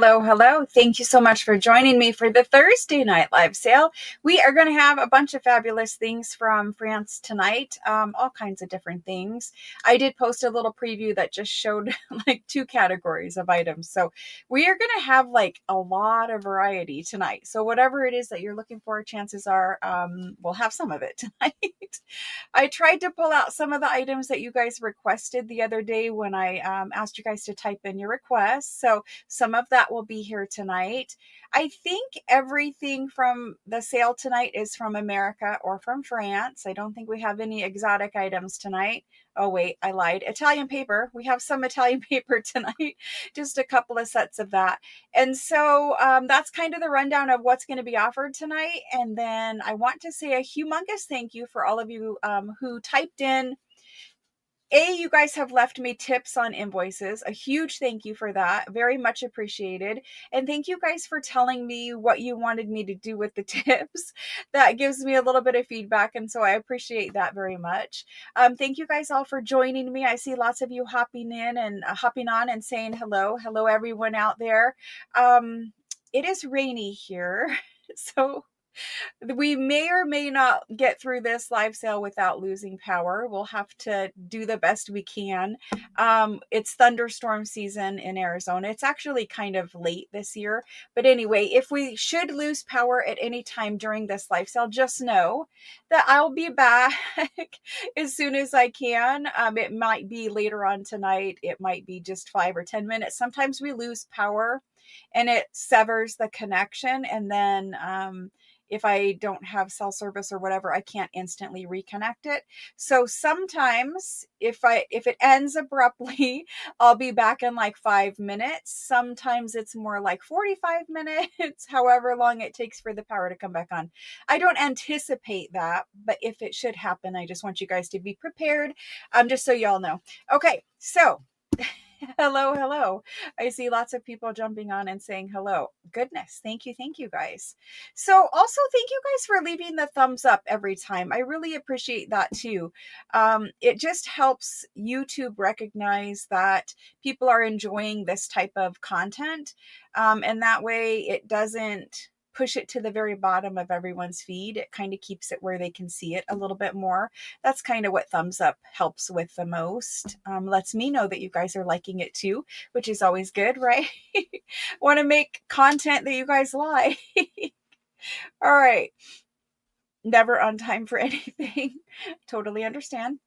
Hello, hello. Thank you so much for joining me for the Thursday night live sale. We are going to have a bunch of fabulous things from France tonight, all kinds of different things. I did post a little preview that just showed like two categories of items. So we are going to have like a lot of variety tonight. So whatever it is that you're looking for, chances are we'll have some of it tonight. I tried to pull out some of the items that you guys requested the other day when I asked you guys to type in your requests. So some of that will be here tonight. I think everything from the sale tonight is from America or from France. I don't think we have any exotic items tonight. Oh, wait, I lied. Italian paper. We have some Italian paper tonight, just a couple of sets of that. And so that's kind of the rundown of what's going to be offered tonight. And then I want to say a humongous thank you for all of you who typed in. You guys have left me tips on invoices. A huge thank you for that. Very much appreciated. And thank you guys for telling me what you wanted me to do with the tips. That gives me a little bit of feedback. And so I appreciate that very much. Thank you guys all for joining me. I see lots of you hopping in and hopping on and saying hello. Hello, everyone out there. It is rainy here. So we may or may not get through this live sale without losing power. We'll have to do the best we can. It's thunderstorm season in Arizona. It's actually kind of late this year. But anyway, if we should lose power at any time during this live sale, just know that I'll be back as soon as I can. It might be later on tonight. It might be just 5 or 10 minutes. Sometimes we lose power and it severs the connection. And then if I don't have cell service or whatever, I can't instantly reconnect it. So sometimes if it ends abruptly, I'll be back in like 5 minutes. Sometimes it's more like 45 minutes, however long it takes for the power to come back on. I don't anticipate that, but if it should happen, I just want you guys to be prepared, just so y'all know. Okay, so hello, hello. I see lots of people jumping on and saying hello. Goodness, thank you guys. So also thank you guys for leaving the thumbs up every time. I really appreciate that too. It just helps YouTube recognize that people are enjoying this type of content. And that way it doesn't push it to the very bottom of everyone's feed. It kind of keeps it where they can see it a little bit more. That's kind of what thumbs up helps with the most. Lets me know that you guys are liking it too, which is always good, right? Want to make content that you guys like. All right. Never on time for anything. Totally understand.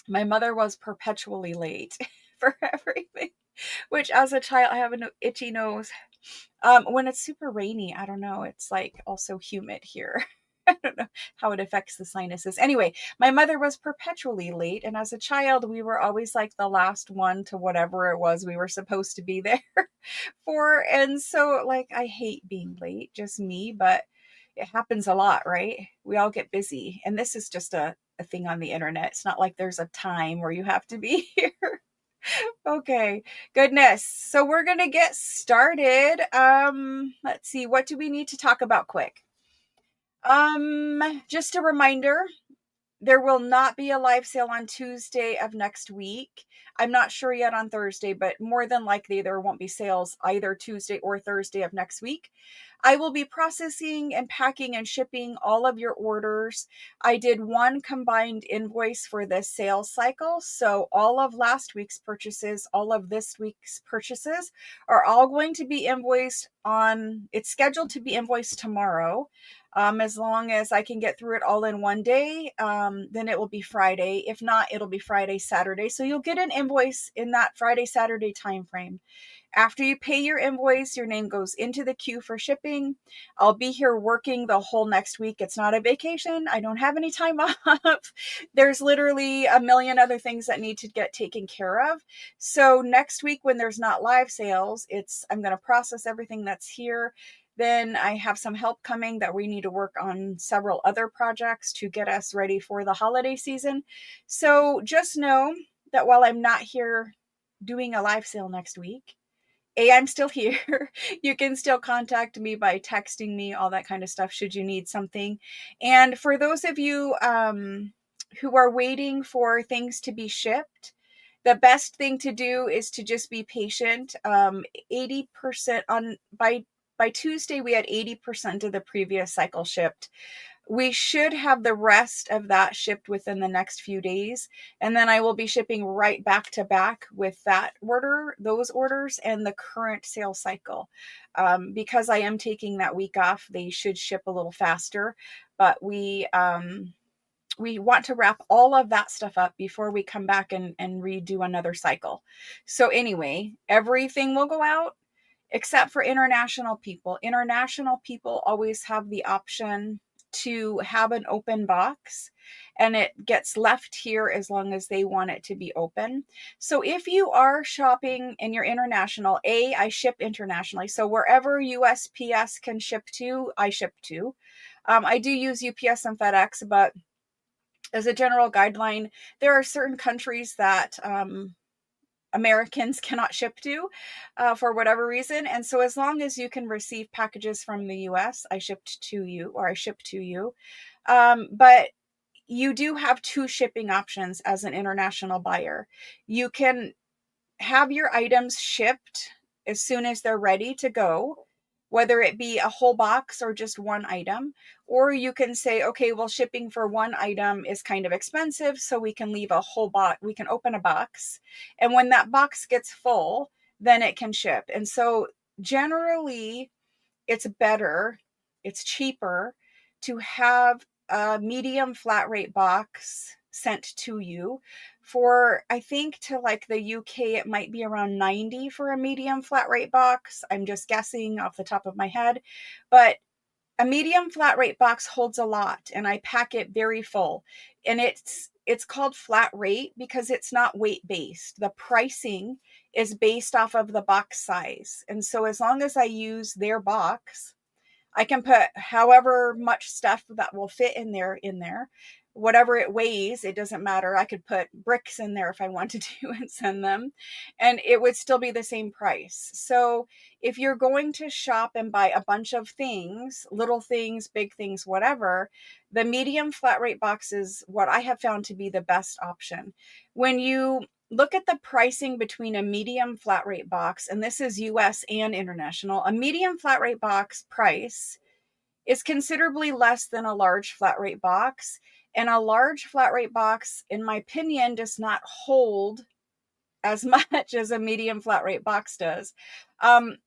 My mother was perpetually late for everything, which as a child, I have an itchy nose. When it's super rainy, I don't know. It's like also humid here. I don't know how it affects the sinuses. Anyway, my mother was perpetually late. And as a child, we were always like the last one to whatever it was we were supposed to be there for. And so like, I hate being late, just me, but it happens a lot, right? We all get busy. And this is just a thing on the internet. It's not like there's a time where you have to be here. Okay, goodness. So we're going to get started. Let's see. What do we need to talk about quick? Just a reminder, there will not be a live sale on Tuesday of next week. I'm not sure yet on Thursday, but more than likely there won't be sales either Tuesday or Thursday of next week. I will be processing and packing and shipping all of your orders. I did one combined invoice for this sales cycle. So all of last week's purchases, all of this week's purchases are all going to be invoiced on, it's scheduled to be invoiced tomorrow. As long as I can get through it all in one day, then it will be Friday. If not, it'll be Friday, Saturday. So you'll get an invoice in that Friday, Saturday time frame. After you pay your invoice, your name goes into the queue for shipping. I'll be here working the whole next week. It's not a vacation. I don't have any time off. There's literally a million other things that need to get taken care of. So next week when there's not live sales, I'm going to process everything that's here. Then I have some help coming that we need to work on several other projects to get us ready for the holiday season. So just know that while I'm not here doing a live sale next week, I'm still here. You can still contact me by texting me, all that kind of stuff, should you need something. And for those of you who are waiting for things to be shipped, The best thing to do is to just be patient. 80% on by Tuesday, we had 80% of the previous cycle shipped. We should have the rest of that shipped within the next few days. And then I will be shipping right back to back with those orders and the current sales cycle. Because I am taking that week off, they should ship a little faster, but we want to wrap all of that stuff up before we come back and redo another cycle. So anyway, everything will go out except for international people. International people always have the option to have an open box, and it gets left here as long as they want it to be open. So if you are shopping and you're international, I ship internationally. So wherever USPS can ship to, I ship to. I do use UPS and FedEx, but as a general guideline, there are certain countries that Americans cannot ship to for whatever reason. And so as long as you can receive packages from the US, I ship to you. But you do have two shipping options as an international buyer. You can have your items shipped as soon as they're ready to go, whether it be a whole box or just one item. Or you can say, okay, well, shipping for one item is kind of expensive, so we can leave a whole box, we can open a box. And when that box gets full, then it can ship. And so generally, it's better, it's cheaper to have a medium flat rate box sent to you. For, I think, to like the UK, it might be around 90 for a medium flat rate box. I'm just guessing off the top of my head, but a medium flat rate box holds a lot, and I pack it very full. And it's called flat rate because it's not weight based. The pricing is based off of the box size. And so as long as I use their box, I can put however much stuff that will fit in there. Whatever it weighs, it doesn't matter. I could put bricks in there if I wanted to and send them, and it would still be the same price. So if you're going to shop and buy a bunch of things, little things, big things, whatever, the medium flat rate box is what I have found to be the best option. When you look at the pricing between a medium flat rate box, and this is US and international, a medium flat rate box price is considerably less than a large flat rate box. And a large flat rate box, in my opinion, does not hold as much as a medium flat rate box does.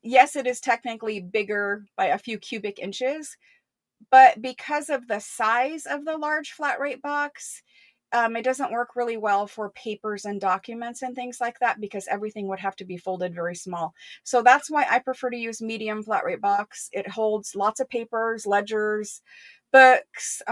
Yes, it is technically bigger by a few cubic inches, but because of the size of the large flat rate box, it doesn't work really well for papers and documents and things like that, because everything would have to be folded very small. So that's why I prefer to use medium flat rate box. It holds lots of papers, ledgers, books,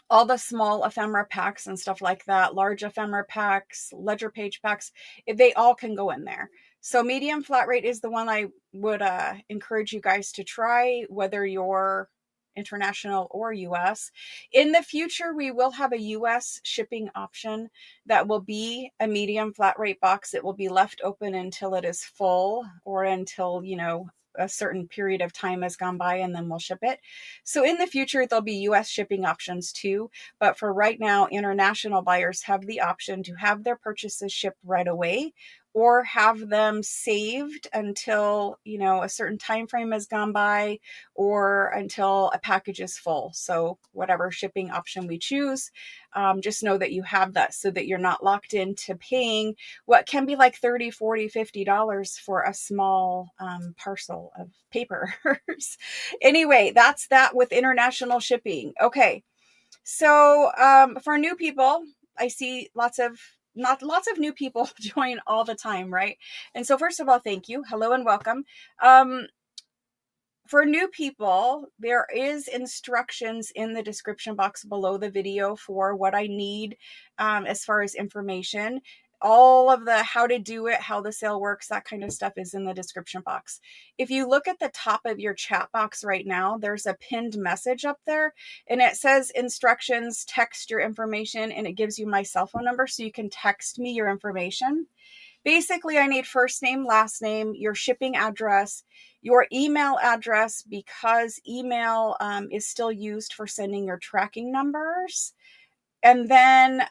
all the small ephemera packs and stuff like that, large ephemera packs, ledger page packs, they all can go in there. So medium flat rate is the one I would encourage you guys to try, whether you're international or US. In the future, we will have a US shipping option that will be a medium flat rate box. It will be left open until it is full, or until, a certain period of time has gone by, and then we'll ship it. So in the future, there'll be US shipping options too. But for right now, international buyers have the option to have their purchases shipped right away, or have them saved until, a certain time frame has gone by, or until a package is full. So whatever shipping option we choose, just know that you have that, so that you're not locked into paying what can be like $30, $40, $50 for a small parcel of papers. Anyway, that's that with international shipping. Okay, so for new people, I see lots of new people join all the time, right? And so first of all, thank you. Hello and welcome. For new people, there is instructions in the description box below the video for what I need as far as information. All of the how to do it, how the sale works, that kind of stuff is in the description box. If you look at the top of your chat box right now, there's a pinned message up there, and it says instructions, text your information, and it gives you my cell phone number, so you can text me your information. Basically, I need first name, last name, your shipping address, your email address, because email is still used for sending your tracking numbers. And then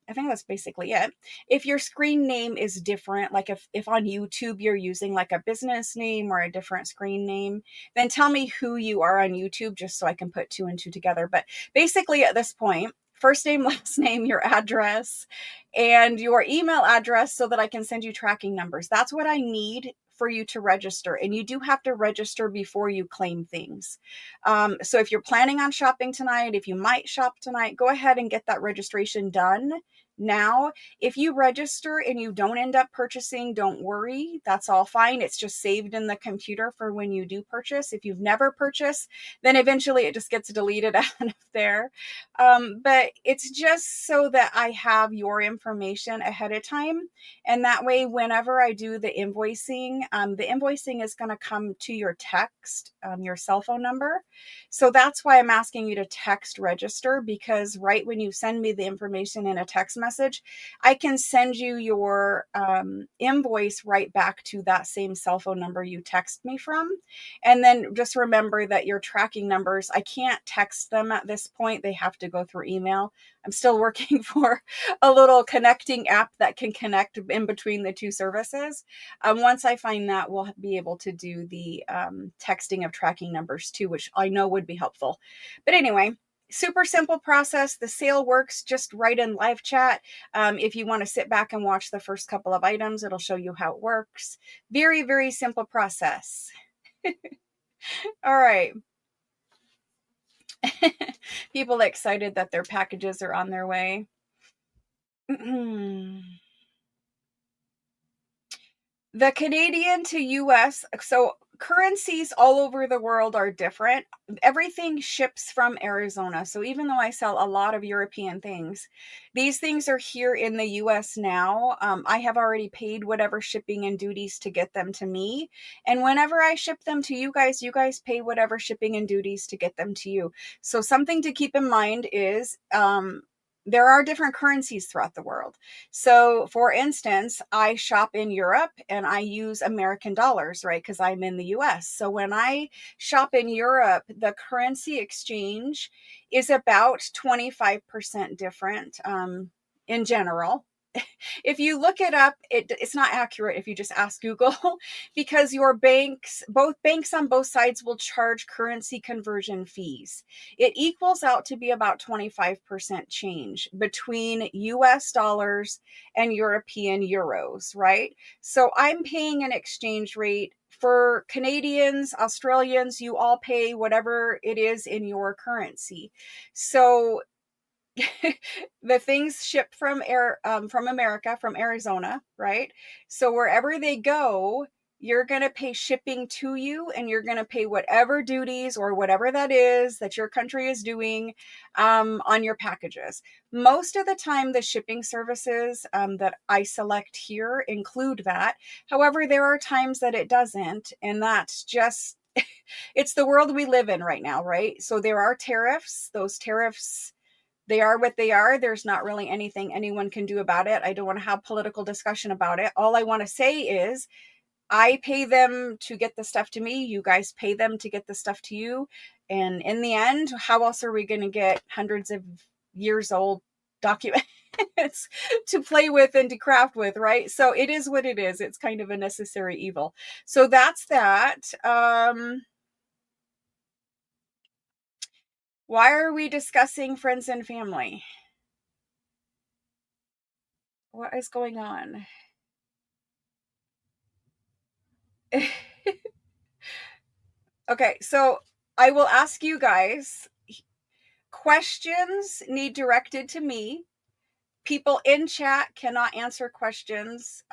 I think that's basically it. If your screen name is different, like if on YouTube you're using like a business name or a different screen name, then tell me who you are on YouTube just so I can put two and two together. But basically at this point, first name, last name, your address, and your email address so that I can send you tracking numbers. That's what I need for you to register. And you do have to register before you claim things. So if you're planning on shopping tonight, if you might shop tonight, go ahead and get that registration done now. If you register and you don't end up purchasing, don't worry. That's all fine. It's just saved in the computer for when you do purchase. If you've never purchased, then eventually it just gets deleted out of there. But it's just so that I have your information ahead of time. And that way, whenever I do the invoicing is going to come to your text, your cell phone number. So that's why I'm asking you to text register, because right when you send me the information in a text message, I can send you your invoice right back to that same cell phone number you text me from. And then just remember that your tracking numbers, I can't text them at this point. They have to go through email. I'm still working for a little connecting app that can connect in between the two services. Once I find that, we'll be able to do the texting of tracking numbers too, which I know would be helpful. But anyway, super simple process. The sale works just right in live chat. If you want to sit back and watch the first couple of items, it'll show you how it works. Very, very simple process. All right. People excited that their packages are on their way. The Canadian to US, so currencies all over the world are different. Everything ships from Arizona. So even though I sell a lot of European things, these things are here in the US now. I have already paid whatever shipping and duties to get them to me. And whenever I ship them to you guys pay whatever shipping and duties to get them to you. So something to keep in mind is, there are different currencies throughout the world. So for instance, I shop in Europe and I use American dollars, right? Because I'm in the US. So when I shop in Europe, the currency exchange is about 25% different in general. If you look it up, it's not accurate if you just ask Google, because both banks on both sides will charge currency conversion fees. It equals out to be about 25% change between US dollars and European euros, right? So I'm paying an exchange rate. For Canadians, Australians, you all pay whatever it is in your currency. So the things shipped from America, from Arizona, right? So wherever they go, you're going to pay shipping to you, and you're going to pay whatever duties or whatever that is that your country is doing on your packages. Most of the time, the shipping services that I select here include that. However, there are times that it doesn't, and that's just it's the world we live in right now, right? So there are tariffs. Those tariffs, they are what they are. There's not really anything anyone can do about it. I don't want to have political discussion about it. All I want to say is I pay them to get the stuff to me. You guys pay them to get the stuff to you. And in the end, how else are we going to get hundreds of years old documents to play with and to craft with, right? So it is what it is. It's kind of a necessary evil. So that's that. Why are we discussing friends and family? What is going on? Okay, so I will ask you guys, questions need directed to me. People in chat cannot answer questions.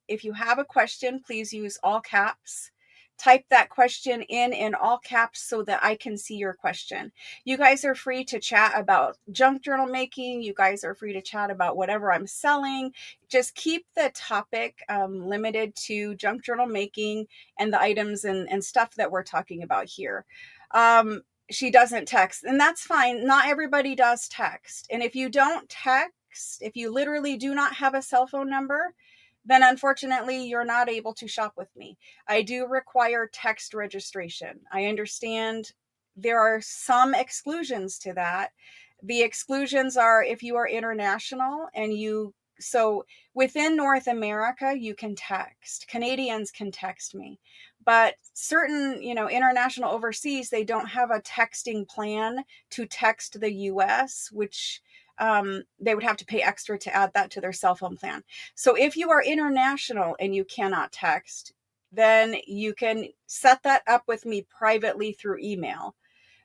If you have a question, please use all caps. Type that question in all caps so that I can see your question. You guys are free to chat about junk journal making. You guys are free to chat about whatever I'm selling. Just keep the topic limited to junk journal making and the items and stuff that we're talking about here. She doesn't text, and that's fine. Not everybody does text. And if you don't text, if you literally do not have a cell phone number, then unfortunately you're not able to shop with me. I do require text registration. I understand there are some exclusions to that. The exclusions are if you are international and so within North America, you can text. Canadians can text me, but certain, international overseas, they don't have a texting plan to text the US, which they would have to pay extra to add that to their cell phone plan. So if you are international and you cannot text, then you can set that up with me privately through email.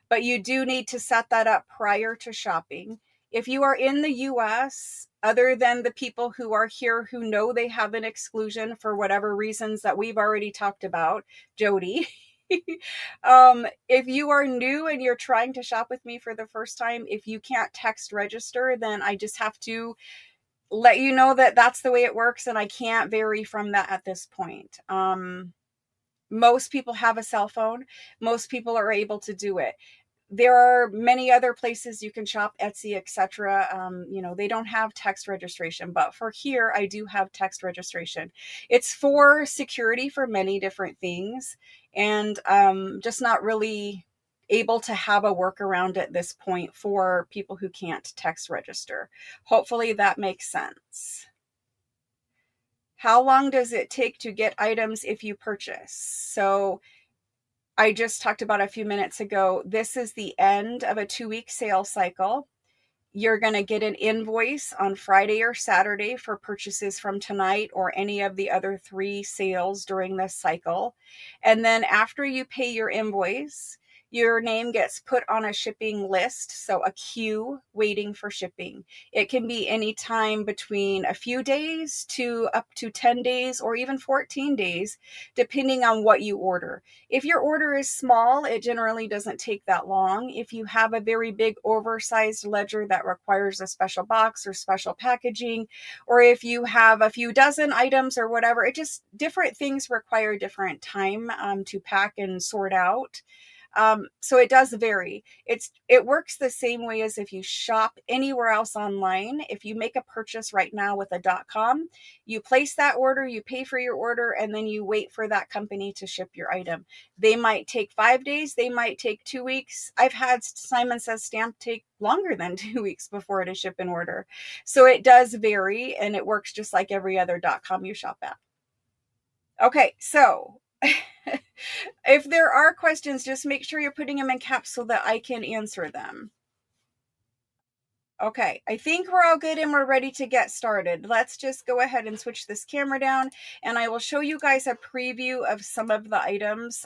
But you do need to set that up prior to shopping. If you are in the US, other than the people who are here who know they have an exclusion for whatever reasons that we've already talked about, Jody, if you are new and you're trying to shop with me for the first time, if you can't text register, then I just have to let you know that that's the way it works, and I can't vary from that at this point. Most people have a cell phone. Most people are able to do it. There are many other places you can shop, Etsy, etc. They don't have text registration, but for here, I do have text registration. It's for security for many different things, and just not really able to have a workaround at this point for people who can't text register. Hopefully that makes sense. How long does it take to get items if you purchase? So I just talked about a few minutes ago, this is the end of a 2-week sales cycle. You're going to get an invoice on Friday or Saturday for purchases from tonight or any of the other 3 sales during this cycle. And then after you pay your invoice, your name gets put on a shipping list, so a queue waiting for shipping. It can be any time between a few days to up to 10 days or even 14 days, depending on what you order. If your order is small, it generally doesn't take that long. If you have a very big oversized ledger that requires a special box or special packaging, or if you have a few dozen items or whatever, it just different things require different time to pack and sort out. So it does vary. It works the same way as if you shop anywhere else online. If you make a purchase right now with a .com, you place that order, you pay for your order, and then you wait for that company to ship your item. They might take 5 days, they might take 2 weeks. I've had Simon Says stamp take longer than 2 weeks before to ship an order. So it does vary, and it works just like every other .com you shop at. Okay, so if there are questions, just make sure you're putting them in caps so that I can answer them. Okay, I think we're all good and we're ready to get started. Let's just go ahead and switch this camera down, and I will show you guys a preview of some of the items.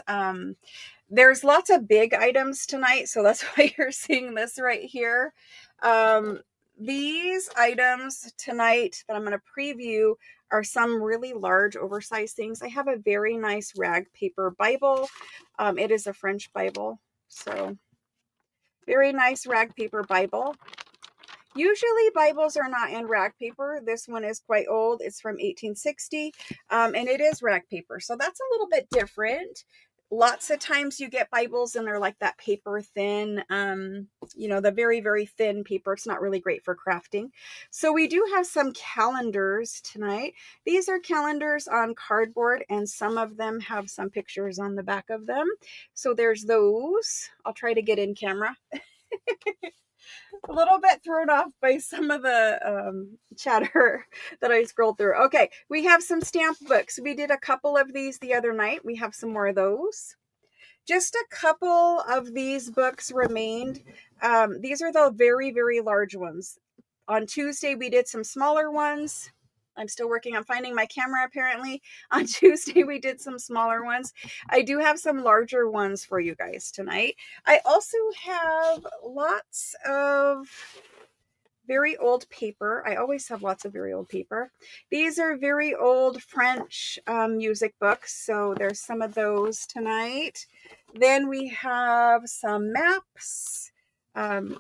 There's lots of big items tonight, so that's why you're seeing this right here. These items tonight that I'm going to preview are some really large oversized things. I have a very nice rag paper Bible. It is a French Bible, so very nice rag paper Bible. Usually Bibles are not in rag paper. This one is quite old. It's from 1860, and it is rag paper, so that's a little bit different. Lots of times you get Bibles and they're like that paper thin, the very, very thin paper. It's not really great for crafting. So we do have some calendars tonight. These are calendars on cardboard, and some of them have some pictures on the back of them. So there's those. I'll try to get in camera. A little bit thrown off by some of the chatter that I scrolled through. Okay, we have some stamp books. We did a couple of these the other night. We have some more of those. Just a couple of these books remained. These are the very, very large ones. On Tuesday, we did some smaller ones. I'm still working on finding my camera, apparently. On Tuesday, we did some smaller ones. I do have some larger ones for you guys tonight. I also have lots of very old paper. I always have lots of very old paper. These are very old French music books, so there's some of those tonight. Then we have some maps.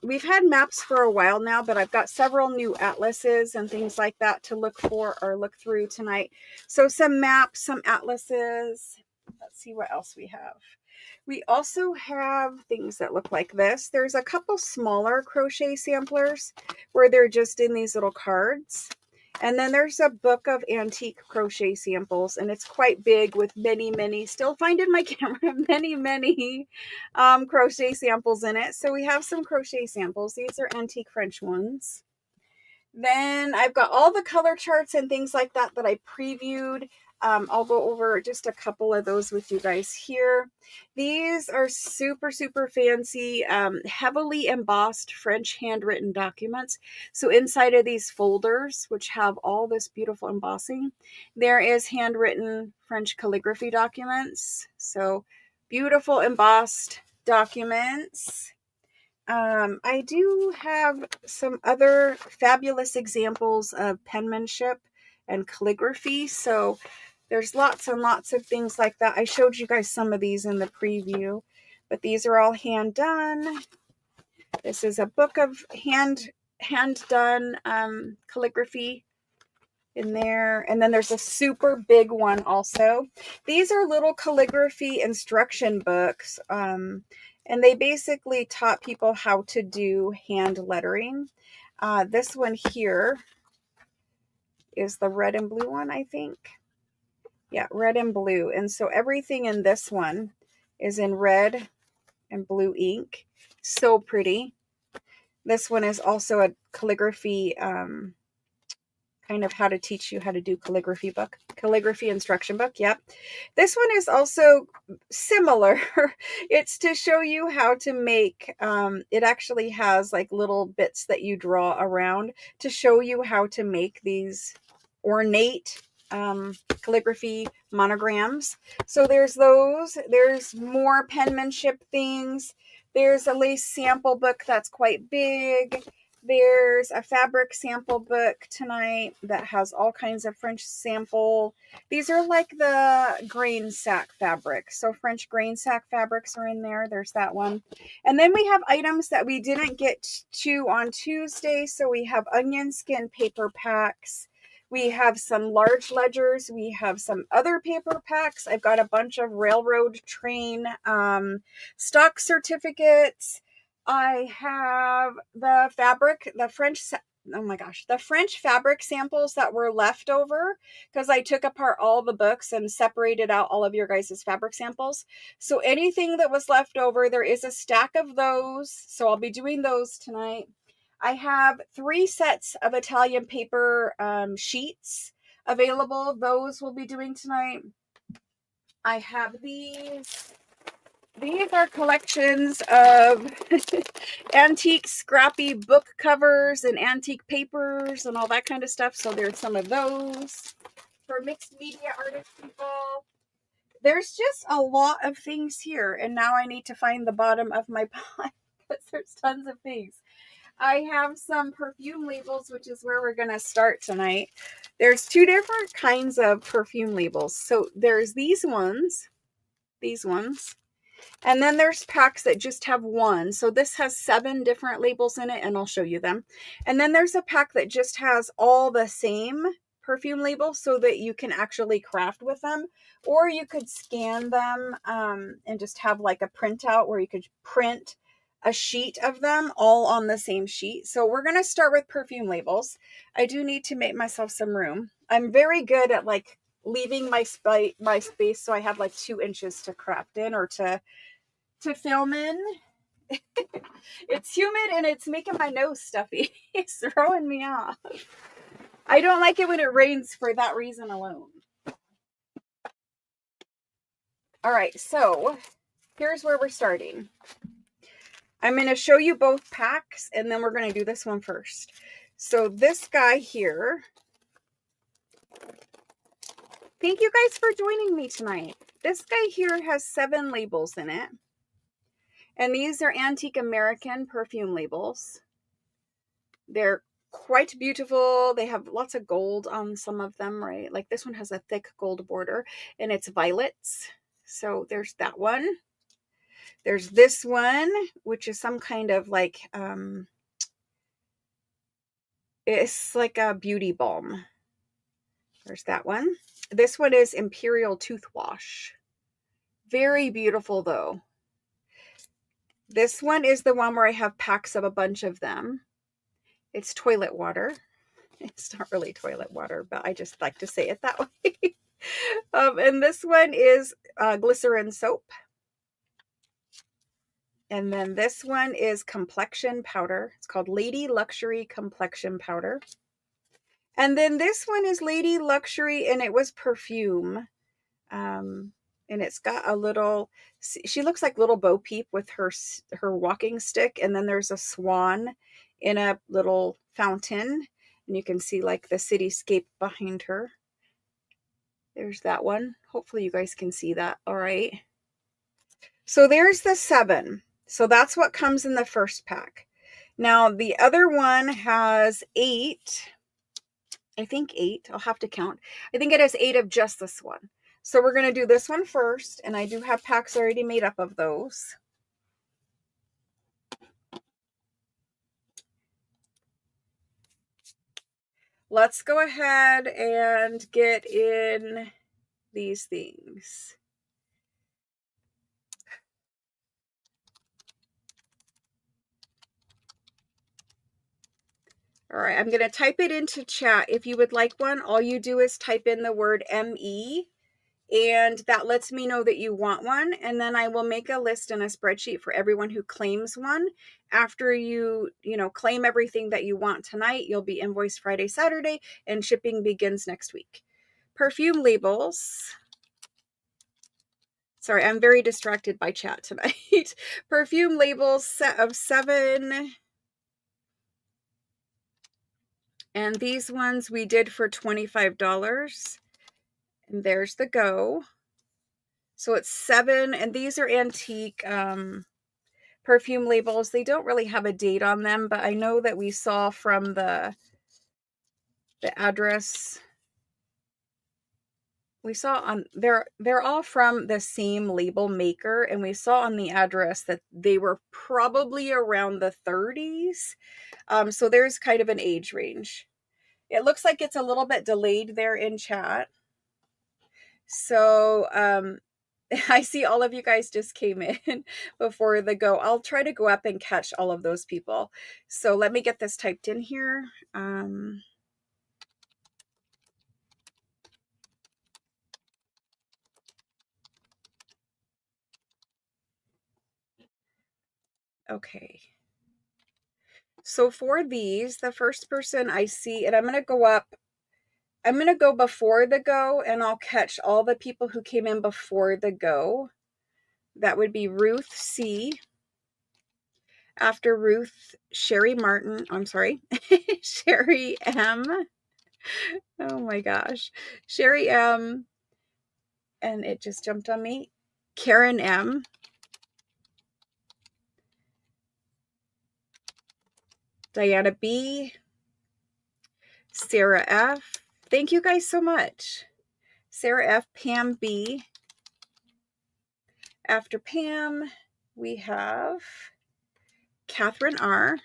We've had maps for a while now, but I've got several new atlases and things like that to look for or look through tonight. So some maps, some atlases. Let's see what else we have. We also have things that look like this. There's a couple smaller crochet samplers where they're just in these little cards. And then there's a book of antique crochet samples, and it's quite big with many, still find in my camera, many crochet samples in it. So we have some crochet samples. These are antique French ones. Then I've got all the color charts and things like that that I previewed. I'll go over just a couple of those with you guys here. These are super fancy, heavily embossed French handwritten documents. So inside of these folders, which have all this beautiful embossing, there is handwritten French calligraphy documents. So beautiful embossed documents. I do have some other fabulous examples of penmanship and calligraphy. So there's lots and lots of things like that. I showed you guys some of these in the preview, but these are all hand done. This is a book of hand done calligraphy in there. And then there's a super big one also. These are little calligraphy instruction books. And they basically taught people how to do hand lettering. This one here is the red and blue one, I think. Yeah, red and blue. And so everything in this one is in red and blue ink. So pretty. This one is also a calligraphy kind of how to teach you how to do calligraphy instruction book. Yep. This one is also similar. It's to show you how to make, it actually has like little bits that you draw around to show you how to make these ornate calligraphy monograms. So there's those. There's more penmanship things. There's a lace sample book that's quite big. There's a fabric sample book tonight that has all kinds of French sample. These are like the grain sack fabric. So French grain sack fabrics are in there. There's that one. And then we have items that we didn't get to on Tuesday. So we have onion skin paper packs. We have some large ledgers. We have some other paper packs. I've got a bunch of railroad train stock certificates. I have the fabric, the French fabric samples that were left over because I took apart all the books and separated out all of your guys' fabric samples. So anything that was left over, there is a stack of those. So I'll be doing those tonight. I have 3 sets of Italian paper sheets available. Those we'll be doing tonight. I have these. These are collections of antique scrappy book covers and antique papers and all that kind of stuff. So there's some of those for mixed media artist people. There's just a lot of things here. And now I need to find the bottom of my pile because there's tons of things. I have some perfume labels, which is where we're going to start tonight. There's 2 different kinds of perfume labels. So there's these ones. And then there's packs that just have 1. So this has 7 different labels in it, and I'll show you them. And then there's a pack that just has all the same perfume labels so that you can actually craft with them. Or you could scan them and just have like a printout where you could print a sheet of them all on the same sheet. So we're going to start with perfume labels. I do need to make myself some room. I'm very good at like leaving my space so I have like 2 inches to craft in or to film in. It's humid and it's making my nose stuffy. It's throwing me off. I don't like it when it rains for that reason alone. All right, so here's where we're starting. I'm going to show you both packs and then we're going to do this one first. So this guy here, thank you guys for joining me tonight. This guy here has 7 labels in it. And these are Antique American perfume labels. They're quite beautiful. They have lots of gold on some of them, right? Like this one has a thick gold border and it's violets. So there's that one. There's this one, which is some kind of like, it's like a beauty balm. There's that one. This one is Imperial Tooth Wash. Very beautiful though. This one is the one where I have packs of a bunch of them. It's toilet water. It's not really toilet water, but I just like to say it that way. And this one is glycerin soap. And then this one is complexion powder. It's called Lady Luxury Complexion Powder. And then this one is Lady Luxury, and it was Perfume. And it's got a little, she looks like little Bo Peep with her walking stick. And then there's a swan in a little fountain. And you can see like the cityscape behind her. There's that one. Hopefully you guys can see that. All right. So there's the 7. So that's what comes in the first pack. Now the other one has 8. I think 8. I'll have to count. I think it has 8 of just this one. So we're going to do this one first. And I do have packs already made up of those. Let's go ahead and get in these things. All right, I'm going to type it into chat. If you would like one, all you do is type in the word ME, and that lets me know that you want one. And then I will make a list in a spreadsheet for everyone who claims one. After you claim everything that you want tonight, you'll be invoiced Friday, Saturday, and shipping begins next week. Perfume labels. Sorry, I'm very distracted by chat tonight. Perfume labels, set of 7. And these ones we did for $25. And there's the go. So it's 7. And these are antique perfume labels. They don't really have a date on them, but I know that we saw from the address. We saw on they're all from the same label maker, and we saw on the address that they were probably around the 30s. So there's kind of an age range. It looks like it's a little bit delayed there in chat. So I see all of you guys just came in before the go. I'll try to go up and catch all of those people. So let me get this typed in here. Okay. So for these, the first person I see, and I'm going to go up, I'm going to go before the go, and I'll catch all the people who came in before the go. That would be Ruth C. After Ruth, Sherry Martin. I'm sorry, Sherry M. Oh my gosh. Sherry M. And it just jumped on me. Karen M. Diana B. Sarah F. Thank you guys so much. Sarah F. Pam B. After Pam, we have Catherine R.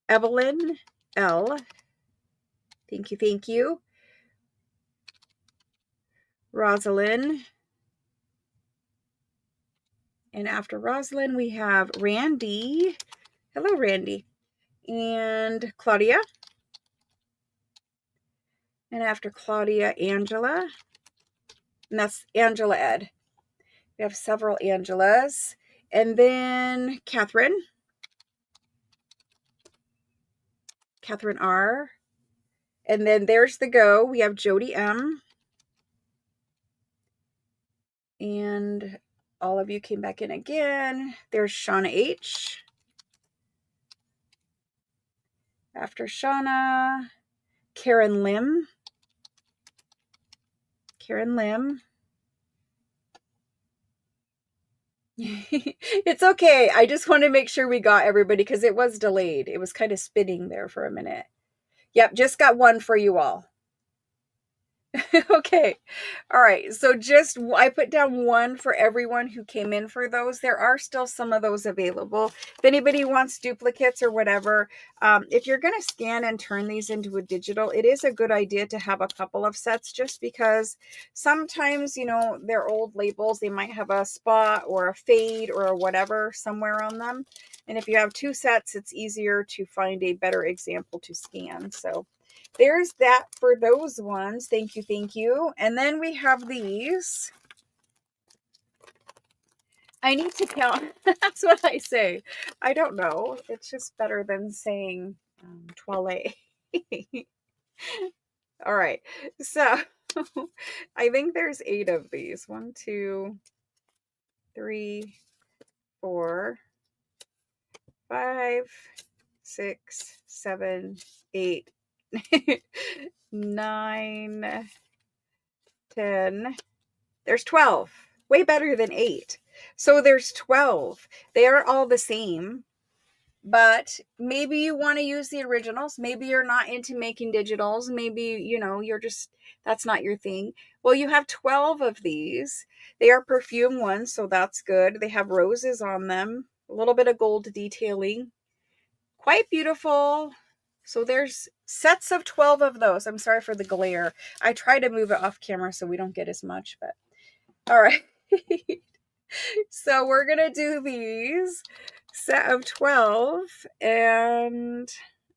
Evelyn L. Thank you, thank you. Rosalind. And after Rosalind, we have Randy. Hello, Randy. And Claudia. And after Claudia, Angela. And that's Angela Ed. We have several Angelas. And then Catherine. Catherine R. And then there's the go. We have Jody M. And all of you came back in again. There's Shauna H. After Shauna, Karen Lim. Karen Lim. It's okay. I just want to make sure we got everybody because it was delayed. It was kind of spinning there for a minute. Yep, just got one for you all. Okay. All right. So I put down 1 for everyone who came in for those. There are still some of those available. If anybody wants duplicates or whatever, if you're going to scan and turn these into a digital, it is a good idea to have a couple of sets just because sometimes, they're old labels. They might have a spot or a fade or whatever somewhere on them. And if you have 2 sets, it's easier to find a better example to scan. So there's that for those ones. Thank you, thank you. And then we have these. I need to count. That's what I say. I don't know. It's just better than saying toilet. All right. So I think there's 8 of these. 1, 2, 3, 4, 5, 6, 7, 8, 9, 10. There's 12. Way better than 8. So there's 12. They are all the same. But maybe you want to use the originals. Maybe you're not into making digitals. Maybe, you're just, that's not your thing. Well, you have 12 of these. They are perfume ones, so that's good. They have roses on them, a little bit of gold detailing. Quite beautiful. So there's sets of 12 of those. I'm sorry for the glare. I try to move it off camera so we don't get as much, but all right. So we're going to do these set of 12, and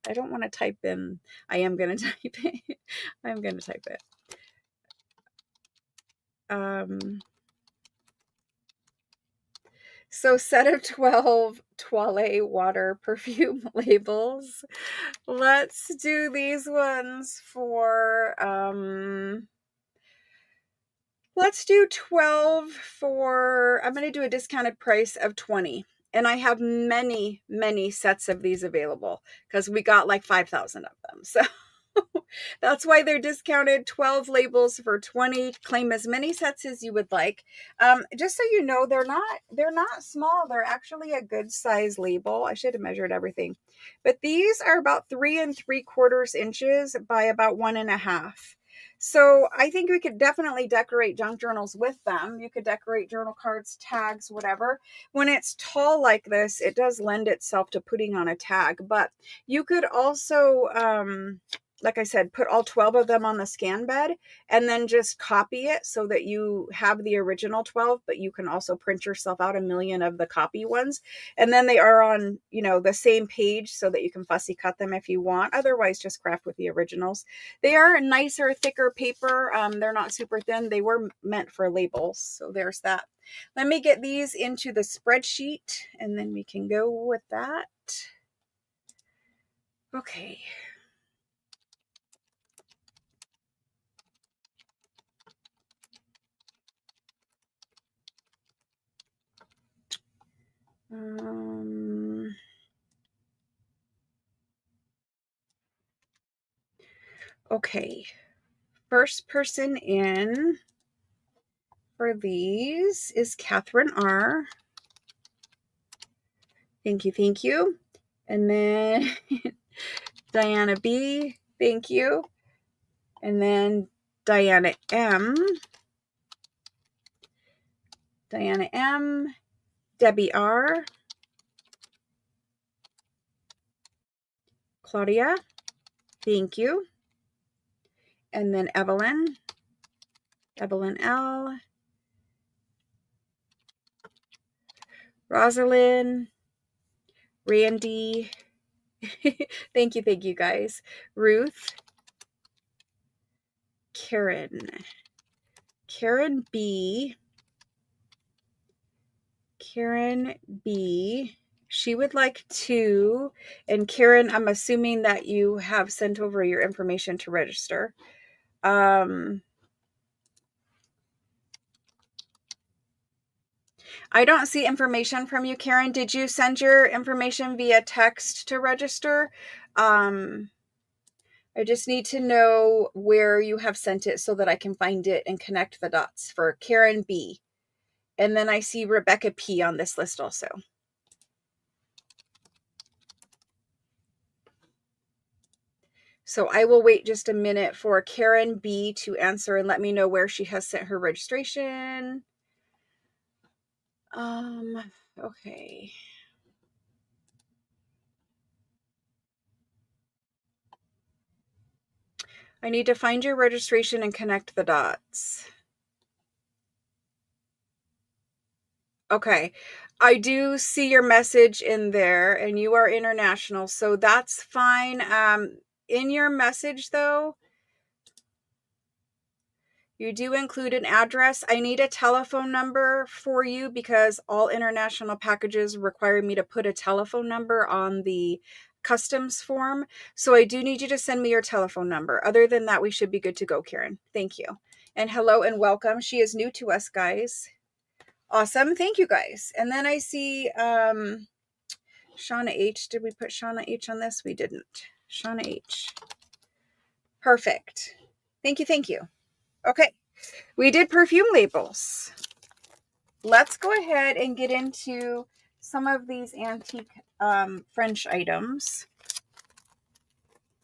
I don't want to type in. I am going to type it. I'm going to type it. So set of 12 Toilette water perfume labels. Let's do these ones for, let's do 12 for, I'm going to do a discounted price of 20. And I have many, many sets of these available because we got like 5,000 of them. So that's why they're discounted. 12 labels for 20. Claim as many sets as you would like. Just so you know, they're not small. They're actually a good size label. I should have measured everything. But these are about 3 3/4 inches by about 1.5. So I think we could definitely decorate junk journals with them. You could decorate journal cards, tags, whatever. When it's tall like this, it does lend itself to putting on a tag. But you could also, like I said, put all 12 of them on the scan bed and then just copy it so that you have the original 12, but you can also print yourself out 1,000,000 of the copy ones. And then they are on, the same page so that you can fussy cut them if you want. Otherwise, just craft with the originals. They are nicer, thicker paper. They're not super thin. They were meant for labels. So there's that. Let me get these into the spreadsheet and then we can go with that. Okay. Okay. First person in for these is Catherine R. Thank you, thank you. And then Diana B. Thank you. And then Diana M. Diana M. Debbie R. Claudia. Thank you. And then Evelyn. Evelyn L. Rosalind. Randy. Thank you guys. Ruth. Karen. Karen B. Karen B. She would like 2. And Karen, I'm assuming that you have sent over your information to register. I don't see information from you, Karen. Did you send your information via text to register? I just need to know where you have sent it so that I can find it and connect the dots for Karen B. And then I see Rebecca P on this list also. So I will wait just a minute for Karen B to answer and let me know where she has sent her registration. Okay. I need to find your registration and connect the dots. Okay. I do see your message in there, and you are international, so that's fine. In your message, though, you do include an address. I need a telephone number for you because all international packages require me to put a telephone number on the customs form. So I do need you to send me your telephone number. Other than that, we should be good to go, Karen. Thank you. And hello and welcome. She is new to us, guys. Awesome. Thank you, guys. And then I see Shauna H. Did we put Shauna H on this? We didn't. Shauna H. Perfect. Thank you. Thank you. Okay. We did perfume labels. Let's go ahead and get into some of these antique French items.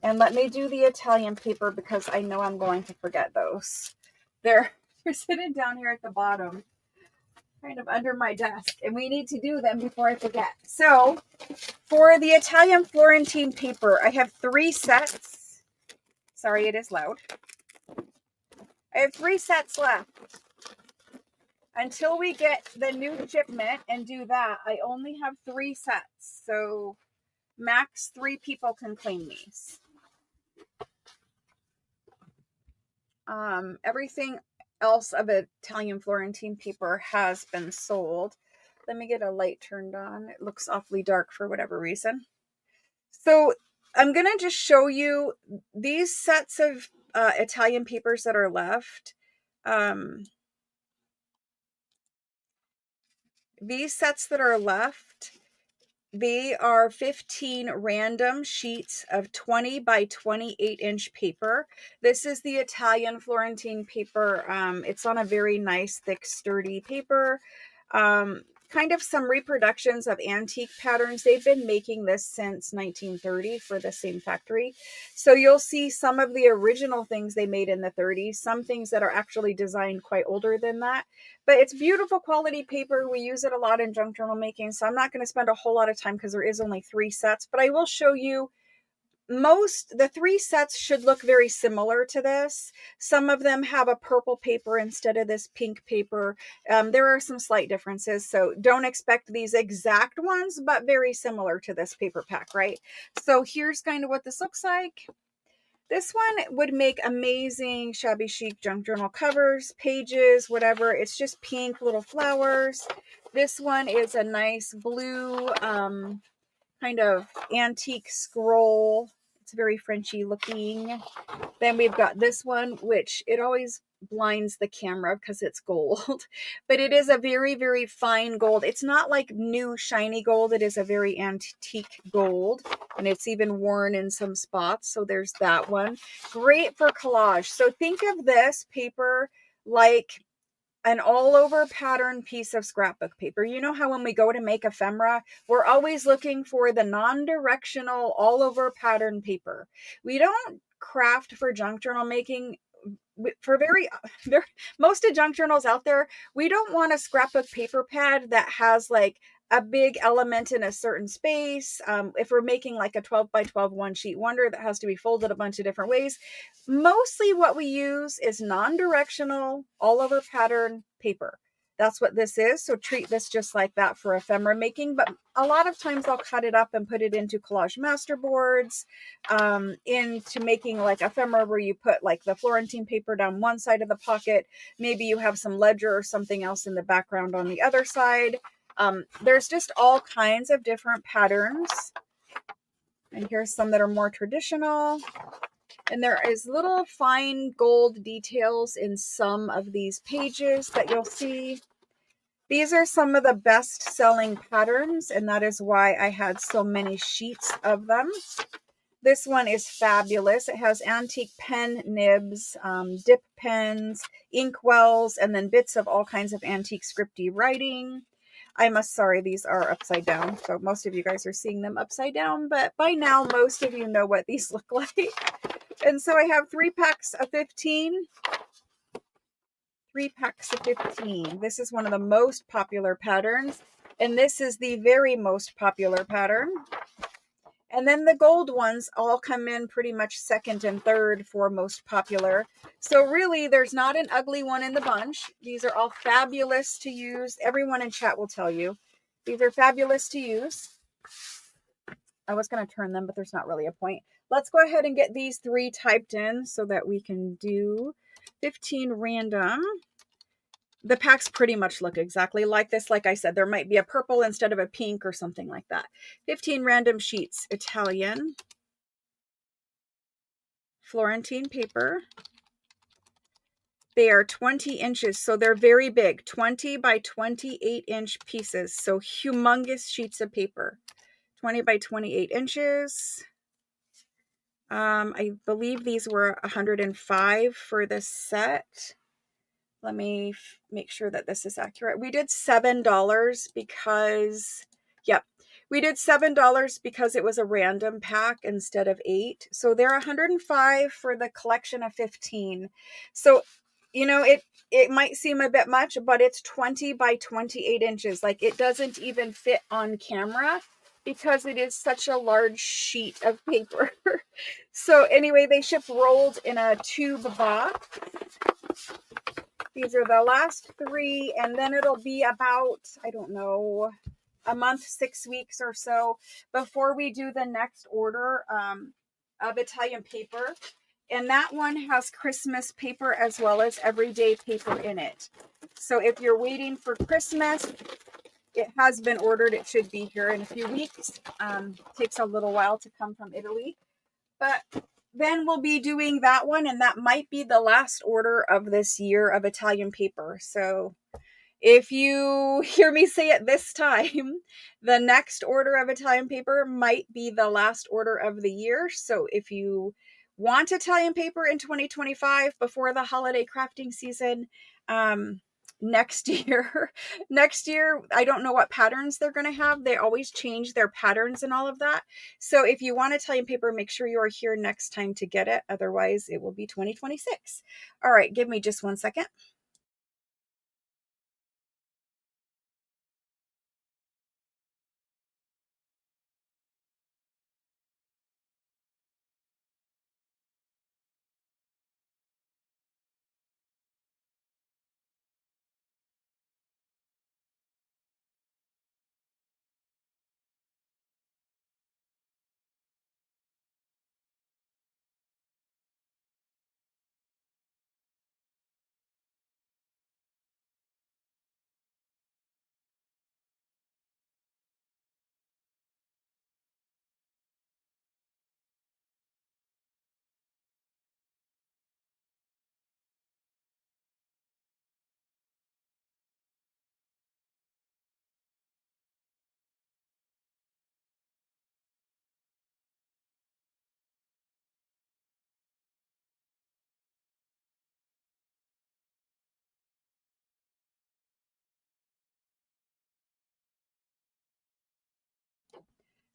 And let me do the Italian paper because I know I'm going to forget those. They're sitting down here at the bottom, kind of under my desk, and we need to do them before I forget. So for the Italian Florentine paper, I have 3 sets. Sorry, it is loud. I have 3 sets left. Until we get the new shipment and do that, I only have 3 sets. So max 3 people can claim these. Everything else of Italian Florentine paper has been sold. Let me get a light turned on. It looks awfully dark for whatever reason. So I'm going to just show you these sets of Italian papers that are left. These sets that are left, they are 15 random sheets of 20 by 28 inch paper. This is the Italian Florentine paper. It's on a very nice, thick, sturdy paper. Kind of some reproductions of antique patterns. They've been making this since 1930 for the same factory. So you'll see some of the original things they made in the 30s, some things that are actually designed quite older than that. But it's beautiful quality paper. We use it a lot in junk journal making, so I'm not going to spend a whole lot of time because there is only 3 sets, but I will show you the 3 sets should look very similar to this. Some of them have a purple paper instead of this pink paper. There are some slight differences, so don't expect these exact ones, but very similar to this paper pack, right? So here's kind of what this looks like. This one would make amazing shabby chic junk journal covers, pages, whatever. It's just pink little flowers. This one is a nice blue kind of antique scroll. It's very Frenchy looking. Then we've got this one, which it always blinds the camera because it's gold, but it is a very, very fine gold. It's not like new shiny gold. It is a very antique gold, and it's even worn in some spots. So there's that one. Great for collage. So think of this paper like an all over pattern piece of scrapbook paper. You know how when we go to make ephemera, we're always looking for the non-directional all over pattern paper. We don't craft for junk journal making for most of junk journals out there. We don't want a scrapbook paper pad that has like a big element in a certain space. If we're making like a 12 by 12 one sheet wonder that has to be folded a bunch of different ways, mostly what we use is non-directional all over pattern paper. That's what this is. So treat this just like that for ephemera making. But a lot of times I'll cut it up and put it into collage masterboards, into making like ephemera where you put like the Florentine paper down one side of the pocket. Maybe you have some ledger or something else in the background on the other side. There's just all kinds of different patterns. And here's some that are more traditional. And there is little fine gold details in some of these pages that you'll see. These are some of the best selling patterns, and that is why I had so many sheets of them. This one is fabulous. It has antique pen nibs, dip pens, ink wells, and then bits of all kinds of antique scripty writing. Sorry, these are upside down. So most of you guys are seeing them upside down, but by now, most of you know what these look like. And so I have 3 packs of 15. 3 packs of 15. This is one of the most popular patterns. And this is the very most popular pattern. And then the gold ones all come in pretty much second and third for most popular. So really, there's not an ugly one in the bunch. These are all fabulous to use. Everyone in chat will tell you. These are fabulous to use. I was going to turn them, but there's not really a point. Let's go ahead and get these 3 typed in so that we can do 15 random. The packs pretty much look exactly like this. Like I said, there might be a purple instead of a pink or something like that. 15 random sheets, Italian, Florentine paper. They are 20 inches, so they're very big, 20 by 28 inch pieces. So humongous sheets of paper, 20 by 28 inches. I believe these were 105 for this set. Let me make sure that this is accurate. We did $7 because, yep, we did $7 because it was a random pack instead of 8. So they're 105 for the collection of 15. So, you know, it might seem a bit much, but it's 20 by 28 inches. Like, it doesn't even fit on camera because it is such a large sheet of paper. So anyway, they ship rolled in a tube box. These are the last 3, and then it'll be about, I don't know, a month, 6 weeks or so before we do the next order of Italian paper. And that one has Christmas paper as well as everyday paper in it. So if you're waiting for Christmas, it has been ordered. It should be here in a few weeks. Takes a little while to come from Italy. But then we'll be doing that one, and that might be the last order of this year of Italian paper. So if you hear me say it this time, the next order of Italian paper might be the last order of the year. So if you want Italian paper in 2025 before the holiday crafting season, next year, I don't know what patterns they're going to have. They always change their patterns and all of that. So if you want Italian paper, make sure you are here next time to get it. Otherwise, it will be 2026. All right, give me just one second.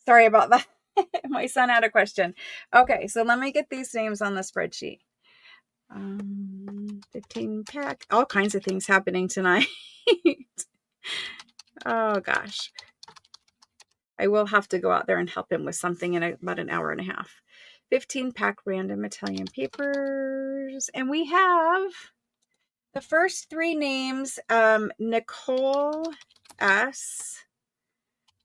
Sorry about that. My son had a question. Okay, so let me get these names on the spreadsheet. 15 pack. All kinds of things happening tonight. Oh gosh. I will have to go out there and help him with something in about an hour and a half. 15 pack random Italian papers. And we have the first 3 names, Nicole S.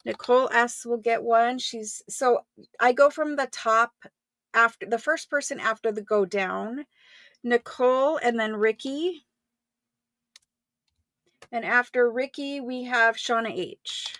Nicole S will get one. So I go from the top after the first person after the go down, Nicole, and then Ricky. And after Ricky, we have Shauna H.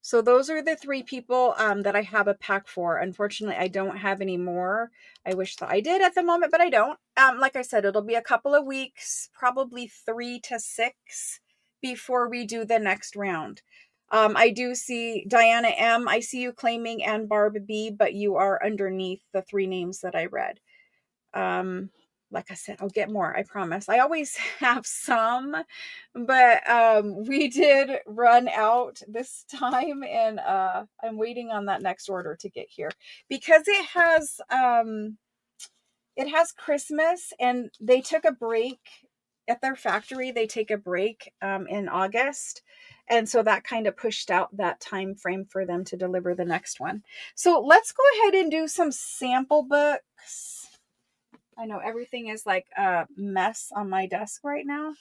So those are the 3 people that I have a pack for. Unfortunately, I don't have any more. I wish that I did at the moment, but I don't. Like I said, it'll be a couple of weeks, probably 3 to 6 before we do the next round. I do see Diana M. I see you claiming, and Barb B, but you are underneath the 3 names that I read. Like I said, I'll get more, I promise. I always have some, but we did run out this time, and I'm waiting on that next order to get here because it has Christmas, and they took a break at their factory. They take a break in August, And so that kind of pushed out that time frame for them to deliver the next one. So let's go ahead and do some sample books. I know everything is like a mess on my desk right now.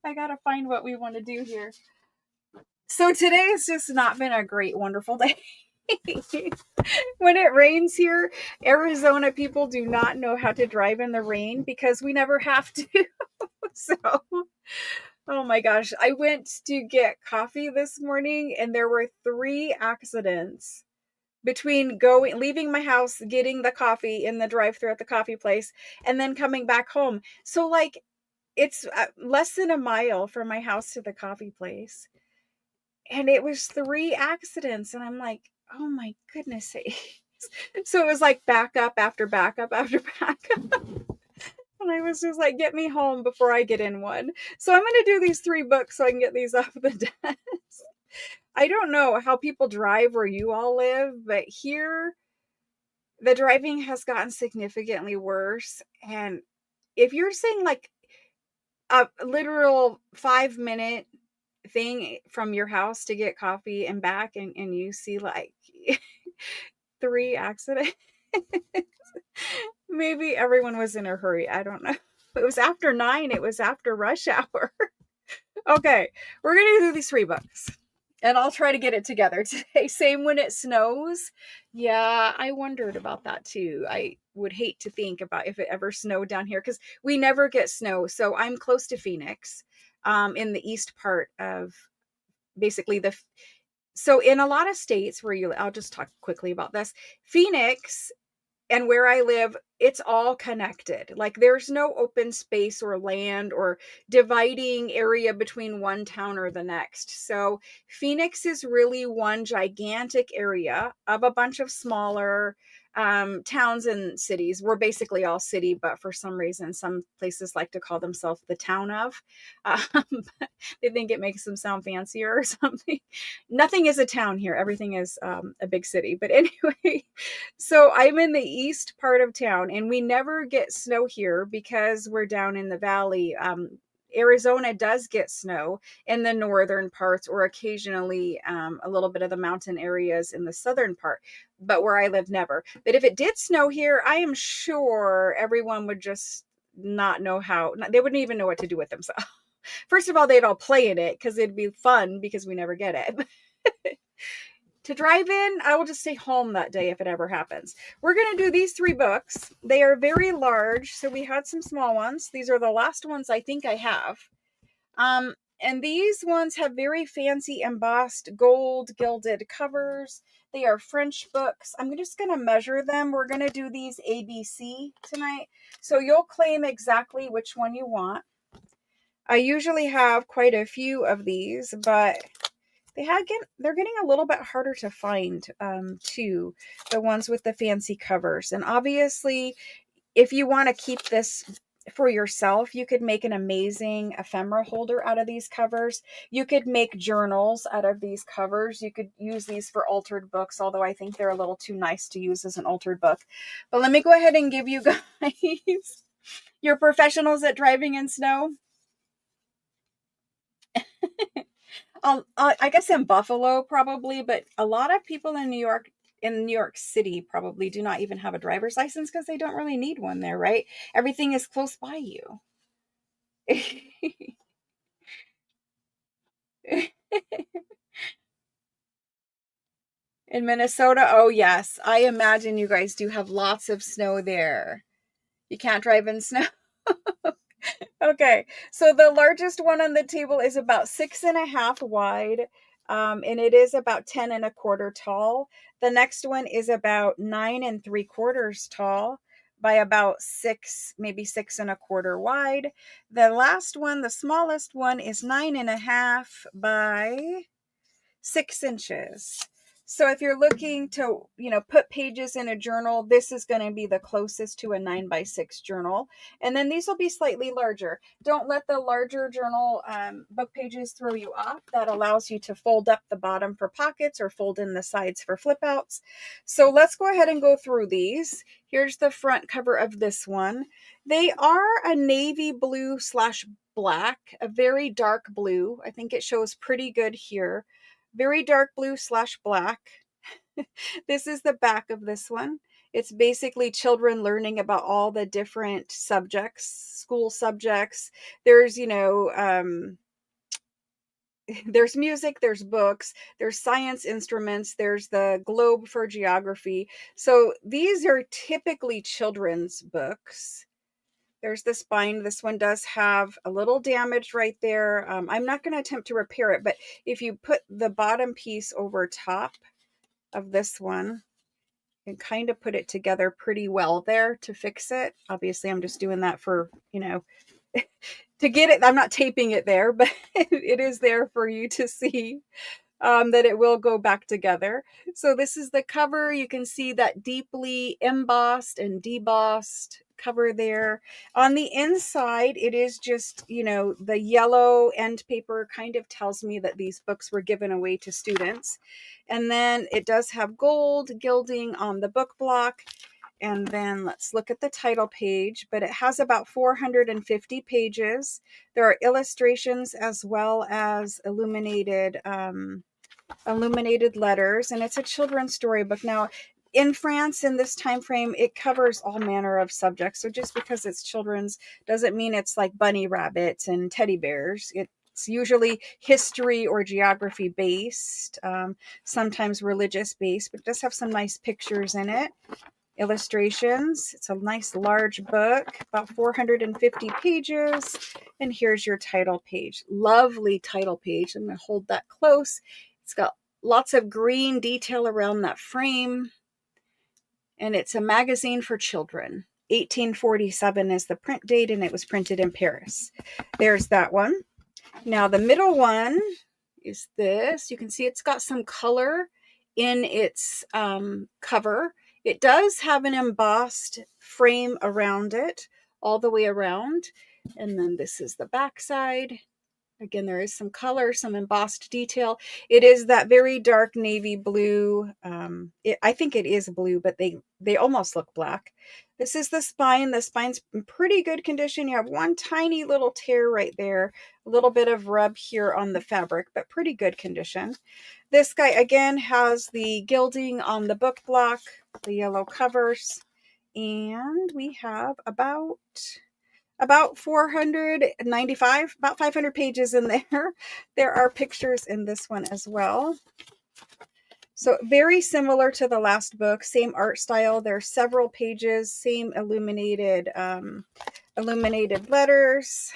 I gotta find what we want to do here. So today has just not been a great, wonderful day. When it rains here, Arizona people do not know how to drive in the rain because we never have to. So, oh my gosh, I went to get coffee this morning and there were 3 accidents between leaving my house, getting the coffee in the drive-thru at the coffee place, and then coming back home. So like it's less than a mile from my house to the coffee place. And it was 3 accidents. And I'm like, oh my goodness sakes. So it was like backup after backup after backup. And I was just like, get me home before I get in one. So I'm going to do these 3 books so I can get these off the desk. I don't know how people drive where you all live, but here the driving has gotten significantly worse. And if you're saying like a literal 5-minute thing from your house to get coffee and back, and you see like 3 accidents, maybe everyone was in a hurry. I don't know. It was after 9. It was after rush hour. Okay, we're gonna do these 3 books. And I'll try to get it together today. Same when it snows. Yeah, I wondered about that too. I would hate to think about if it ever snowed down here because we never get snow. So I'm close to Phoenix, in the east part of basically so in a lot of states where I'll just talk quickly about this. Phoenix and where I live, it's all connected. Like there's no open space or land or dividing area between one town or the next. So Phoenix is really one gigantic area of a bunch of smaller towns and cities. We're basically all city, but for some reason, some places like to call themselves the town of. They think it makes them sound fancier or something. Nothing is a town here. Everything is a big city. But anyway, so I'm in the east part of town and we never get snow here because we're down in the valley. Arizona does get snow in the northern parts or occasionally a little bit of the mountain areas in the southern part, but where I live, never. But if it did snow here, I am sure everyone would just not know how, they wouldn't even know what to do with themselves. First of all, they'd all play in it because it'd be fun because we never get it. To drive in, I will just stay home that day if it ever happens. We're going to do these 3 books. They are very large, so we had some small ones. These are the last ones I think I have. And these ones have very fancy embossed gold gilded covers. They are French books. I'm just going to measure them. We're going to do these ABC tonight. So you'll claim exactly which one you want. I usually have quite a few of these, but they're getting a little bit harder to find too, the ones with the fancy covers. And obviously, if you want to keep this for yourself, you could make an amazing ephemera holder out of these covers. You could make journals out of these covers. You could use these for altered books, although I think they're a little too nice to use as an altered book. But let me go ahead and give you guys your professionals at driving in snow. I guess in Buffalo probably, but a lot of people in New York City probably do not even have a driver's license because they don't really need one there, right? Everything is close by you. In Minnesota, oh yes, I imagine you guys do have lots of snow there. You can't drive in snow. Okay, so the largest one on the table is about 6.5 wide, and it is about 10.25 tall. The next one is about 9.75 tall by about 6, maybe 6.25 wide. The last one, the smallest one, is 9.5 by 6 inches. So if you're looking to, put pages in a journal, this is going to be the closest to a 9x6 journal. And then these will be slightly larger. Don't let the larger journal book pages throw you off. That allows you to fold up the bottom for pockets or fold in the sides for flip outs. So let's go ahead and go through these. Here's the front cover of this one. They are a navy blue / black, a very dark blue. I think it shows pretty good here. Very dark blue / black. This is the back of this one. It's basically children learning about all the different subjects, school subjects. There's, there's music, there's books, there's science instruments, there's the globe for geography. So these are typically children's books. There's the spine. This one does have a little damage right there. I'm not going to attempt to repair it, but if you put the bottom piece over top of this one and kind of put it together pretty well there to fix it. Obviously, I'm just doing that for, to get it. I'm not taping it there, but it is there for you to see. That it will go back together. So this is the cover. You can see that deeply embossed and debossed cover there. On the inside, it is just, the yellow end paper kind of tells me that these books were given away to students. And then it does have gold gilding on the book block. And then let's look at the title page, but it has about 450 pages. There are illustrations as well as illuminated letters, and it's a children's storybook. Now, in France, in this time frame, it covers all manner of subjects. So just because it's children's doesn't mean it's like bunny rabbits and teddy bears. It's usually history or geography based, sometimes religious based, but it does have some nice pictures in it. Illustrations. It's a nice large book, about 450 pages. And here's your title page. Lovely title page. I'm going to hold that close. It's got lots of green detail around that frame. And it's a magazine for children. 1847 is the print date, and it was printed in Paris. There's that one. Now the middle one is this. You can see it's got some color in its cover. It does have an embossed frame around it, all the way around. And then this is the back side. Again, there is some color, some embossed detail. It is that very dark navy blue. I think it is blue, but they almost look black. This is the spine. The spine's in pretty good condition. You have one tiny little tear right there, a little bit of rub here on the fabric, but pretty good condition. This guy, again, has the gilding on the book block, the yellow covers, and we have about 495, about 500 pages in there. There are pictures in this one as well. So very similar to the last book, same art style. There are several pages, same illuminated letters.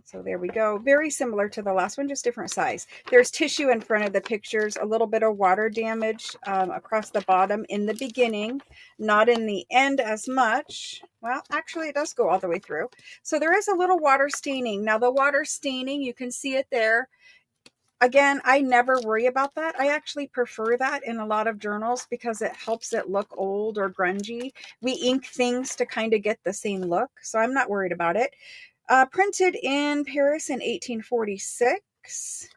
So there we go. Very similar to the last one, just different size. There's tissue in front of the pictures, a little bit of water damage across the bottom in the beginning, not in the end as much. Well, actually, it does go all the way through. So there is a little water staining. Now, the water staining, you can see it there. Again, I never worry about that. I actually prefer that in a lot of journals because it helps it look old or grungy. We ink things to kind of get the same look, so I'm not worried about it. Printed in Paris in 1846.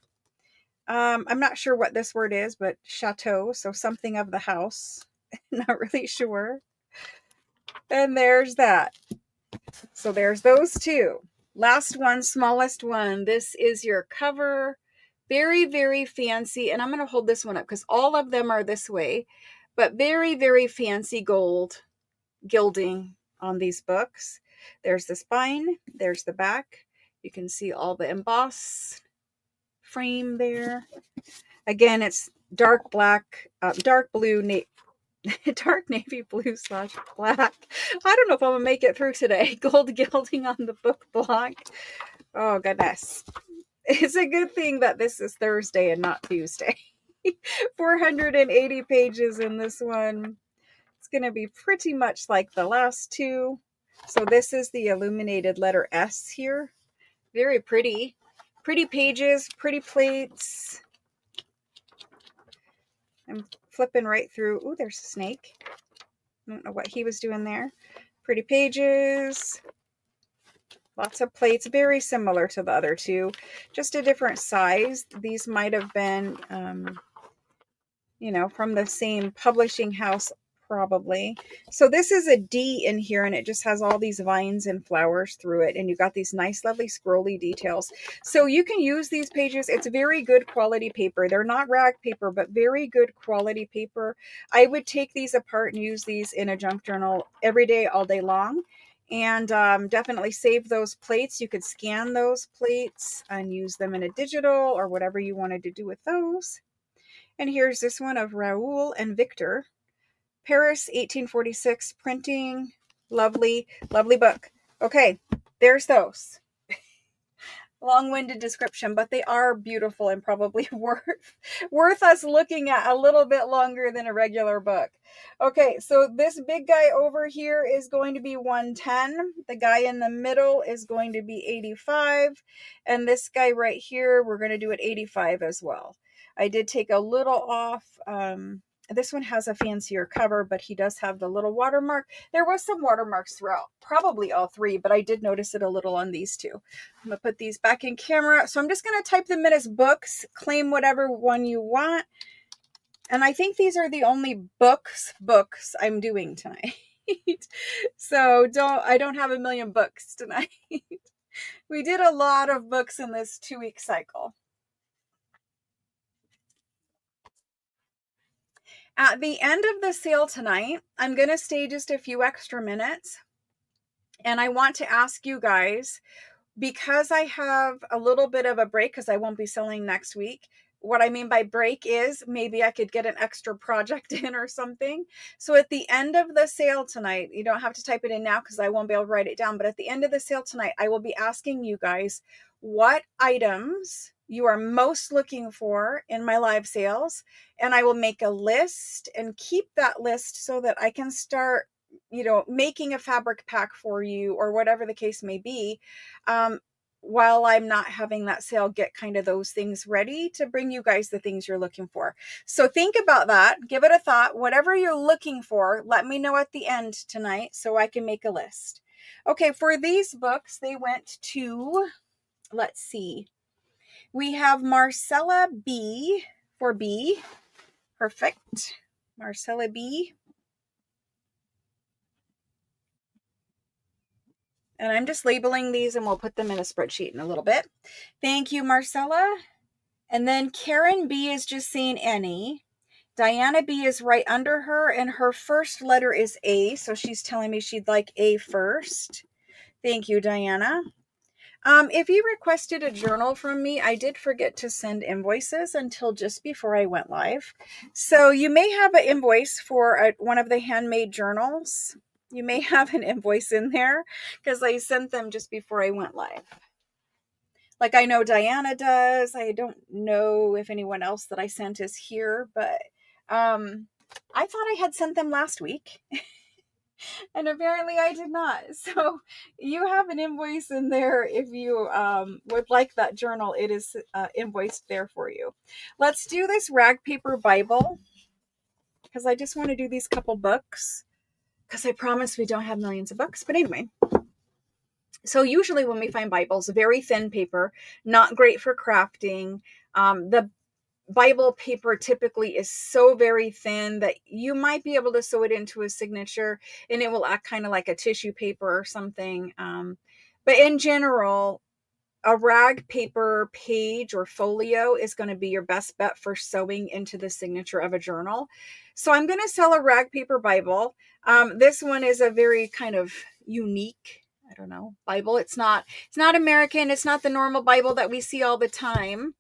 I'm not sure what this word is, but chateau, so something of the house. Not really sure. And there's that. So there's those two. Last one, smallest one. This is your cover. Very, very fancy. And I'm going to hold this one up because all of them are this way. But very, very fancy gold gilding on these books. There's the spine, there's the back. You can see all the embossed frame there. Again, it's dark black, dark blue, dark navy blue / black. I don't know if I'm gonna make it through today. Gold gilding on the book block. Oh goodness. It's a good thing that this is Thursday and not Tuesday. 480 pages in this one. It's going to be pretty much like the last two. So this is the illuminated letter S here. Very pretty. Pretty pages, pretty plates. I'm flipping right through. Ooh, there's a snake. I don't know what he was doing there. Pretty pages. Lots of plates, very similar to the other two, just a different size. These might have been, you know, from the same publishing house, probably. So this is a D in here, and it just has all these vines and flowers through it, and you got these nice, lovely scrolly details. So you can use these pages. It's very good quality paper. They're not rag paper, but very good quality paper. I would take these apart and use these in a junk journal every day, all day long. And definitely save those plates. You could scan those plates and use them in a digital or whatever you wanted to do with those. And here's this one of Raoul and Victor. Paris, 1846, printing. Lovely, lovely book. Okay, there's those. Long-winded description, but they are beautiful and probably worth us looking at a little bit longer than a regular book. Okay, so this big guy over here is going to be 110. The guy in the middle is going to be 85. And this guy right here, we're going to do it 85 as well. I did take a little off. This one has a fancier cover, but he does have the little watermark. There was some watermarks throughout, probably all three, but I did notice it a little on these two. I'm going to put these back in camera. So I'm just going to type them in as books, claim whatever one you want. And I think these are the only books I'm doing tonight. So I don't have a million books tonight. We did a lot of books in this 2-week cycle. At the end of the sale tonight, I'm going to stay just a few extra minutes. And I want to ask you guys, because I have a little bit of a break because I won't be selling next week. What I mean by break is maybe I could get an extra project in or something. So at the end of the sale tonight, you don't have to type it in now because I won't be able to write it down. But at the end of the sale tonight, I will be asking you guys what items you are most looking for in my live sales. And I will make a list and keep that list so that I can start, you know, making a fabric pack for you or whatever the case may be. While I'm not having that sale, get kind of those things ready to bring you guys the things you're looking for. So think about that. Give it a thought. Whatever you're looking for, let me know at the end tonight so I can make a list. Okay, for these books, they went to, let's see. We have Marcella B for B. Perfect. Marcella B. And I'm just labeling these and we'll put them in a spreadsheet in a little bit. Thank you, Marcella. And then Karen B is just saying any. Diana B is right under her and her first letter is A. So she's telling me she'd like A first. Thank you, Diana. If you requested a journal from me, I did forget to send invoices until just before I went live. So you may have an invoice for one of the handmade journals. You may have an invoice in there because I sent them just before I went live. Like I know Diana does. I don't know if anyone else that I sent is here, but I thought I had sent them last week. And apparently I did not. So you have an invoice in there if you would like that journal. It is invoiced there for you. Let's do this rag paper Bible because I just want to do these couple books because I promise we don't have millions of books. But anyway, so usually when we find Bibles, very thin paper, not great for crafting. The Bible paper typically is so very thin that you might be able to sew it into a signature and it will act kind of like a tissue paper or something. But in general, a rag paper page or folio is going to be your best bet for sewing into the signature of a journal. So I'm going to sell a rag paper Bible. This one is a very kind of unique, I don't know, Bible. It's not American. It's not the normal Bible that we see all the time.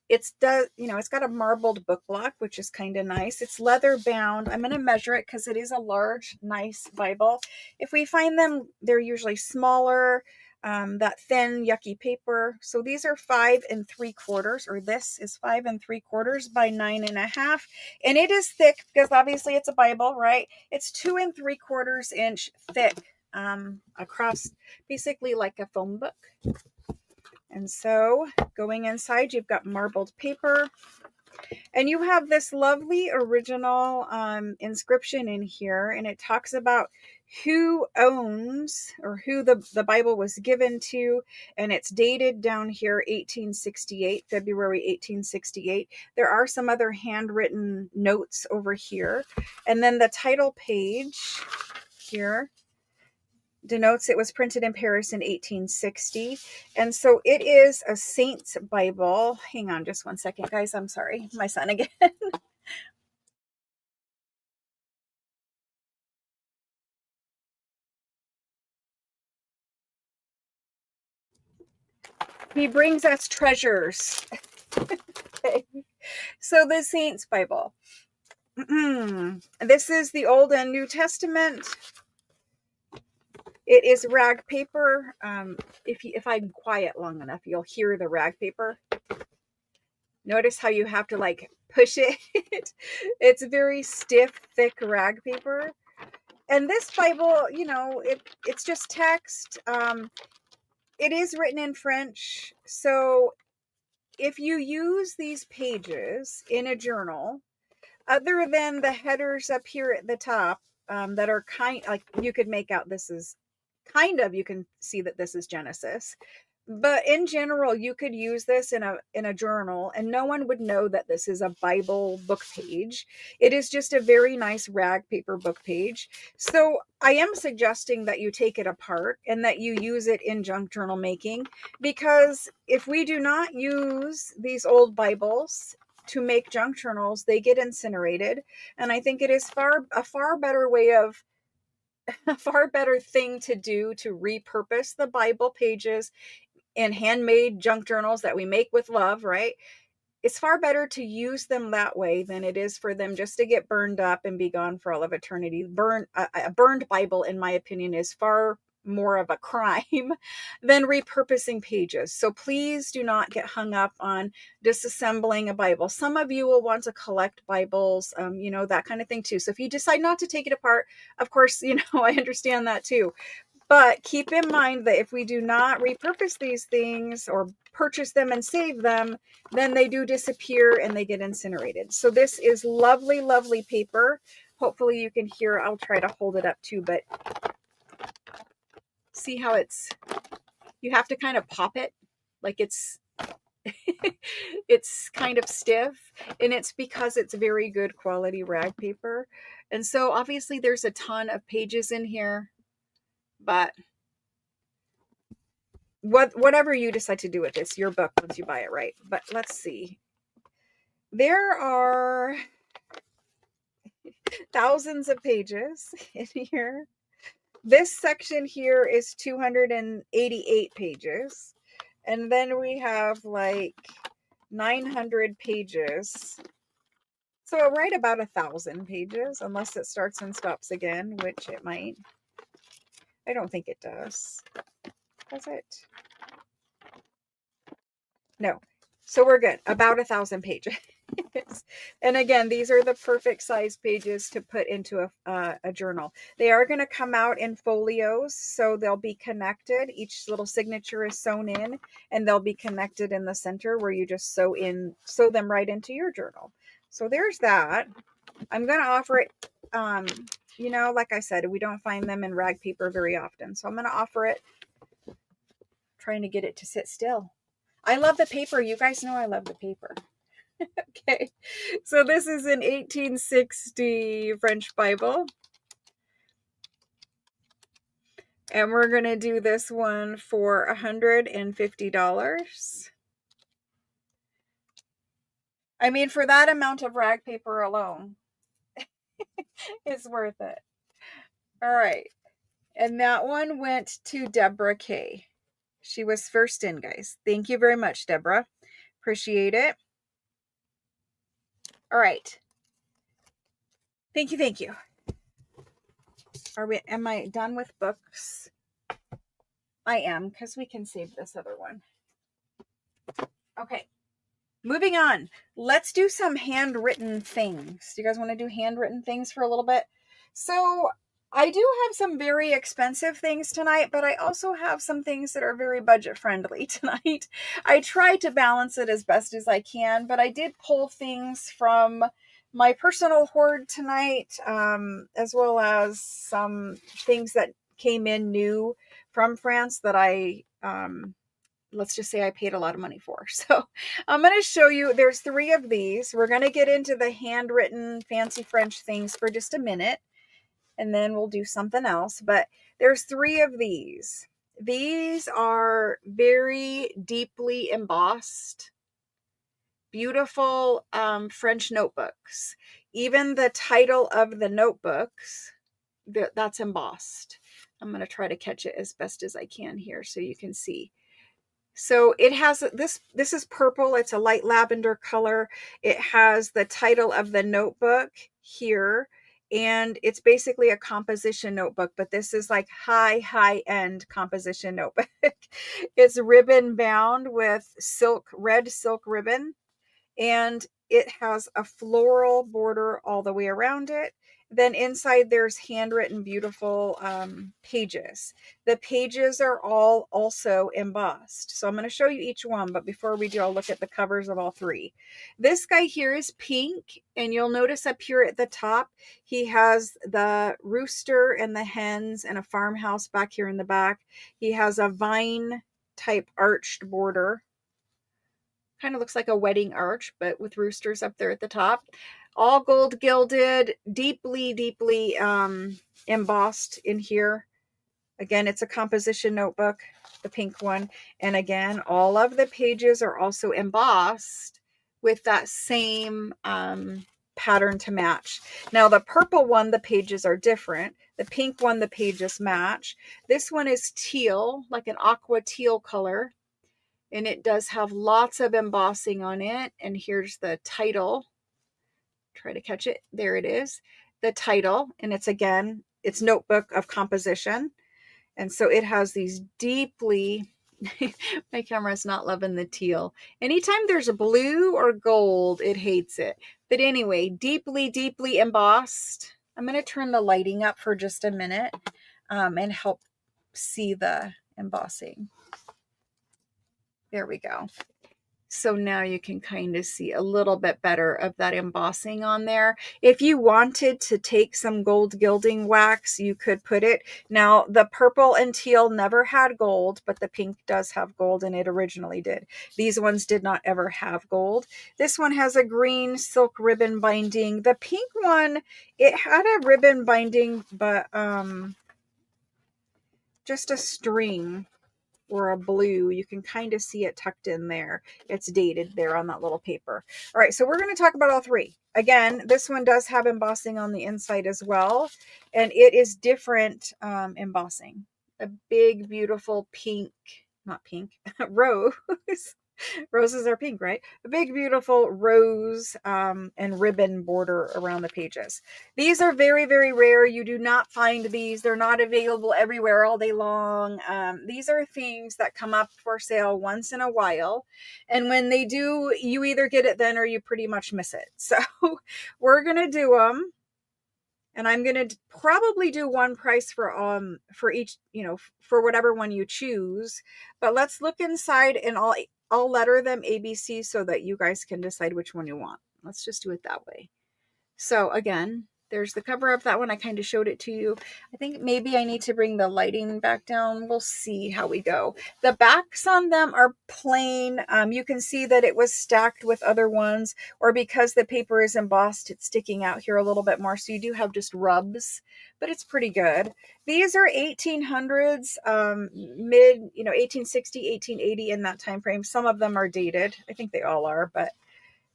It's got a marbled book block, which is kind of nice. It's leather bound. I'm going to measure it because it is a large, nice Bible. If we find them, they're usually smaller, that thin, yucky paper. So these are 5 3/4, or this is 5 3/4 by 9 1/2. And it is thick because obviously it's a Bible, right? It's 2 3/4 inch thick across, basically like a phone book. And so going inside, you've got marbled paper. And you have this lovely original inscription in here, and it talks about who owns, or who the Bible was given to, and it's dated down here 1868, February 1868. There are some other handwritten notes over here. And then the title page here denotes it was printed in Paris in 1860. And so it is a saint's Bible. Hang on just one second, guys. I'm sorry. My son again. He brings us treasures. Okay. So the saint's Bible. This is the Old and New Testament. It is rag paper. If I'm quiet long enough, you'll hear the rag paper. Notice how you have to like push it. It's very stiff, thick rag paper. And this Bible, you know, it's just text. It is written in French. So if you use these pages in a journal, other than the headers up here at the top, that are like you could make out this is you can see that this is Genesis. But in general, you could use this in a journal and no one would know that this is a Bible book page. It is just a very nice rag paper book page. So I am suggesting that you take it apart and that you use it in junk journal making, because if we do not use these old Bibles to make junk journals, they get incinerated. And I think it is a far better way of a far better thing to do to repurpose the Bible pages in handmade junk journals that we make with love, right? It's far better to use them that way than it is for them just to get burned up and be gone for all of eternity. A burned Bible, in my opinion, is far more of a crime than repurposing pages. So please do not get hung up on disassembling a Bible. Some of you will want to collect Bibles, you know, that kind of thing too. So if you decide not to take it apart, of course, you know, I understand that too. But keep in mind that if we do not repurpose these things or purchase them and save them, then they do disappear and they get incinerated. So this is lovely, lovely paper. Hopefully you can hear. I'll try to hold it up too, but see how you have to kind of pop it like it's it's kind of stiff, and it's because it's very good quality rag paper. And so obviously there's a ton of pages in here, but whatever you decide to do with this, your book once you buy it, right? But let's see. There are thousands of pages in here. This section here is 288 pages. And then we have like 900 pages. So right about 1,000 pages, unless it starts and stops again, which it might. I don't think it does. Does it? No. So we're good. About 1,000 pages. And again, these are the perfect size pages to put into a journal. They are going to come out in folios, so they'll be connected. Each little signature is sewn in, and they'll be connected in the center where you just sew them right into your journal. So there's that. I'm going to offer it, you know, like I said, we don't find them in rag paper very often. So I'm going to offer it, trying to get it to sit still. I love the paper. You guys know I love the paper. Okay, so this is an 1860 French Bible. And we're going to do this one for $150. I mean, for that amount of rag paper alone, it's worth it. All right. And that one went to Deborah K. She was first in, guys. Thank you very much, Deborah. Appreciate it. All right. Thank you. Thank you. Am I done with books? I am, because we can save this other one. Okay. Moving on. Let's do some handwritten things. Do you guys want to do handwritten things for a little bit? So I do have some very expensive things tonight, but I also have some things that are very budget friendly tonight. I try to balance it as best as I can, but I did pull things from my personal hoard tonight, as well as some things that came in new from France that let's just say I paid a lot of money for. So I'm going to show you, there's 3 of these. We're going to get into the handwritten fancy French things for just a minute, and then we'll do something else. But there's 3 of these. These are very deeply embossed, beautiful French notebooks. Even the title of the notebooks, that's embossed. I'm going to try to catch it as best as I can here so you can see. So it has this is purple. It's a light lavender color. It has the title of the notebook here, and it's basically a composition notebook, but this is like high end composition notebook. It's ribbon bound with red silk ribbon, and it has a floral border all the way around it. Then inside there's handwritten beautiful pages. The pages are all also embossed. So I'm going to show you each one, but before we do, I'll look at the covers of all 3. This guy here is pink, and you'll notice up here at the top, he has the rooster and the hens and a farmhouse back here in the back. He has a vine type arched border. Kind of looks like a wedding arch, but with roosters up there at the top. All gold gilded, deeply embossed in here. Again, it's a composition notebook, the pink one. And again, all of the pages are also embossed with that same pattern to match. Now, the purple one, the pages are different. The pink one, the pages match. This one is teal, like an aqua teal color. And it does have lots of embossing on it. And here's the title. Try to catch it. There it is. The title. And it's, again, it's Notebook of Composition. And so it has these deeply, my camera's not loving the teal. Anytime there's a blue or gold, it hates it. But anyway, deeply embossed. I'm going to turn the lighting up for just a minute and help see the embossing. There we go. So now you can kind of see a little bit better of that embossing on there. If you wanted to take some gold gilding wax, you could put it. Now, the purple and teal never had gold, but the pink does have gold, and it originally did. These ones did not ever have gold. This one has a green silk ribbon binding. The pink one, it had a ribbon binding, but just a string or a blue. You can kind of see it tucked in there. It's dated there on that little paper. All right, so we're going to talk about all 3. Again, this one does have embossing on the inside as well, and it is different embossing. A big, beautiful pink, not pink, rose. Roses are pink, right? A big, beautiful rose and ribbon border around the pages. These are very rare. You do not find these. They're not available everywhere all day long. These are things that come up for sale once in a while. And when they do, you either get it then or you pretty much miss it. So we're going to do them. And I'm going to probably do one price for each, for whatever one you choose. But let's look inside, and I'll letter them ABC so that you guys can decide which one you want. Let's just do it that way. So again, there's the cover of that one. I kind of showed it to you. I think maybe I need to bring the lighting back down. We'll see how we go. The backs on them are plain. You can see that it was stacked with other ones, or because the paper is embossed, it's sticking out here a little bit more. So you do have just rubs, but it's pretty good. These are 1800s, mid, 1860, 1880 in that time frame. Some of them are dated. I think they all are, but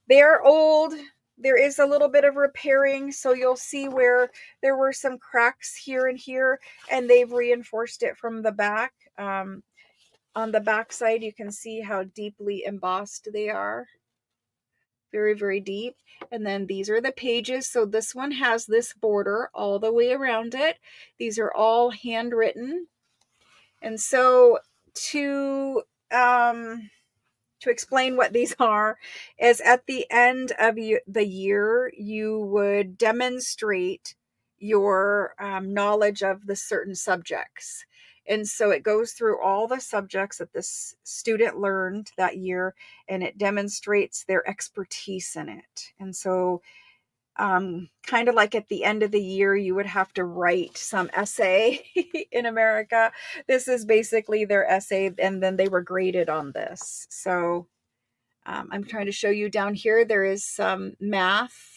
they are old. There is a little bit of repairing, so you'll see where there were some cracks here and here, and they've reinforced it from the back. On the back side, you can see how deeply embossed they are. Very deep. And then these are the pages. So this one has this border all the way around it. These are all handwritten. And so to explain what these are is at the end of the year, you would demonstrate your knowledge of the certain subjects. And so it goes through all the subjects that this student learned that year, and it demonstrates their expertise in it. And so kind of like at the end of the year, you would have to write some essay in America. This is basically their essay, and then they were graded on this. So I'm trying to show you down here, there is some math.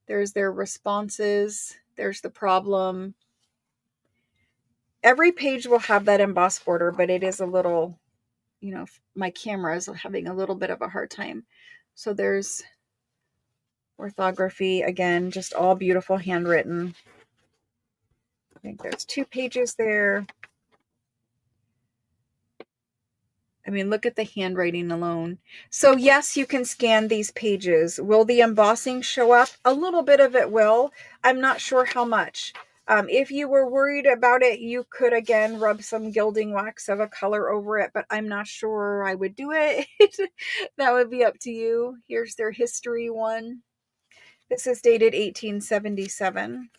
There's their responses. There's the problem. Every page will have that embossed border, but it is a little, you know, my camera is having a little bit of a hard time. So there's orthography, again, just all beautiful handwritten. I think there's 2 pages there. I mean, look at the handwriting alone. So yes, you can scan these pages. Will the embossing show up? A little bit of it will. I'm not sure how much. If you were worried about it, you could, again, rub some gilding wax of a color over it, but I'm not sure I would do it. That would be up to you. Here's their history one. This is dated 1877.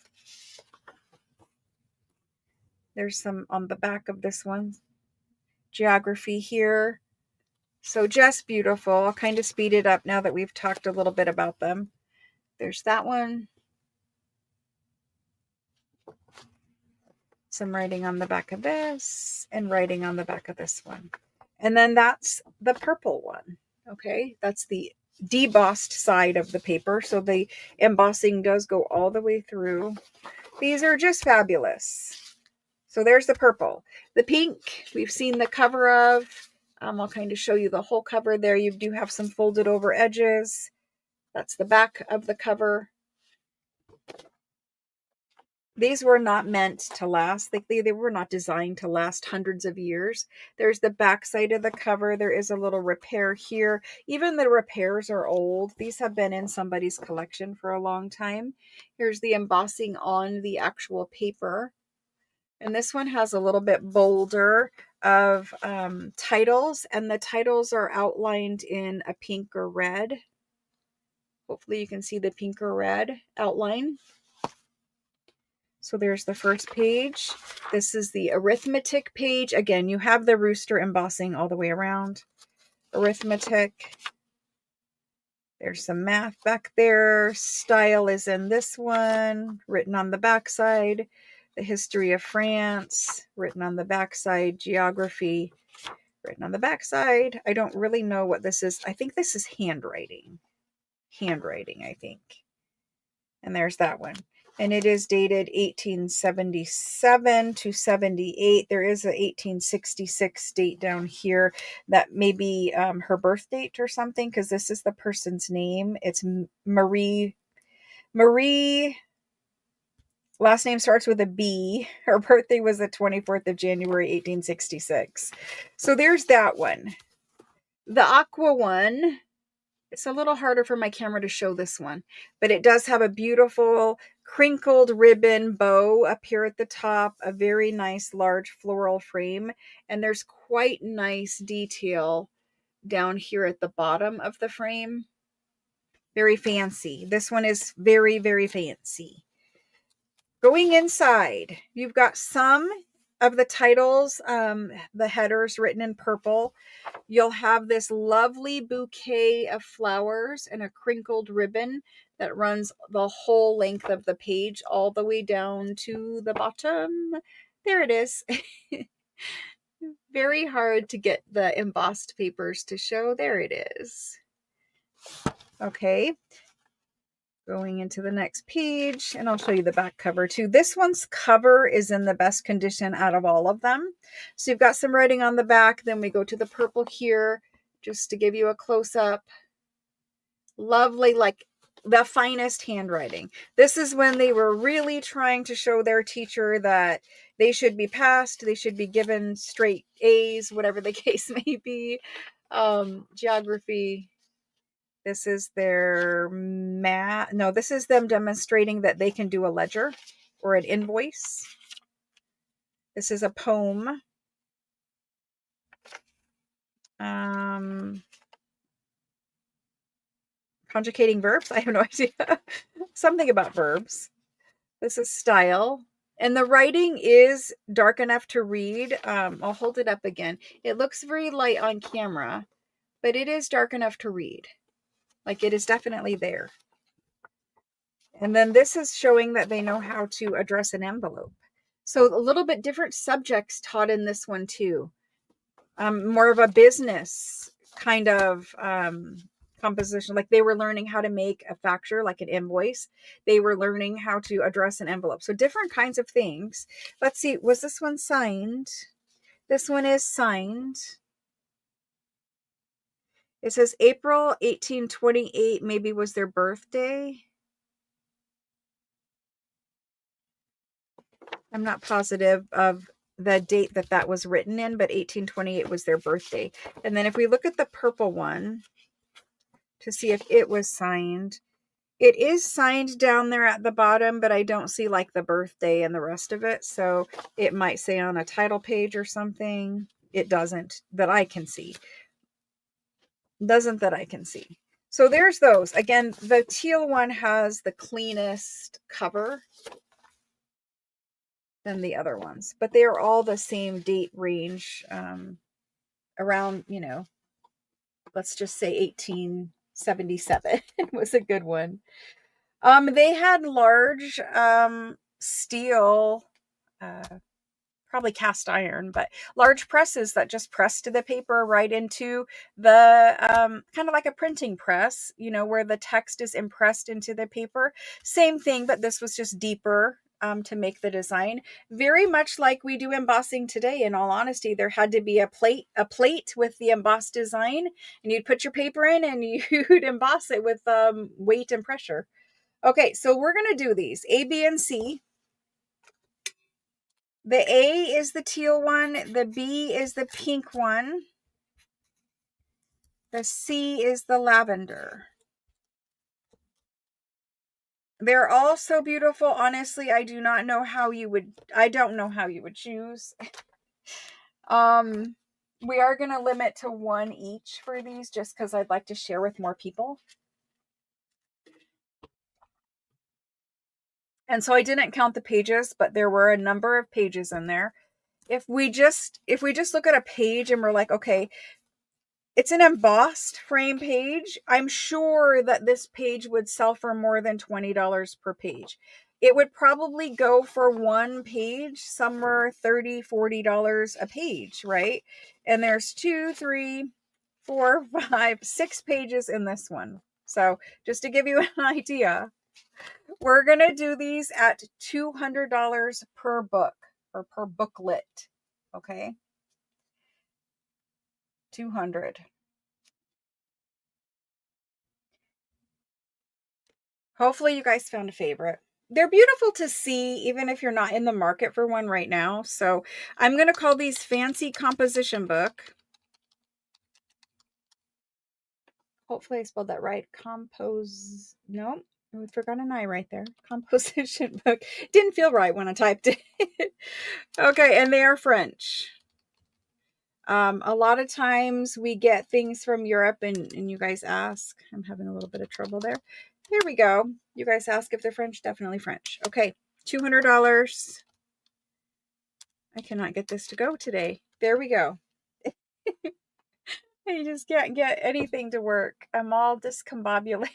There's some on the back of this one. Geography here. So just beautiful. I'll kind of speed it up now that we've talked a little bit about them. There's that one. Some writing on the back of this and writing on the back of this one. And then that's the purple one. Okay, that's the debossed side of the paper. So the embossing does go all the way through. These are just fabulous. So there's the purple. The pink, we've seen the cover of. I'll kind of show you the whole cover there. You do have some folded over edges. That's the back of the cover. These were not meant to last. They were not designed to last hundreds of years. There's the back side of the cover. There is a little repair here. Even the repairs are old. These have been in somebody's collection for a long time. Here's the embossing on the actual paper. And this one has a little bit bolder of titles, and the titles are outlined in a pink or red. Hopefully you can see the pink or red outline. So there's the first page. This is the arithmetic page. Again, you have the rooster embossing all the way around. Arithmetic. There's some math back there. Style is in this one, written on the back side. The history of France, written on the back side. Geography, written on the back side. I don't really know what this is. I think this is handwriting. Handwriting, I think. And there's that one. And it is dated 1877 to 78. There is an 1866 date down here that may be her birth date or something, because this is the person's name. It's Marie. Last name starts with a B. Her birthday was the 24th of January, 1866. So there's that one. The aqua one, it's a little harder for my camera to show this one, but it does have a beautiful crinkled ribbon bow up here at the top, a very nice large floral frame, and there's quite nice detail down here at the bottom of the frame. Very fancy. This one is very, very fancy. Going inside, you've got some of the titles, the headers written in purple. You'll have this lovely bouquet of flowers and a crinkled ribbon that runs the whole length of the page all the way down to the bottom. There it is. Very hard to get the embossed papers to show. There it is. Okay. Going into the next page, and I'll show you the back cover too. This one's cover is in the best condition out of all of them. So you've got some writing on the back. Then we go to the purple here, just to give you a close-up. Lovely, like the finest handwriting. This is when they were really trying to show their teacher that they should be passed, they should be given straight A's, whatever the case may be. Geography. This is their math. No, this is them demonstrating that they can do a ledger or an invoice. This is a poem. Conjugating verbs. I have no idea. Something about verbs. This is Style. And the writing is dark enough to read. I'll hold it up again. It looks very light on camera, but it is dark enough to read. Like, it is definitely there. And then this is showing that they know how to address an envelope. So a little bit different subjects taught in this one too. More of a business kind of composition. Like, they were learning how to make a facture, like an invoice. They were learning how to address an envelope. So different kinds of things. Let's see, was this one signed? This one is signed. It says April 1828 maybe was their birthday. I'm not positive of the date that that was written in, but 1828 was their birthday. And then if we look at the purple one to see if it was signed, it is signed down there at the bottom, but I don't see like the birthday and the rest of it. So it might say on a title page or something. It doesn't that I can see. Doesn't that I can see. So there's those. Again, the teal one has the cleanest cover than the other ones, but they are all the same date range, around, you know, let's just say 1877 was a good one. They had large steel, probably cast iron, but large presses that just pressed the paper right into the kind of like a printing press, you know, where the text is impressed into the paper. Same thing, but this was just deeper to make the design. Very much like we do embossing today. In all honesty, there had to be a plate with the embossed design, and you'd put your paper in and you'd emboss it with weight and pressure. Okay, so we're going to do these A, B, and C. The A is the teal one. The B is the pink one. The C is the lavender. They're all so beautiful. Honestly, I don't know how you would choose. We are going to limit to one each for these just because I'd like to share with more people. And so I didn't count the pages, but there were a number of pages in there. If we just look at a page and we're like, okay, it's an embossed frame page, I'm sure that this page would sell for more than $20 per page. It would probably go for one page somewhere $30, $40 a page, right? And there's 2, 3, 4, 5, 6 pages in this one. So just to give you an idea, we're going to do these at $200 per book or per booklet. Okay. 200. Hopefully you guys found a favorite. They're beautiful to see, even if you're not in the market for one right now. So I'm going to call these Fancy Composition Book. Hopefully I spelled that right. No, we forgot an I right there. Composition Book. Didn't feel right when I typed it. Okay, and they are French. A lot of times we get things from Europe and you guys ask. I'm having a little bit of trouble there. Here we go. You guys ask if they're French. Definitely French. Okay, $200. I cannot get this to go today. There we go. I just can't get anything to work. I'm all discombobulated.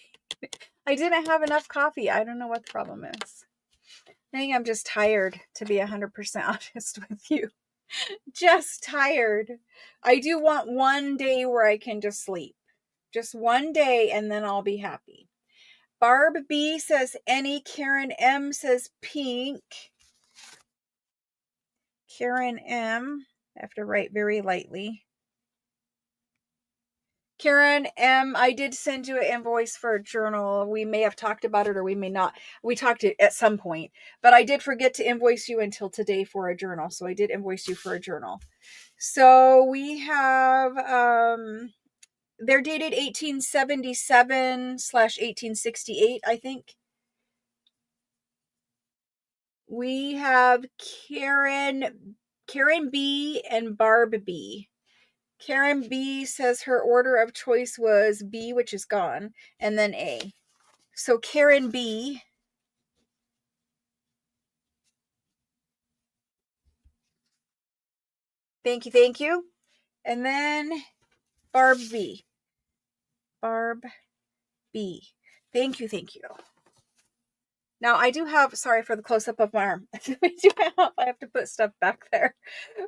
I didn't have enough coffee. I don't know what the problem is. I think I'm just tired, to be 100% honest with you. Just tired. I do want one day where I can just sleep. Just one day and then I'll be happy. Barb B says any. Karen M says pink. Karen M. I have to write very lightly. Karen M, I did send you an invoice for a journal. We may have talked about it or we may not. We talked it at some point, but I did forget to invoice you until today for a journal. So I did invoice you for a journal. So we have, they're dated 1877/1868, I think. We have Karen B and Barb B. Karen B says her order of choice was B, which is gone, and then A. So Karen B, Thank you, thank you. And then Barb B. Barb B. Thank you, thank you. Now I do have, sorry for the close-up of my arm. I have to put stuff back there.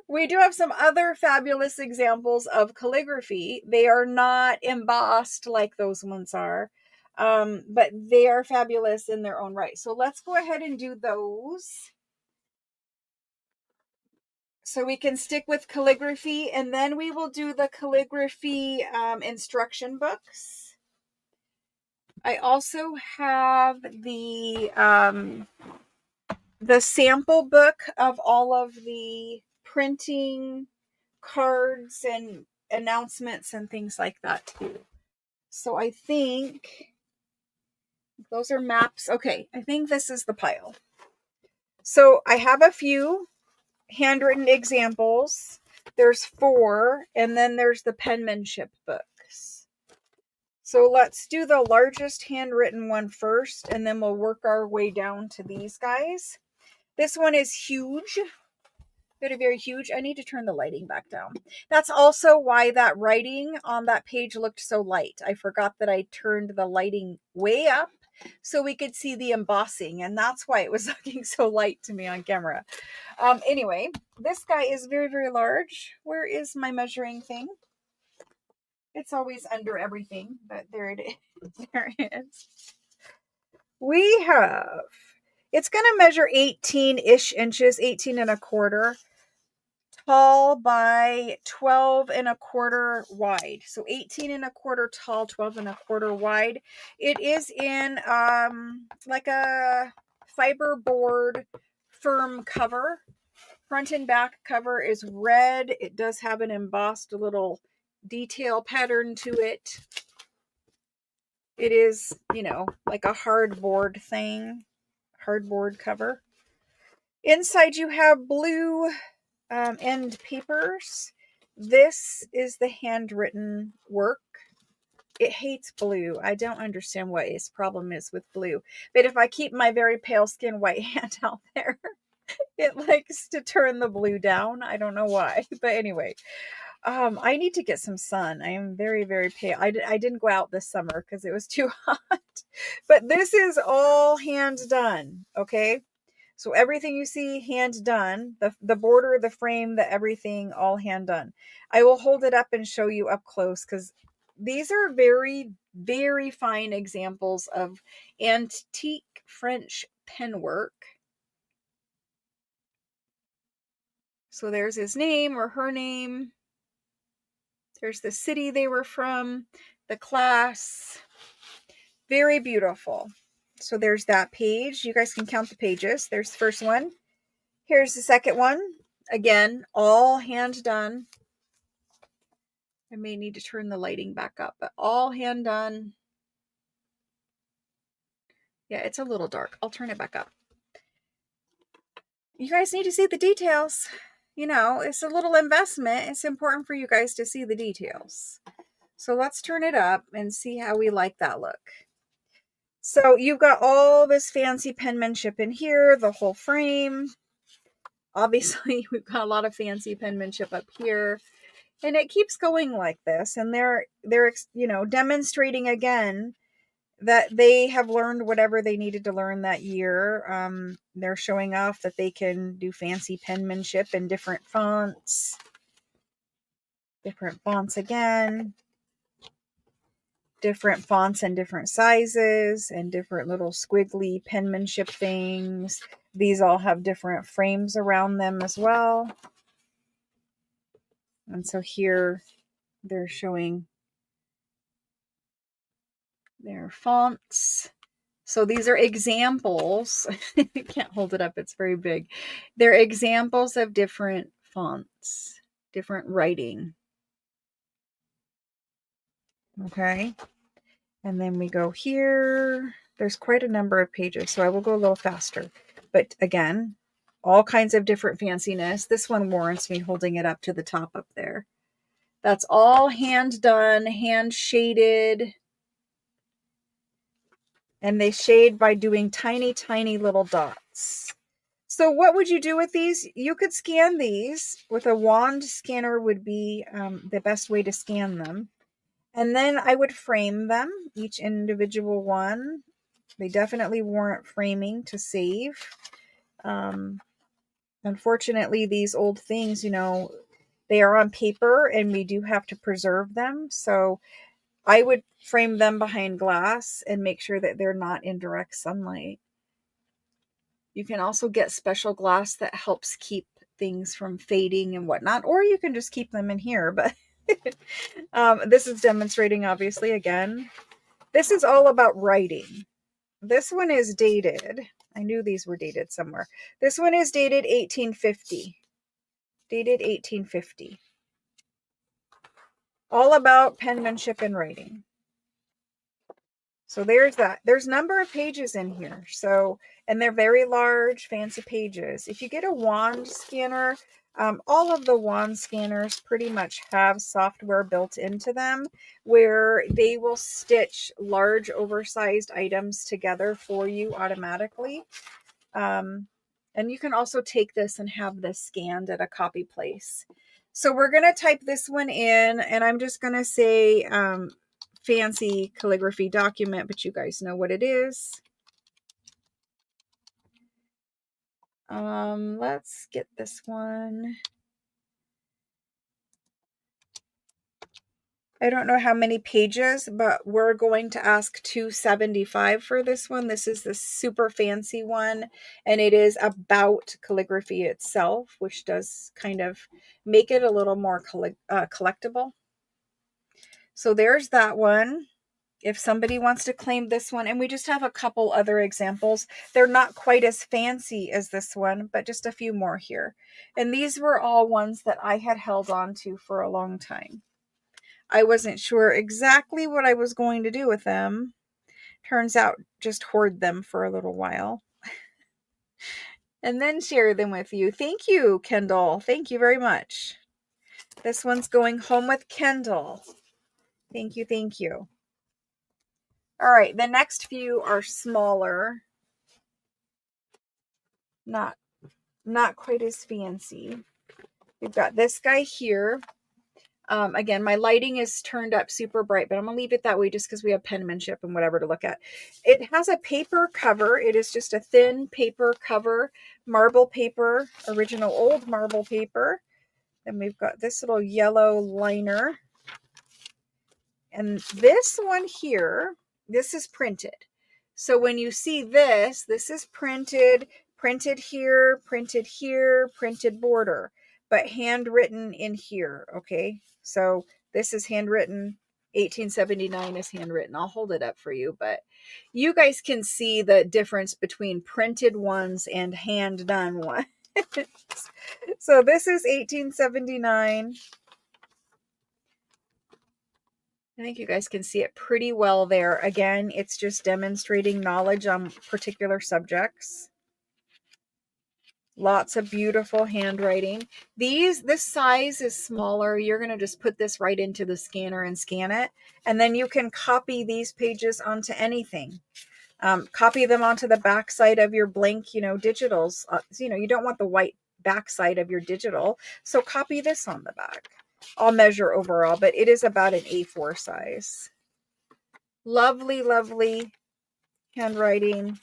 We do have some other fabulous examples of calligraphy. They are not embossed like those ones are, but they are fabulous in their own right. So let's go ahead and do those. So we can stick with calligraphy, and then we will do the calligraphy instruction books. I also have the sample book of all of the printing cards and announcements and things like that too. So I think those are maps. Okay, I think this is the pile. So I have a few handwritten examples. There's 4, and then there's the penmanship books. So let's do the largest handwritten one first, and then we'll work our way down to these guys. This one is huge. Very, very huge. I need to turn the lighting back down. That's also why that writing on that page looked so light. I forgot that I turned the lighting way up so we could see the embossing, and that's why it was looking so light to me on camera. Anyway, this guy is very, very large. Where is my measuring thing? It's always under everything, but there it is. There it is. We have, it's going to measure 18-ish inches, 18 and a quarter. Tall by 12 and a quarter wide. So 18 and a quarter tall, 12 and a quarter wide. It is in like a fiberboard firm cover. Front and back cover is red. It does have an embossed little detail pattern to it. It is, you know, like a hardboard thing. Hardboard cover. Inside you have blue end papers. This is the handwritten work. It hates blue. I don't understand what its problem is with blue. But if I keep my very pale skin white hand out there, it likes to turn the blue down. I don't know why. But anyway, I need to get some sun. I am very, very pale. I didn't go out this summer because it was too hot. But this is all hand done. Okay. So everything you see hand done, the border, the frame, the everything, all hand done. I will hold it up and show you up close because these are very, very fine examples of antique French pen work. So there's his name or her name. There's the city they were from, the class. Very beautiful. So there's that page. You guys can count the pages. There's the first one. Here's the second one. Again, all hand done. I may need to turn the lighting back up, but all hand done. Yeah, it's a little dark. I'll turn it back up. You guys need to see the details. You know, it's a little investment. It's important for you guys to see the details. So let's turn it up and see how we like that look. So you've got all this fancy penmanship in here, the whole frame. Obviously, we've got a lot of fancy penmanship up here. And it keeps going like this. And they're you know, demonstrating again that they have learned whatever they needed to learn that year. They're showing off that they can do fancy penmanship in different fonts. Different fonts again. Different fonts and different sizes and different little squiggly penmanship things. These all have different frames around them as well. And so here they're showing their fonts. So these are examples. I can't hold it up. It's very big. They're examples of different fonts, different writing. Okay. And then we go here. There's quite a number of pages, so I will go a little faster. But again, all kinds of different fanciness. This one warrants me holding it up to the top up there. That's all hand done, hand shaded. And they shade by doing tiny, tiny little dots. So what would you do with these? You could scan these with a wand scanner would be the best way to scan them. And then I would frame them, each individual one. They definitely warrant framing to save. Unfortunately, these old things, you know, they are on paper and we do have to preserve them. So I would frame them behind glass and make sure that they're not in direct sunlight. You can also get special glass that helps keep things from fading and whatnot, or you can just keep them in here. But this is demonstrating, obviously, again. This is all about writing. This one is dated. I knew these were dated somewhere. This one is dated 1850. Dated 1850. All about penmanship and writing. So there's that. There's a number of pages in here. So, and they're very large, fancy pages. If you get a wand scanner, all of the wand scanners pretty much have software built into them where they will stitch large, oversized items together for you automatically. And you can also take this and have this scanned at a copy place. So we're going to type this one in, and I'm just going to say fancy calligraphy document, but you guys know what it is. Let's get this one. I don't know how many pages, but we're going to ask 275 for this one. This is the super fancy one, and it is about calligraphy itself, which does kind of make it a little more collectible. So there's that one. If somebody wants to claim this one, and we just have a couple other examples. They're not quite as fancy as this one, but just a few more here. And these were all ones that I had held on to for a long time. I wasn't sure exactly what I was going to do with them. Turns out just hoard them for a little while and then share them with you. Thank you, Kendall. Thank you very much. This one's going home with Kendall. Thank you. Thank you. All right. The next few are smaller. Not quite as fancy. We've got this guy here. Again, my lighting is turned up super bright, but I'm going to leave it that way just because we have penmanship and whatever to look at. It has a paper cover. It is just a thin paper cover, marble paper, original old marble paper. Then we've got this little yellow liner. And this one here, this is printed. So when you see this, this is printed here, printed border, but handwritten in here, okay? So this is handwritten, 1879 is handwritten. I'll hold it up for you, but you guys can see the difference between printed ones and hand done ones. So this is 1879. I think you guys can see it pretty well there. Again, it's just demonstrating knowledge on particular subjects. Lots of beautiful handwriting. This size is smaller. You're going to just put this right into the scanner and scan it. And then you can copy these pages onto anything. Copy them onto the back side of your blank, digitals. You don't want the white back side of your digital. So copy this on the back. I'll measure overall, but it is about an A4 size. Lovely, lovely handwriting.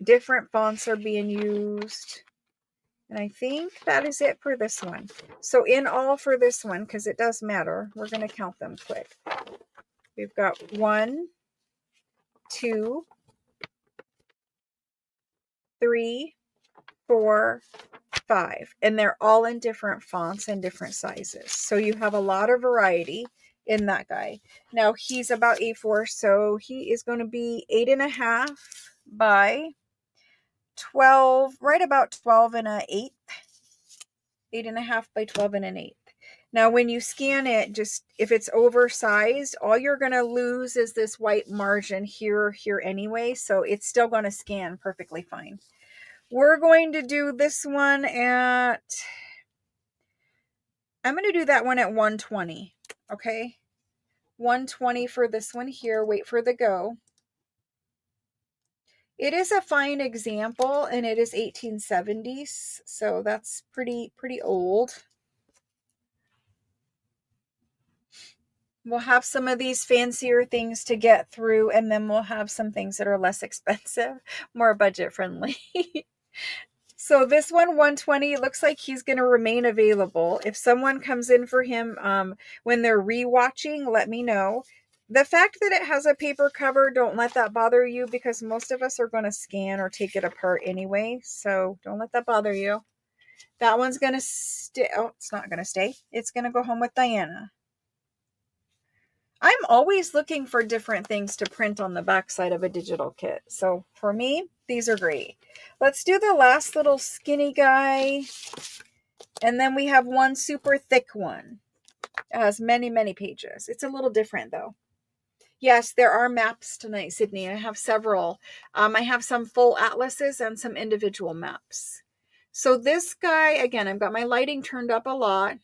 Different fonts are being used. And I think that is it for this one. So in all for this one, because it does matter, we're going to count them quick. We've got 1, 2, 3, 4, 5. And they're all in different fonts and different sizes. So you have a lot of variety in that guy. Now he's about A4, so he is going to be 8.5 by 12, right about 12 and an eighth. 8.5 by 12 and an eighth. Now when you scan it, just if it's oversized, all you're going to lose is this white margin here anyway, so it's still going to scan perfectly fine. We're going to do this one at, I'm going to do that one at 120, okay? 120 for this one here. Wait for the go. It is a fine example, and it is 1870s, so that's pretty old. We'll have some of these fancier things to get through, and then we'll have some things that are less expensive, more budget friendly. So this one, 120, looks like he's going to remain available. If someone comes in for him when they're rewatching, let me know. The fact that it has a paper cover, don't let that bother you, because most of us are going to scan or take it apart anyway. So don't let that bother you. That one's going to stay. Oh, it's not going to stay. It's going to go home with Diana. I'm always looking for different things to print on the backside of a digital kit. So for me, these are great. Let's do the last little skinny guy. And then we have one super thick one. It has many, many pages. It's a little different though. Yes, there are maps tonight, Sydney. I have several. I have some full atlases and some individual maps. So this guy, again, I've got my lighting turned up a lot.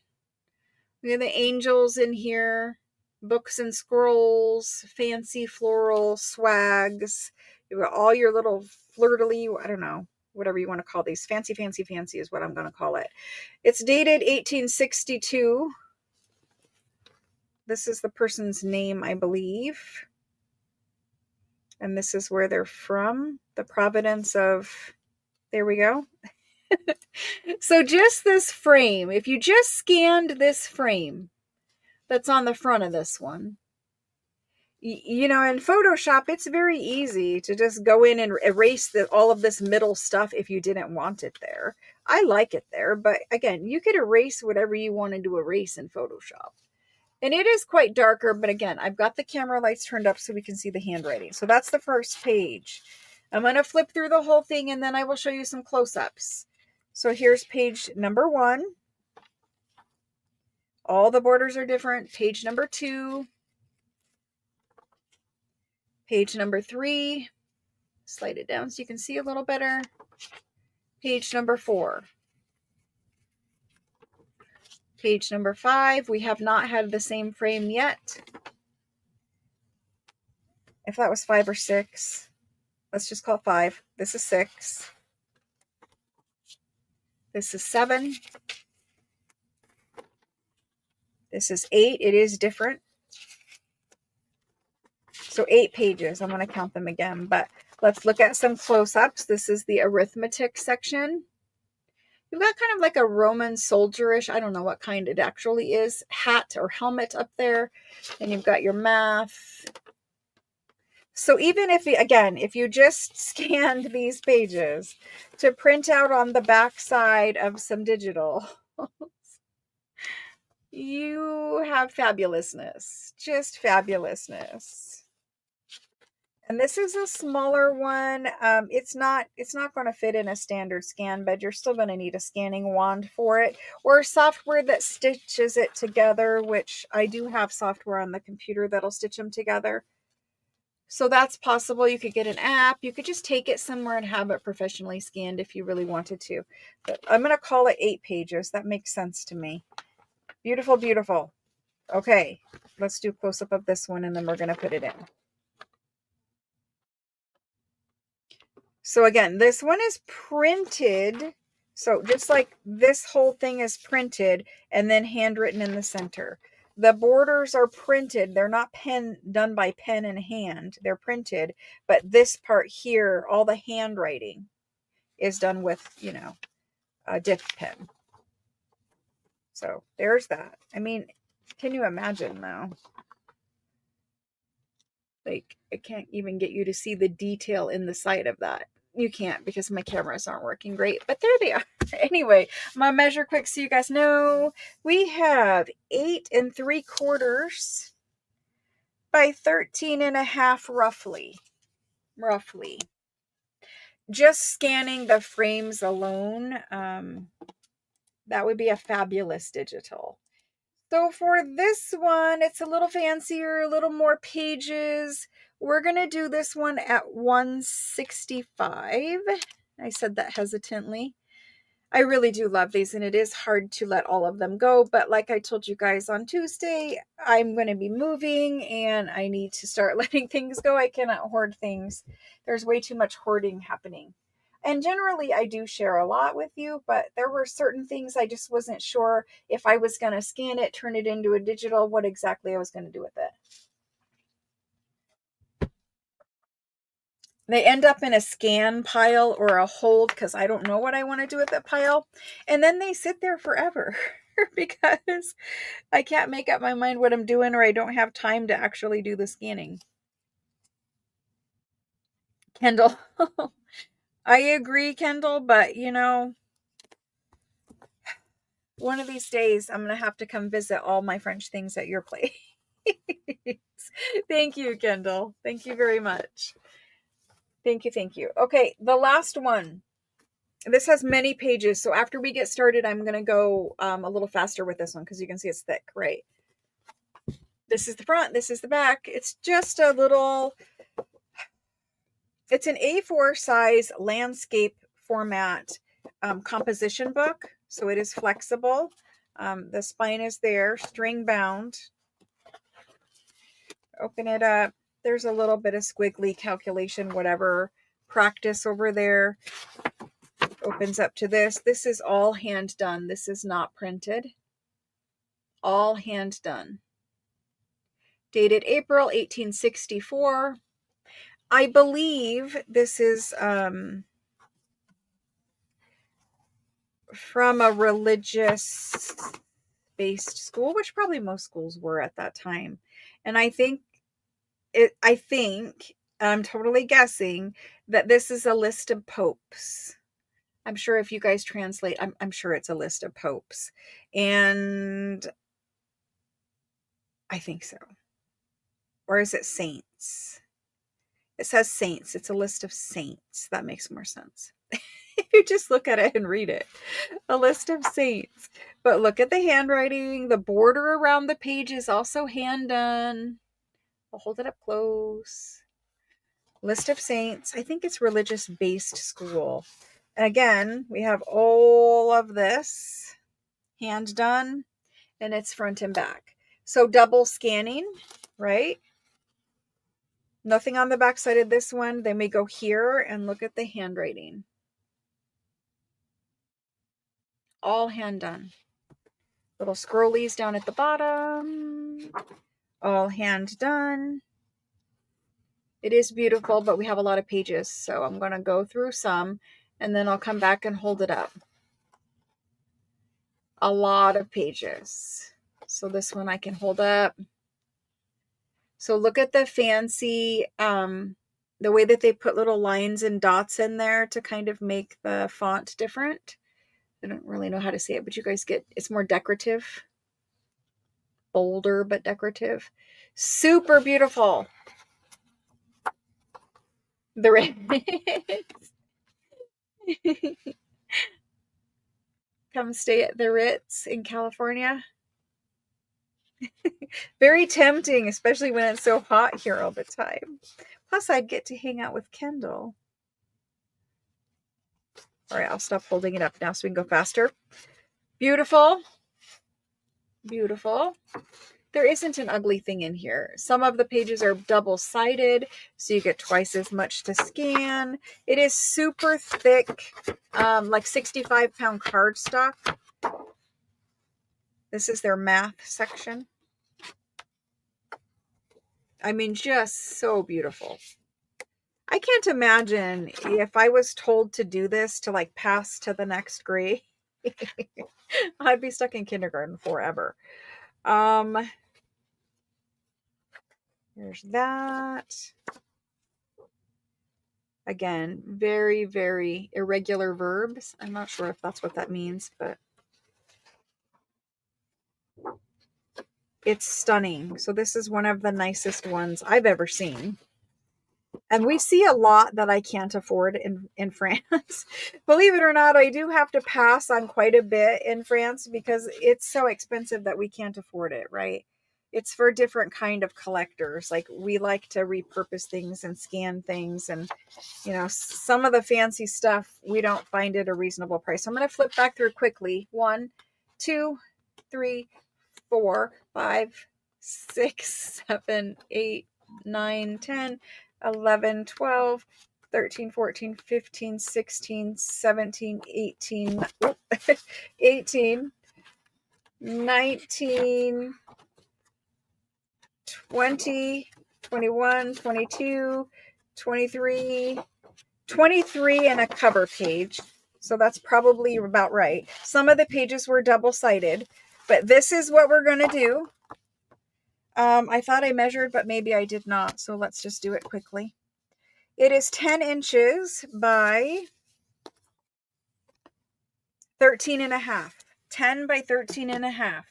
We have the angels in here, books and scrolls, fancy floral swags. You've got all your little flirtily, I don't know, whatever you want to call these. Fancy is what I'm going to call it. It's dated 1862. This is the person's name, I believe. And this is where they're from. The Providence of, there we go. So just this frame, if you just scanned this frame that's on the front of this one, you know, in Photoshop, it's very easy to just go in and erase all of this middle stuff if you didn't want it there. I like it there, but again, you could erase whatever you wanted to erase in Photoshop. And it is quite darker, but again, I've got the camera lights turned up so we can see the handwriting. So that's the first page. I'm going to flip through the whole thing, and then I will show you some close-ups. So here's page number 1. All the borders are different. Page number 2. Page number 3. Slide it down so you can see a little better. Page number 4. Page number 5. We have not had the same frame yet. If that was 5 or 6, let's just call it 5. This is 6. This is 7. This is 8. It is different. So 8 pages. I'm going to count them again, but let's look at some close-ups. This is the arithmetic section. You've got kind of like a Roman soldierish, I don't know what kind it actually is, hat or helmet up there. And you've got your math. So even if, again, if you just scanned these pages to print out on the back side of some digital, you have fabulousness, just fabulousness. And this is a smaller one. It's not going to fit in a standard scan bed. You're still going to need a scanning wand for it, or software that stitches it together, which I do have software on the computer that'll stitch them together. So that's possible. You could get an app. You could just take it somewhere and have it professionally scanned if you really wanted to. But I'm going to call it 8 pages. That makes sense to me. Beautiful, beautiful. Okay, let's do a close-up of this one, and then we're going to put it in. So again, this one is printed. So just like this whole thing is printed and then handwritten in the center. The borders are printed. They're not done by pen and hand. They're printed. But this part here, all the handwriting is done with, you know, a dip pen. So there's that. I mean, can you imagine though? Like, I can't even get you to see the detail in the side of that. You can't because my cameras aren't working great, but there they are. Anyway, my measure quick so you guys know. We have 8 3/4 by 13.5 roughly. Just scanning the frames alone, that would be a fabulous digital. So for this one, it's a little fancier, a little more pages. We're going to do this one at 165. I said that hesitantly. I really do love these, and it is hard to let all of them go. But like I told you guys on Tuesday, I'm going to be moving and I need to start letting things go. I cannot hoard things. There's way too much hoarding happening. And generally, I do share a lot with you, but there were certain things I just wasn't sure if I was going to scan it, turn it into a digital, what exactly I was going to do with it. They end up in a scan pile or a hold because I don't know what I want to do with that pile. And then they sit there forever because I can't make up my mind what I'm doing, or I don't have time to actually do the scanning. Kendall. I agree, Kendall, but you know, one of these days I'm going to have to come visit all my French things at your place. Thank you, Kendall. Thank you very much. Thank you. Thank you. Okay, the last one. This has many pages, so after we get started, I'm going to go a little faster with this one because you can see it's thick, right? This is the front, this is the back. It's just a little, it's an A4 size landscape format composition book, so it is flexible. The spine is there, string bound. Open it up. There's a little bit of squiggly calculation, whatever, practice over there. Opens up to this. This is all hand done. This is not printed. All hand done. Dated April 1864. I believe this is from a religious based school, which probably most schools were at that time. And I think I'm totally guessing that this is a list of popes. I'm sure if you guys translate, I'm sure it's a list of popes. And I think so. Or is it saints? It says saints. It's a list of saints. That makes more sense. If you just look at it and read it. A list of saints. But look at the handwriting. The border around the page is also hand done. I'll hold it up close. List of saints. I think it's religious based school. And again, we have all of this hand done, and it's front and back. So double scanning, right? Nothing on the back side of this one. Then we go here and look at the handwriting. All hand done. Little scrollies down at the bottom. All hand done. It is beautiful, but we have a lot of pages. So I'm going to go through some and then I'll come back and hold it up. A lot of pages. So this one I can hold up. So look at the fancy, the way that they put little lines and dots in there to kind of make the font different. I don't really know how to say it, but you guys get, it's more decorative. Bolder, but decorative. Super beautiful. The Ritz. Come stay at the Ritz in California. Very tempting, especially when it's so hot here all the time. Plus, I'd get to hang out with Kendall. All right, I'll stop holding it up now so we can go faster. Beautiful. Beautiful. There isn't an ugly thing in here. Some of the pages are double-sided, so you get twice as much to scan. It is super thick, like 65-pound cardstock. This is their math section. I mean, just so beautiful. I can't imagine if I was told to do this to like pass to the next grade. I'd be stuck in kindergarten forever. There's that. Again, very, very irregular verbs. I'm not sure if that's what that means, but it's stunning. So this is one of the nicest ones I've ever seen. And we see a lot that I can't afford in France. Believe it or not, I do have to pass on quite a bit in France because it's so expensive that we can't afford it, right? It's for different kind of collectors. Like, we like to repurpose things and scan things, and you know, some of the fancy stuff we don't find at a reasonable price. So I'm going to flip back through quickly. 1, 2, 3, 4, 5, 6, 7, 8, 9, 10, 11, 12, 13, 14, 15, 16, 17, 18, 18, 19, 20, 21, 22, 23, 23 and a cover page. So that's probably about right. Some of the pages were double-sided, but this is what we're going to do. I thought I measured, but maybe I did not. So let's just do it quickly. It is 10 inches by 13 and a half. 10 by 13 and a half.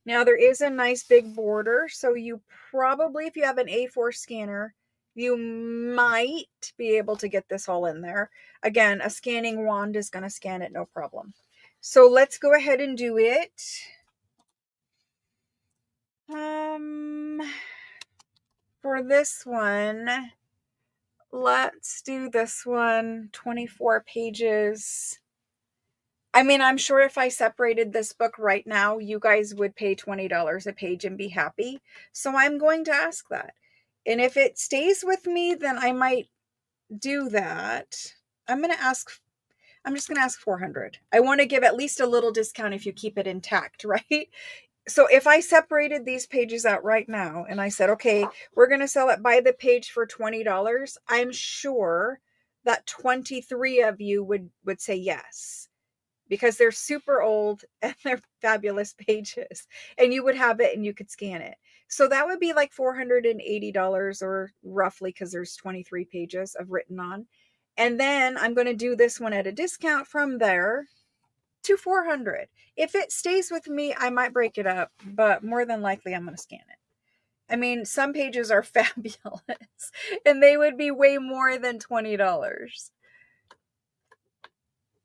Now there is a nice big border, so you probably, if you have an A4 scanner, you might be able to get this all in there. Again, a scanning wand is going to scan it, no problem. So let's go ahead and do it. For this one, let's do this one, 24 pages. I mean, I'm sure if I separated this book right now, you guys would pay $20 a page and be happy. So I'm going to ask that. And if it stays with me, then I might do that. I'm just going to ask 400. I want to give at least a little discount if you keep it intact, right? So if I separated these pages out right now and I said, okay, we're going to sell it by the page for $20, I'm sure that 23 of you would say yes, because they're super old and they're fabulous pages, and you would have it and you could scan it. So that would be like $480 or roughly, because there's 23 pages of written on. And then I'm going to do this one at a discount from there to 400. If it stays with me, I might break it up, but more than likely I'm going to scan it. I mean, some pages are fabulous and they would be way more than $20.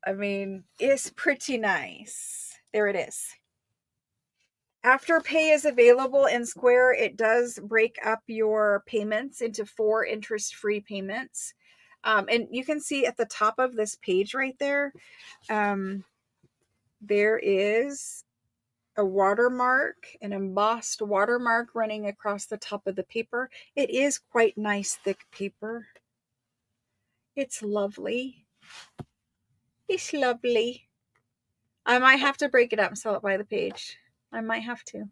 I mean, it's pretty nice. There it is. Afterpay is available in Square. It does break up your payments into 4 interest-free payments. And you can see at the top of this page right there, there is a watermark, an embossed watermark running across the top of the paper. It is quite nice, thick paper. It's lovely. It's lovely. I might have to break it up and sell it by the page. I might have to.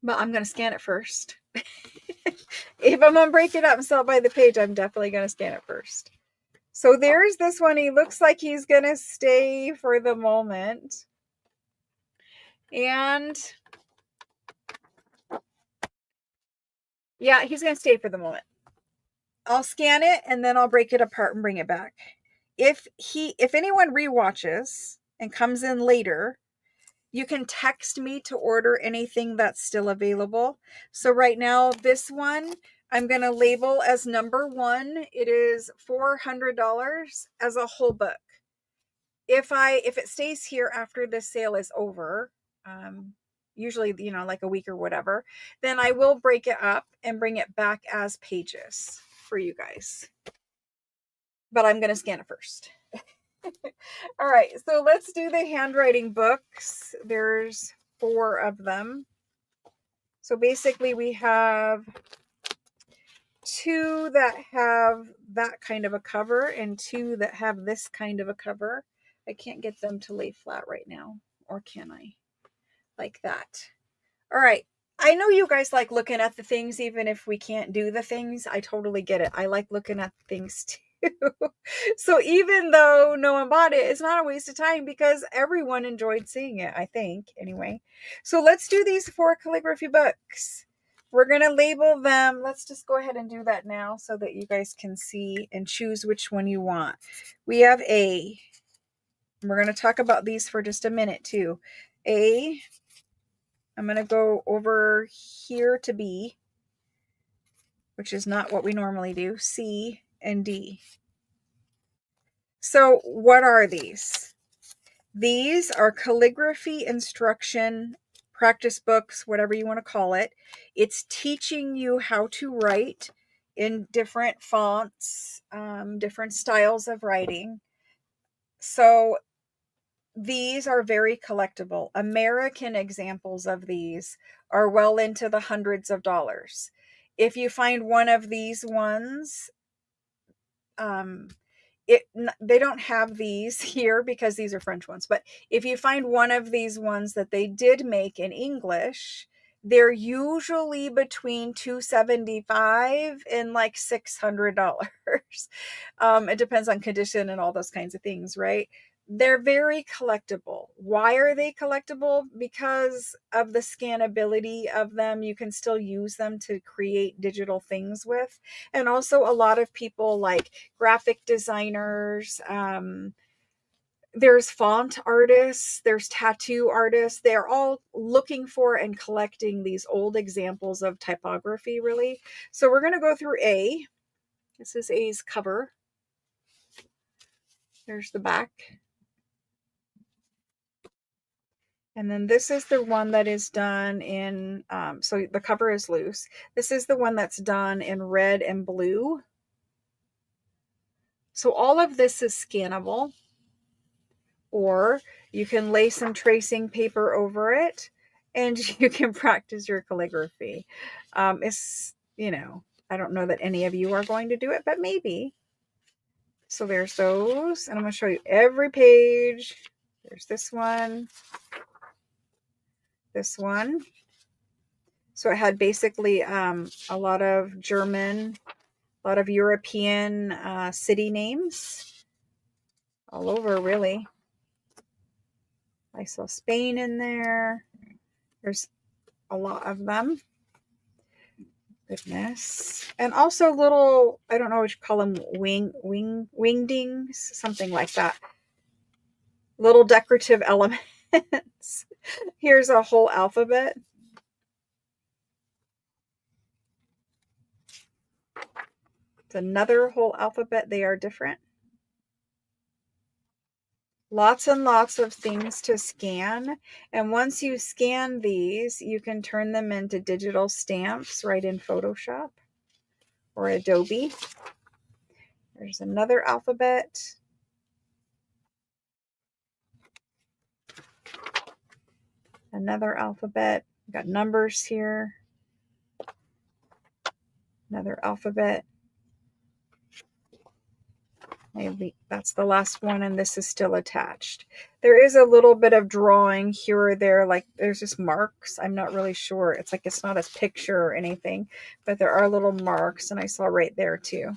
But I'm going to scan it first. If I'm going to break it up and sell it by the page, I'm definitely going to scan it first. So there's this one. He looks like he's going to stay for the moment. And yeah, he's going to stay for the moment. I'll scan it and then I'll break it apart and bring it back. If anyone rewatches and comes in later, you can text me to order anything that's still available. So right now, this one, I'm going to label as number 1. It is $400 as a whole book. If it stays here after this sale is over, usually, you know, like a week or whatever, then I will break it up and bring it back as pages for you guys. But I'm going to scan it first. All right, so let's do the handwriting books. There's 4 of them. So basically we have 2 that have that kind of a cover and 2 that have this kind of a cover. I can't get them to lay flat right now, or can I? Like that. All right. I know you guys like looking at the things even if we can't do the things. I totally get it. I like looking at things too. So even though no one bought it, it's not a waste of time because everyone enjoyed seeing it, I think, anyway. So let's do these 4 calligraphy books. We're going to label them. Let's just go ahead and do that now so that you guys can see and choose which one you want. We have A. We're going to talk about these for just a minute too. A. I'm going to go over here to B, which is not what we normally do. C and D. So what are these? These are calligraphy instruction practice books, whatever you want to call it. It's teaching you how to write in different fonts, different styles of writing. So these are very collectible. American examples of these are well into the hundreds of dollars. If you find one of these ones, they don't have these here because these are French ones, but if you find one of these ones that they did make in English, they're usually between $275 and like $600. It depends on condition and all those kinds of things, right? They're very collectible. Why are they collectible? Because of the scannability of them. You can still use them to create digital things with. And also a lot of people like graphic designers, there's font artists, there's tattoo artists. They're all looking for and collecting these old examples of typography, really. So we're going to go through A. This is A's cover. There's the back. And then this is the one that is done in, so the cover is loose. This is the one that's done in red and blue. So all of this is scannable, or you can lay some tracing paper over it and you can practice your calligraphy. It's, I don't know that any of you are going to do it, but maybe. So there's those, and I'm going to show you every page. There's this one. This one. So it had basically a lot of German, a lot of European city names all over, really. I saw Spain in there. There's a lot of them. Goodness. And also little, I don't know what you call them, wingdings, something like that. Little decorative elements. Here's a whole alphabet. It's another whole alphabet. They are different. Lots and lots of things to scan. And once you scan these, you can turn them into digital stamps right in Photoshop or Adobe. There's another alphabet. Another alphabet. We've got numbers here. Another alphabet. Maybe that's the last one, and this is still attached. There is a little bit of drawing here or there, like there's just marks. I'm not really sure. It's like it's not a picture or anything, but there are little marks, and I saw right there too.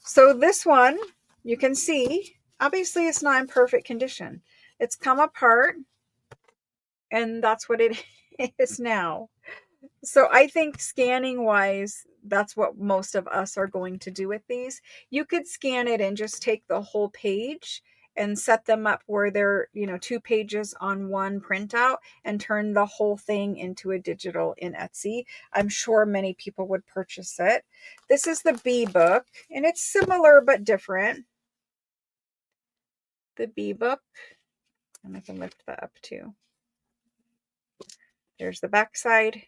So this one, you can see, obviously it's not in perfect condition. It's come apart, and that's what it is now. So I think scanning wise, that's what most of us are going to do with these. You could scan it and just take the whole page and set them up where they're, 2 pages on one printout and turn the whole thing into a digital in Etsy. I'm sure many people would purchase it. This is the B book, and it's similar but different. The B book, and I can lift that up too. There's the back side.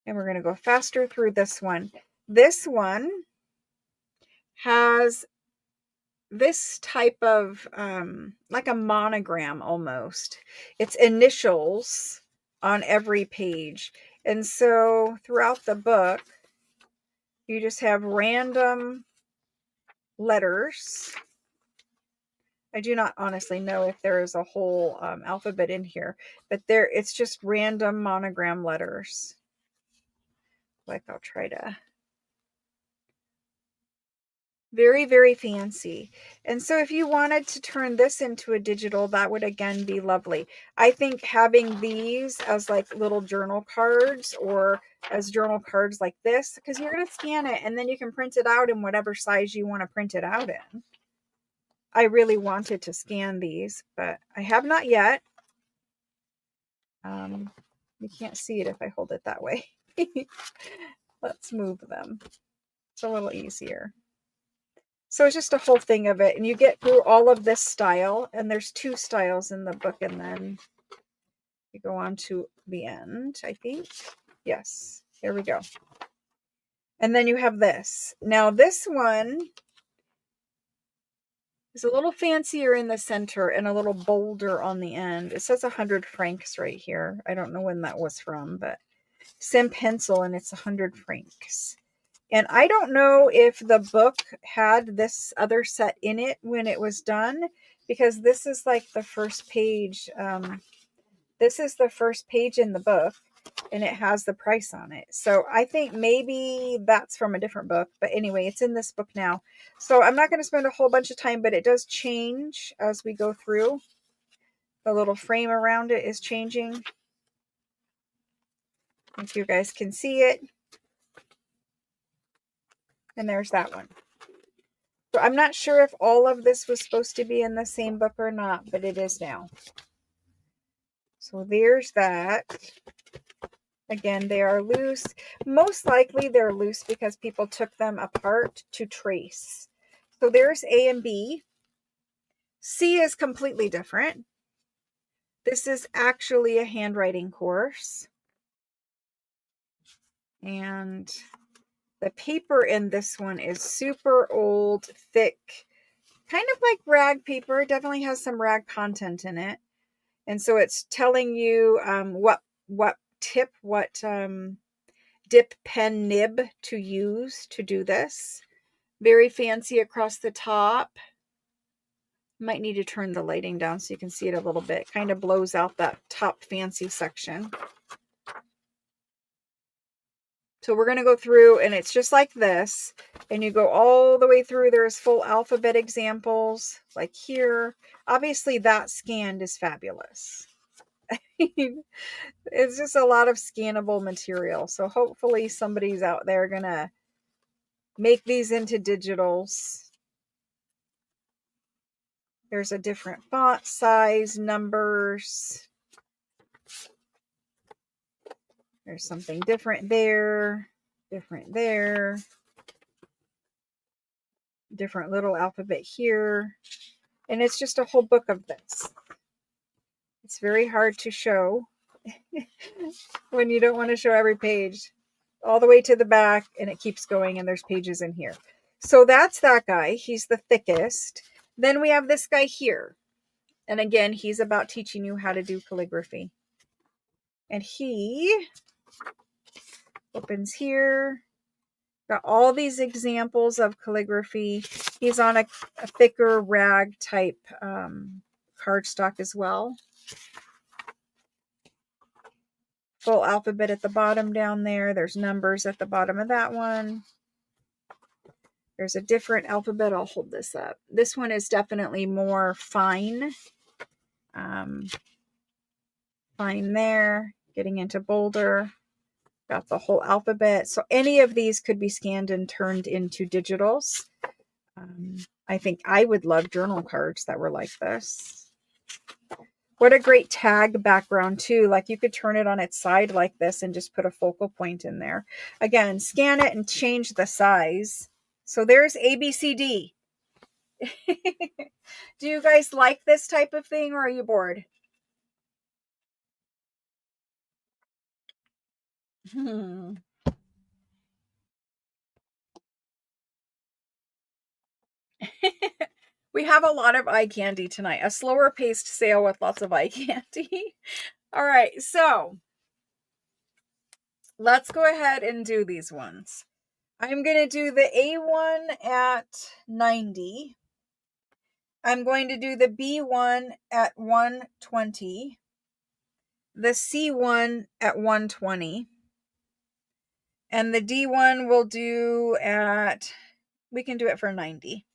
And we're going to go faster through this one. This one has this type of, like a monogram almost. It's initials on every page. And so throughout the book, you just have random letters. I do not honestly know if there is a whole alphabet in here, but it's just random monogram letters. Like I'll try to. Very, very fancy. And so if you wanted to turn this into a digital, that would again be lovely. I think having these as like little journal cards or as journal cards like this, because you're going to scan it and then you can print it out in whatever size you want to print it out in. I really wanted to scan these, but I have not yet. You can't see it if I hold it that way. Let's move them. It's a little easier. So it's just a whole thing of it. And you get through all of this style. And there's 2 styles in the book. And then We go on to the end, I think. Yes, here we go. And then you have this. Now this one is a little fancier in the center and a little bolder on the end. It says 100 francs right here. I don't know when that was from, but Sim Pencil, and it's 100 francs. And I don't know if the book had this other set in it when it was done, because this is like the first page. This is the first page in the book, and it has the price on it. So I think maybe that's from a different book. But anyway, it's in this book now. So I'm not going to spend a whole bunch of time, but it does change as we go through. The little frame around it is changing. If you guys can see it. And there's that one. So I'm not sure if all of this was supposed to be in the same book or not, but it is now. So there's that. Again, they are loose. Most likely they're loose because people took them apart to trace. So there's A and B. C is completely different. This is actually a handwriting course. And the paper in this one is super old, thick, kind of like rag paper. It definitely has some rag content in it. And so it's telling you what dip pen nib to use to do this. Very fancy across the top. Might need to turn the lighting down so you can see it a little bit. Kind of blows out that top fancy section. So we're going to go through, and it's just like this. And you go all the way through. There's full alphabet examples like here. Obviously that scanned is fabulous. It's just a lot of scannable material. So hopefully somebody's out there going to make these into digitals. There's a different font size, numbers. There's something different there, different there, different little alphabet here. And it's just a whole book of this. It's very hard to show when you don't want to show every page all the way to the back, and it keeps going, and there's pages in here. So that's that guy. He's the thickest. Then we have this guy here. And again, he's about teaching you how to do calligraphy. And he opens here. Got all these examples of calligraphy. He's on a thicker rag type cardstock as well. Full alphabet at the bottom down there. There's numbers at the bottom of that one. There's a different alphabet. I'll hold this up. This one is definitely more fine. Fine there. Getting into bolder. Got the whole alphabet. So any of these could be scanned and turned into digitals. I think I would love journal cards that were like this. What a great tag background too. Like you could turn it on its side like this and just put a focal point in there. Again, scan it and change the size. So there's ABCD. Do you guys like this type of thing, or are you bored? We have a lot of eye candy tonight. A slower paced sale with lots of eye candy. All right, so let's go ahead and do these ones. I'm going to do the A1 at 90. I'm going to do the B1 at 120. The C1 at 120. And the D1 we'll do at, we can do it for 90.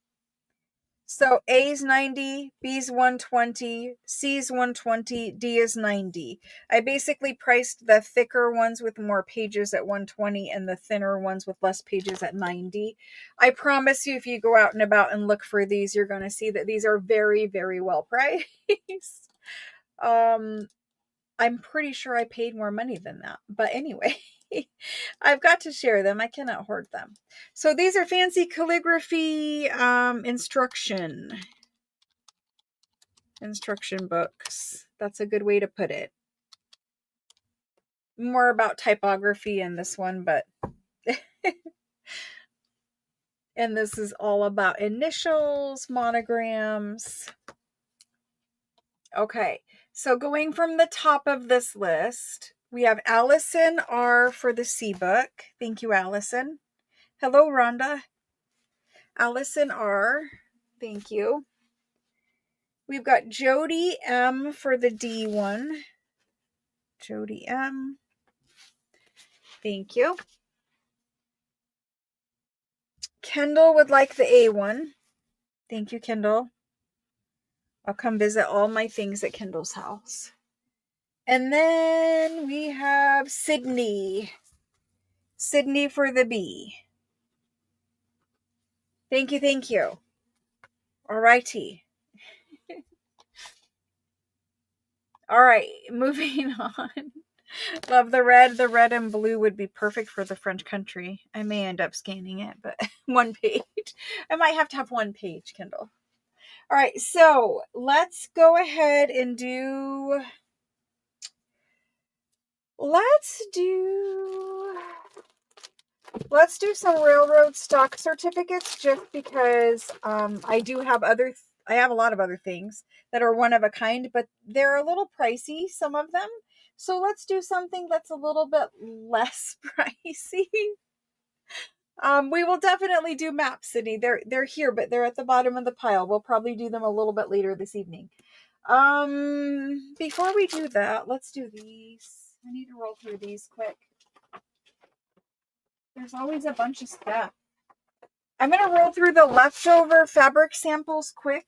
So A is 90, B is 120, C is 120, D is 90. I basically priced the thicker ones with more pages at 120 and the thinner ones with less pages at 90. I promise you, if you go out and about and look for these, you're going to see that these are very, very well priced. I'm pretty sure I paid more money than that. But anyway, I've got to share them. I cannot hoard them. So these are fancy calligraphy instruction books. That's a good way to put it. more about typography in this one, but and this is all about initials, monograms. Okay, so going from the top of this list, we have Allison R for the C book. Thank you, Allison. Hello, Rhonda. Allison R. Thank you. We've got Jody M for the D one. Jody M. Thank you. Kendall would like the A one. Thank you, Kendall. I'll come visit all my things at Kendall's house. And then we have Sydney. Sydney for the B. Thank you, thank you. All righty. All right, moving on. Love the red. The red and blue would be perfect for the French country. I may end up scanning it, but one page. I might have to have one page, Kindle. All right, so let's go ahead and do... Let's do some railroad stock certificates, just because I do have I have a lot of other things that are one of a kind, but they're a little pricey, some of them. So let's do something that's a little bit less pricey. We will definitely do maps, Sydney. They're here, but they're at the bottom of the pile. We'll probably do them a little bit later this evening. Before we do that, let's do these. I need to roll through these quick. There's always a bunch of stuff. I'm going to roll through the leftover fabric samples quick.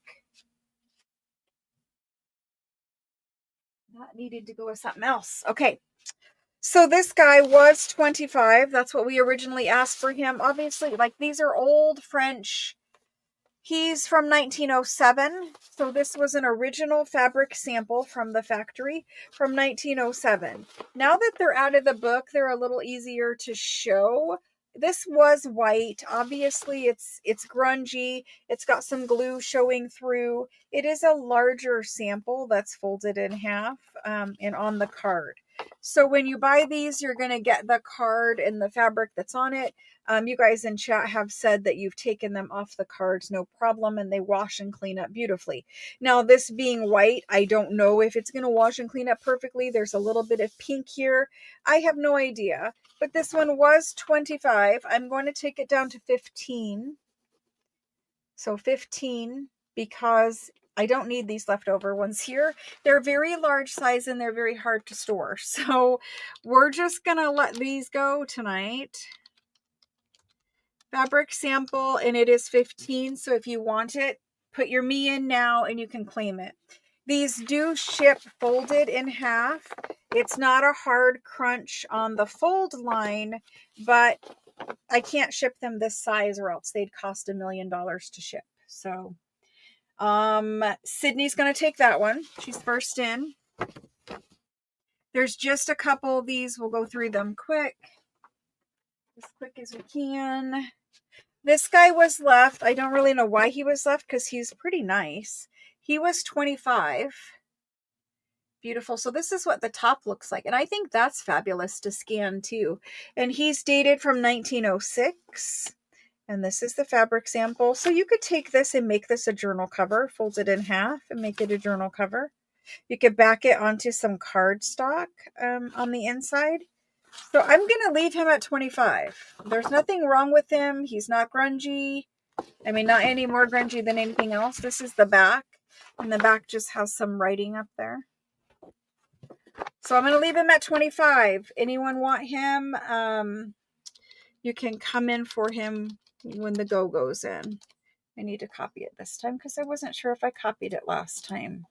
That needed to go with something else. Okay. So this guy was 25. That's what we originally asked for him. Obviously, like, these are old French. He's from 1907. So this was an original fabric sample from the factory from 1907. Now that they're out of the book, they're a little easier to show. This was white. Obviously, it's grungy. It's got some glue showing through. It is a larger sample that's folded in half and on the card. So when you buy these, you're going to get the card and the fabric that's on it. You guys in chat have said that you've taken them off the cards, no problem, and they wash and clean up beautifully. Now, this being white, I don't know if it's going to wash and clean up perfectly. There's a little bit of pink here. I have no idea, but this one was 25. I'm going to take it down to 15. So 15, because I don't need these leftover ones here. They're very large size and they're very hard to store. So we're just going to let these go tonight. Fabric sample, and it is 15. So if you want it, put your me in now and you can claim it. These do ship folded in half. It's not a hard crunch on the fold line, but I can't ship them this size or else they'd cost $1 million to ship. So Sydney's going to take that one. She's first in. There's just a couple of these. We'll go through them quick. As quick as we can. This guy was left. I don't really know why he was left, because he's pretty nice. He was 25. Beautiful. So this is what the top looks like. And I think that's fabulous to scan too. And he's dated from 1906. And this is the fabric sample. So you could take this and make this a journal cover, fold it in half and make it a journal cover. You could back it onto some cardstock on the inside. So I'm going to leave him at 25. There's nothing wrong with him. He's not grungy. I mean, not any more grungy than anything else. This is the back. And the back just has some writing up there. So I'm going to leave him at 25. Anyone want him? You can come in for him when the go goes in. I need to copy it this time because I wasn't sure if I copied it last time.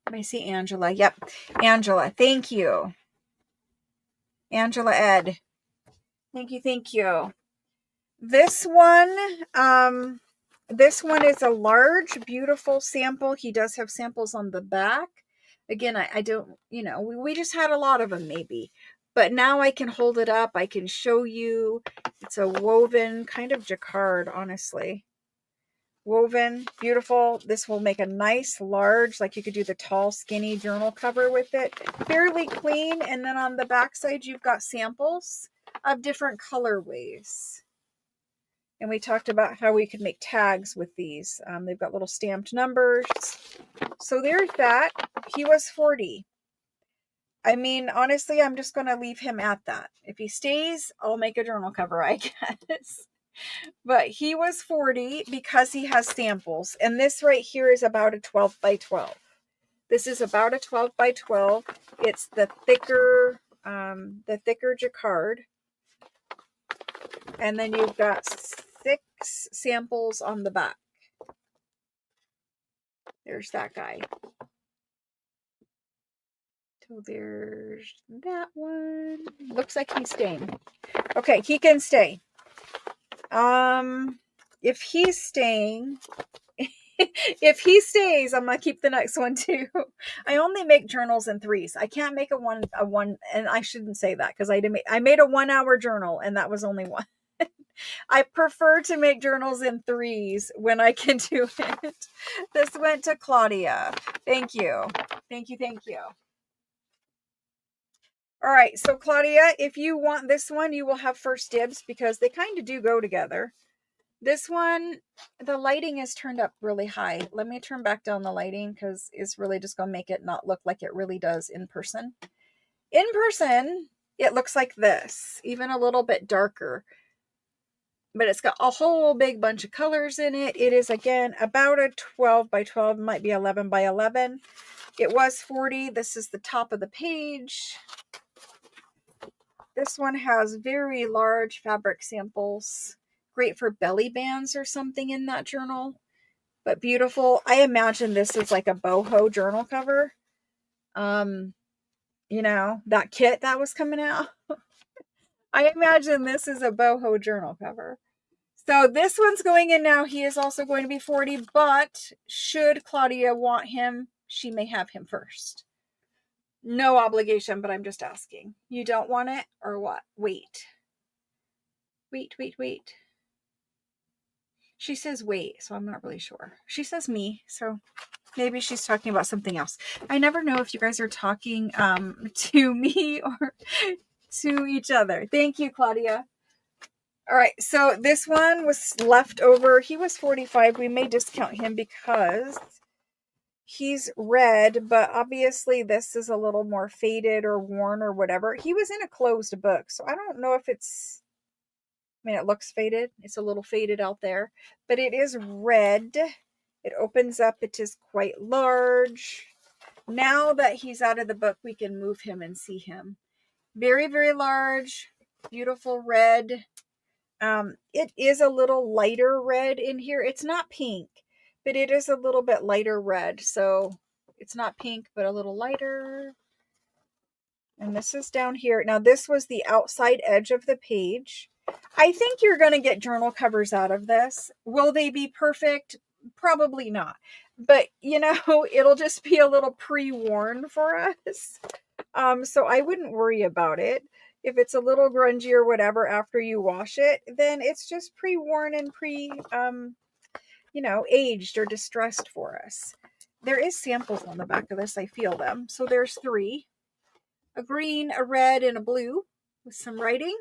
Let me see Angela. Yep. Angela, thank you. Angela Ed. Thank you. Thank you. This one is a large, beautiful sample. He does have samples on the back. Again, I don't, we just had a lot of them maybe. But now I can hold it up. I can show you. It's a woven kind of jacquard, honestly. woven, beautiful. This will make a nice large, like you could do the tall skinny journal cover with it. Fairly clean. And then on the back side you've got samples of different colorways. And we talked about how we could make tags with these. They've got little stamped numbers. So there's that. He was 40. I mean, honestly, I'm just going to leave him at that. If he stays, I'll make a journal cover, I guess. But he was 40 because he has samples. And this right here is about a 12 by 12. This is about a 12 by 12. It's the thicker jacquard. And then you've got 6 samples on the back. There's that guy. So there's that one. Looks like he's staying. Okay, he can stay. If he's staying, if he stays, I'm gonna keep the next one too. I only make journals in 3s. I can't make a one, and I shouldn't say that because I made a 1-hour journal and that was only one. I prefer to make journals in 3s when I can do it. This went to Claudia. Thank you. Thank you. Thank you. All right. So Claudia, if you want this one, you will have first dibs because they kind of do go together. This one, the lighting is turned up really high. Let me turn back down the lighting because it's really just going to make it not look like it really does in person. In person, it looks like this, even a little bit darker. But it's got a whole big bunch of colors in it. It is, again, about a 12 by 12, might be 11 by 11. It was 40. This is the top of the page. This one has very large fabric samples. Great for belly bands or something in that journal. But beautiful. I imagine this is like a boho journal cover. You know, that kit that was coming out. I imagine this is a boho journal cover. So this one's going in now. He is also going to be 40, but should Claudia want him, she may have him first. No obligation, but I'm just asking. You don't want it or what? Wait. Wait. She says wait, so I'm not really sure. She says me, so maybe she's talking about something else. I never know if you guys are talking to me or to each other. Thank you, Claudia. All right, so this one was left over. He was 45. We may discount him because he's red, but obviously this is a little more faded or worn or whatever. He was in a closed book, so I don't know if it's, I mean, it looks faded. It's a little faded out there, but it is red. It opens up. It is quite large. Now that he's out of the book, we can move him and see him. Very, very large, beautiful red. It is a little lighter red in here. It's not pink, but it is a little bit lighter red. So it's not pink, but a little lighter. And this is down here. Now this was the outside edge of the page. I think you're going to get journal covers out of this. Will they be perfect? Probably not. But, you know, it'll just be a little pre-worn for us. So I wouldn't worry about it. If it's a little grungy or whatever after you wash it, then it's just pre-worn and you know, aged or distressed for us. There is samples on the back of this. I feel them. So there's 3. A green, a red, and a blue with some writing.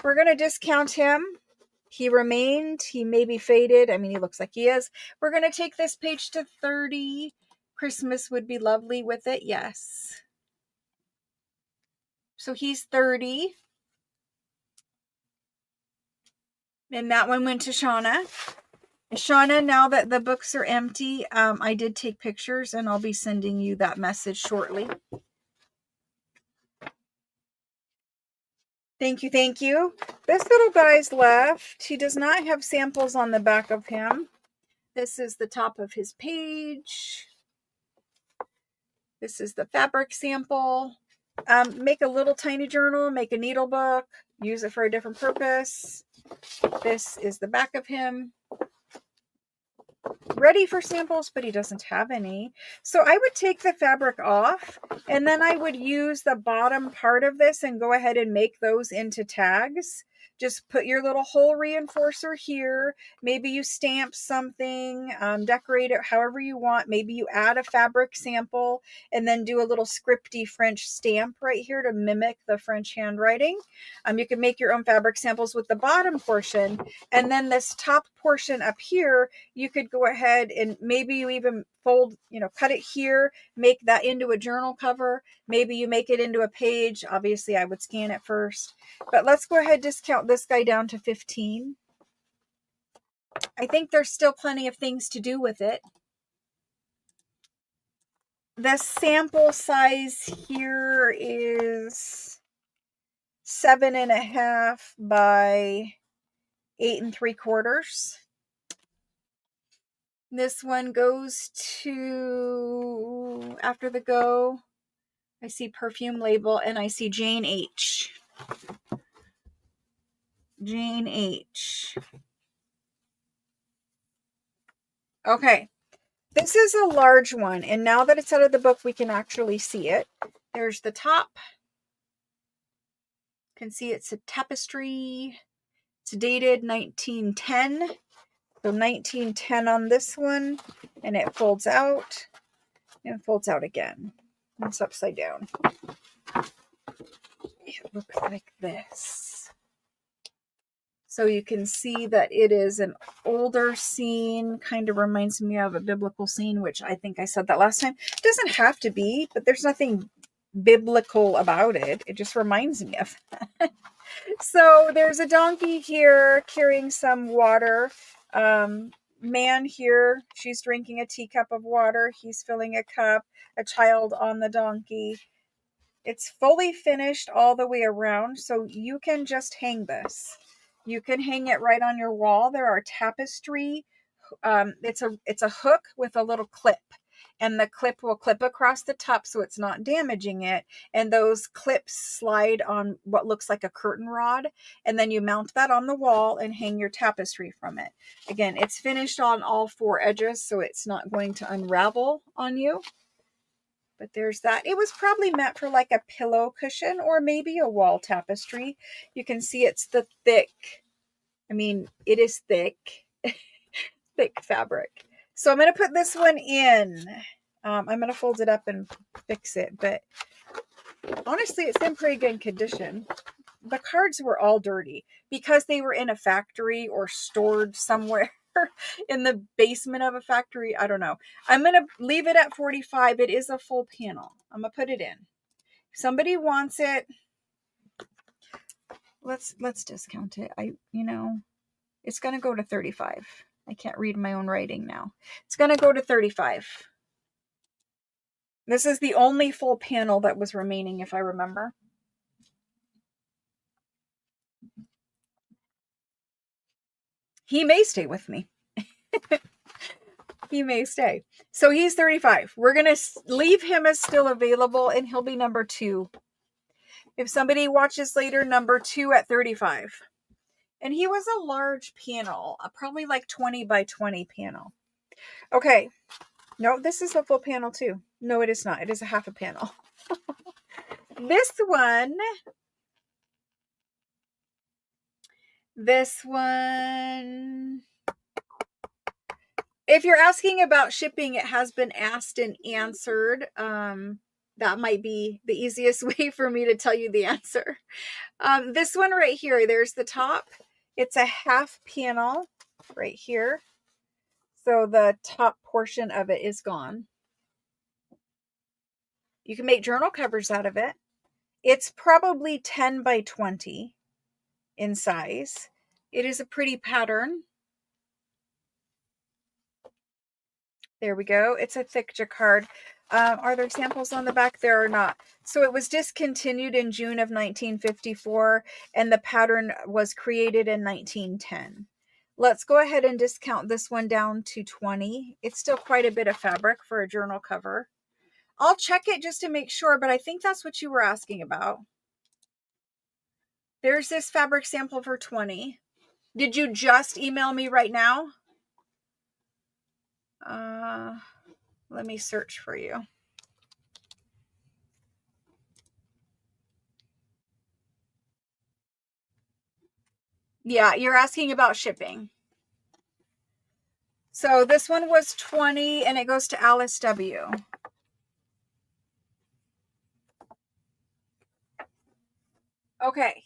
We're going to discount him. He remained. He may be faded. I mean, he looks like he is. We're going to take this page to 30. Christmas would be lovely with it. Yes. So he's 30. And that one went to Shauna. Shauna, now that the books are empty, I did take pictures and I'll be sending you that message shortly. Thank you, thank you. This little guy's left. He does not have samples on the back of him. This is the top of his page. This is the fabric sample. Make a little tiny journal, make a needle book, use it for a different purpose. This is the back of him. Ready for samples, but he doesn't have any. So I would take the fabric off and then I would use the bottom part of this and go ahead and make those into tags just put your little hole reinforcer here. Maybe you stamp something, decorate it however you want. Maybe you add a fabric sample and then do a little scripty French stamp right here to mimic the French handwriting. You can make your own fabric samples with the bottom portion, and then this top portion up here, you could go ahead and maybe you even fold, cut it here, make that into a journal cover. Maybe you make it into a page. Obviously, I would scan it first. But let's go ahead and discount this guy down to 15. I think there's still plenty of things to do with it. The sample size here is 7.5 by 8 3/4. This one goes to, after the go, I see Perfume label and I see Jane H. Jane H. Okay. This is a large one, and now that it's out of the book, we can actually see it. There's the top. You can see it's a Tapestry. It's dated 1910. So 1910 on this one, and it folds out and folds out again. It's upside down. It looks like this. So you can see that it is an older scene, kind of reminds me of a biblical scene, which I think I said that last time. It doesn't have to be, but there's nothing biblical about it. It just reminds me of that. So there's a donkey here carrying some water. Man here, she's drinking a teacup of water. He's filling a cup, a child on the donkey. It's fully finished all the way around, so you can just hang this. You can hang it right on your wall. There are tapestry. It's a hook with a little clip, and the clip will clip across the top so it's not damaging it. And those clips slide on what looks like a curtain rod, and then you mount that on the wall and hang your tapestry from it. Again, it's finished on all 4 edges, so it's not going to unravel on you. But there's that. It was probably meant for like a pillow cushion or maybe a wall tapestry. You can see it's the thick, it is thick, thick fabric. So I'm going to put this one in. I'm going to fold it up and fix it. But honestly, it's in pretty good condition. The cards were all dirty because they were in a factory or stored somewhere in the basement of a factory. I don't know. I'm going to leave it at 45. It is a full panel. I'm going to put it in. If somebody wants it, let's discount it. It's going to go to 35. I can't read my own writing now. It's going to go to 35. This is the only full panel that was remaining, if I remember. He may stay with me. He may stay. So he's 35. We're going to leave him as still available, and he'll be number 2. If somebody watches later, number 2 at 35. And he was a large panel, probably like 20 by 20 panel. Okay. No, this is a full panel too. No, it is not. It is a half a panel. This one, if you're asking about shipping, it has been asked and answered. That might be the easiest way for me to tell you the answer. This one right here, there's the top. It's a half panel right here. So the top portion of it is gone. You can make journal covers out of it. It's probably 10 by 20 in size. It is a pretty pattern. There we go. It's a thick jacquard. Are there samples on the back? There are not. So it was discontinued in June of 1954, and the pattern was created in 1910. Let's go ahead and discount this one down to 20. It's still quite a bit of fabric for a journal cover. I'll check it just to make sure, but I think that's what you were asking about. There's this fabric sample for 20. Did you just email me right now? Let me search for you. Yeah, you're asking about shipping. So this one was $20 and it goes to Alice W. Okay.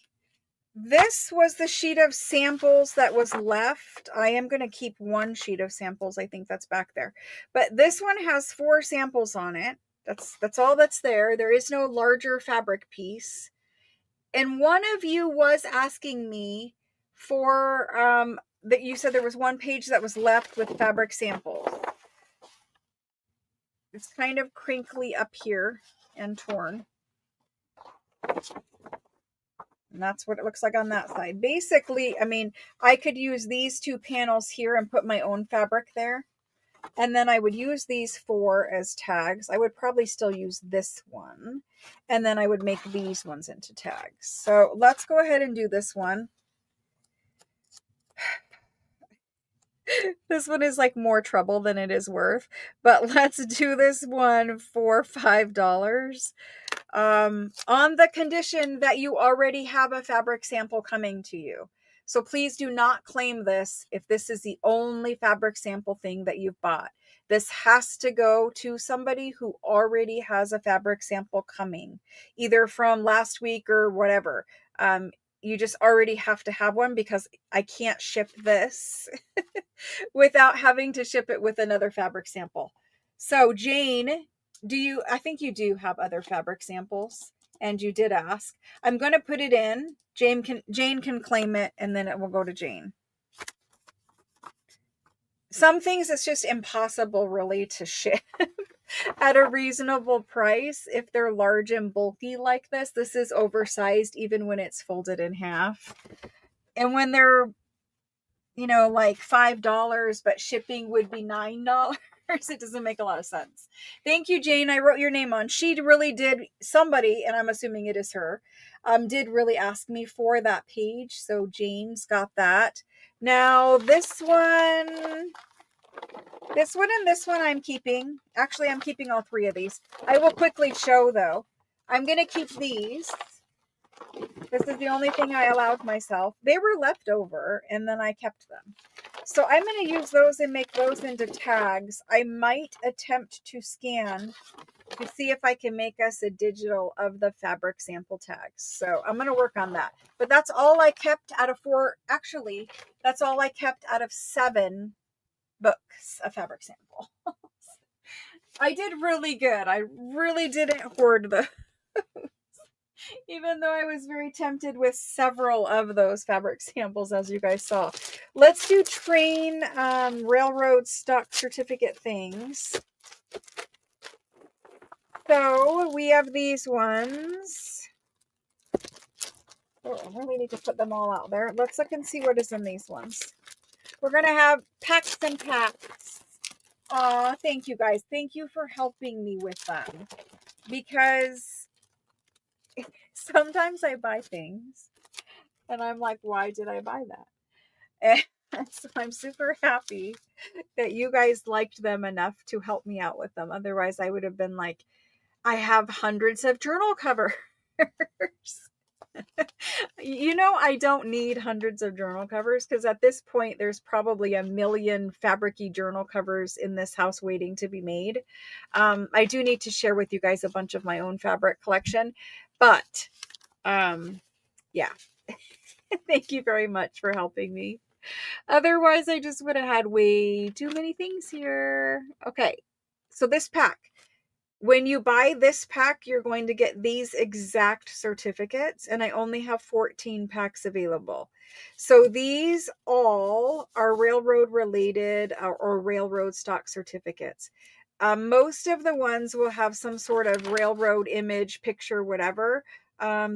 This was the sheet of samples that was left. I am going to keep one sheet of samples. I think that's back there. But this one has 4 samples on it. That's all that's there. There is no larger fabric piece. And one of you was asking me for that you said there was one page that was left with fabric samples. It's kind of crinkly up here and torn. And that's what it looks like on that side. Basically, I mean, I could use these 2 panels here and put my own fabric there. And then I would use these 4 as tags. I would probably still use this one. And then I would make these ones into tags. So let's go ahead and do this one. This one is like more trouble than it is worth. But let's do this one for $5. On the condition that you already have a fabric sample coming to you. So please do not claim this if this is the only fabric sample thing that you've bought. This has to go to somebody who already has a fabric sample coming, either from last week or whatever. You just already have to have one because I can't ship this without having to ship it with another fabric sample. So Jane, I think you do have other fabric samples and you did ask. I'm going to put it in. Jane can claim it and then it will go to Jane. Some things it's just impossible really to ship at a reasonable price if they're large and bulky like this. This is oversized even when it's folded in half. And when they're, like $5, but shipping would be $9. It doesn't make a lot of sense. Thank you, Jane. I wrote your name on. She really did, somebody, and I'm assuming it is her, did really ask me for that page. So Jane's got that. Now this one and this one I'm keeping. Actually, I'm keeping all 3 of these. I will quickly show though. I'm going to keep these. This is the only thing I allowed myself. They were left over and then I kept them. So I'm going to use those and make those into tags. I might attempt to scan to see if I can make us a digital of the fabric sample tags. So I'm going to work on that. But that's all I kept out of 4. Actually, that's all I kept out of 7 books of fabric sample. I did really good. I really didn't hoard the even though I was very tempted with several of those fabric samples, as you guys saw. Let's do train railroad stock certificate things. So we have these ones. Oh, I really need to put them all out there. Let's look and see what is in these ones. We're going to have packs and packs. Aw, thank you guys. Thank you for helping me with them. Because sometimes I buy things and I'm like, why did I buy that? And so I'm super happy that you guys liked them enough to help me out with them. Otherwise, I would have been like, I have hundreds of journal covers. I don't need hundreds of journal covers because at this point, there's probably a million fabric-y journal covers in this house waiting to be made. I do need to share with you guys a bunch of my own fabric collection, but yeah. Thank you very much for helping me. Otherwise, I just would have had way too many things here. Okay, so this pack. When you buy this pack, you're going to get these exact certificates, and I only have 14 packs available. So these all are railroad related or railroad stock certificates. Most of the ones will have some sort of railroad image, picture, whatever.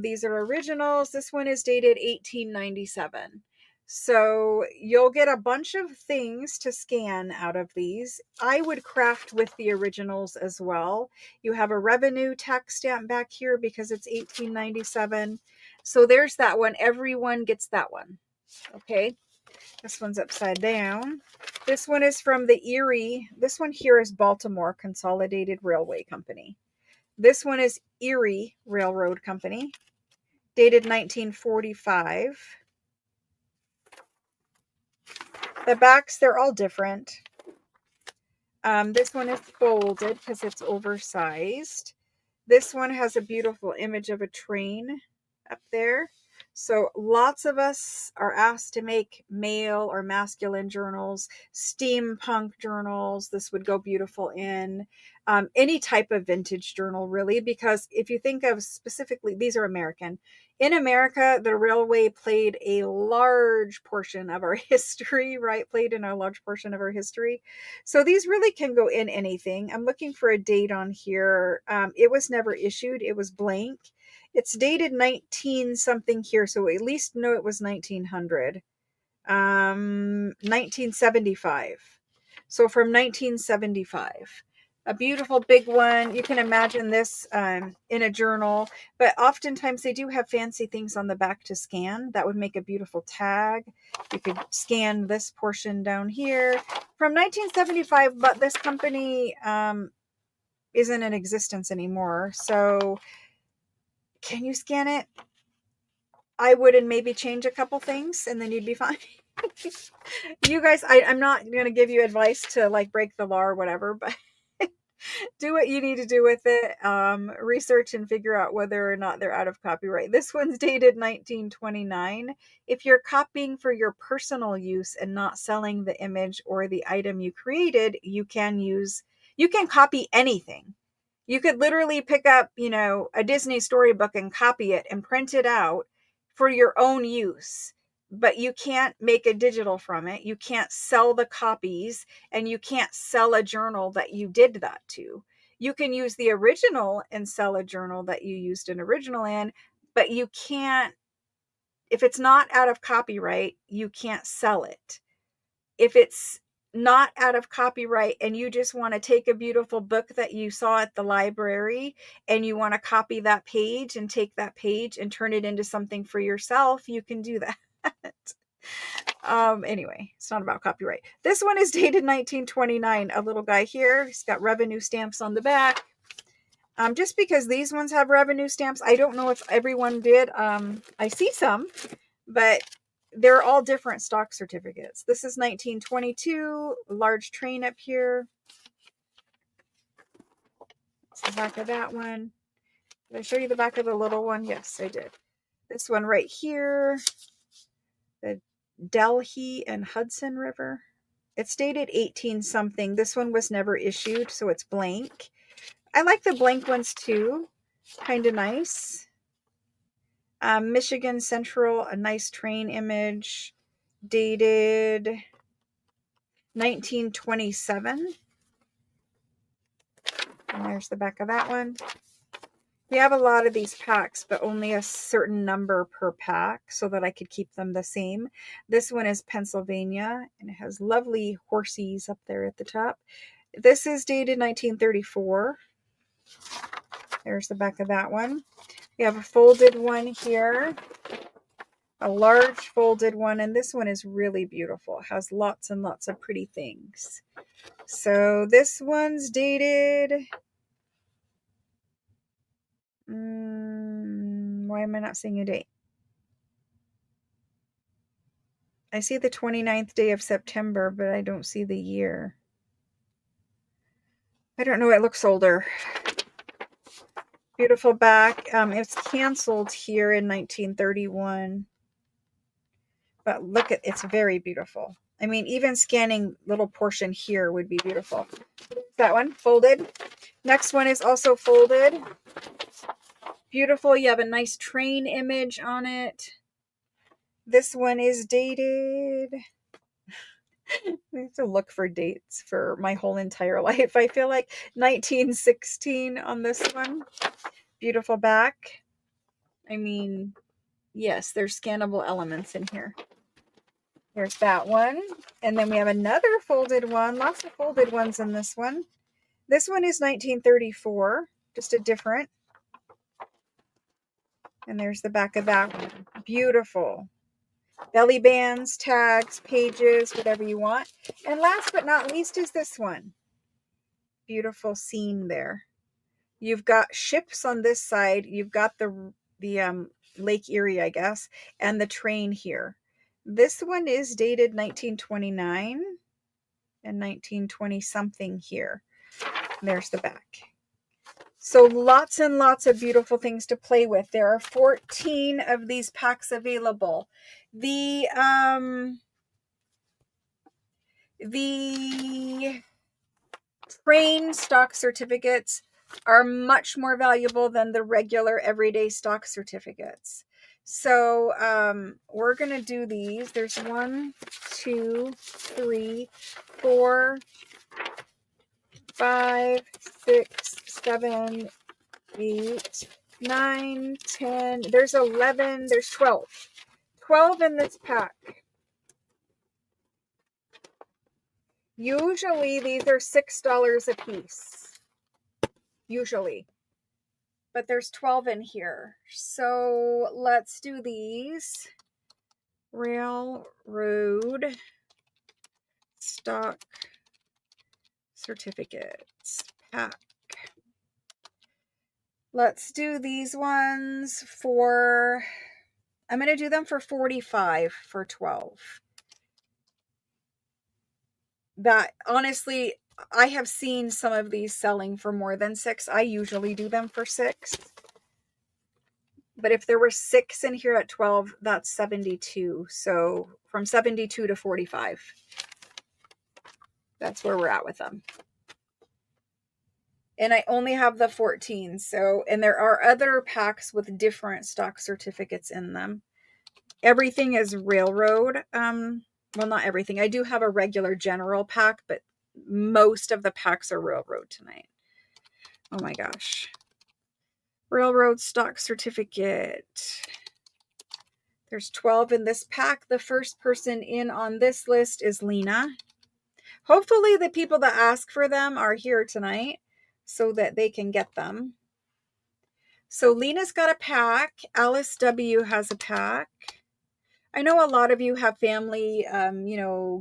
These are originals. This one is dated 1897. So you'll get a bunch of things to scan out of these. I would craft with the originals as well. You have a revenue tax stamp back here because it's 1897. So there's that one. Everyone gets that one. Okay. This one's upside down. This one is from the Erie. This one here is Baltimore Consolidated Railway Company. This one is Erie Railroad Company, dated 1945. The backs, they're all different. This one is folded because it's oversized. This one has a beautiful image of a train up there. So lots of us are asked to make male or masculine journals, steampunk journals. This would go beautiful in any type of vintage journal, really, because if you think of specifically, these are American. In America, the railway played a large portion of our history, right? Played in a large portion of our history. So these really can go in anything. I'm looking for a date on here. It was never issued. It was blank. It's dated 19 something here, so at least know it was 1900. 1975. So from 1975. A beautiful big one. You can imagine this in a journal, but oftentimes they do have fancy things on the back to scan. That would make a beautiful tag. You could scan this portion down here from 1975, but this company isn't in existence anymore. So can you scan it? I would, and maybe change a couple things and then you'd be fine. You guys, I'm not going to give you advice to like break the law or whatever, but do what you need to do with it. Research and figure out whether or not they're out of copyright. This one's dated 1929. If you're copying for your personal use and not selling the image or the item you created, you can copy anything. You could literally pick up, a Disney storybook and copy it and print it out for your own use. But you can't make a digital from it. You can't sell the copies, and you can't sell a journal that you did that to. You can use the original and sell a journal that you used an original in, but you can't, if it's not out of copyright, you can't sell it. If it's not out of copyright and you just want to take a beautiful book that you saw at the library and you want to copy that page and take that page and turn it into something for yourself, you can do that. Anyway, it's not about copyright. This one is dated 1929. A little guy here. He's got revenue stamps on the back. Just because these ones have revenue stamps, I don't know if everyone did. I see some, but they're all different stock certificates. This is 1922, large train up here. That's the back of that one. Did I show you the back of the little one? Yes, I did. This one right here, the Delhi and Hudson River. It's dated 18 something. This one was never issued, so it's blank. I like the blank ones too. Kind of nice. Michigan Central, a nice train image. Dated 1927. And there's the back of that one. We have a lot of these packs, but only a certain number per pack so that I could keep them the same. This one is Pennsylvania, and it has lovely horsies up there at the top. This is dated 1934. There's the back of that one. We have a folded one here. A large folded one, and this one is really beautiful. It has lots and lots of pretty things. So this one's dated... why am I not seeing a date? I see the 29th day of September, but I don't see the year. I don't know. It looks older. Beautiful back. It's canceled here in 1931. But look at, it's very beautiful. I mean, even scanning little portion here would be beautiful. That one, folded. Next one is also folded. Beautiful. You have a nice train image on it. This one is dated. I have to look for dates for my whole entire life. I feel like 1916 on this one. Beautiful back. I mean, yes, there's scannable elements in here. There's that one. And then we have another folded one. Lots of folded ones in this one. This one is 1934. Just a different. And there's the back of that one. Beautiful. Belly bands, tags, pages, whatever you want. And last but not least is this one. Beautiful scene there. You've got ships on this side. You've got the Lake Erie, I guess, and the train here. This one is dated 1929 and 1920 something here. There's the back. So lots and lots of beautiful things to play with. There are 14 of these packs available. The train stock certificates are much more valuable than the regular everyday stock certificates. So we're going to do these. There's 1, 2, 3, 4, 5, 6, 7, 8, 9, 10. There's 11. There's 12. 12 in this pack. Usually these are $6 a piece. Usually. But there's 12 in here. So let's do these. Railroad stock certificates pack. Let's do these ones for, I'm going to do them for $45 for 12. That honestly, I have seen some of these selling for more than $6. I usually do them for $6. But if there were 6 in here at 12, that's 72. So from 72 to 45. That's where we're at with them. And I only have the 14. So, and there are other packs with different stock certificates in them. Everything is railroad. Well, not everything. I do have a regular general pack, but most of the packs are railroad tonight. Oh my gosh. Railroad stock certificate. There's 12 in this pack. The first person in on this list is Lena. Hopefully the people that ask for them are here tonight so that they can get them. So Lena's got a pack. Alice W has a pack. I know a lot of you have family,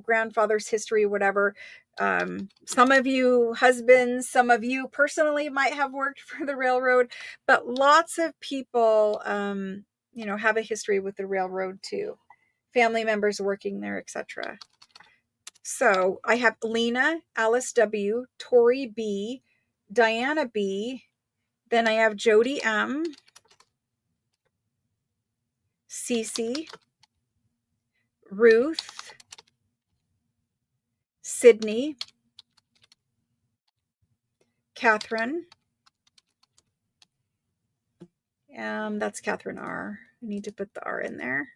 grandfather's history, whatever. Some of you husbands, some of you personally might have worked for the railroad, but lots of people, have a history with the railroad too. Family members working there, etc. So I have Lena, Alice W, Tori B, Diana B, then I have Jody M, Cece, Ruth, Sydney, Catherine. That's Catherine R. I need to put the R in there.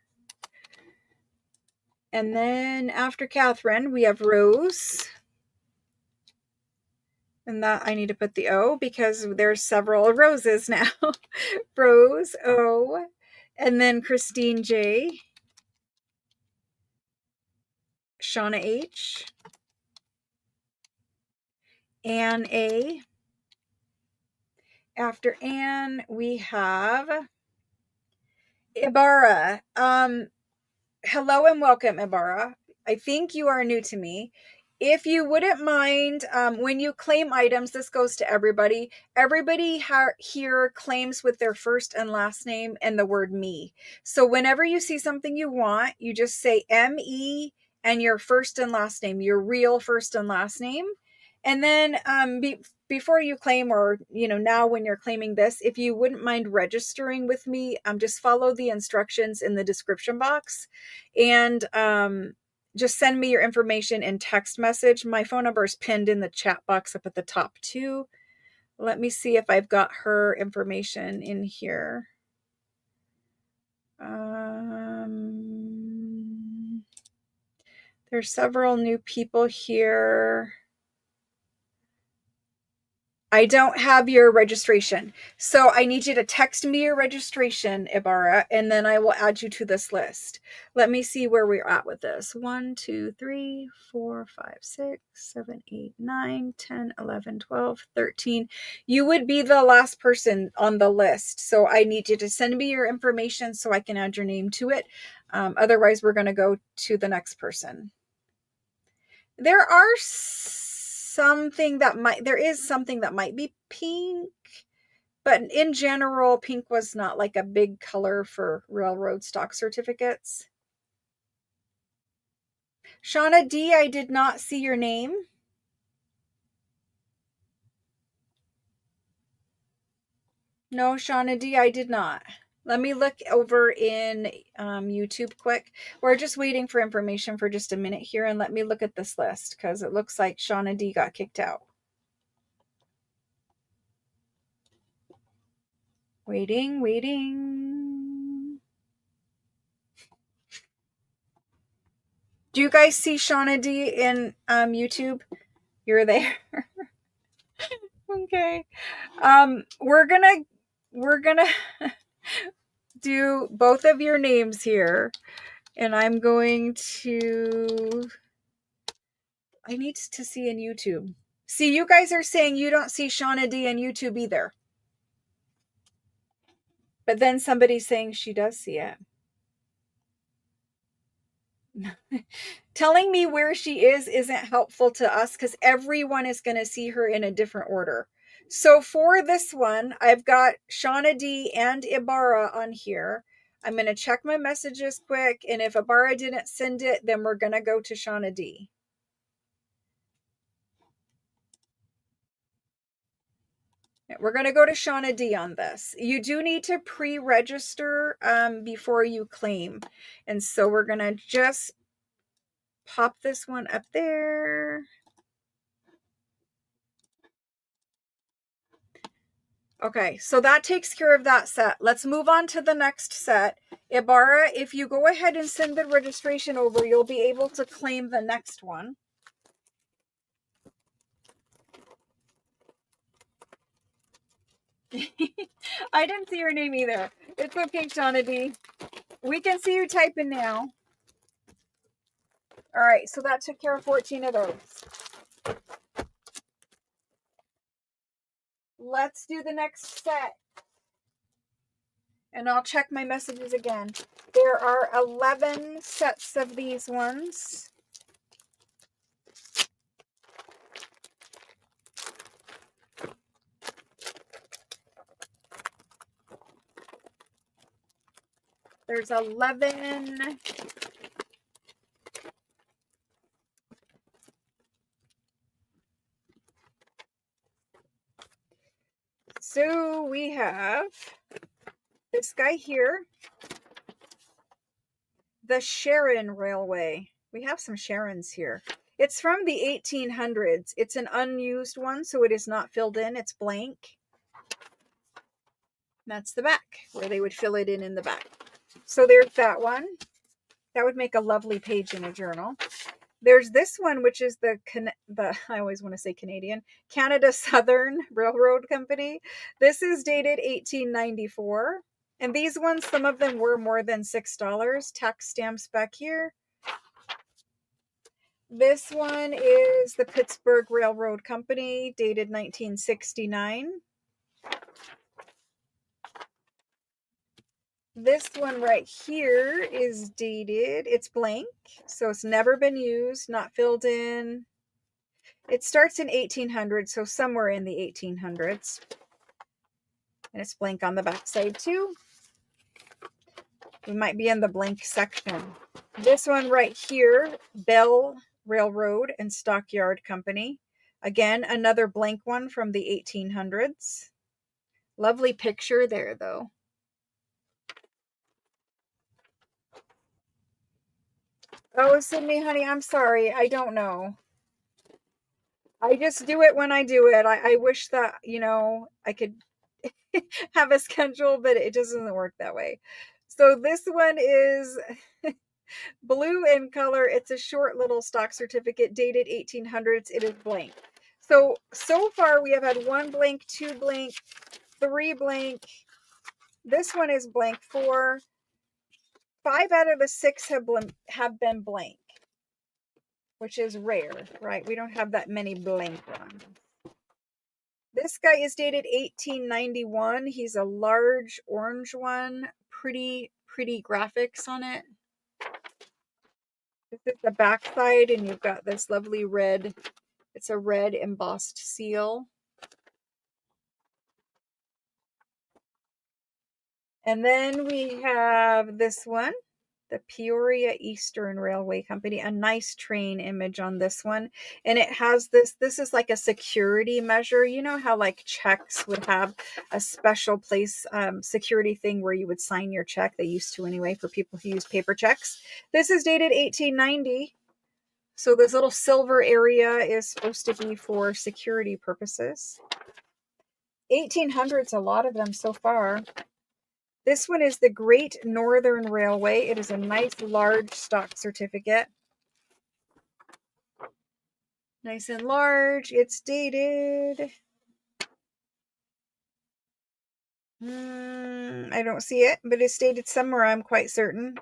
And then after Catherine, we have Rose. And that I need to put the O because there's several Roses now. Rose O. And then Christine J. Shauna H. Anne A. After Anne, we have Ibarra. Hello and welcome, Ibarra. I think you are new to me. If you wouldn't mind, when you claim items, this goes to everybody. Everybody here claims with their first and last name and the word me. So whenever you see something you want, you just say M-E and your first and last name, your real first and last name. And then before you claim, or now when you're claiming this, if you wouldn't mind registering with me, just follow the instructions in the description box and just send me your information in text message. My phone number is pinned in the chat box up at the top too. Let me see if I've got her information in here. There's several new people here. I don't have your registration. So I need you to text me your registration, Ibarra, and then I will add you to this list. Let me see where we're at with this. 1, 2, 3, 4, 5, 6, 7, 8, 9, 10, 11, 12, 13. You would be the last person on the list. So I need you to send me your information so I can add your name to it. Otherwise, we're going to go to the next person. There is something that might be pink, but in general, pink was not like a big color for railroad stock certificates. Shauna D, I did not see your name. No, Shauna D, I did not. Let me look over in YouTube quick. We're just waiting for information for just a minute here, and let me look at this list because it looks like Shauna D got kicked out. Waiting. Do you guys see Shauna D in YouTube? You're there. Okay. We're gonna do both of your names here, and I'm going to, I need to see in YouTube. See, you guys are saying you don't see Shauna D in YouTube either. But then somebody's saying she does see it. Telling me where she is isn't helpful to us because everyone is going to see her in a different order. So for this one, I've got Shauna D and Ibarra on here. I'm going to check my messages quick, and if Ibarra didn't send it, then we're going to go to Shauna D. We're going to go to Shauna D on this. You do need to pre-register before you claim. And so we're going to just pop this one up there. Okay, so that takes care of that set. Let's move on to the next set. Ibarra, if you go ahead and send the registration over, you'll be able to claim the next one. I didn't see your name either. It's okay, Shauna D. We can see you typing now. All right, so that took care of 14 of those. Let's do the next set. And I'll check my messages again. There are 11 sets of these ones. There's 11. So we have this guy here, the Sharon Railway. We have some Sharons here. It's from the 1800s. It's an unused one, so it is not filled in. It's blank. That's the back, where they would fill it in the back. So there's that one. That would make a lovely page in a journal. There's this one, which is the I always want to say Canadian, Canada Southern Railroad Company. This is dated 1894. And these ones, some of them were more than $6. Tax stamps back here. This one is the Pittsburgh Railroad Company, dated 1969. This one right here is dated, it's blank, so it's never been used, not filled in. It starts in 1800, so somewhere in the 1800s. And it's blank on the back side too. We might be in the blank section. This one right here, Bell Railroad and Stockyard Company. Again, another blank one from the 1800s. Lovely picture there, though. Oh, Sydney, honey, I'm sorry. I don't know. I just do it when I do it. I wish that, I could have a schedule, but it just doesn't work that way. So this one is blue in color. It's a short little stock certificate dated 1800s. It is blank. So far we have had 1 blank, 2 blank, 3 blank. This one is blank 4. 5 out of the 6 have been blank, which is rare, right? We don't have that many blank ones. This guy is dated 1891. He's a large orange one. Pretty graphics on it. This is the back side, and you've got this lovely red, it's a red embossed seal. And then we have this one, The Peoria Eastern Railway Company, a nice train image on this one. And it has this is like a security measure. You know how like checks would have a special place, security thing where you would sign your check. They used to anyway, for people who use paper checks. This is dated 1890. So this little silver area is supposed to be for security purposes. 1800s, a lot of them so far. This one is the Great Northern Railway. It is a nice large stock certificate. Nice and large. It's dated. I don't see it, but it's dated somewhere, I'm quite certain.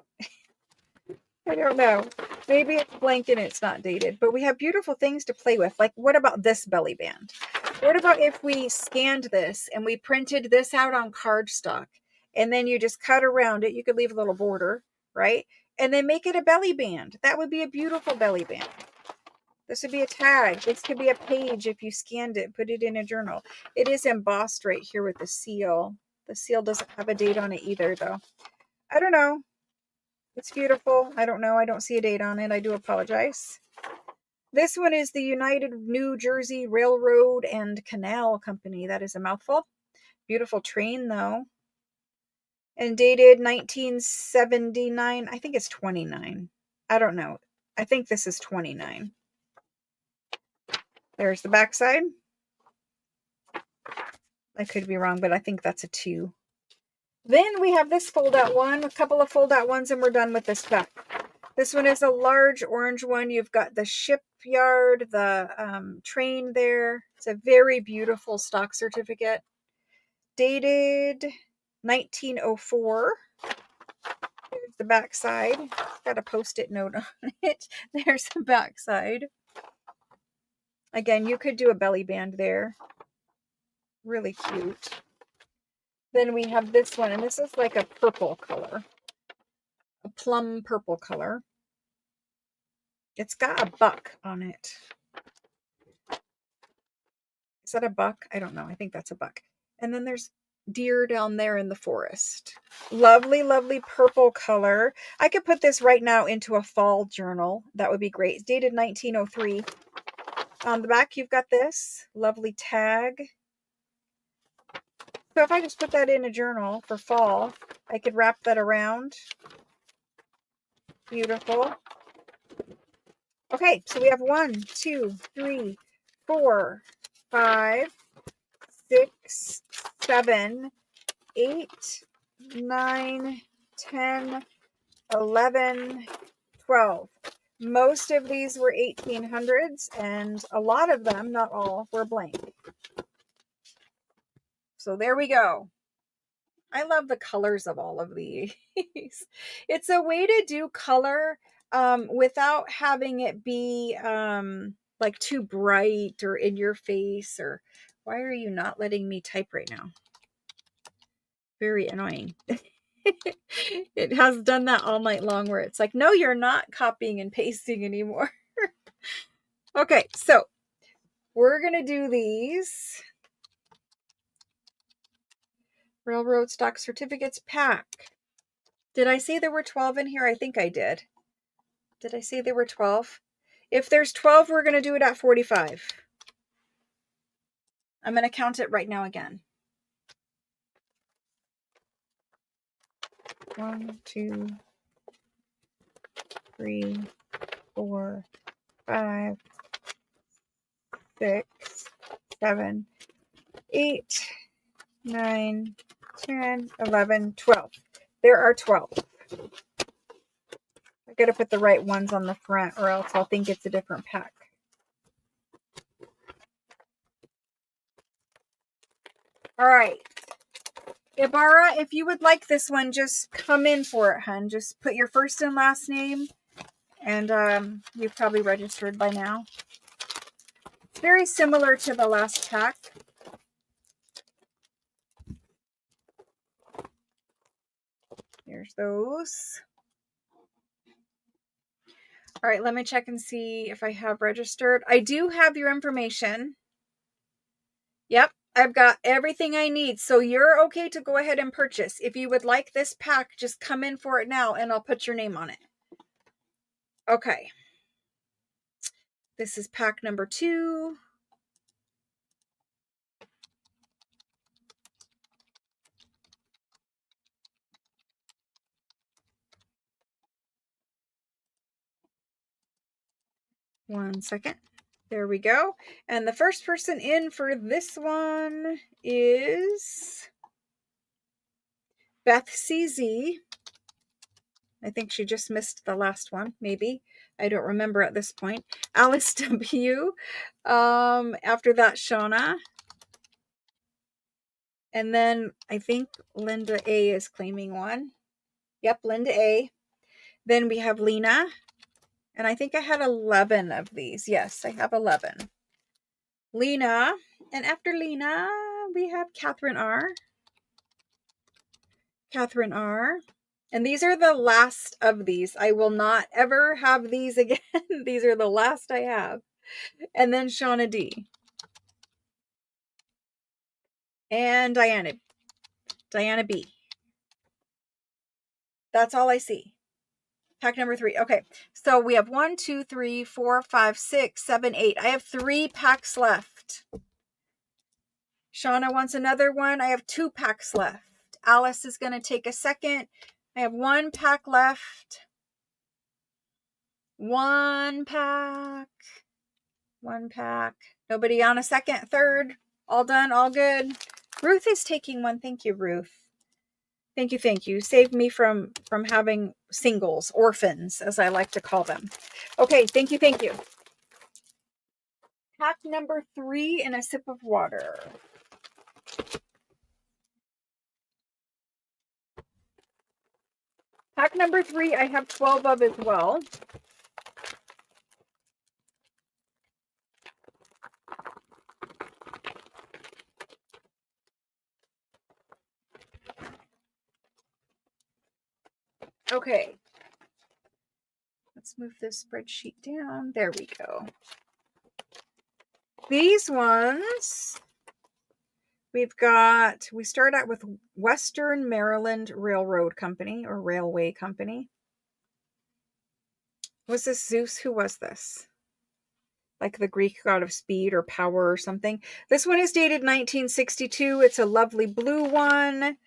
I don't know. Maybe it's blank and it's not dated, but we have beautiful things to play with. Like, what about this belly band? What about if we scanned this and we printed this out on cardstock, and then you just cut around it? You could leave a little border, right? And then make it a belly band. That would be a beautiful belly band. This would be a tag. This could be a page if you scanned it, put it in a journal. It is embossed right here with the seal. The seal doesn't have a date on it either, though. I don't know. It's beautiful. I don't know. I don't see a date on it. I do apologize. This one is the United New Jersey Railroad and Canal Company. That is a mouthful. Beautiful train, though. And dated 1979. I think it's 29. I don't know. I think this is 29. There's the backside. I could be wrong, but I think that's a 2. Then we have this fold-out one, a couple of fold-out ones, and we're done with this pack. This one is a large orange one. You've got the shipyard, the train there. It's a very beautiful stock certificate. Dated 1904. There's the back side. Got a post-it note on it. There's the back side. Again, you could do a belly band there. Really cute. Then we have this one, and this is like a purple color. A plum purple color. It's got a buck on it. Is that a buck? I don't know. I think that's a buck. And then there's deer down there in the forest. Lovely, lovely purple color. I could put this right now into a fall journal. That would be great. It's dated 1903. On the back, you've got this lovely tag. So if I just put that in a journal for fall, I could wrap that around. Beautiful. Okay, so we have 1, 2, 3, 4, 5, 6, 7, 8, 9, 10, 11, 12. Most of these were 1800s, and a lot of them, not all, were blank. So there we go. I love the colors of all of these. It's a way to do color without having it be like too bright or in your face. Or why are you not letting me type right now? Very annoying. It has done that all night long where it's like, no, you're not copying and pasting anymore. Okay, so we're going to do these. Railroad stock certificates pack. Did I say there were 12 in here? I think I did. Did I say there were 12? If there's 12, we're going to do it at 45. I'm going to count it right now again. 1, 2, 3, 4, 5, 6, 7, 8, 9, 10, 11, 12. There are 12. I got to put the right ones on the front or else I'll think it's a different pack. All right. Ibarra, if you would like this one, just come in for it, hun. Just put your first and last name, and you've probably registered by now. It's very similar to the last pack. Here's those. All right, let me check and see if I have registered. I do have your information. Yep, I've got everything I need. So you're okay to go ahead and purchase. If you would like this pack, just come in for it now and I'll put your name on it. Okay. This is pack number 2. One second. There we go. And the first person in for this one is Beth CZ. I think she just missed the last one, maybe. I don't remember at this point. Alice W. After that, Shauna. And then I think Linda A is claiming one. Yep, Linda A. Then we have Lena. And I think I had 11 of these. Yes, I have 11. Lena. And after Lena, we have Catherine R. Catherine R. And these are the last of these. I will not ever have these again. These are the last I have. And then Shauna D. And Diana B. That's all I see. Pack number 3. Okay, so we have 1, 2, 3, 4, 5, 6, 7, 8. I have 3 packs left. Shauna wants another one. I have 2 packs left. Alice is going to take a second. I have 1 pack left. 1 pack. 1 pack. Nobody on a second, third. All done, all good. Ruth is taking one. Thank you, Ruth. Thank you, thank you. Saved me from having singles, orphans, as I like to call them. Okay, thank you, thank you. Pack number 3 and a sip of water. Pack number 3, I have 12 of as well. Okay. Let's move this spreadsheet down. There we go. These ones, we start out with Western Maryland Railroad Company or Railway Company. Was this Zeus? Who was this? Like the Greek god of speed or power or something. This one is dated 1962. It's a lovely blue one.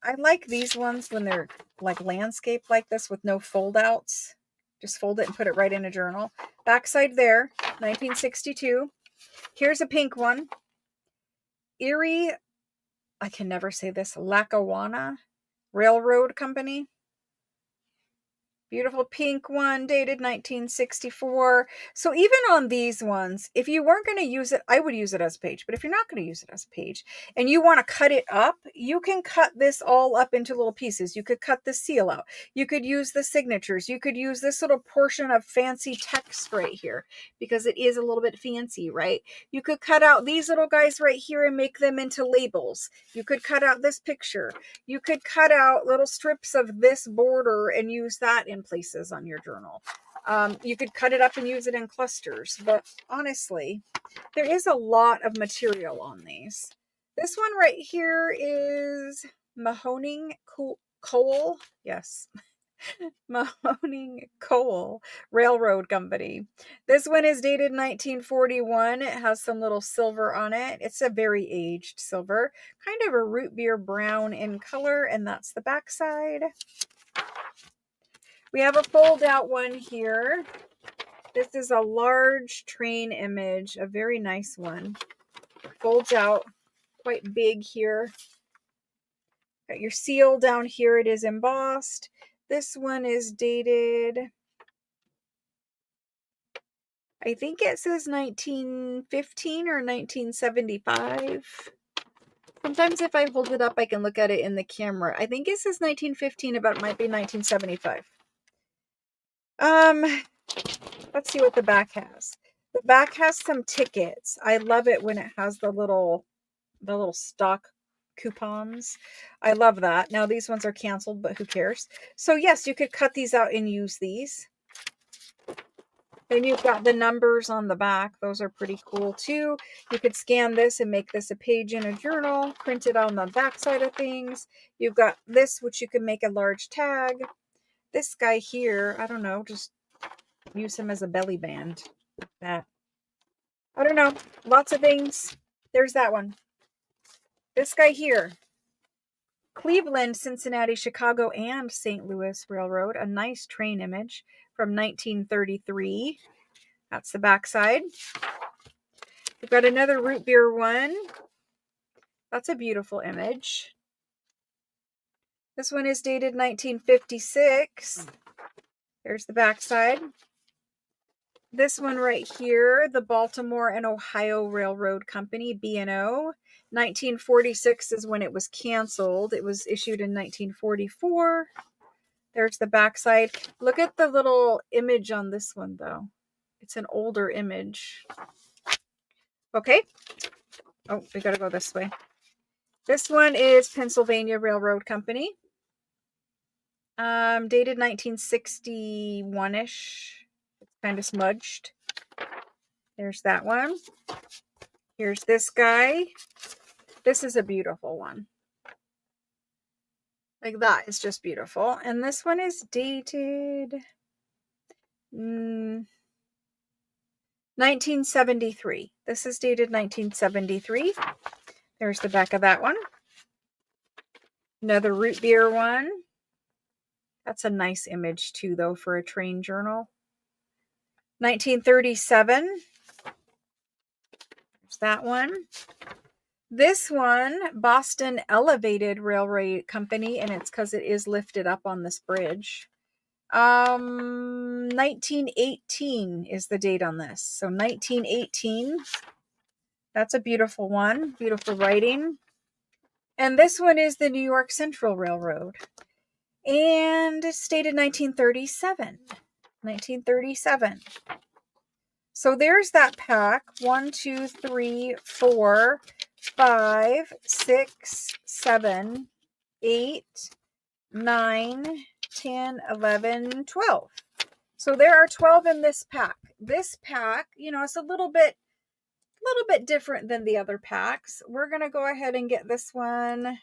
I like these ones when they're like landscape like this with no fold outs. Just fold it and put it right in a journal. Backside there, 1962. Here's a pink one. Erie, I can never say this, Lackawanna Railroad Company. Beautiful pink one, dated 1964. So even on these ones, if you weren't going to use it, I would use it as a page. But if you're not going to use it as a page and you want to cut it up, you can cut this all up into little pieces. You could cut the seal out. You could use the signatures. You could use this little portion of fancy text right here because it is a little bit fancy, right? You could cut out these little guys right here and make them into labels. You could cut out this picture. You could cut out little strips of this border and use that in places on your journal. You could cut it up and use it in clusters, but honestly, there is a lot of material on these. This one right here is Mahoning Coal. Yes. Mahoning Coal Railroad Company. This one is dated 1941. It has some little silver on it. It's a very aged silver, kind of a root beer brown in color, and that's the back side. We have a fold out one here. This is a large train image, a very nice one. Folds out quite big here. Got your seal down here. It is embossed. This one is dated, I think it says 1915 or 1975. Sometimes if I hold it up, I can look at it in the camera. I think it says 1915, but it might be 1975. Let's see what the back has. The back has some tickets. I love it when it has the little stock coupons. I love that. Now these ones are canceled, but who cares? So yes, you could cut these out and use these. Then you've got the numbers on the back. Those are pretty cool too. You could scan this and make this a page in a journal, print it on the back side of things. You've got this, which you can make a large tag. This guy here, I don't know, just use him as a belly band. That. I don't know. Lots of things. There's that one. This guy here. Cleveland, Cincinnati, Chicago, and St. Louis Railroad. A nice train image from 1933. That's the backside. We've got another root beer one. That's a beautiful image. This one is dated 1956. There's the backside. This one right here, the Baltimore and Ohio Railroad Company, B&O. 1946 is when it was canceled. It was issued in 1944. There's the backside. Look at the little image on this one, though. It's an older image. Okay. Oh, we got to go this way. This one is Pennsylvania Railroad Company. Dated 1961-ish. It's kind of smudged. There's that one. Here's this guy. This is a beautiful one. Like that is just beautiful. And this one is dated 1973. This is dated 1973. There's the back of that one. Another root beer one. That's a nice image too, though, for a train journal. 1937. There's that one. This one, Boston Elevated Railway Company, and it's because it is lifted up on this bridge. 1918 is the date on this. So 1918. That's a beautiful one. Beautiful writing. And this one is the New York Central Railroad. And it's dated 1937. 1937. So there's that pack. 1, 2, 3, 4, 5, 6, 7, 8, 9, 10, 11, 12. So there are 12 in this pack. This pack, you know, it's a little bit different than the other packs. We're going to go ahead and get this one.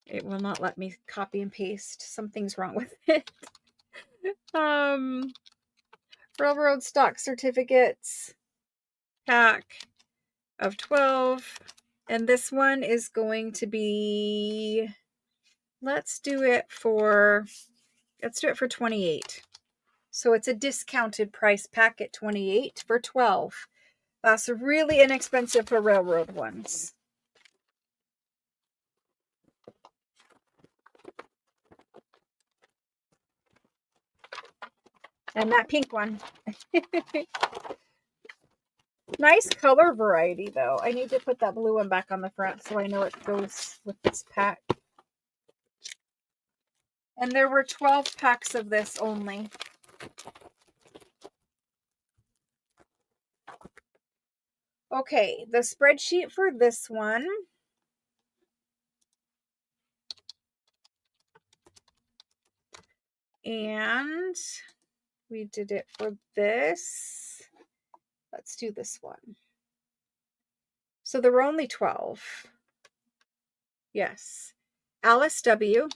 It will not let me copy and paste. Something's wrong with it. Railroad stock certificates pack of 12. And this one is going to be, let's do it for 28. So it's a discounted price pack at 28 for 12. That's really inexpensive for railroad ones. And that pink one. Nice color variety, though. I need to put that blue one back on the front so I know it goes with this pack. And there were 12 packs of this only. Okay, the spreadsheet for this one. And we did it for this. Let's do this one. So there were only 12. Yes. Alice W.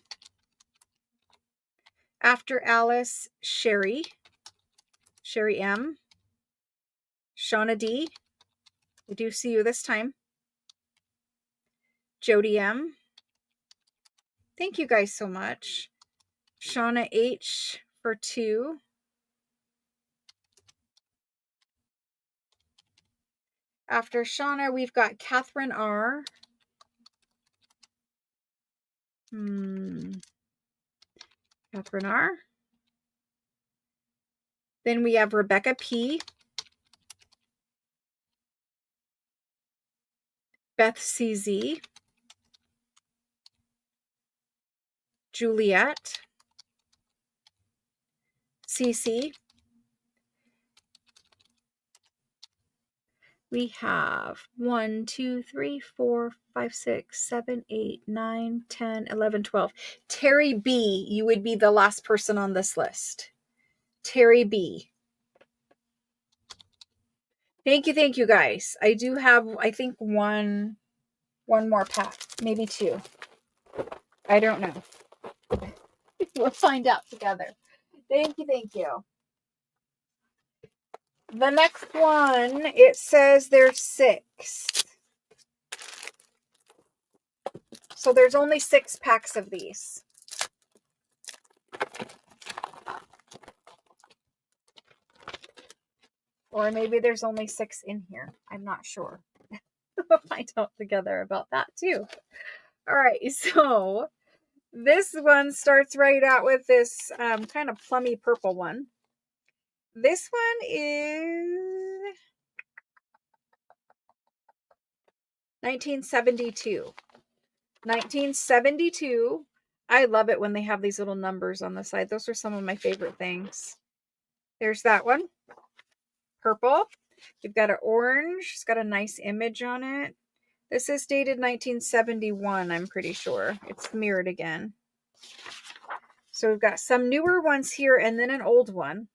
After Alice, Sherry M. Shauna D. We do see you this time. Jody M. Thank you guys so much. Shauna H for 2. After Shauna, we've got Catherine R. Catherine R. Then we have Rebecca P. Beth CZ. Juliet. CC. We have 1, 2, 3, 4, 5, 6, 7, 8, 9, 10, 11, 12. Terry B, you would be the last person on this list. Terry B. Thank you guys. I do have, I think one more pack, maybe two. I don't know. We'll find out together. Thank you. The next one, it says there's 6. So there's only 6 packs of these. Or maybe there's only 6 in here. I'm not sure. We'll find out together about that too. All right, so this one starts right out with this kind of plummy purple one. This one is 1972. 1972. I love it when they have these little numbers on the side. Those are some of my favorite things. There's that one. Purple. We've got an orange. It's got a nice image on it. This is dated 1971, I'm pretty sure. It's mirrored again. So we've got some newer ones here and then an old one.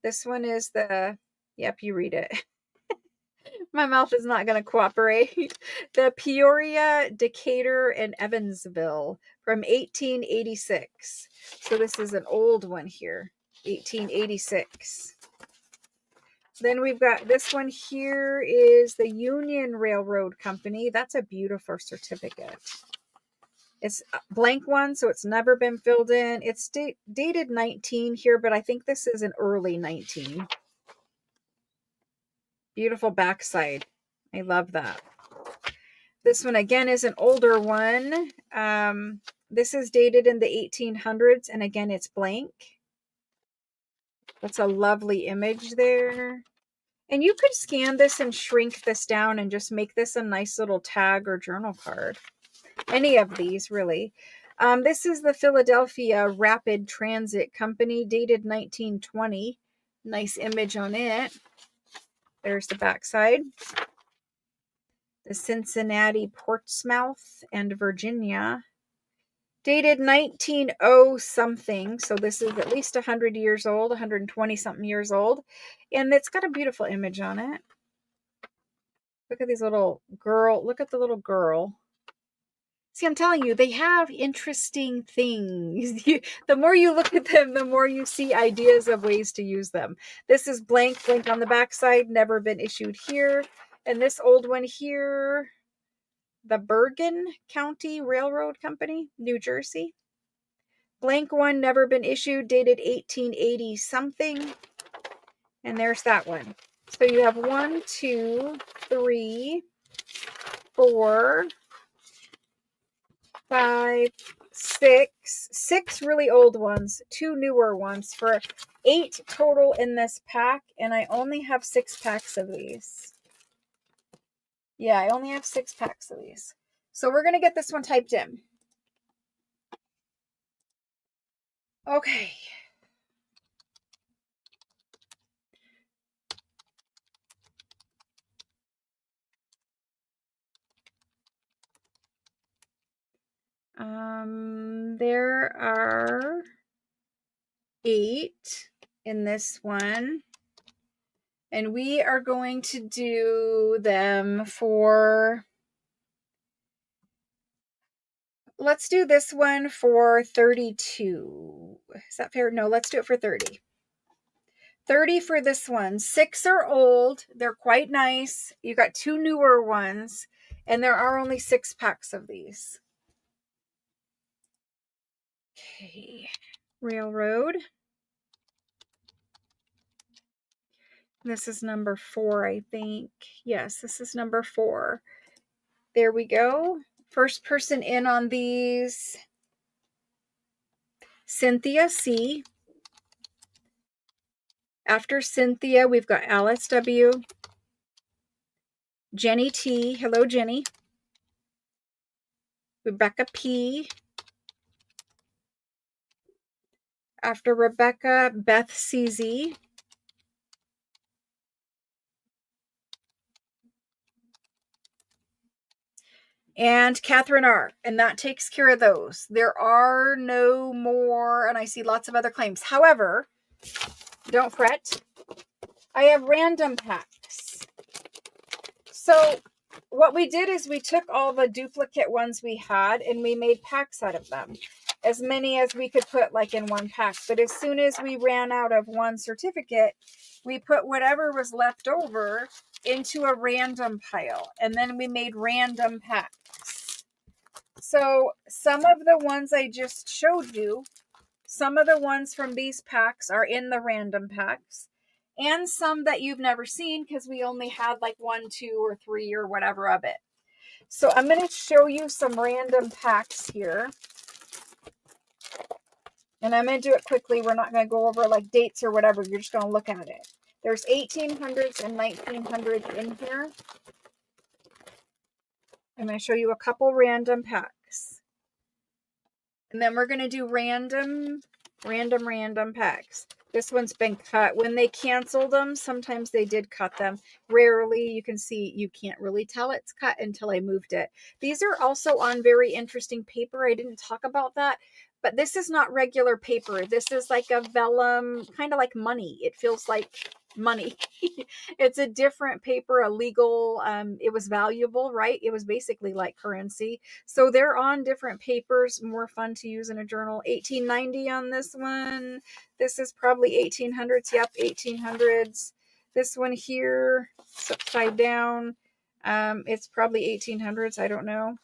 This one is the, yep, you read it. My mouth is not going to cooperate. The Peoria, Decatur, and Evansville from 1886. So this is an old one here, 1886. Then we've got this one here is the Union Railroad Company. That's a beautiful certificate. It's a blank one, so it's never been filled in. It's dated 19 here, but I think this is an early 19. Beautiful backside. I love that. This one again is an older one. This is dated in the 1800s, and again, it's blank. That's a lovely image there. And you could scan this and shrink this down and just make this a nice little tag or journal card. Any of these, really. This is the Philadelphia Rapid Transit Company, dated 1920. Nice image on it. There's the backside. The Cincinnati, Portsmouth, and Virginia, dated 1900 something. So this is at least 100 years old, 120 something years old. And it's got a beautiful image on it. Look at these little girl. Look at the little girl. See, I'm telling you, they have interesting things. The more you look at them, the more you see ideas of ways to use them. This is blank on the backside, never been issued here. And this old one here, the Bergen County Railroad Company, New Jersey. Blank one, never been issued, dated 1880 something. And there's that one. So you have 1, 2, 3, 4, 5, 6 really old ones, 2 newer ones for 8 total in this pack. And I only have 6 packs of these. Yeah, I only have 6 packs of these. So we're going to get this one typed in. Okay. There are 8 in this one. And we are going to do them for, let's do this one for 32. Is that fair? No, let's do it for 30. 30 for this one. 6 are old. They're quite nice. You got 2 newer ones, and there are only 6 packs of these. Okay. Railroad. This is number 4, I think. Yes, this is number 4. There we go. First person in on these, Cynthia C. After Cynthia, we've got Alice W. Jenny T. Hello, Jenny. Rebecca P. After Rebecca, Beth CZ. and Catherine R. And that takes care of those. There are no more, and I see lots of other claims. However, don't fret. I have random packs. So what we did is we took all the duplicate ones we had and we made packs out of them. As many as we could put like in one pack. But as soon as we ran out of one certificate, we put whatever was left over into a random pile. And then we made random packs. So some of the ones I just showed you, some of the ones from these packs are in the random packs. And some that you've never seen because we only had like 1, 2, or 3 or whatever of it. So I'm going to show you some random packs here. And I'm going to do it quickly. We're not going to go over like dates or whatever. You're just going to look at it. There's 1800s and 1900s in here. I'm going to show you a couple random packs. And then we're going to do random packs. This one's been cut. When they canceled them, sometimes they did cut them. Rarely, you can see, you can't really tell it's cut until I moved it. These are also on very interesting paper. I didn't talk about that, but this is not regular paper. This is like a vellum, kind of like money. It feels like money. It's a different paper, a legal, it was valuable, right? It was basically like currency. So they're on different papers, more fun to use in a journal. 1890 on this one. This is probably 1800s. Yep, 1800s. This one here, it's upside down. It's probably 1800s. I don't know.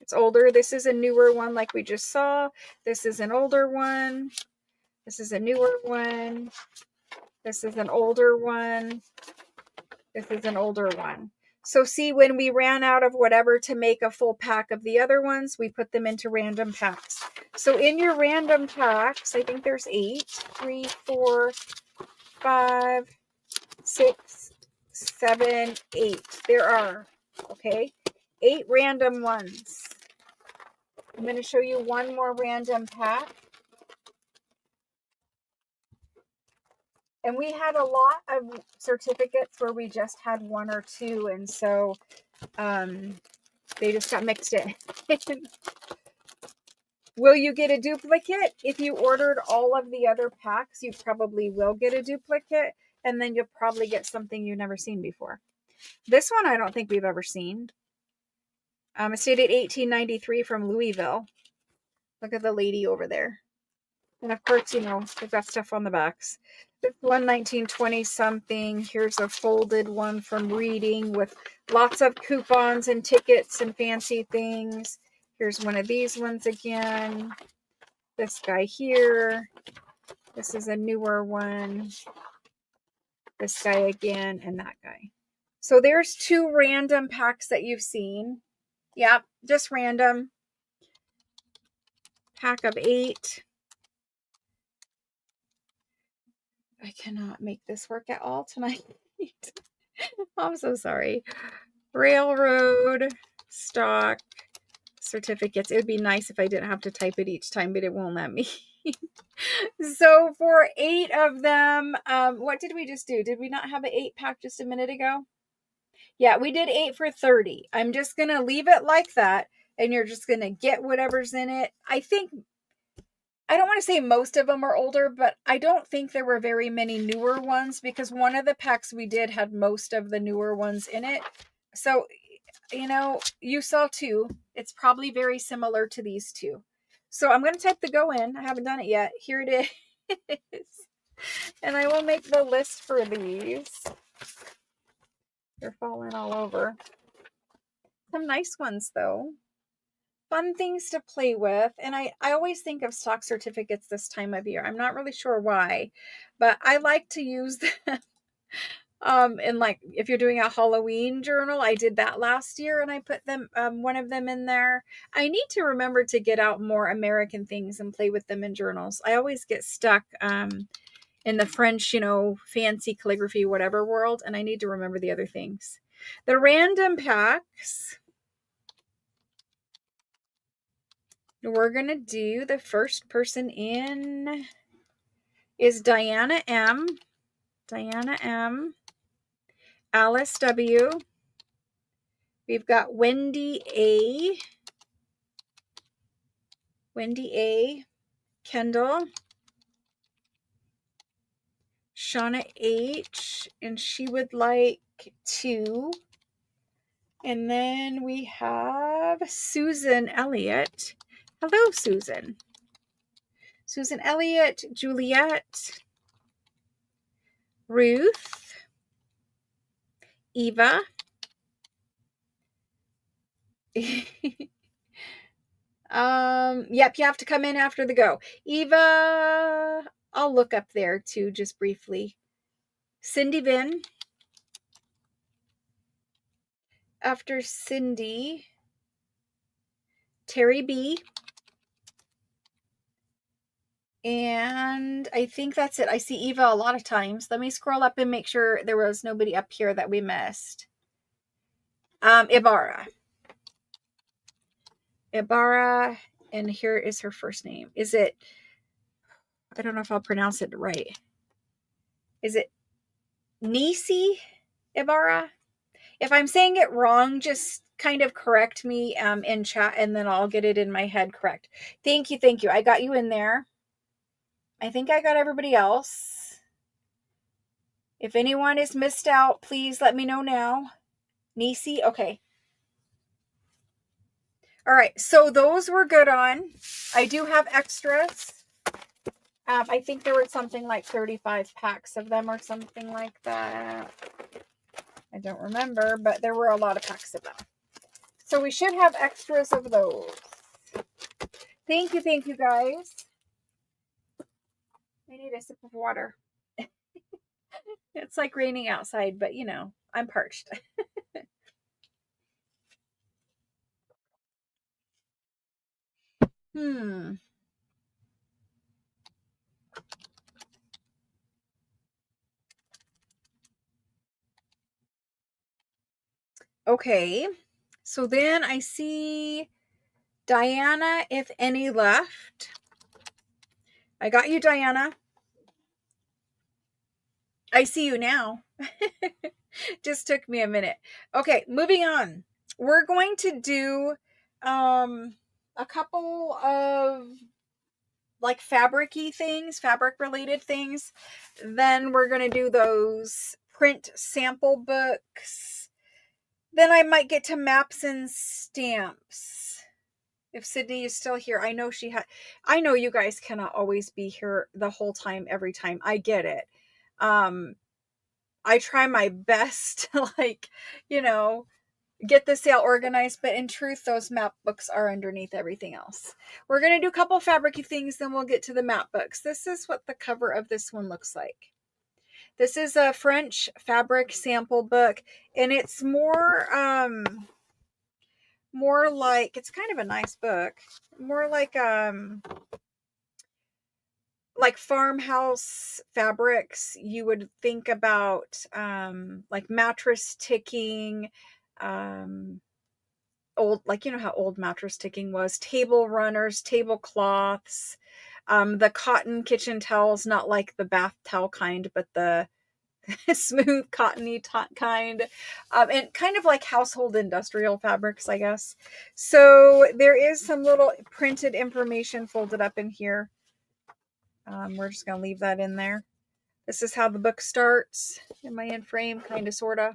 It's older. This is a newer one like we just saw. This is an older one. This is a newer one. This is an older one. This is an older one. So see, when we ran out of whatever to make a full pack of the other ones, we put them into random packs. So in your random packs, I think there's 8, 3, 4, 5, 6, 7, 8. There are, okay, 8 random ones. I'm going to show you one more random pack. And we had a lot of certificates where we just had 1 or 2. And so they just got mixed in. Will you get a duplicate? If you ordered all of the other packs, you probably will get a duplicate. And then you'll probably get something you've never seen before. This one I don't think we've ever seen. It's dated 1893 from Louisville. Look at the lady over there. And of course, you know, they've got stuff on the backs. This one, 1920 something. Here's a folded one from Reading with lots of coupons and tickets and fancy things. Here's one of these ones again. This guy here. This is a newer one. This guy again, and that guy. So there's 2 random packs that you've seen. Yep, just random. Pack of 8. I cannot make this work at all tonight. I'm so sorry. Railroad, stock, certificates. It would be nice if I didn't have to type it each time, but it won't let me. So for 8 of them, what did we just do? Did we not have an 8 pack just a minute ago? Yeah, we did 8 for 30. I'm just going to leave it like that, and you're just going to get whatever's in it. I don't want to say most of them are older, but I don't think there were very many newer ones because one of the packs we did had most of the newer ones in it. So, you know, you saw 2. It's probably very similar to these 2. So I'm going to type the go in. I haven't done it yet. Here it is. And I will make the list for these. They're falling all over. Some nice ones, though. Fun things to play with. And I always think of stock certificates this time of year. I'm not really sure why, but I like to use them. And like if you're doing a Halloween journal, I did that last year and I put them, one of them in there. I need to remember to get out more American things and play with them in journals. I always get stuck, in the French, you know, fancy calligraphy, whatever world. And I need to remember the other things. The random packs. We're going to do the first person in is Diana M. Diana M. Alice W. We've got Wendy A, Kendall, Shauna H, and she would like 2. And then we have Susan Elliott. Hello, Susan. Susan Elliott, Juliet, Ruth, Eva. Yep, you have to come in after the go. Eva, I'll look up there too, just briefly. Cindy Vin. After Cindy, Terry B. And I think that's it. I see Eva a lot of times. Let me scroll up and make sure there was nobody up here that we missed. Ibarra, and here is her first name. Is it, I don't know if I'll pronounce it right. Is it Nisi Ibarra? If I'm saying it wrong, just kind of correct me in chat, and then I'll get it in my head correct. Thank you. I got you in there. I think I got everybody else. If anyone is missed out, please let me know now. Nisi, okay. All right, so those were good on. I do have extras. I think there were something like 35 packs of them or something like that. I don't remember, but there were a lot of packs of them. So we should have extras of those. Thank you guys. I need a sip of water. It's like raining outside, but you know, I'm parched. Okay. So then I see Diana, if any left. I got you, Diana. I see you now. Just took me a minute. Okay, moving on. We're going to do a couple of like fabric-y things, fabric related things. Then we're going to do those print sample books. Then I might get to maps and stamps. If Sydney is still here, I know I know you guys cannot always be here the whole time, every time. I get it. I try my best to, like, you know, get the sale organized, but in truth, those map books are underneath everything else. We're going to do a couple fabric-y things, then we'll get to the map books. This is what the cover of this one looks like. This is a French fabric sample book, and it's more like, it's kind of a nice book, more like farmhouse fabrics. You would think about like mattress ticking, old, like, you know how old mattress ticking was, table runners, tablecloths, the cotton kitchen towels, not like the bath towel kind, but the smooth cottony kind, and kind of like household industrial fabrics, I guess. So there is some little printed information folded up in here. We're just going to leave that in there. This is how the book starts in my end frame, kind of, sort of.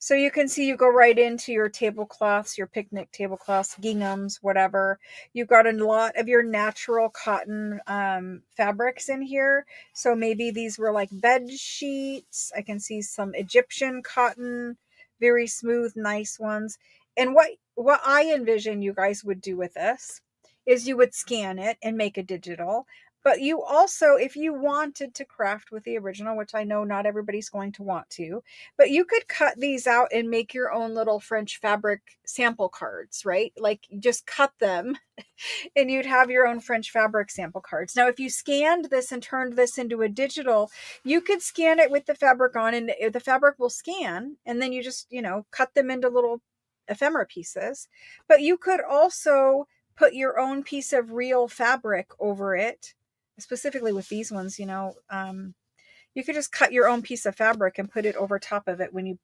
So you can see you go right into your tablecloths, your picnic tablecloths, ginghams, whatever. You've got a lot of your natural cotton fabrics in here. So maybe these were like bed sheets. I can see some Egyptian cotton, very smooth, nice ones. And what I envision you guys would do with this is you would scan it and make a digital. But you also, if you wanted to craft with the original, which I know not everybody's going to want to, but you could cut these out and make your own little French fabric sample cards, right? Like, just cut them and you'd have your own French fabric sample cards. Now, if you scanned this and turned this into a digital, you could scan it with the fabric on, and the fabric will scan, and then you just, you know, cut them into little ephemera pieces. But you could also put your own piece of real fabric over it. Specifically with these ones, you know, you could just cut your own piece of fabric and put it over top of it when you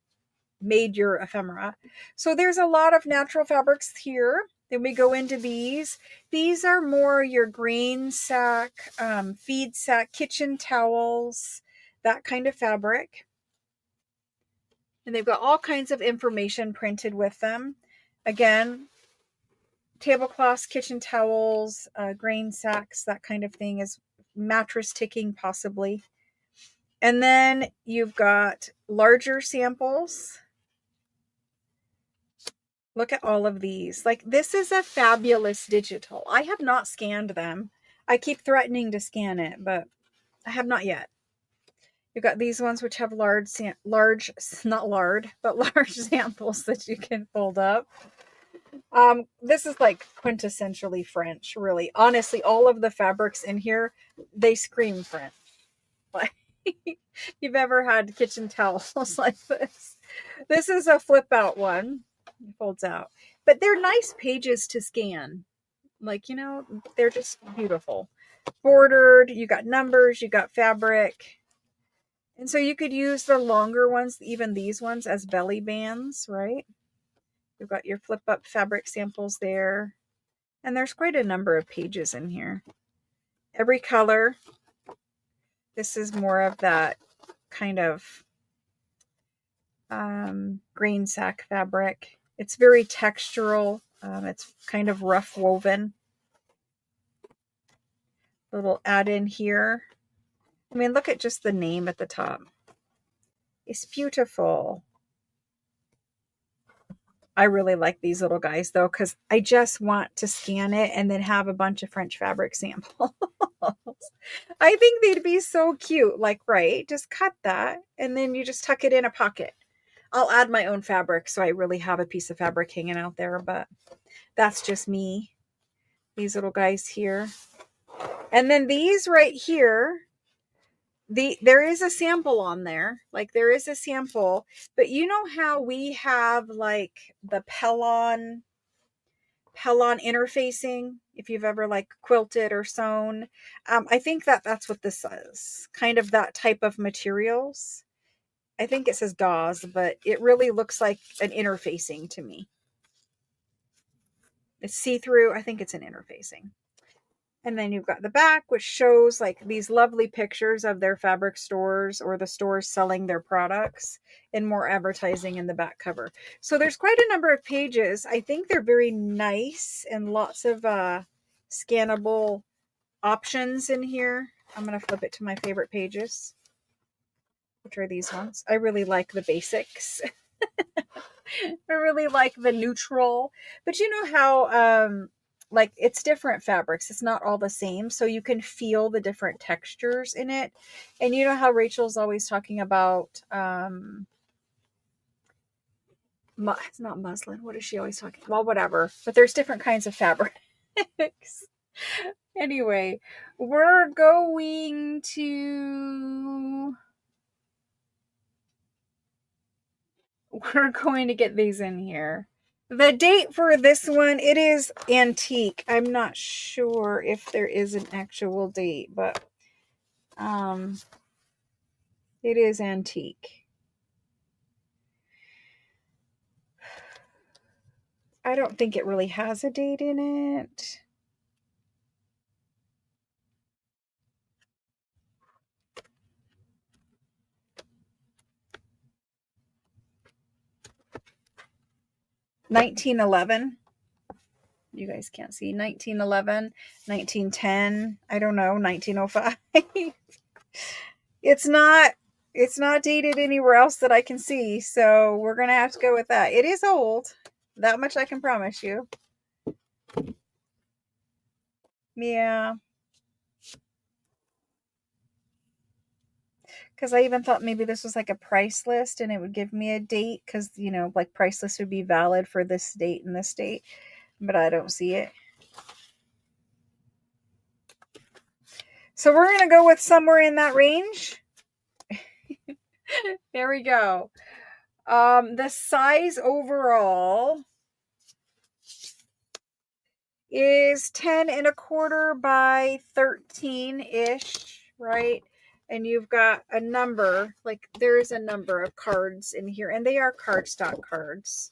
made your ephemera. So there's a lot of natural fabrics here. Then we go into these. These are more your grain sack, feed sack, kitchen towels, that kind of fabric. And they've got all kinds of information printed with them. Again, tablecloths, kitchen towels, grain sacks, that kind of thing, is mattress ticking possibly. And then you've got larger samples. Look at all of these. Like, this is a fabulous digital. I have not scanned them. I keep threatening to scan it, but I have not yet. You've got these ones which have large, not lard, but large samples that you can fold up. This is like quintessentially French, really. Honestly, all of the fabrics in here, they scream French. Like, you've ever had kitchen towels like this. This is a flip out one. It folds out. But they're nice pages to scan. Like, you know, they're just beautiful. Bordered, you got numbers, you got fabric. And so you could use the longer ones, even these ones, as belly bands, right? You've got your flip up fabric samples there. And there's quite a number of pages in here. Every color. This is more of that kind of grain sack fabric. It's very textural. It's kind of rough woven. Little add in here. I mean, look at just the name at the top. It's beautiful. I really like these little guys though, because I just want to scan it and then have a bunch of French fabric samples. I think they'd be so cute. Like, right, just cut that and then you just tuck it in a pocket. I'll add my own fabric so I really have a piece of fabric hanging out there, but that's just me. These little guys here. And then these right here, there is a sample on there. Like, there is a sample, but you know how we have like the Pellon interfacing, if you've ever like quilted or sewn. I think that's what this is, kind of that type of materials. I think it says gauze, but it really looks like an interfacing to me. It's see-through. I think it's an interfacing. And then you've got the back, which shows like these lovely pictures of their fabric stores or the stores selling their products, and more advertising in the back cover. So there's quite a number of pages. I think they're very nice and lots of scannable options in here. I'm going to flip it to my favorite pages, which are these ones. I really like the basics. I really like the neutral, but you know how like it's different fabrics. It's not all the same. So you can feel the different textures in it. And you know how Rachel's always talking about, it's not muslin. What is she always talking about? Well, whatever, but there's different kinds of fabrics. Anyway, we're going to get these in here. The date for this one, it is antique. I'm not sure if there is an actual date, but it is antique. I don't think it really has a date in it. $1911. You guys can't see. 1911, 1910. I don't know. 1905. It's not dated anywhere else that I can see, so we're gonna have to go with that. It is old. That much I can promise you. Yeah. Because I even thought maybe this was like a price list and it would give me a date, because, you know, like price list would be valid for this date and this date, but I don't see it. So we're going to go with somewhere in that range. There we go. The size overall is 10 1/4 by 13-ish, right? and you've got a number, like there is a number of cards in here, and they are cardstock cards.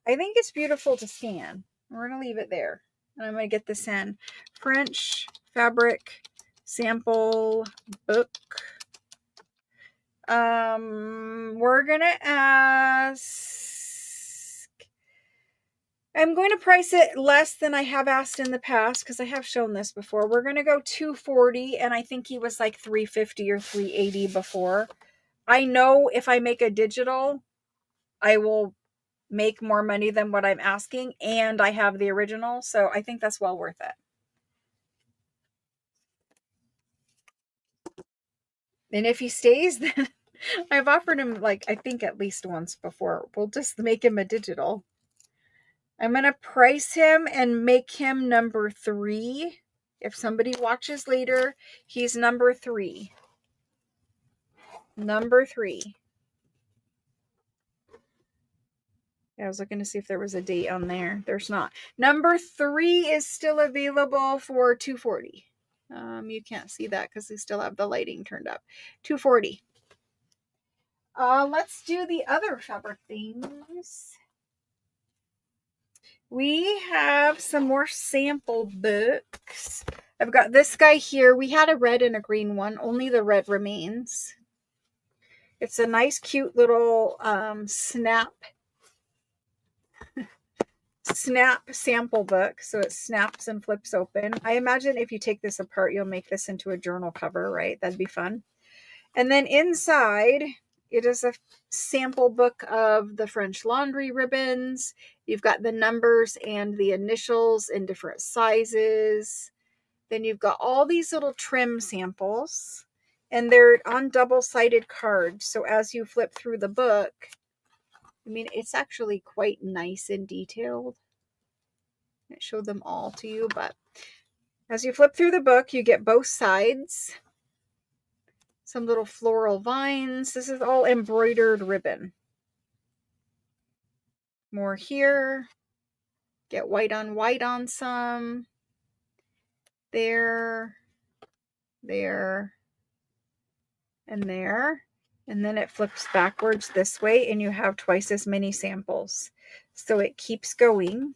I think it's beautiful to scan. We're going to leave it there. And I'm going to get this in. French fabric sample book. We're going to ask, I'm going to price it less than I have asked in the past because I have shown this before. We're going to go $240, and I think he was like $350 or $380 before. I know if I make a digital, I will make more money than what I'm asking, and I have the original, so I think that's well worth it. And if he stays, then I've offered him, like, I think at least once before. We'll just make him a digital. I'm going to price him and make him number 3. If somebody watches later, he's number 3. Number 3. I was looking to see if there was a date on there. There's not. Number 3 is still available for $240. You can't see that because we still have the lighting turned up. $240. Let's do the other fabric things. We have some more sample books. I've got this guy here. We had a red and a green one. Only the red remains. It's a nice, cute little snap sample book. So it snaps and flips open. I imagine if you take this apart, you'll make this into a journal cover, right? That'd be fun. And then inside, it is a sample book of the French laundry ribbons. You've got the numbers and the initials in different sizes. Then you've got all these little trim samples, and they're on double-sided cards. So as you flip through the book, I mean, it's actually quite nice and detailed. I showed them all to you, but as you flip through the book, you get both sides. Some little floral vines. This is all embroidered ribbon. More here. Get white on some. There. There. And there. And then it flips backwards this way, and you have twice as many samples. So it keeps going.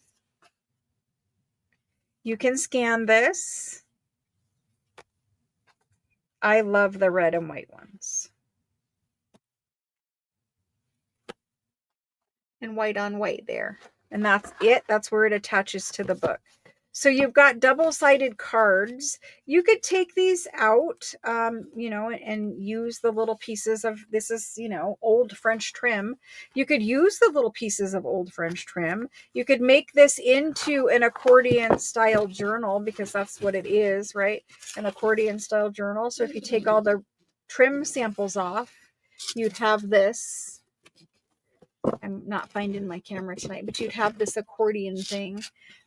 You can scan this. I love the red and white ones. And white on white there. And that's it. That's where it attaches to the book. So you've got double-sided cards. You could take these out, you know, and use the little pieces of, this is, you know, old French trim. You could use the little pieces of old French trim. You could make this into an accordion style journal, because that's what it is, right? An accordion style journal. So if you take all the trim samples off, you'd have this. I'm not finding my camera tonight, but you'd have this accordion thing.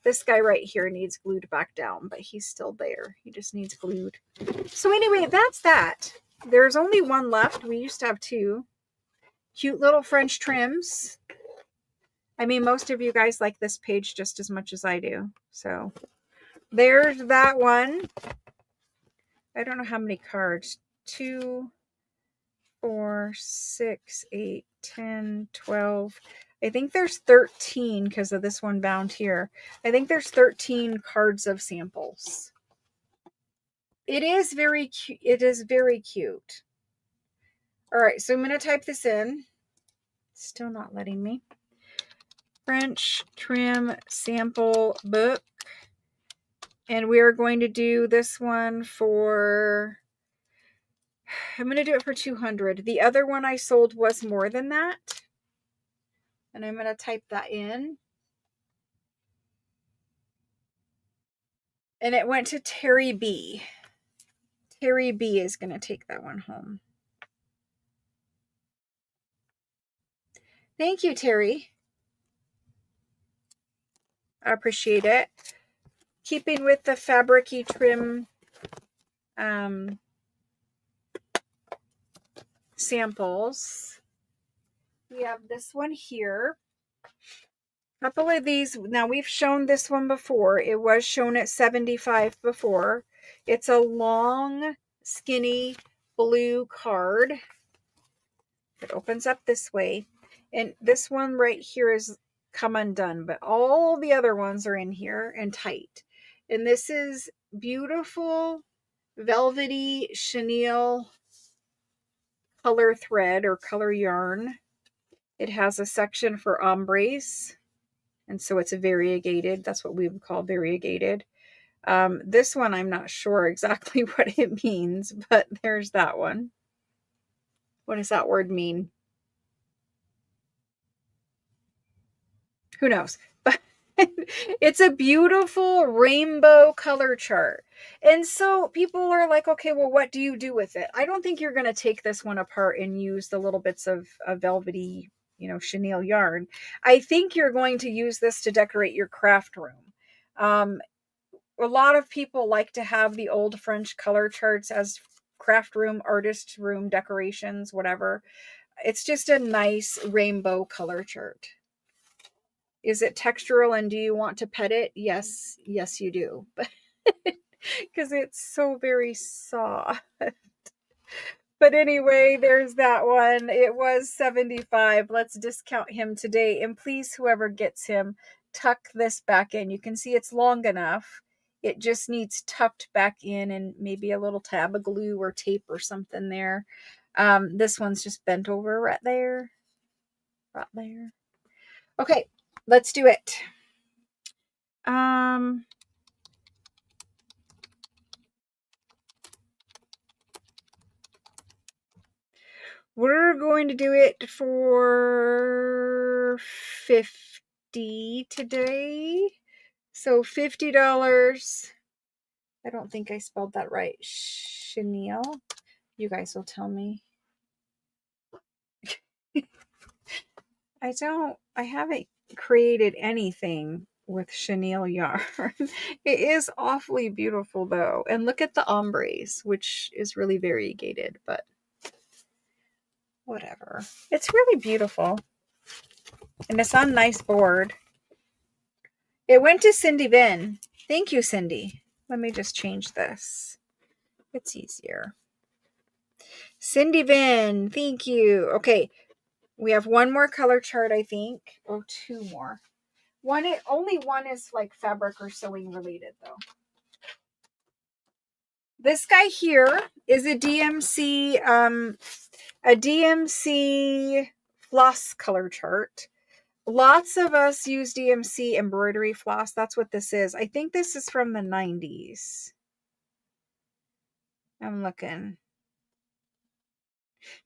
This guy right here needs glued back down, but he's still there. He just needs glued. So anyway, that's that. There's only one left. We used to have 2. Cute little French trims. I mean, most of you guys like this page just as much as I do. So there's that one. I don't know how many cards. 2, 4, 6, 8, 10, 12. I think there's 13 because of this one bound here. I think there's 13 cards of samples. It is very cute. It is very cute. All right, so I'm going to type this in. Still not letting me. French trim sample book. And we are going to do this one for, I'm going to do it for 200. The other one I sold was more than that. And I'm going to type that in. And it went to Terry B. Terry B is going to take that one home. Thank you, Terry. I appreciate it. Keeping with the fabric-y trim samples, we have this one here. A couple of these. Now, we've shown this one before. It was shown at $75 before. It's a long skinny blue card. It opens up this way. And this one right here is come undone, but all the other ones are in here and tight. And this is beautiful velvety chenille color thread or color yarn. It has a section for ombres, and so it's a variegated. That's what we would call variegated. This one, I'm not sure exactly what it means, but there's that one. What does that word mean? Who knows? But it's a beautiful rainbow color chart. And so people are like, okay, well, what do you do with it? I don't think you're going to take this one apart and use the little bits of velvety, chenille yarn. I think you're going to use this to decorate your craft room. A lot of people like to have the old French color charts as craft room, artist room decorations, whatever. It's just a nice rainbow color chart. Is it textural and do you want to pet it? Yes, you do. Because it's so very soft. But anyway, there's that one. It was $75. Let's discount him today. And please, whoever gets him, tuck this back in. You can see it's long enough. It just needs tucked back in and maybe a little tab of glue or tape or something there. This one's just bent over right there. Right there. Okay, let's do it. We're going to do it for $50 today. So $50. I don't think I spelled that right. Chenille. You guys will tell me. I haven't created anything with chenille yarn. It is awfully beautiful though. And look at the ombres, which is really variegated, but whatever. It's really beautiful. And it's on nice board. It went to Cindy Vin. Thank you, Cindy. Let me just change this. It's easier. Cindy Vin, thank you. Okay, we have one more color chart, I think. Oh, two more. Only one is like fabric or sewing related, though. This guy here is a DMC floss color chart. Lots of us use DMC embroidery floss. That's what this is. I think this is from the 90s. I'm looking.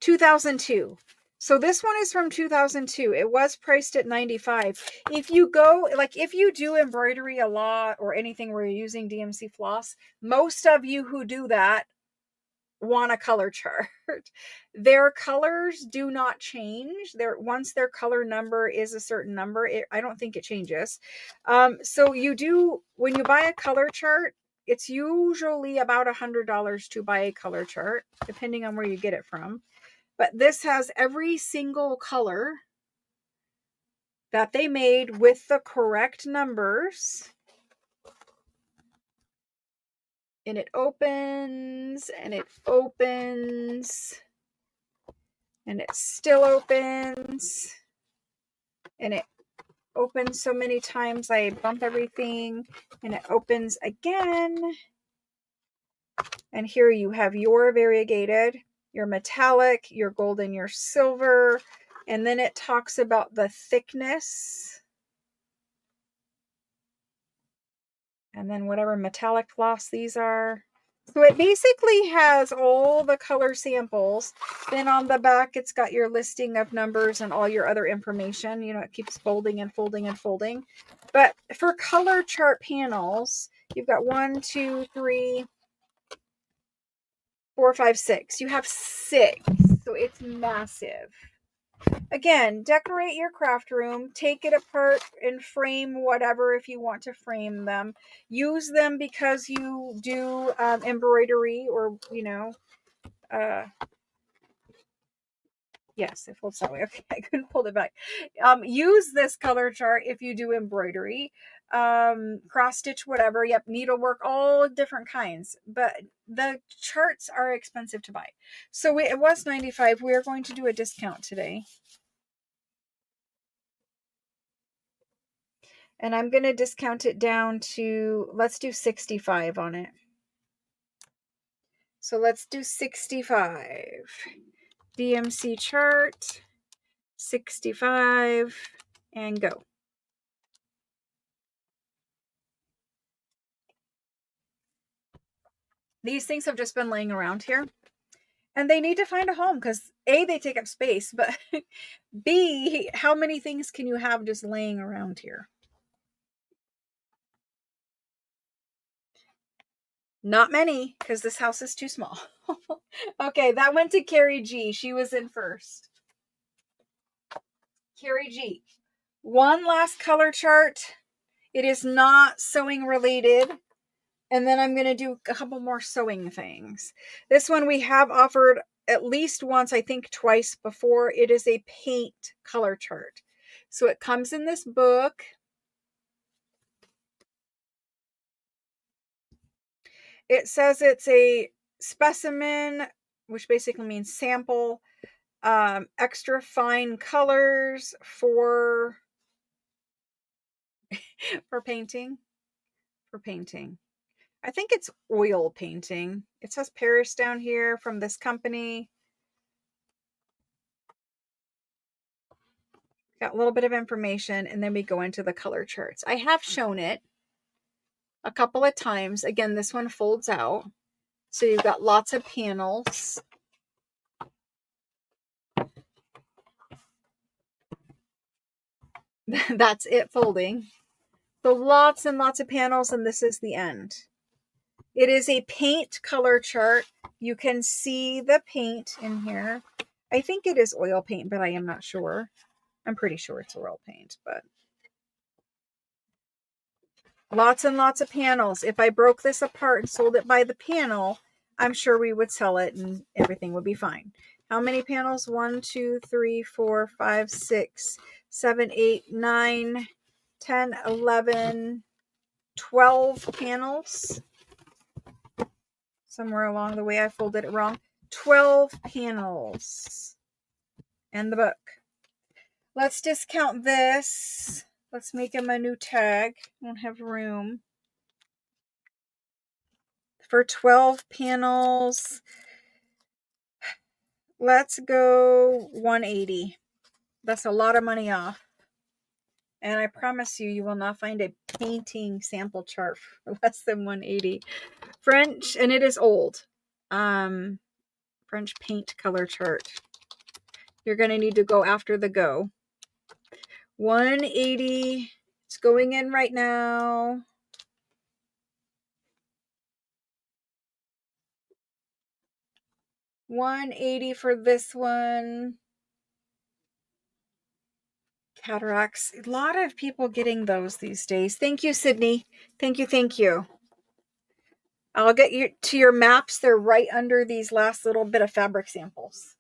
2002. So this one is from 2002. It was priced at $95. If you go, like if you do embroidery a lot or anything where you're using DMC floss, most of you who do that want a color chart. Their colors do not change. Once their color number is a certain number, I don't think it changes. So you do, when you buy a color chart, it's usually about $100 to buy a color chart, depending on where you get it from. But this has every single color that they made with the correct numbers. And it opens and it opens and it still opens and it opens so many times I bump everything, and it opens again. And here you have your variegated, your metallic, your gold, and your silver. And then it talks about the thickness. And then whatever metallic floss these are. So it basically has all the color samples. Then on the back, it's got your listing of numbers and all your other information. You know, it keeps folding and folding and folding. But for color chart panels, you've got 1, 2, 3, 4, 5, 6. You have 6. So it's massive. Again, decorate your craft room, take it apart and frame whatever if you want to frame them. Use them because you do embroidery or, yes, it folds that way. Okay, I couldn't pull it back. Use this color chart if you do embroidery. cross stitch, whatever. Yep, needlework, all different kinds. But the charts are expensive to buy. So it was $95. We are going to do a discount today. And I'm going to discount it down to, let's do 65 on it. So let's do 65. DMC chart, 65, and go. These things have just been laying around here. And they need to find a home because A, they take up space, but B, how many things can you have just laying around here? Not many, because this house is too small. Okay, that went to Carrie G. She was in first. Carrie G. One last color chart. It is not sewing related. And then I'm going to do a couple more sewing things. This one we have offered at least once, I think twice before. It is a paint color chart. So it comes in this book. It says it's a specimen, which basically means sample, extra fine colors for painting. For painting. I think it's oil painting. It says Paris down here from this company. Got a little bit of information, and then we go into the color charts. I have shown it a couple of times. Again, this one folds out. So you've got lots of panels. That's it folding. So lots and lots of panels, and this is the end. It is a paint color chart. You can see the paint in here. I think it is oil paint, but I am not sure. I'm pretty sure it's oil paint, but lots and lots of panels. If I broke this apart and sold it by the panel, I'm sure we would sell it and everything would be fine. How many panels? 1, 2, 3, 4, 5, 6, 7, 8, 9, 10, 11, 12 panels. Somewhere along the way I folded it wrong. 12 panels. And the book. Let's discount this. Let's make him a new tag. I don't have room. For 12 panels, let's go 180. That's a lot of money off. And I promise you, you will not find a painting sample chart for less than 180. French, and it is old. French paint color chart. You're going to need to go after the go. 180. It's going in right now. $180 for this one. Cataracts. A lot of people getting those these days. Thank you, Sydney. Thank you, thank you. I'll get you to your maps. They're right under these last little bit of fabric samples.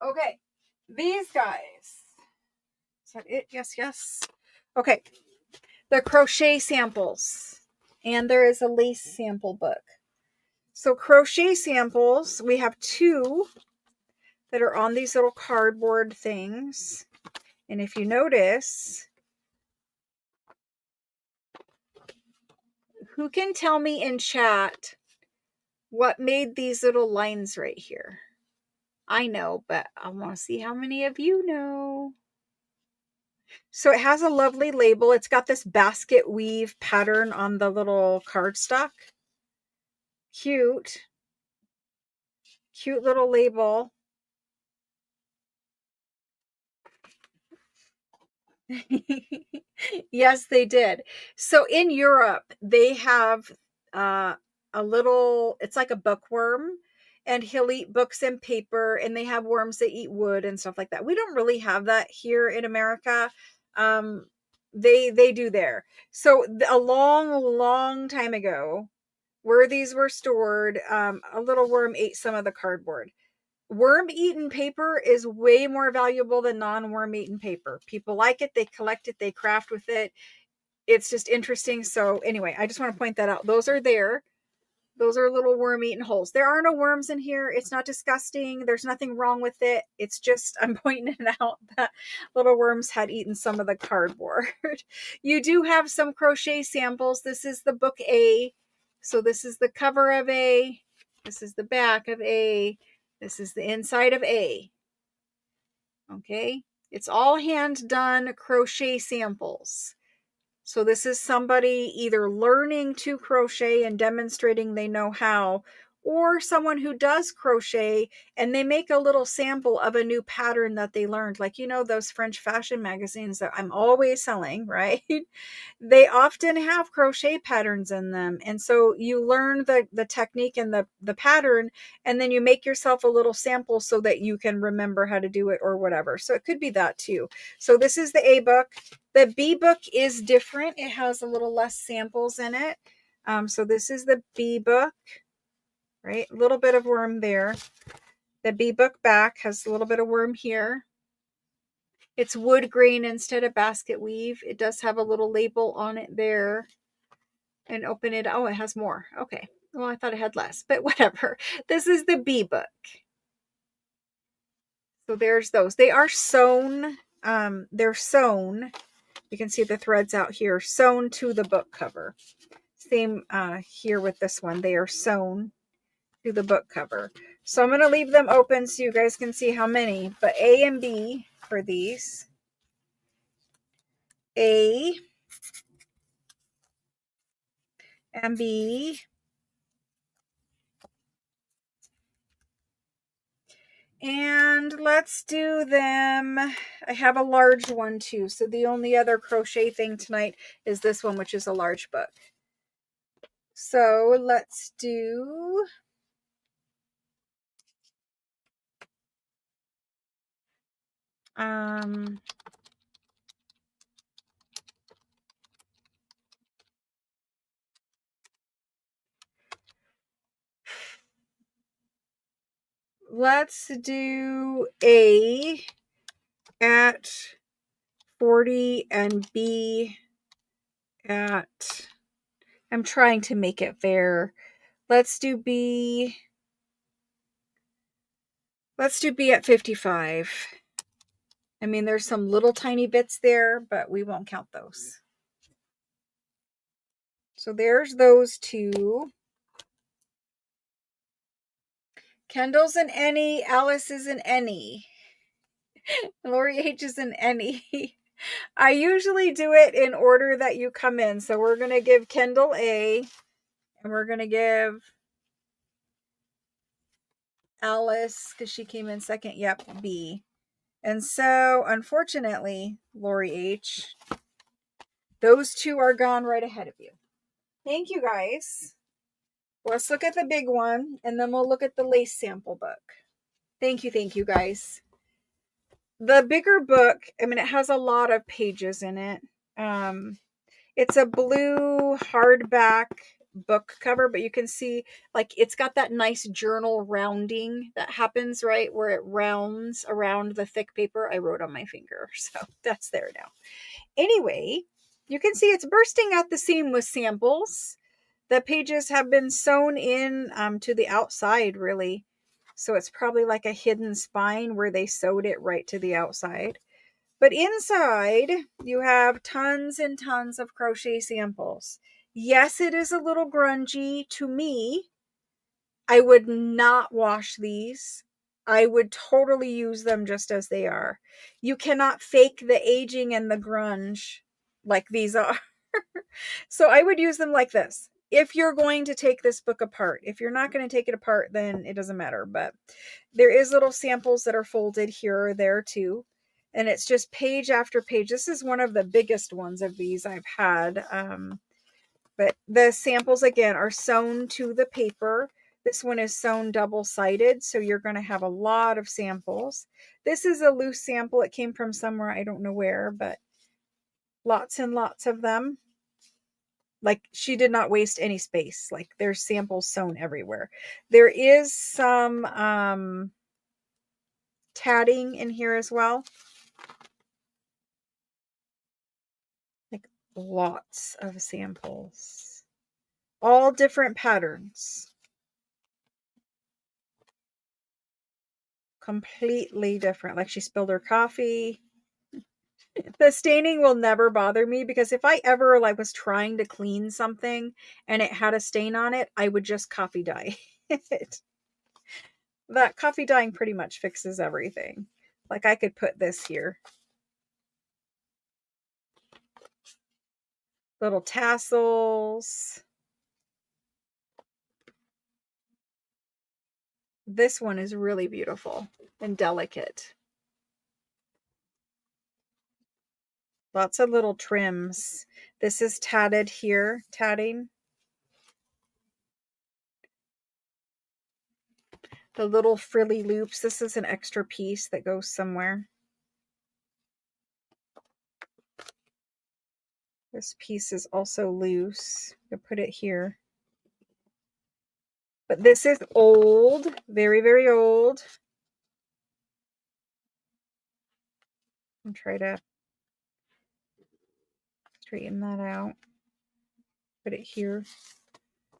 Okay, these guys. Is that it? Yes, yes. Okay, the crochet samples. And there is a lace sample book. So crochet samples, we have 2 that are on these little cardboard things. And if you notice, who can tell me in chat what made these little lines right here? I know, but I want to see how many of you know. So it has a lovely label. It's got this basket weave pattern on the little cardstock. Cute. Cute little label. Yes, they did. So in Europe, they have a little, it's like a bookworm, and he'll eat books and paper, and they have worms that eat wood and stuff like that. We don't really have that here in America. They do there. So a long time ago, where these were stored, a little worm ate some of the cardboard. Worm-eaten paper is way more valuable than non-worm-eaten paper. People like it, they collect it, they craft with it. It's just interesting. So anyway, I just want to point that out. Those are there. Those are little worm-eaten holes. There are no worms in here. It's not disgusting. There's nothing wrong with it. It's just, I'm pointing it out that little worms had eaten some of the cardboard. You do have some crochet samples. This is the book A. So this is the cover of A. This is the back of A. This is the inside of A. Okay. It's all hand done crochet samples. So this is somebody either learning to crochet and demonstrating they know how, or someone who does crochet and they make a little sample of a new pattern that they learned. Like, you know, those French fashion magazines that I'm always selling, right? They often have crochet patterns in them. And so you learn the technique and the pattern, and then you make yourself a little sample so that you can remember how to do it or whatever. So it could be that too. So this is the A book. The B book is different. It has a little less samples in it. So this is the B book, right? A little bit of worm there. The B book back has a little bit of worm here. It's wood grain instead of basket weave. It does have a little label on it there. And open it. Oh, it has more. Okay. Well, I thought it had less, but whatever. This is the B book. So there's those. They are sewn. They're sewn. You can see the threads out here, sewn to the book cover. Same here with this one. They are sewn to the book cover. So I'm going to leave them open so you guys can see how many. But A and B for these. A and B. And let's do them. I have a large one too. So the only other crochet thing tonight is this one, which is a large book. So let's do let's do A at 40 and B at, I'm trying to make it fair. Let's do B at 55. I mean, there's some little tiny bits there, but we won't count those. So there's those two. Kendall's an any, Alice is an any, Lori H is an any. I usually do it in order that you come in. So we're going to give Kendall A, and we're going to give Alice, because she came in second, yep, B. And so, unfortunately, Lori H, those two are gone right ahead of you. Thank you, guys. Let's look at the big one, and then we'll look at the lace sample book. Thank you, guys. The bigger book, I mean, it has a lot of pages in it. It's a blue hardback book cover, but you can see, like, it's got that nice journal rounding that happens, right, where it rounds around the thick paper. I wrote on my finger, so that's there now. Anyway, you can see it's bursting at the seam with samples. The pages have been sewn in to the outside, really. So it's probably like a hidden spine where they sewed it right to the outside. But inside, you have tons and tons of crochet samples. Yes, it is a little grungy to me. I would not wash these. I would totally use them just as they are. You cannot fake the aging and the grunge like these are. So I would use them like this. If you're going to take this book apart. If you're not going to take it apart, then it doesn't matter. But there is little samples that are folded here or there too. And it's just page after page. This is one of the biggest ones of these I've had. But the samples, again, are sewn to the paper. This one is sewn double-sided, so you're going to have a lot of samples. This is a loose sample. It came from somewhere, I don't know where, but lots and lots of them. Like, she did not waste any space. Like, there's samples sewn everywhere. There is some tatting in here as well. Like lots of samples. All different patterns. Completely different. Like she spilled her coffee. The staining will never bother me because if I ever like was trying to clean something and it had a stain on it, I would just coffee dye it. That coffee dyeing pretty much fixes everything. Like I could put this here. Little tassels. This one is really beautiful and delicate. Lots of little trims. This is tatted here, tatting. The little frilly loops. This is an extra piece that goes somewhere. This piece is also loose. I'll put it here. But this is old, very, very old. I'll try to straighten that out. Put it here.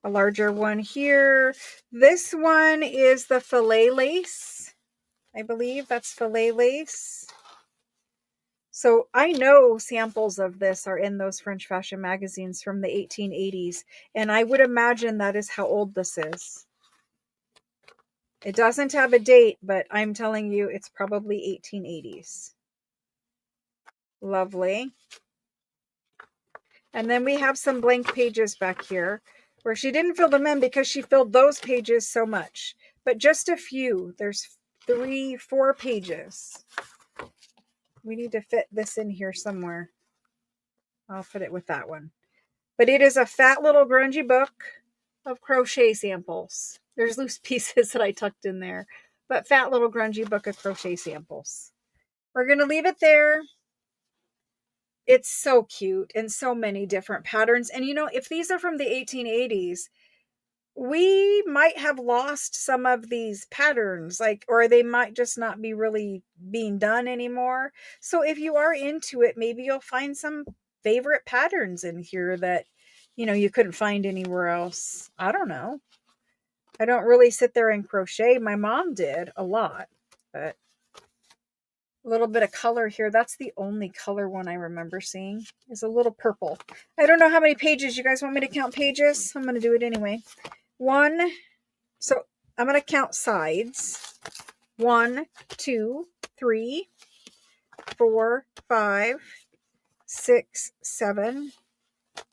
A larger one here. This one is the FLEA lace. I believe that's FLEA lace. So I know samples of this are in those French fashion magazines from the 1880s. And I would imagine that is how old this is. It doesn't have a date, but I'm telling you, it's probably 1880s. Lovely. And then we have some blank pages back here where she didn't fill them in because she filled those pages so much, but just a few. There's 3, 4 pages. We need to fit this in here somewhere. I'll fit it with that one. But it is a fat little grungy book of crochet samples. There's loose pieces that I tucked in there, but fat little grungy book of crochet samples. We're going to leave it there. It's so cute and so many different patterns. And you know, if these are from the 1880s, we might have lost some of these patterns, like, or they might just not be really being done anymore. So if you are into it, maybe you'll find some favorite patterns in here that, you know, you couldn't find anywhere else. I don't know. I don't really sit there and crochet. My mom did a lot, but a little bit of color here. That's the only color one I remember seeing is a little purple. I don't know how many pages. You guys want me to count pages? I'm going to do it anyway. 1. So I'm going to count sides. 1, 2, 3, 4, 5, 6, 7,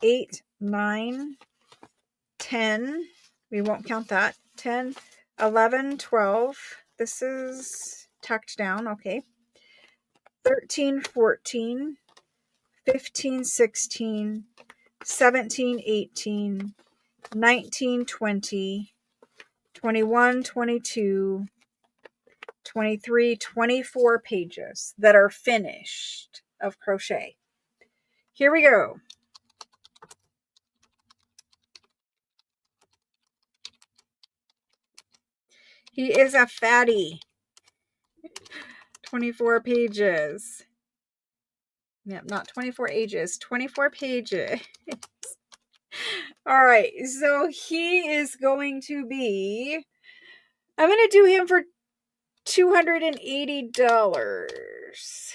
8, 9, 10. We won't count that. 10, 11, 12. This is tucked down. Okay. 13, 14, 15, 16, 17, 18, 19, 20, 21, 22, 23, 24 pages that are finished of crochet. Here we go. He is a fatty. 24 pages. Yep, not 24 ages, 24 pages. All right, so he is going to be, I'm going to do him for $280.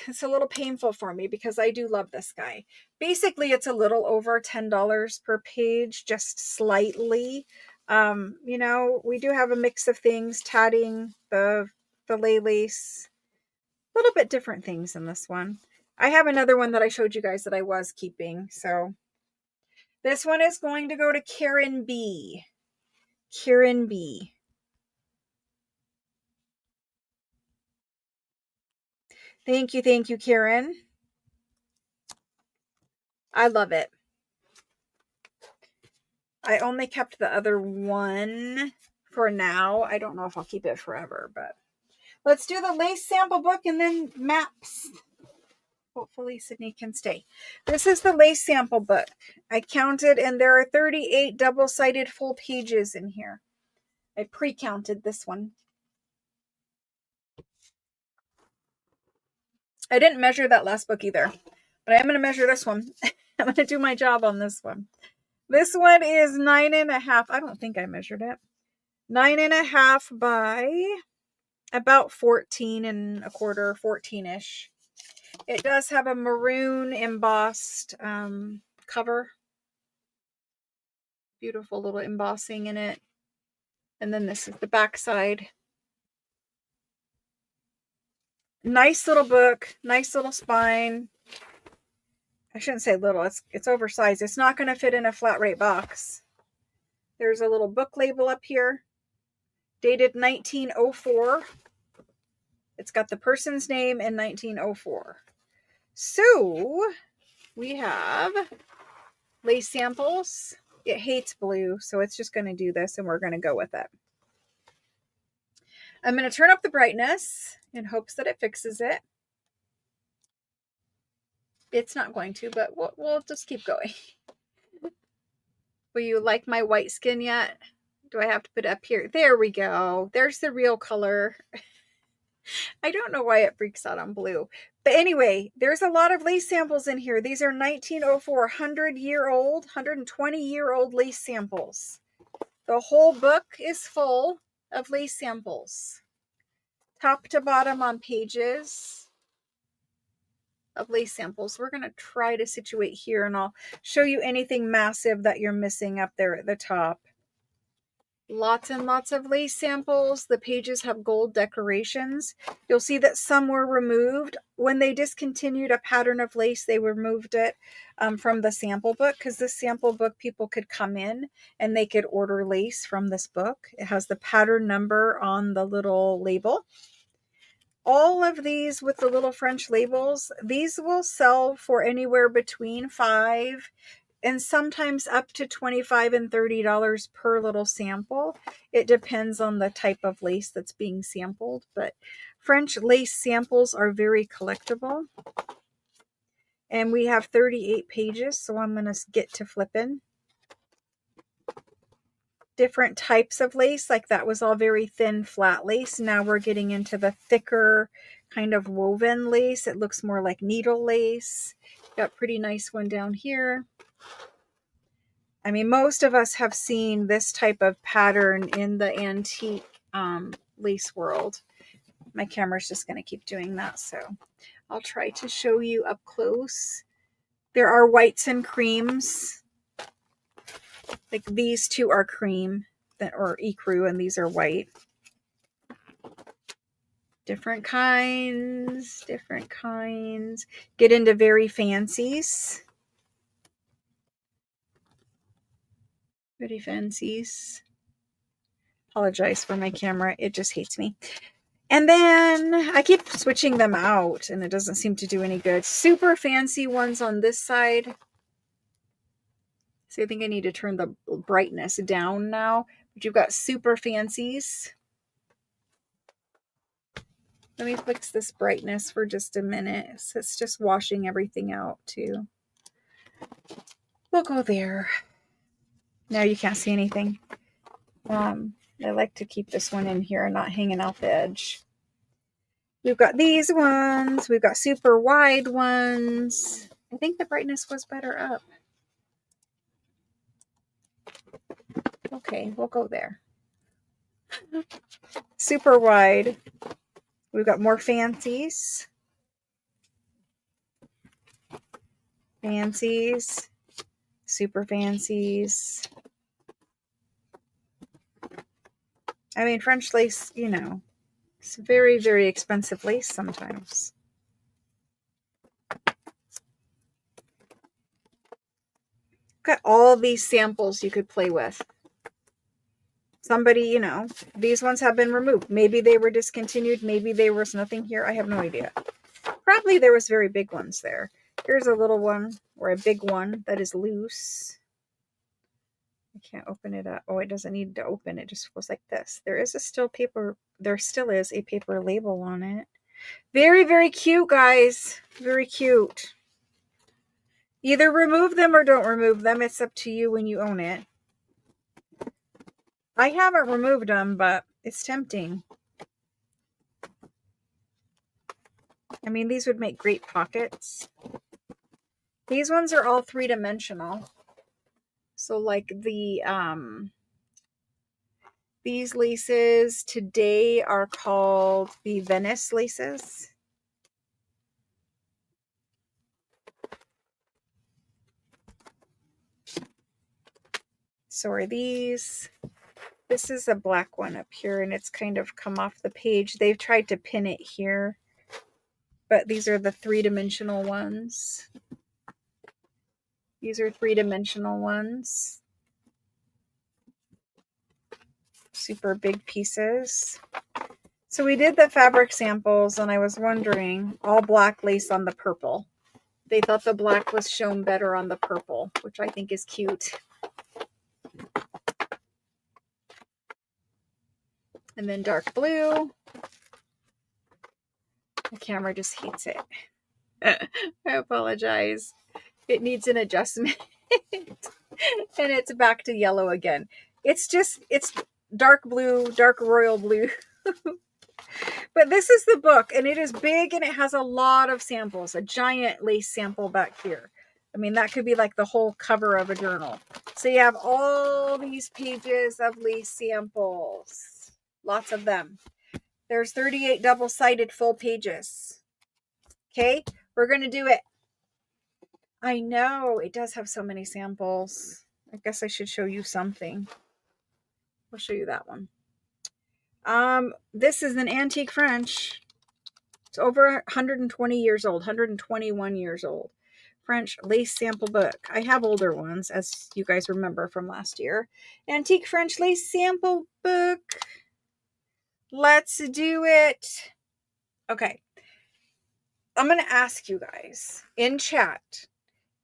It's a little painful for me because I do love this guy. Basically, it's a little over $10 per page, just slightly. You know, we do have a mix of things, tatting, the lay lace, a little bit different things in this one. I have another one that I showed you guys that I was keeping. So this one is going to go to Karen B. Karen B. Thank you, Karen. I love it. I only kept the other one for now. I don't know if I'll keep it forever, but let's do the lace sample book and then maps. Hopefully Sydney can stay. This is the lace sample book. I counted and there are 38 double-sided full pages in here. I pre-counted this one. I didn't measure that last book either, but I am going to measure this one. I'm going to do my job on this one. This one is 9.5. I don't think I measured it. 9.5 by about 14.25, 14-ish. It does have a maroon embossed cover. Beautiful little embossing in it. And then this is the back side. Nice little book. Nice little spine. I shouldn't say little. It's oversized. It's not going to fit in a flat rate box. There's a little book label up here. Dated 1904. It's got the person's name in 1904. So we have lace samples. It hates blue, so it's just going to do this, and we're going to go with it. I'm going to turn up the brightness in hopes that it fixes it. It's not going to, but we'll just keep going. Will you like my white skin yet? Do I have to put it up here? There we go. There's the real color. I don't know why it freaks out on blue. But anyway, there's a lot of lace samples in here. These are 1904, 100-year-old, 120-year-old lace samples. The whole book is full of lace samples. Top to bottom on pages of lace samples. We're going to try to situate here, and I'll show you anything massive that you're missing up there at the top. Lots and lots of lace samples. The pages have gold decorations. You'll see that some were removed. When they discontinued a pattern of lace, they removed it from the sample book, because this sample book, people could come in and they could order lace from this book. It has the pattern number on the little label. All of these with the little French labels, these will sell for anywhere between $5 and sometimes up to $25 and $30 per little sample. It depends on the type of lace that's being sampled, but French lace samples are very collectible. And we have 38 pages, so I'm going to get to flipping. Different types of lace, like that was all very thin flat lace. Now we're getting into the thicker kind of woven lace. It looks more like needle lace. Got a pretty nice one down here. I mean, most of us have seen this type of pattern in the antique lace world. My camera's just going to keep doing that, so I'll try to show you up close. There are whites and creams. Like these two are cream, or ecru, and these are white. Different kinds, different kinds. Get into very fancies. Very fancies. Apologize for my camera. It just hates me. And then I keep switching them out, and it doesn't seem to do any good. Super fancy ones on this side. So I think I need to turn the brightness down now. But you've got super fancies. Let me fix this brightness for just a minute. So it's just washing everything out too. We'll go there. Now you can't see anything. I like to keep this one in here and not hanging out the edge. We've got these ones. We've got super wide ones. I think the brightness was better up. Okay, we'll go there. Super wide. We've got more fancies. Fancies. Super fancies. I mean, French lace, you know, it's very, very expensive lace sometimes. Got all these samples you could play with. Somebody, you know, these ones have been removed. Maybe they were discontinued. Maybe there was nothing here. I have no idea. Probably there was very big ones there. Here's a little one, or a big one that is loose. I can't open it up. Oh, it doesn't need to open. It just goes like this. There still is a paper label on it. Very, very cute, guys. Very cute. Either remove them or don't remove them. It's up to you when you own it. I haven't removed them, but it's tempting. I mean, these would make great pockets. These ones are all 3-dimensional. So like these laces today are called the Venice laces. So are these. This is a black one up here, and it's kind of come off the page. They've tried to pin it here, but these are the 3-dimensional ones. These are 3-dimensional ones. Super big pieces. So we did the fabric samples, and I was wondering, all black lace on the purple. They thought the black was shown better on the purple, which I think is cute. And then dark blue. The camera just hates it. I apologize. It needs an adjustment. And it's back to yellow again. It's dark blue, dark royal blue. But this is the book, and it is big, and it has a lot of samples, a giant lace sample back here. I mean, that could be like the whole cover of a journal. So you have all these pages of lace samples. Lots of them. There's 38 double-sided full pages. Okay, we're going to do it. I know, it does have so many samples. I guess I should show you something. I'll show you that one. This is an antique French. It's over 120 years old, 121 years old. French lace sample book. I have older ones, as you guys remember from last year. Antique French lace sample book. Let's do it. Okay. I'm going to ask you guys in chat,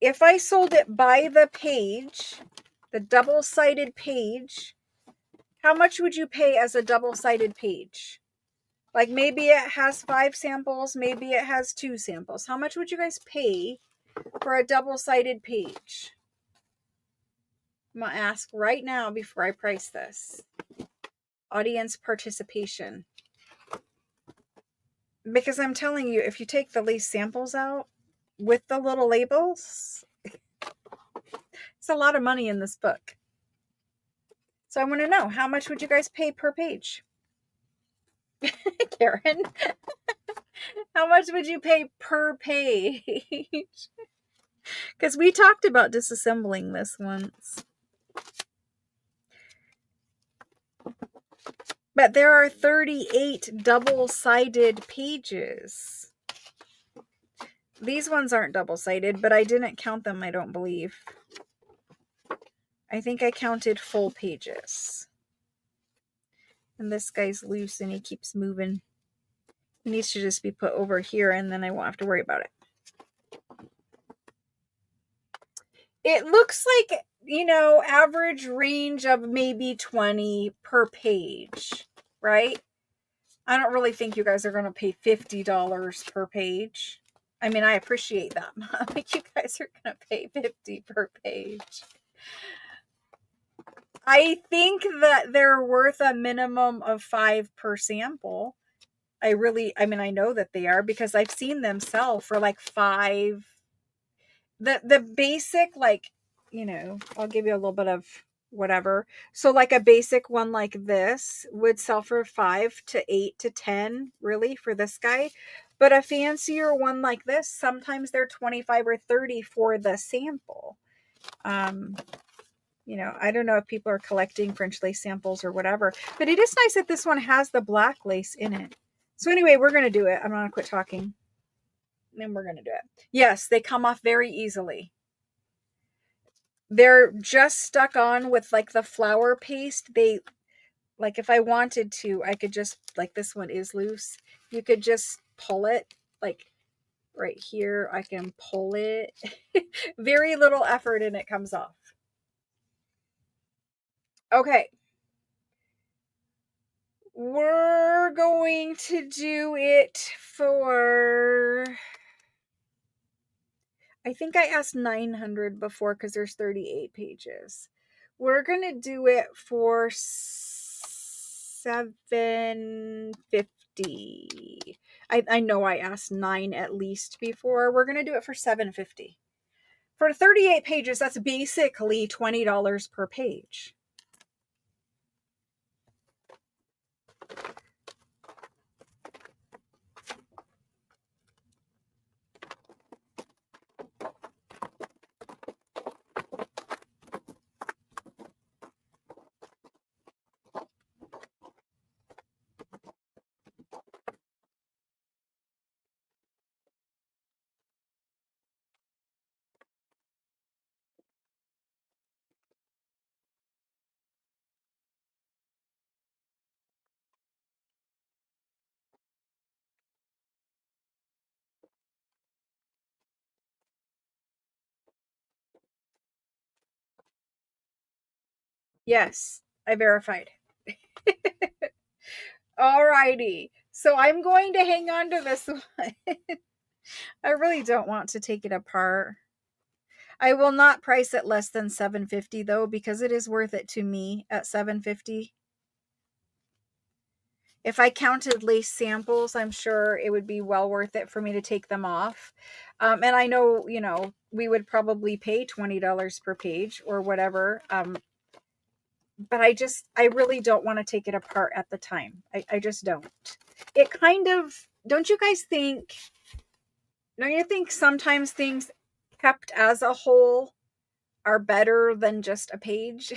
if I sold it by the page, the double-sided page, how much would you pay as a double-sided page? Like maybe it has 5 samples, maybe it has 2 samples. How much would you guys pay for a double-sided page? I'm going to ask right now before I price this. Audience participation. Because I'm telling you, if you take the lace samples out with the little labels, it's a lot of money in this book. So I want to know, how much would you guys pay per page? Karen, how much would you pay per page? Because we talked about disassembling this once. But there are 38 double-sided pages. These ones aren't double-sided, but I didn't count them, I don't believe. I think I counted full pages. And this guy's loose and he keeps moving. He needs to just be put over here, and then I won't have to worry about it. It looks like, you know, average range of maybe 20 per page, right? I don't really think you guys are going to pay $50 per page. I mean, I appreciate that. Like, you guys are going to pay $50 per page. I think that they're worth a minimum of 5 per sample. I know that they are, because I've seen them sell for like 5. The basic, like, you know, I'll give you a little bit of whatever. So like a basic one like this would sell for 5 to 8 to 10, really, for this guy. But a fancier one like this, sometimes they're 25 or 30 for the sample. You know, I don't know if people are collecting French lace samples or whatever, but it is nice that this one has the black lace in it. So anyway, we're going to do it. I'm going to quit talking. And we're going to do it. Yes, they come off very easily. They're just stuck on with like the flower paste. Like if I wanted to, I could just, like this one is loose. You could just pull it, like right here. I can pull it. Very little effort and it comes off. Okay. We're going to do it for, I think I asked 900 before because there's 38 pages. We're going to do it for $750. I know I asked 9 at least before. We're going to do it for $7.50. For 38 pages, that's basically $20 per page. Yes, I verified. Alrighty. So I'm going to hang on to this one. I really don't want to take it apart. I will not price it less than $7.50 though, because it is worth it to me at $7.50. If I counted lace samples, I'm sure it would be well worth it for me to take them off. And I know, you know, we would probably pay $20 per page or whatever. But I really don't want to take it apart at the time. I just don't. It kind of, don't you guys think, don't you think sometimes things kept as a whole are better than just a page?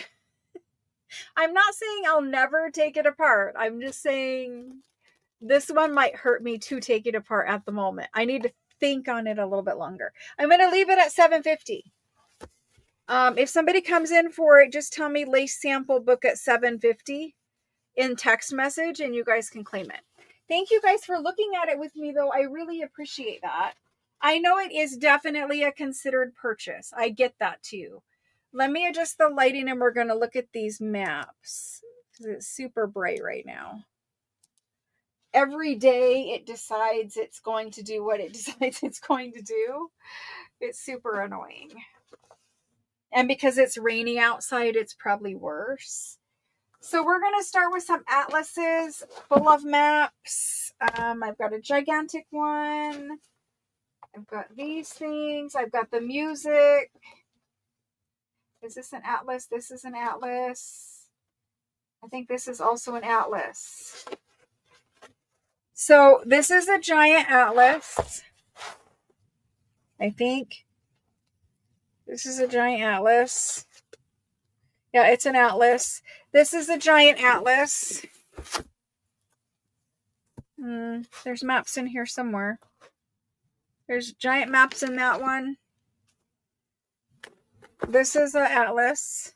I'm not saying I'll never take it apart. I'm just saying this one might hurt me to take it apart at the moment. I need to think on it a little bit longer. I'm going to leave it at $7.50. If somebody comes in for it, just tell me lace sample book at $7.50 in text message and you guys can claim it. Thank you guys for looking at it with me though. I really appreciate that. I know it is definitely a considered purchase. I get that too. Let me adjust the lighting and we're going to look at these maps. It's super bright right now. Every day it decides it's going to do what it decides it's going to do. It's super annoying. And because it's rainy outside, it's probably worse. So we're going to start with some atlases full of maps. I've got a gigantic one. I've got these things. I've got the music. Is this an atlas? This is an atlas. I think this is also an atlas. So this is a giant atlas. I think this is a giant atlas. Yeah, it's an atlas. This is a giant atlas. There's maps in here somewhere. There's giant maps in that one. This is an atlas.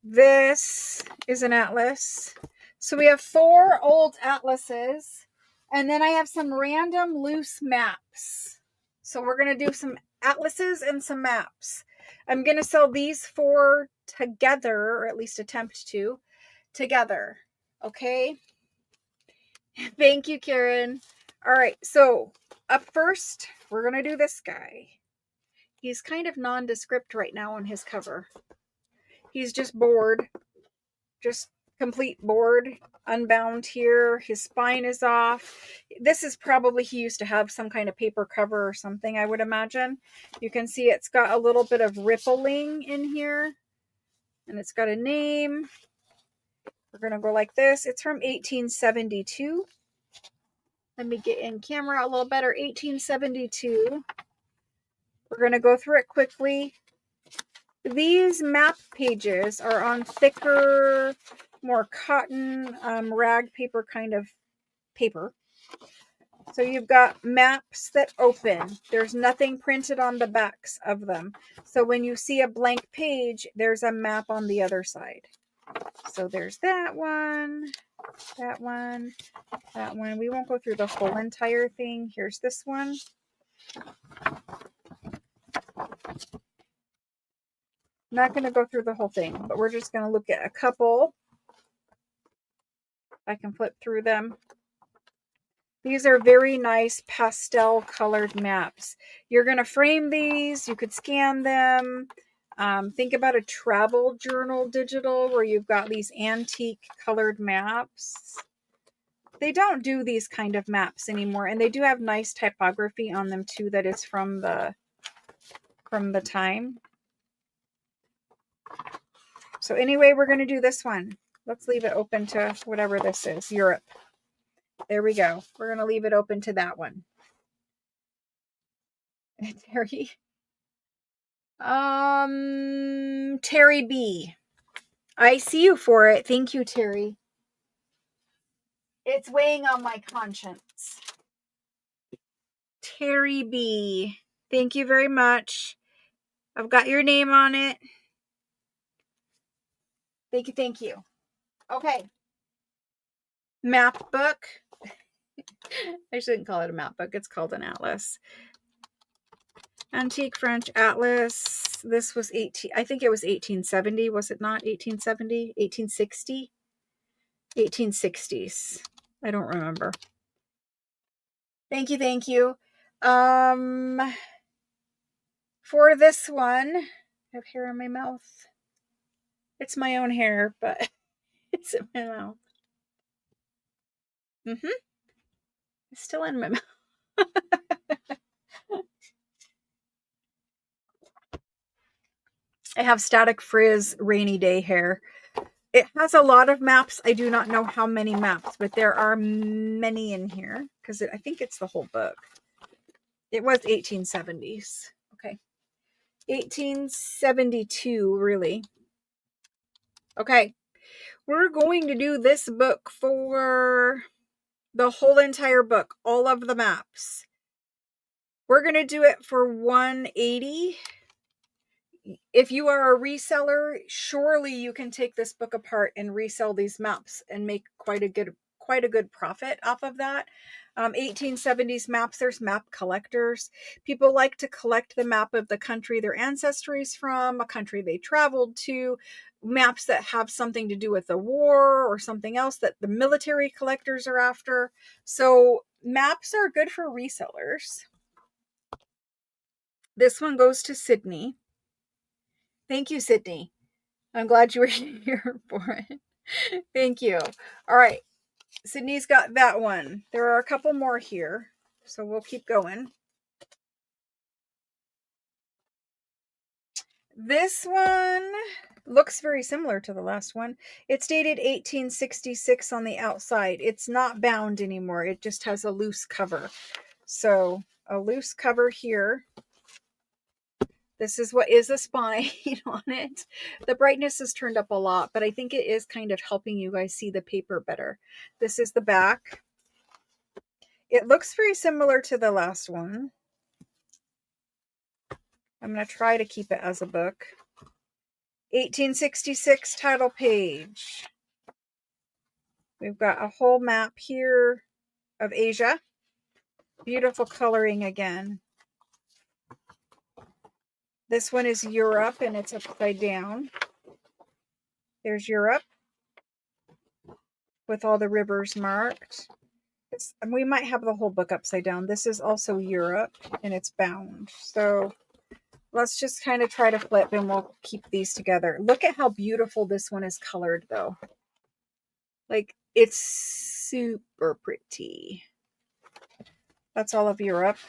This is an atlas. So we have 4 old atlases. And then I have some random loose maps. So we're going to do some atlases and some maps. I'm going to sell these 4 together, or at least attempt to, together. Okay? Thank you, Karen. All right, so up first, we're going to do this guy. He's kind of nondescript right now on his cover. He's just bored. Just complete board, unbound here. His spine is off. This is probably, he used to have some kind of paper cover or something, I would imagine. You can see it's got a little bit of rippling in here. And it's got a name. We're going to go like this. It's from 1872. Let me get in camera a little better. 1872. We're going to go through it quickly. These map pages are on thicker, more cotton, rag paper kind of paper. So you've got maps that open. There's nothing printed on the backs of them. So when you see a blank page, there's a map on the other side. So there's that one, that one, that one. We won't go through the whole entire thing. Here's this one. Not going to go through the whole thing, but we're just going to look at a couple. I can flip through them. These are very nice pastel colored maps. You're going to frame these. You could scan them. Think about a travel journal digital where you've got these antique colored maps. They don't do these kind of maps anymore, and they do have nice typography on them too that is from the time. So anyway, we're going to do this one. Let's leave it open to whatever this is, Europe. There we go. We're going to leave it open to that one. Terry. Terry B. I see you for it. Thank you, Terry. It's weighing on my conscience. Terry B. Thank you very much. I've got your name on it. Thank you, thank you. Okay. Map book. I shouldn't call it a map book. It's called an atlas. Antique French Atlas. This was I think it was 1870, was it not? 1870? 1860? 1860s. I don't remember. Thank you, thank you. For this one, I have hair in my mouth. It's my own hair, but it's in my mouth. It's still in my mouth. I have Static Frizz rainy day hair. It has a lot of maps. I do not know how many maps, but there are many in here because I think it's the whole book. It was 1870s. Okay. 1872, really. Okay. We're going to do this book for the whole entire book, all of the maps. We're going to do it for $180. If you are a reseller, surely you can take this book apart and resell these maps and make quite a good profit off of that. 1870s maps, there's map collectors. People like to collect the map of the country their ancestry is from, a country they traveled to, maps that have something to do with the war or something else that the military collectors are after. So maps are good for resellers. This one goes to Sydney. Thank you, Sydney. I'm glad you were here for it. Thank you. All right. Sydney's got that one. There are a couple more here, so we'll keep going. This one looks very similar to the last one. It's dated 1866 on the outside. It's not bound anymore. It just has a loose cover. So a loose cover here. This is what is a spine on it. The brightness is turned up a lot, but I think it is kind of helping you guys see the paper better. This is the back. It looks very similar to the last one. I'm going to try to keep it as a book. 1866 title page. We've got a whole map here of Asia. Beautiful coloring again. This one is Europe and it's upside down. There's Europe with all the rivers marked. We might have the whole book upside down. This is also Europe and it's bound. So let's just kind of try to flip and we'll keep these together. Look at how beautiful this one is colored though. Like it's super pretty. That's all of Europe.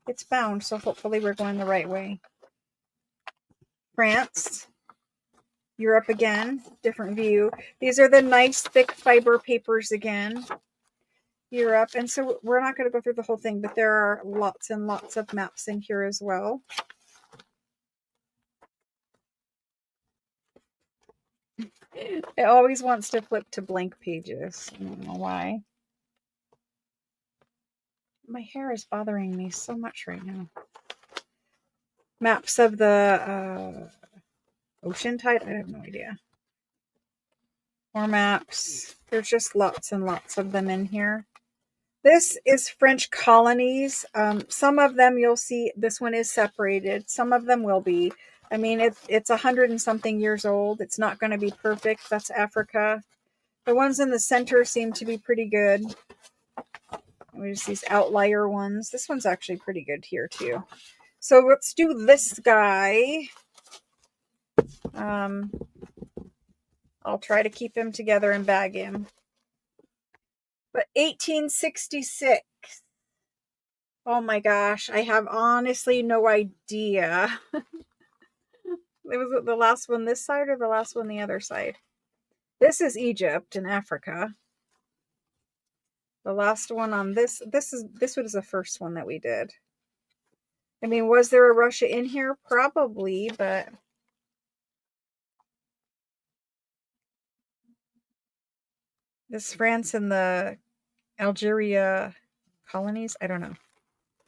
It's bound, so hopefully we're going the right way. France. Europe again. Different view. These are the nice thick fiber papers again. Europe. And so we're not going to go through the whole thing, but there are lots and lots of maps in here as well. It always wants to flip to blank pages. I don't know why. My hair is bothering me so much right now. Maps of the ocean tide. I have no idea. More maps. There's just lots and lots of them in here. This is French colonies. Some of them you'll see, this one is separated. Some of them will be. I mean, it's 100 and something years old. It's not going to be perfect. That's Africa. The ones in the center seem to be pretty good. There's these outlier ones. This one's actually pretty good here too. So let's do this guy. I'll try to keep him together and bag him. But 1866. Oh my gosh, I have honestly no idea. Was it the last one this side or the last one the other side? This is Egypt and Africa. The last one on this was the first one that we did. I mean, was there a Russia in here? Probably, but this France and the Algeria colonies, I don't know.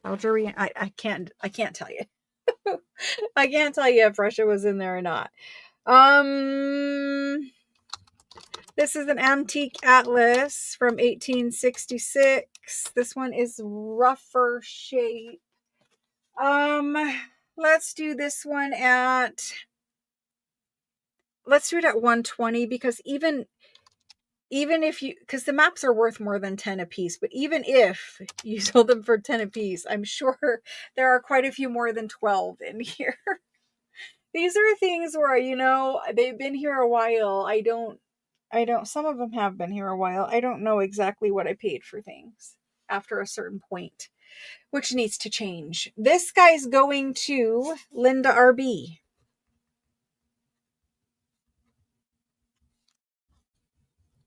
Algeria, I can't tell you. I can't tell you if Russia was in there or not. This is an antique atlas from 1866. This one is rougher shape. Let's do this one let's do it at 120, because even if you, because the maps are worth more than 10 a piece, but even if you sold them for 10 a piece, I'm sure there are quite a few more than 12 in here. These are things where, you know, they've been here a while. I don't, some of them have been here a while. I don't know exactly what I paid for things after a certain point, which needs to change. This guy's going to Linda RB.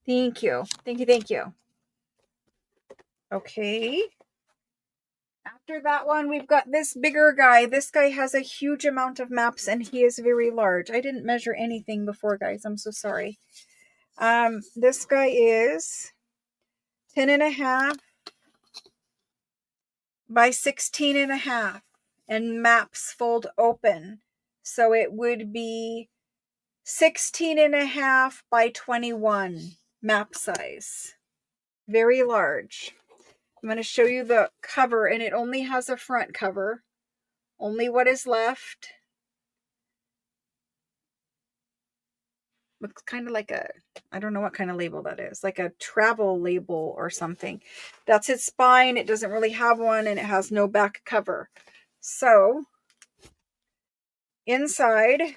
Thank you. Thank you. Thank you. Okay. After that one, we've got this bigger guy. This guy has a huge amount of maps and he is very large. I didn't measure anything before, guys. I'm so sorry. This guy is 10.5 by 16.5 and maps fold open. So it would be 16.5 by 21 map size. Very large. I'm going to show you the cover, and it only has a front cover. Only what is left. Looks kind of like a, I don't know what kind of label that is. Like a travel label or something. That's its spine. It doesn't really have one, and it has no back cover. So, inside,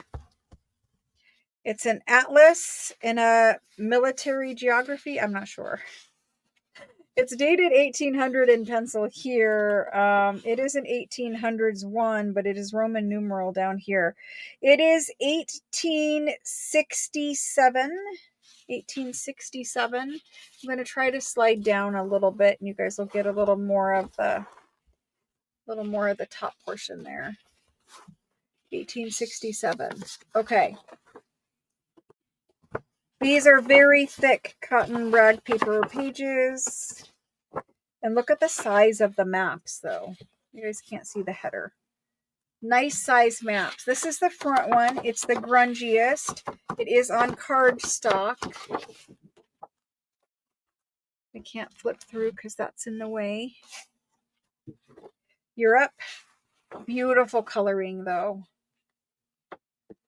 it's an atlas in a military geography. I'm not sure. It's dated 1800 in pencil here. It is an 1800s one, but it is Roman numeral down here. It is 1867. 1867. I'm going to try to slide down a little bit, and you guys will get a little more of the top portion there. 1867. Okay. These are very thick cotton rag paper pages. And look at the size of the maps, though. You guys can't see the header. Nice size maps. This is the front one. It's the grungiest. It is on cardstock. I can't flip through because that's in the way. Europe. Beautiful coloring, though.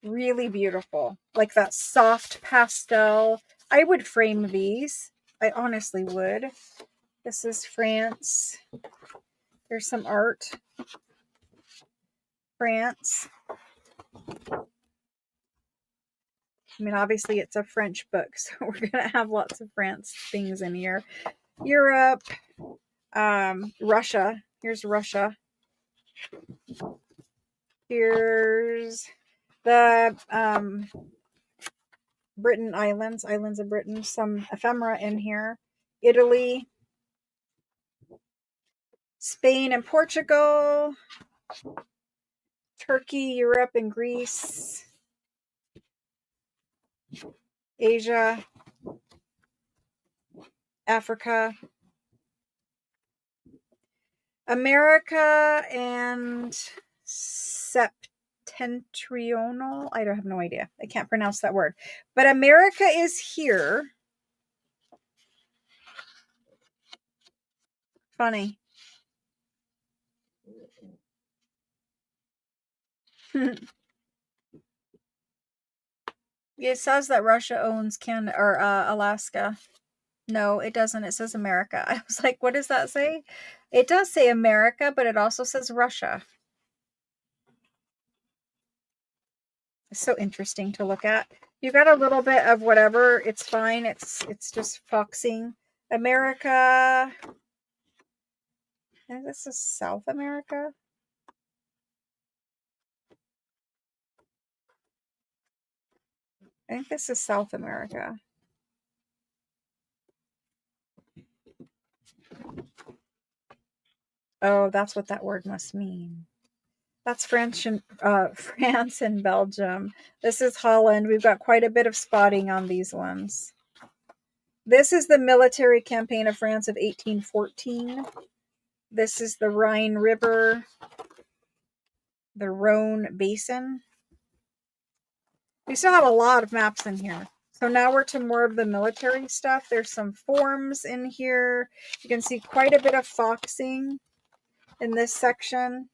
Really beautiful. Like that soft pastel. I would frame these. I honestly would. This is France. There's some art. France. I mean, obviously it's a French book, so we're going to have lots of France things in here. Europe. Russia. Here's Russia. Here's the Britain islands of Britain. Some ephemera in here. Italy. Spain and Portugal. Turkey, Europe, and Greece. Asia. Africa. America and septentrional. I don't have no idea. I can't pronounce that word. But America is here. Funny. It says that Russia owns Canada or Alaska. No, it doesn't. It says America. I was like, what does that say? It does say America, but it also says Russia. It's so interesting to look at. You got a little bit of whatever. It's fine. It's just foxing. America. I think this is South America. I think this is South America. Oh, that's what that word must mean. That's France and Belgium. This is Holland. We've got quite a bit of spotting on these ones. This is the military campaign of France of 1814. This is the Rhine River, the Rhone Basin. We still have a lot of maps in here. So now we're to more of the military stuff. There's some forms in here. You can see quite a bit of foxing in this section.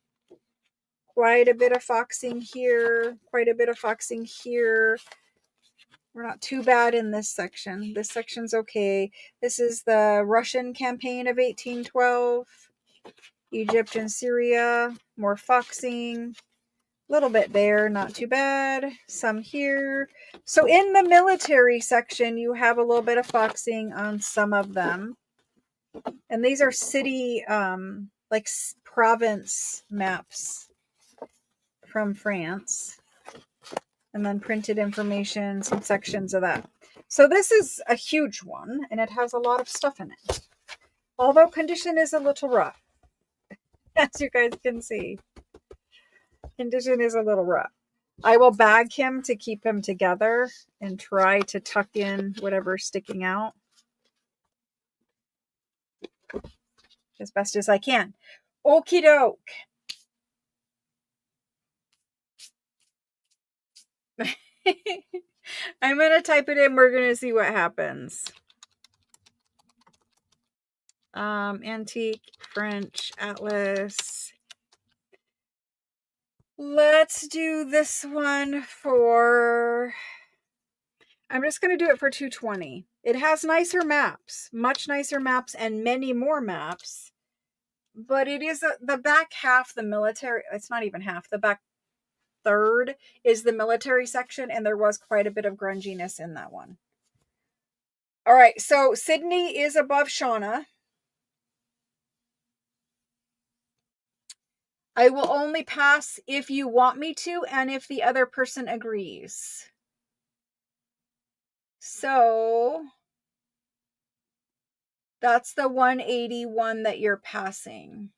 Quite a bit of foxing here. Quite a bit of foxing here. We're not too bad in this section. This section's okay. This is the Russian campaign of 1812. Egypt and Syria. More foxing. A little bit there, not too bad. Some here. So in the military section, you have a little bit of foxing on some of them. And these are city, like province maps from France. And then printed information, some sections of that. So this is a huge one, and it has a lot of stuff in it. Although condition is a little rough, as you guys can see. Condition is a little rough. I will bag him to keep him together and try to tuck in whatever's sticking out as best as I can. Okie doke. I'm going to type it in. We're going to see what happens. Antique French Atlas. Let's do this one for... I'm just going to do it for 220. It has nicer maps, much nicer maps, and many more maps. But it is the back half, the military. It's not even half. The back third is the military section, and there was quite a bit of grunginess in that one. All right, so Sydney is above Shauna. I will only pass if you want me to, and if the other person agrees. So that's the 181 that you're passing.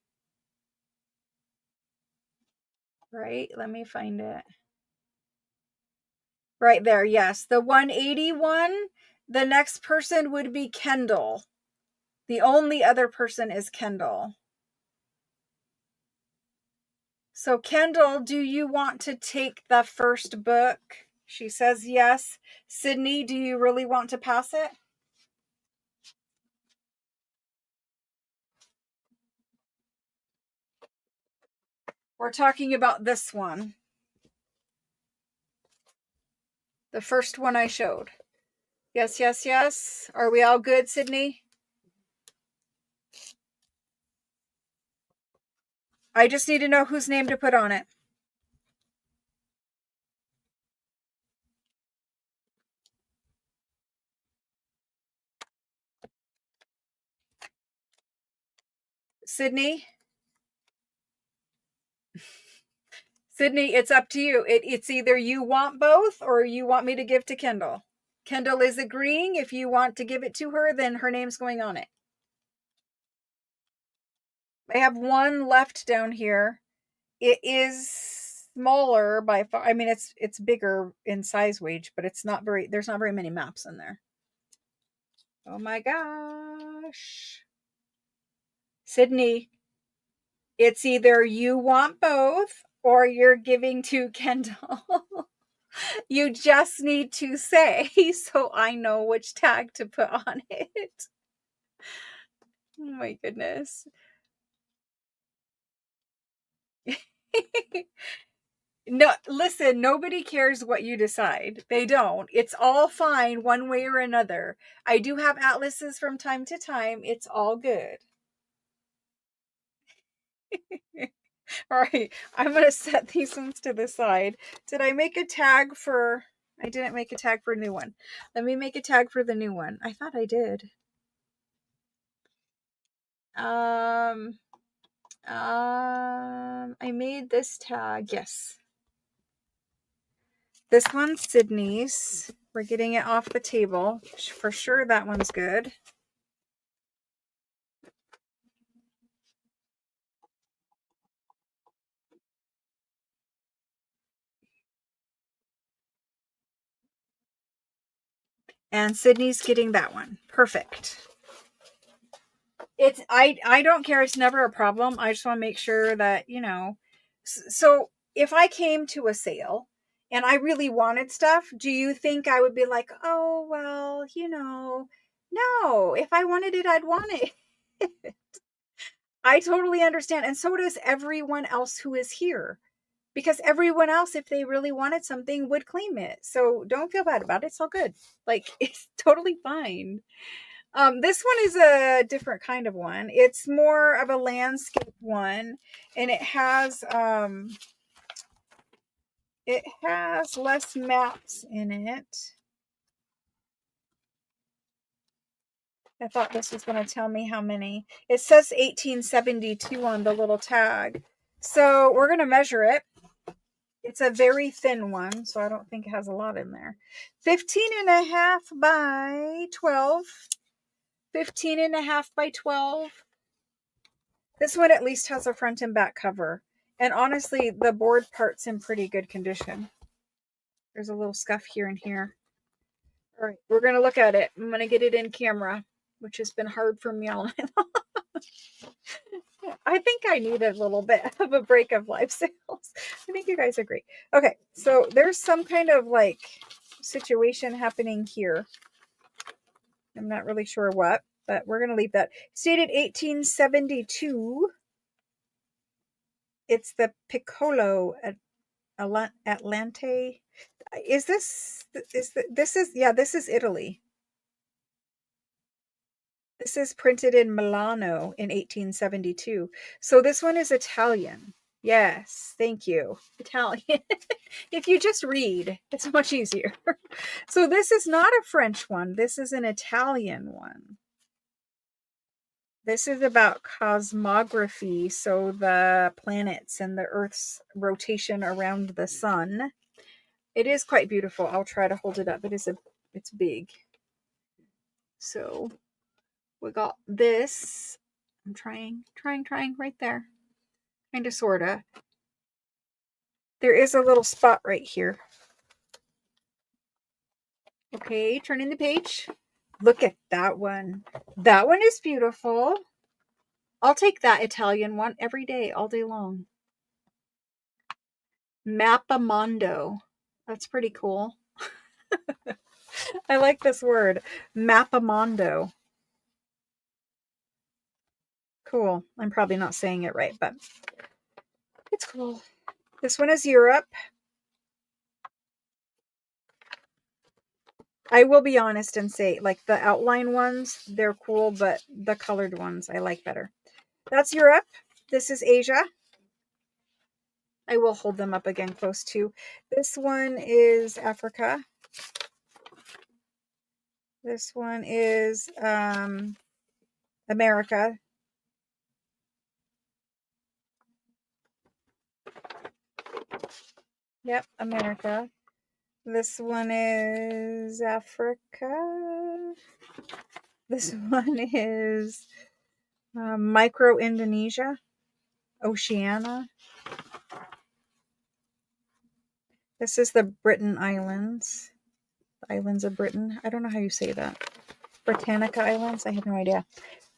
Right? Let me find it. Right there, yes. The 181, the next person would be Kendall. The only other person is Kendall. So Kendall, do you want to take the first book? She says yes. Sydney, do you really want to pass it? We're talking about this one. The first one I showed. Yes, yes, yes. Are we all good, Sydney? I just need to know whose name to put on it. Sydney? Sydney, it's up to you. It's either you want both or you want me to give to Kendall. Kendall is agreeing. If you want to give it to her, then her name's going on it. I have one left down here. It is smaller by far. I mean, it's bigger in size wage, but it's not very, there's not very many maps in there. Oh my gosh. Sydney, it's either you want both or you're giving to Kendall. You just need to say so I know which tag to put on it. Oh my goodness. No, listen, nobody cares what you decide. They don't. It's all fine one way or another. I do have atlases from time to time. It's all good. All right, I'm going to set these ones to the side. Did I make a tag for... I didn't make a tag for a new one. Let me make a tag for the new one. I thought I did. I made this tag. Yes. This one's Sydney's. We're getting it off the table. For sure that one's good. And Sydney's getting that one. Perfect. It's I don't care. It's never a problem. I just want to make sure that, you know. So if I came to a sale and I really wanted stuff, do you think I would be like, oh, well, you know, no, if I wanted it, I'd want it. I totally understand. And so does everyone else who is here. Because everyone else, if they really wanted something, would claim it. So don't feel bad about it. It's all good. Like, it's totally fine. This one is a different kind of one. It's more of a landscape one, and it has less maps in it. I thought this was going to tell me how many. It says 1872 on the little tag. So we're going to measure it. It's a very thin one, so I don't think it has a lot in there. 15.5 by 12. 15.5 by 12. This one at least has a front and back cover. And honestly, the board part's in pretty good condition. There's a little scuff here and here. All right, we're going to look at it. I'm going to get it in camera, which has been hard for me all night long. I think I need a little bit of a break of live sales. I think you guys agree. Okay, so there's some kind of like situation happening here. I'm not really sure what, but we're going to leave that. Stated 1872. It's the Piccolo at Atlante. This is Italy. This is printed in Milano in 1872. So this one is Italian. Yes, thank you. Italian. If you just read, it's much easier. So this is not a French one. This is an Italian one. This is about cosmography, so the planets and the Earth's rotation around the sun. It is quite beautiful. I'll try to hold it up. It's big. So we got this. I'm trying right there. Kind of, sort of. There is a little spot right here. Okay, turning the page. Look at that one. That one is beautiful. I'll take that Italian one every day, all day long. Mappamondo. That's pretty cool. I like this word. Mappamondo. Cool. I'm probably not saying it right, but it's cool. This one is Europe. I will be honest and say, like, the outline ones, they're cool, but the colored ones I like better. That's Europe. This is Asia. I will hold them up again close to. This one is Africa. This one is America. Yep, America. This one is Africa. This one is Micro Indonesia, Oceania. This is the Britain Islands. The islands of Britain. I don't know how you say that. Britannica Islands? I have no idea.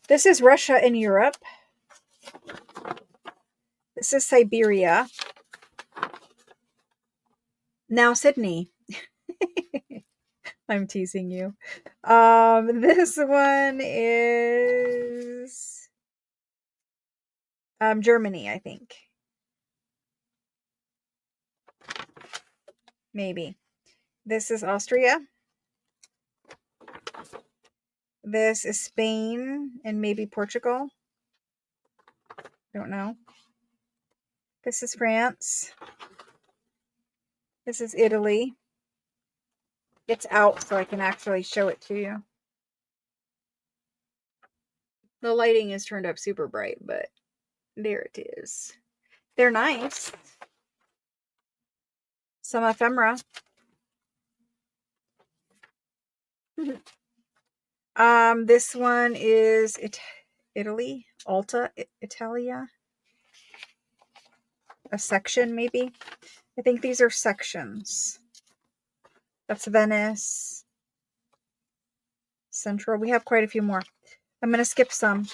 This is Russia and Europe. This is Siberia. Now Sydney. I'm teasing you. This one is Germany, I think. Maybe. This is Austria. This is Spain and maybe Portugal. Don't know. This is France. This is Italy. It's out so I can actually show it to you. The lighting is turned up super bright, but there it is. They're nice. Some ephemera. This one is Italy, Alta Italia. A section, maybe. I think these are sections. That's Venice. Central. We have quite a few more. I'm going to skip some.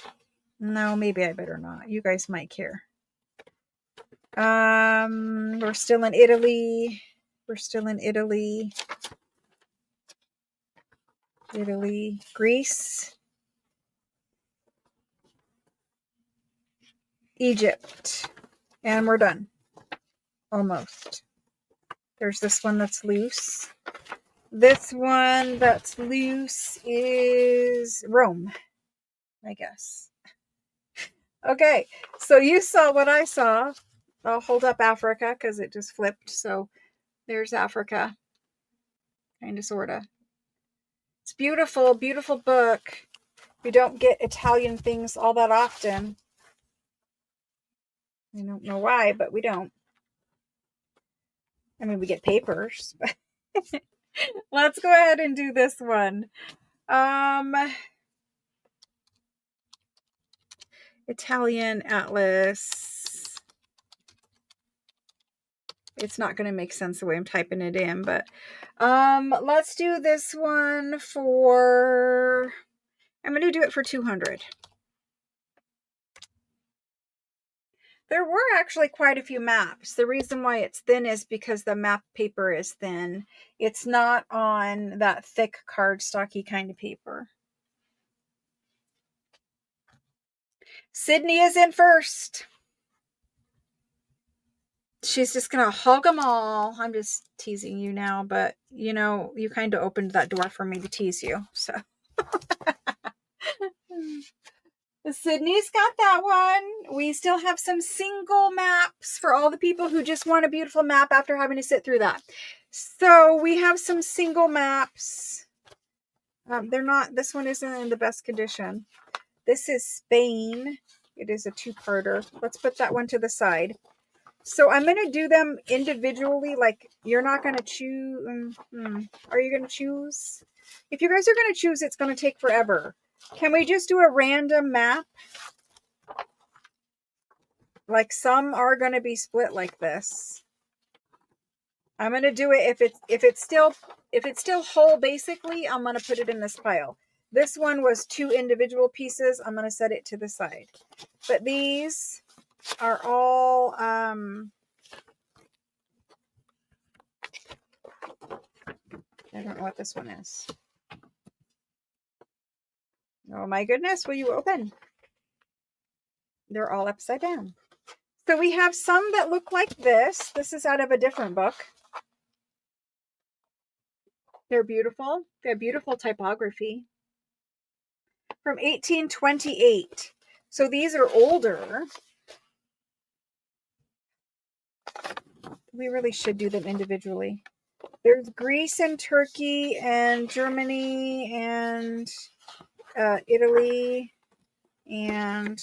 No, maybe I better not. You guys might care. We're still in Italy. We're still in Italy. Italy. Greece. Egypt. And we're done. Almost. There's this one that's loose. This one that's loose is Rome, I guess. Okay, so you saw what I saw. I'll hold up Africa because it just flipped. So there's Africa. Kind of, sort of. It's beautiful, beautiful book. We don't get Italian things all that often. I don't know why, but we don't. I mean, we get papers. Let's go ahead and do this one. Italian Atlas. It's not going to make sense the way I'm typing it in, but let's do this one for, I'm going to do it for 200. There were actually quite a few maps. The reason why it's thin is because the map paper is thin. It's not on that thick cardstocky kind of paper. Sydney is in first. She's just going to hog them all. I'm just teasing you now, but you know, you kind of opened that door for me to tease you. So Sydney's got that one. We still have some single maps for all the people who just want a beautiful map after having to sit through that. So we have some single maps. They're not, this one isn't in the best condition. This is Spain. It is a two-parter. Let's put that one to the side. So I'm going to do them individually. Like, you're not going to choose. Are you going to choose? If you guys are going to choose, it's going to take forever. Can we just do a random map? Like, some are going to be split like this. I'm going to do it if it's still whole, basically, I'm going to put it in this pile. This one was 2 individual pieces. I'm going to set it to the side. But these are all I don't know what this one is. Oh my goodness, will you open? They're all upside down. So we have some that look like this. This is out of a different book. They're beautiful. They have beautiful typography. From 1828. So these are older. We really should do them individually. There's Greece and Turkey and Germany and Italy and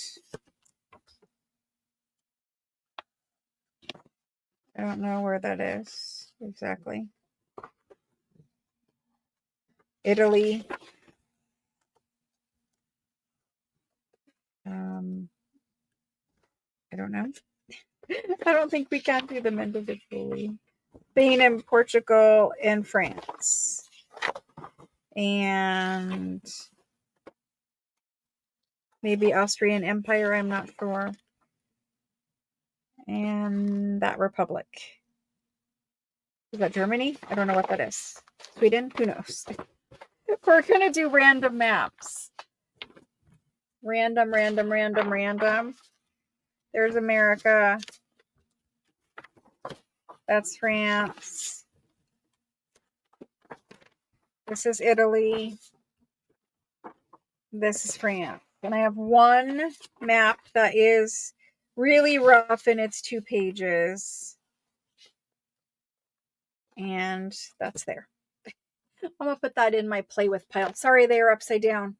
I don't know where that is exactly. Italy. I don't know. I don't think we can do them individually. Spain and Portugal and France. And maybe Austrian Empire, I'm not sure. And that Republic. Is that Germany? I don't know what that is. Sweden? Who knows? We're going to do random maps. Random. There's America. That's France. This is Italy. This is France. And I have one map that is really rough and it's 2 pages. And that's there. I'm going to put that in my play with pile. Sorry, they are upside down.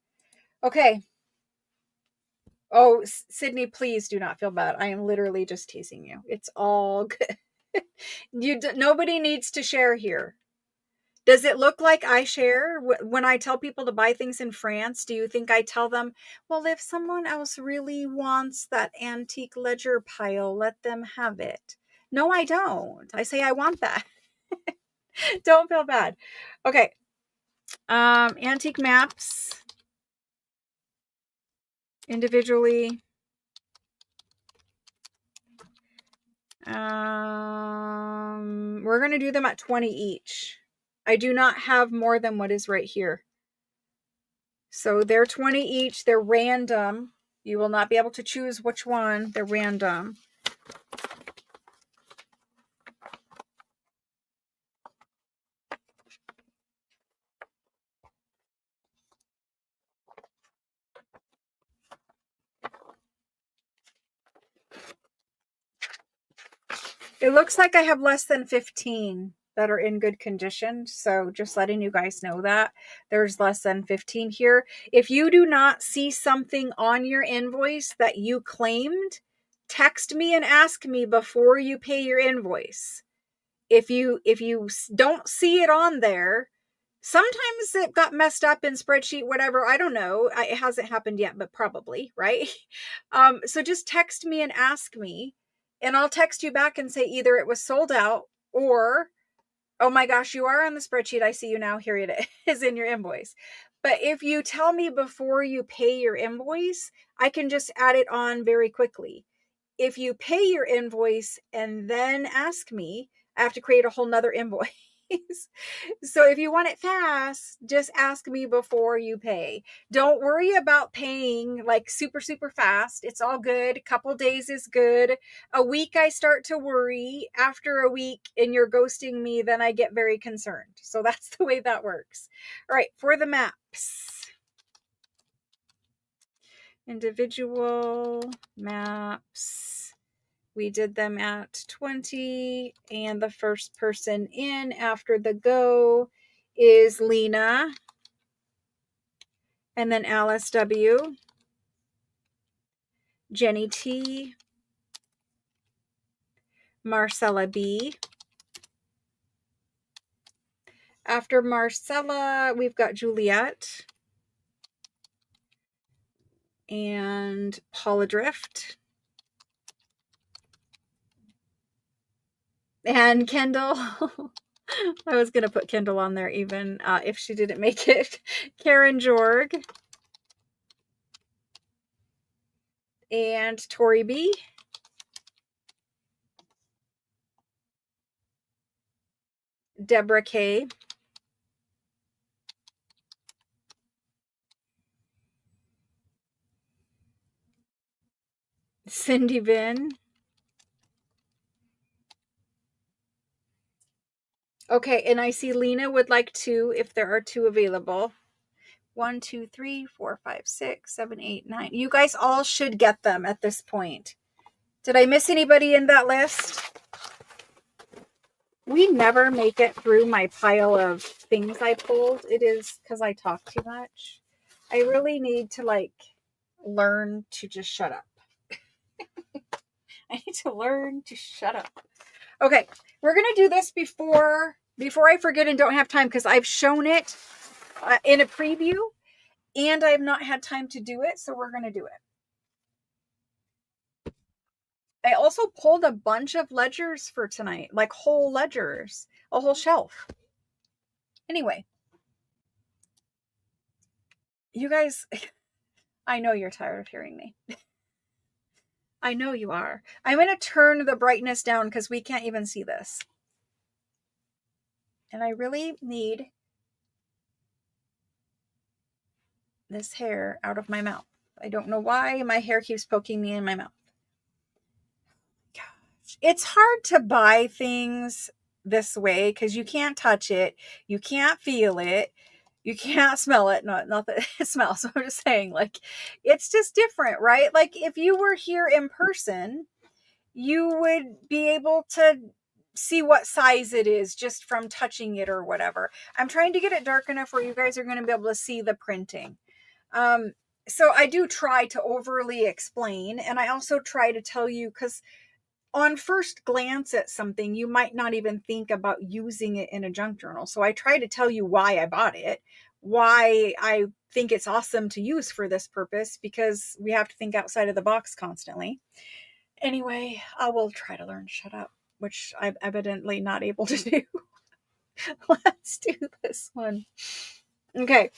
Okay. Oh, Sydney, please do not feel bad. I am literally just teasing you. It's all good. Nobody needs to share here. Does it look like I share when I tell people to buy things in France? Do you think I tell them, well, if someone else really wants that antique ledger pile, let them have it? No, I don't. I say I want that. Don't feel bad. Okay. Antique maps individually. We're going to do them at 20 each. I do not have more than what is right here. So they're 20 each. They're random. You will not be able to choose which one. They're random. It looks like I have less than 15 that are in good condition. So just letting you guys know that there's less than 15 here. If you do not see something on your invoice that you claimed, text me and ask me before you pay your invoice. If you don't see it on there, sometimes it got messed up in spreadsheet, whatever. I don't know. It hasn't happened yet, but probably, right? So just text me and ask me, and I'll text you back and say either it was sold out or, oh my gosh, you are on the spreadsheet. I see you now. Here it is in your invoice. But if you tell me before you pay your invoice, I can just add it on very quickly. If you pay your invoice and then ask me, I have to create a whole nother invoice. So if you want it fast, just ask me before you pay. Don't worry about paying like super, super fast. It's all good. A couple days is good. A week, I start to worry. After a week and you're ghosting me, then I get very concerned. So that's the way that works. All right, for the maps. Individual maps. We did them at 20, and the first person in after the go is Lena, and then Alice W, Jenny T, Marcella B. After Marcella, we've got Juliet and Paula Drift and Kendall. I was going to put Kendall on there even if she didn't make it. Karen Jorg and Tori B. Deborah K. Cindy Vin. Okay, and I see Lena would like 2 if there are 2 available. 1, 2, 3, 4, 5, 6, 7, 8, 9. You guys all should get them at this point. Did I miss anybody in that list? We never make it through my pile of things I pulled. It is because I talk too much. I really need to learn to just shut up. I need to learn to shut up. Okay, we're going to do this before I forget and don't have time, because I've shown it in a preview and I've not had time to do it. So we're going to do it. I also pulled a bunch of ledgers for tonight, like whole ledgers, a whole shelf. Anyway, you guys, I know you're tired of hearing me. I know you are. I'm going to turn the brightness down because we can't even see this. And I really need this hair out of my mouth. I don't know why my hair keeps poking me in my mouth. Gosh, it's hard to buy things this way because you can't touch it, you can't feel it, you can't smell it. Not that it smells. I'm just saying, it's just different, right? Like if you were here in person, you would be able to see what size it is just from touching it or whatever. I'm trying to get it dark enough where you guys are going to be able to see the printing. So I do try to overly explain, and I also try to tell you, because on first glance at something, you might not even think about using it in a junk journal. So I try to tell you why I bought it, why I think it's awesome to use for this purpose, because we have to think outside of the box constantly. Anyway, I will try to learn to shut up, which I'm evidently not able to do. Let's do this one. Okay.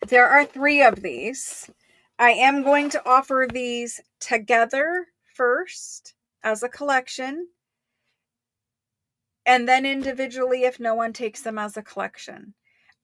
There are 3 of these. I am going to offer these together first as a collection, and then individually if no one takes them as a collection.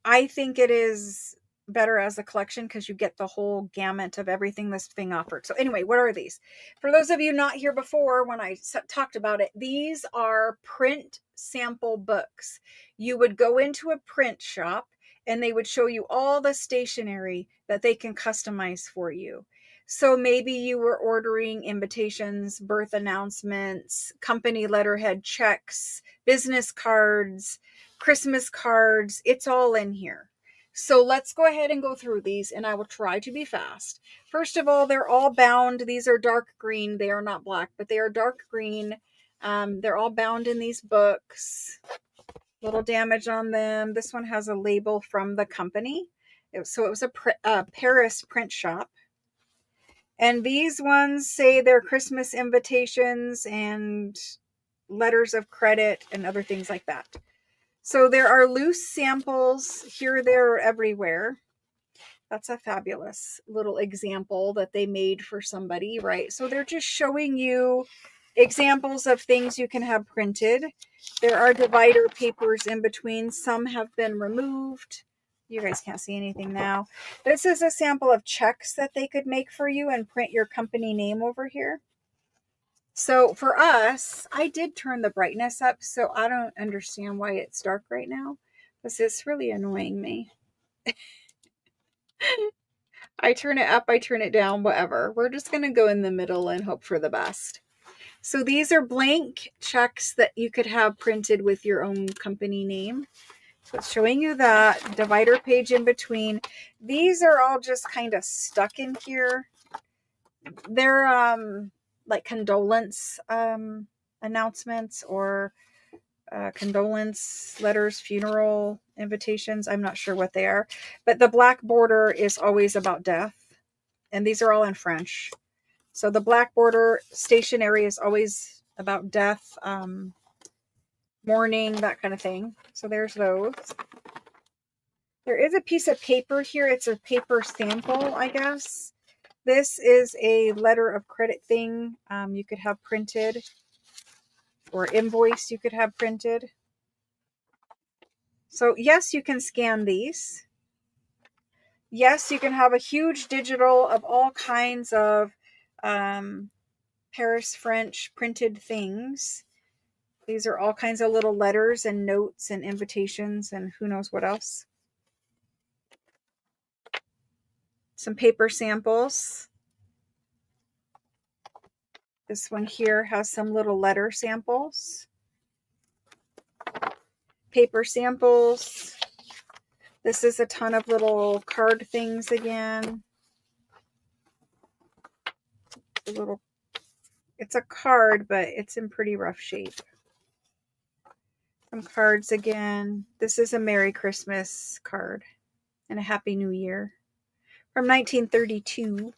I think it is better as a collection because you get the whole gamut of everything this thing offered. So anyway, what are these? For those of you not here before when I talked about it, these are print sample books. You would go into a print shop and they would show you all the stationery that they can customize for you. So maybe you were ordering invitations, birth announcements, company letterhead checks, business cards, Christmas cards. It's all in here. So let's go ahead and go through these, and I will try to be fast. First of all, they're all bound. These are dark green. They are not black, but they are dark green. They're all bound in these books. Little damage on them. This one has a label from the company. So it was a Paris print shop. And these ones say they're Christmas invitations and letters of credit and other things like that. So there are loose samples here, there, or everywhere. That's a fabulous little example that they made for somebody, right? So they're just showing you examples of things you can have printed. There are divider papers in between. Some have been removed. You guys can't see anything now. This is a sample of checks that they could make for you and print your company name over here. So for us, I did turn the brightness up, so I don't understand why it's dark right now, because it's really annoying me. I turn it up, I turn it down, whatever. We're just going to go in the middle and hope for the best. So these are blank checks that you could have printed with your own company name. So it's showing you that divider page in between. These are all just kind of stuck in here. They're like condolence announcements or condolence letters, funeral invitations. I'm not sure what they are, but the black border is always about death, and these are all in French. So the black border stationery is always about death, mourning, that kind of thing. So there's those. There is a piece of paper here. It's a paper sample, I guess. This is a letter of credit thing you could have printed, or invoice you could have printed. So yes, you can scan these. Yes, you can have a huge digital of all kinds of Paris French printed things. These are all kinds of little letters and notes and invitations and who knows what else. Some paper samples. This one here has some little letter samples. Paper samples. This is a ton of little card things again. It's a card, but it's in pretty rough shape. Some cards again. This is a Merry Christmas card and a Happy New Year from 1932.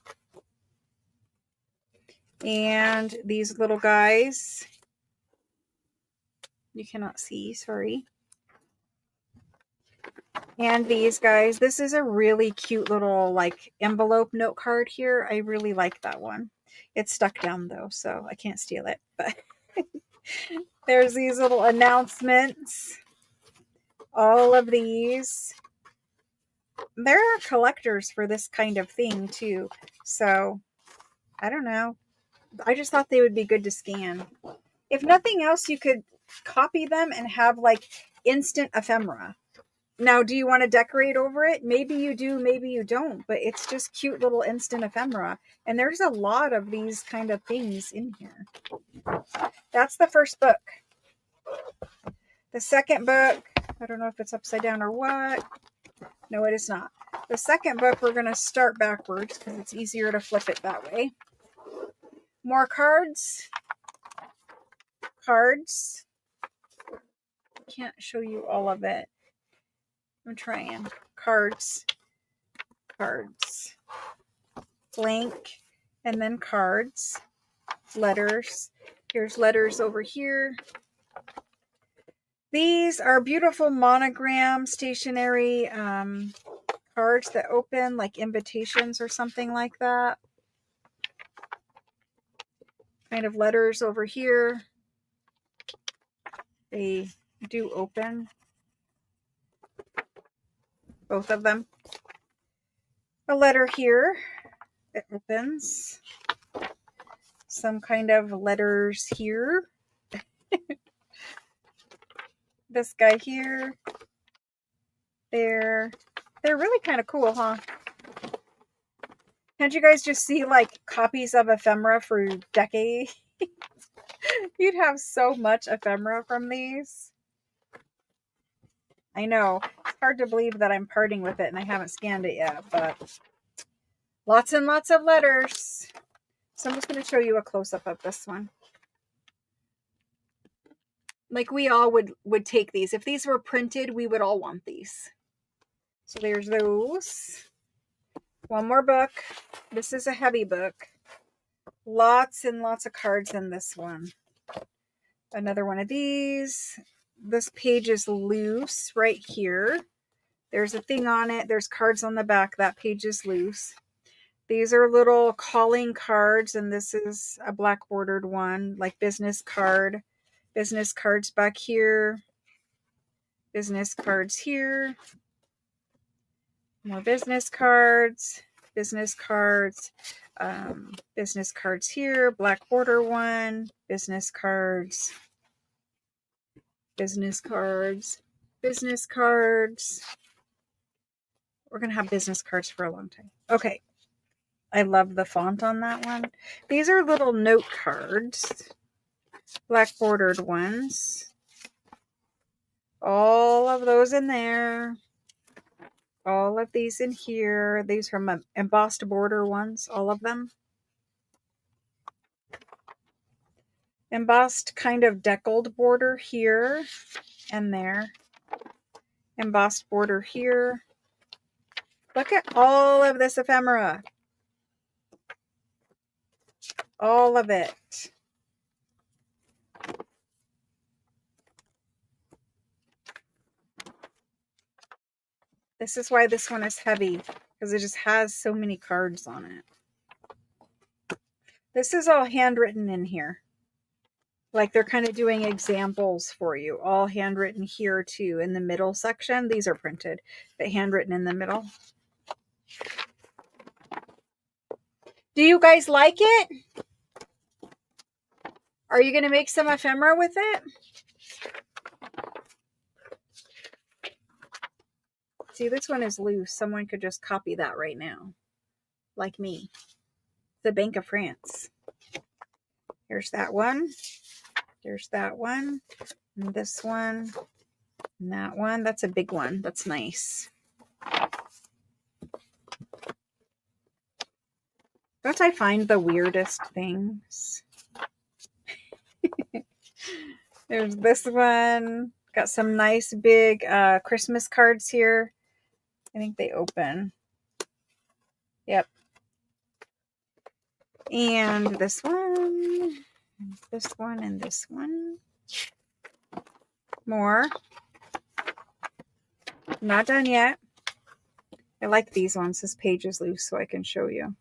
And these little guys, you cannot see, sorry. And these guys, this is a really cute little like envelope note card here. I really like that one. It's stuck down though, so I can't steal it, but there's these little announcements. All of these. There are collectors for this kind of thing too. So I don't know. I just thought they would be good to scan. If nothing else, you could copy them and have like instant ephemera. Now, do you want to decorate over it? Maybe you do, maybe you don't, but it's just cute little instant ephemera. And there's a lot of these kind of things in here. That's the first book. The second book, I don't know if it's upside down or what. No, it is not. The second book, we're going to start backwards because it's easier to flip it that way. More cards. Cards. Can't show you all of it. I'm trying. Cards. Cards. Blank. And then cards. Letters. Here's letters over here. These are beautiful monogram stationery cards that open like invitations or something like that. Kind of letters over here. They do open. Both of them. A letter here. It opens. Some kind of letters here. This guy here. There. They're really kind of cool, huh? Can't you guys just see like copies of ephemera for decades? You'd have so much ephemera from these. I know. It's hard to believe that I'm parting with it and I haven't scanned it yet, but lots and lots of letters. So I'm just going to show you a close-up of this one. Like we all would take these. If these were printed, we would all want these. So there's those. One more book. This is a heavy book. Lots and lots of cards in this one. Another one of these. This page is loose right here. There's a thing on it. There's cards on the back. That page is loose. These are little calling cards, and this is a black bordered one, like business card. Business cards back here. Business cards here. More business cards. Business cards. Business cards here. Black border one. Business cards. Business cards. Business cards. We're going to have business cards for a long time. Okay. I love the font on that one. These are little note cards. Black bordered ones. All of those in there. All of these in here. These are embossed border ones. All of them. Embossed kind of deckled border here and there. Embossed border here. Look at all of this ephemera. All of it. This is why this one is heavy, because it just has so many cards on it. This is all handwritten in here. Like they're kind of doing examples for you. All handwritten here too. In the middle section, these are printed, but handwritten in the middle. Do you guys like it? Are you going to make some ephemera with it? See, this one is loose. Someone could just copy that right now. Like me. The Bank of France. Here's that one. There's that one. And this one. And that one. That's a big one. That's nice. Don't I find the weirdest things? There's this one. Got some nice big Christmas cards here. I think they open. Yep. And this one. And this one and this one. More. Not done yet. I like these ones. This page is loose so I can show you.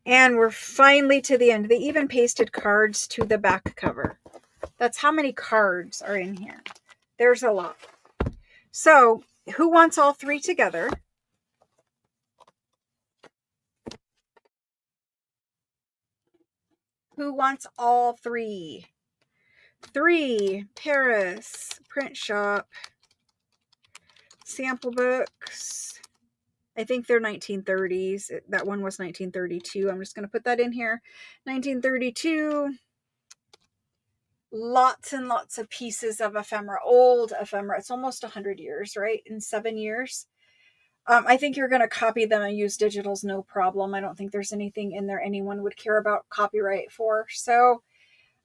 And we're finally to the end. They even pasted cards to the back cover. That's how many cards are in here. There's a lot. So, who wants all three together? Who wants all three? 3, Paris, print shop, sample books. I think they're 1930s. That one was 1932. I'm just going to put that in here. 1932. lots and lots of pieces of ephemera, old ephemera. It's almost 100 years, right? In 7 years. I think you're going to copy them and use digitals, no problem. I don't think there's anything in there anyone would care about copyright for. So,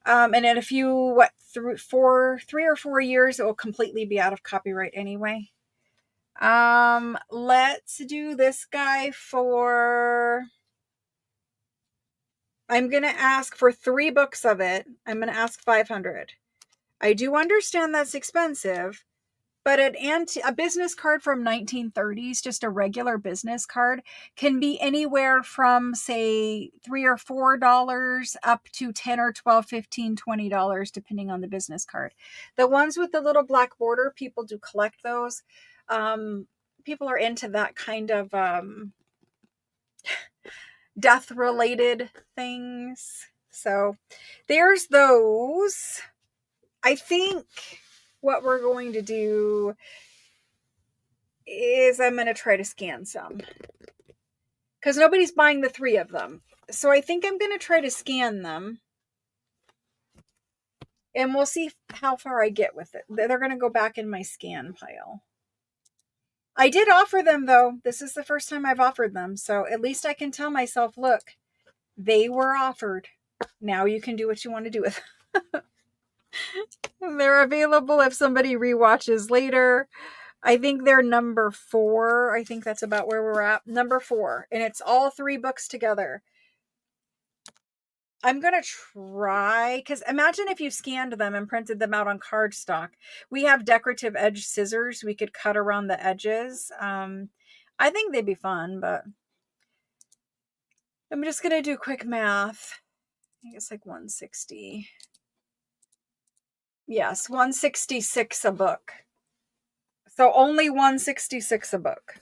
and in a few, three or 4 years, it will completely be out of copyright anyway. Let's do this guy for, I'm going to ask for 3 books of it. I'm going to ask 500. I do understand that's expensive, but a business card from 1930s, just a regular business card, can be anywhere from, say, $3 or $4 up to 10 or 12, 15, $20, depending on the business card. The ones with the little black border, people do collect those. People are into that kind of death-related things. So there's those. I think what we're going to do is I'm going to try to scan some, because nobody's buying the 3 of them. So I think I'm going to try to scan them, and we'll see how far I get with it. They're going to go back in my scan pile. I did offer them, though. This is the first time I've offered them. So at least I can tell myself, look, they were offered. Now you can do what you want to do with them. They're available if somebody rewatches later. I think they're number 4. I think that's about where we're at. Number 4. And it's all 3 books together. I'm going to try, because imagine if you scanned them and printed them out on cardstock. We have decorative edge scissors we could cut around the edges. I think they'd be fun, but I'm just going to do quick math. I think it's like 160. Yes, 166 a book. So only 166 a book.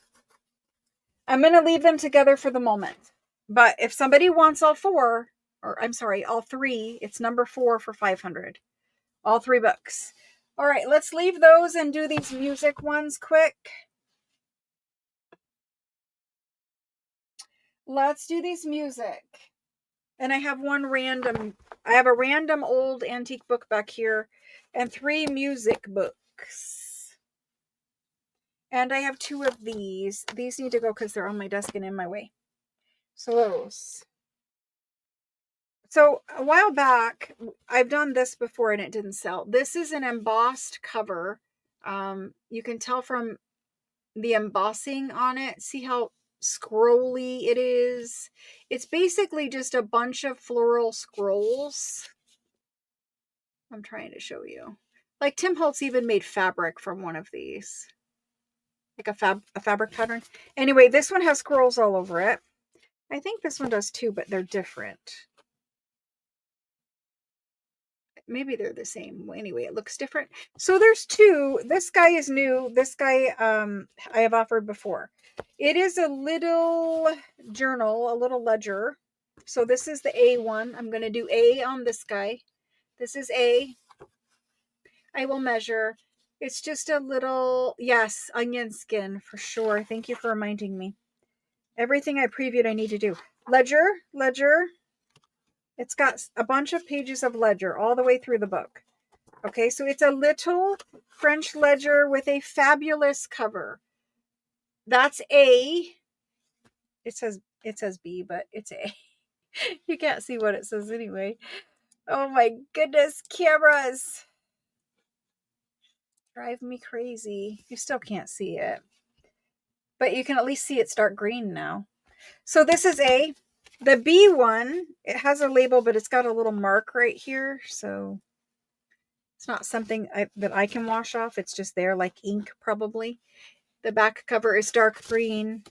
I'm going to leave them together for the moment. But if somebody wants all 4, or I'm sorry, all 3, it's number 4 for 500. All 3 books. All right, let's leave those and do these music ones quick. Let's do these music. And I have a random old antique book back here and 3 music books. And I have 2 of these. These need to go because they're on my desk and in my way. So those. So a while back, I've done this before and it didn't sell. This is an embossed cover. You can tell from the embossing on it. See how scrolly it is? It's basically just a bunch of floral scrolls. I'm trying to show you. Like Tim Holtz even made fabric from one of these. Like a fabric pattern. Anyway, this one has scrolls all over it. I think this one does too, but they're different. Maybe they're the same. Anyway, it looks different. So there's 2. This guy is new. This guy I have offered before. It is a little journal, a little ledger. So this is the A one. I'm going to do A on this guy. This is A. I will measure. It's just a little, yes, onion skin for sure. Thank you for reminding me. Everything I previewed I need to do. Ledger. It's got a bunch of pages of ledger all the way through the book. Okay, so it's a little French ledger with a fabulous cover. That's A. It says B, but it's A. You can't see what it says anyway. Oh my goodness, cameras drive me crazy. You still can't see it, but you can at least see it start green now. So this is A. The B one, it has a label, but it's got a little mark right here, so it's not something that I can wash off. It's just there like ink probably. The back cover is dark green.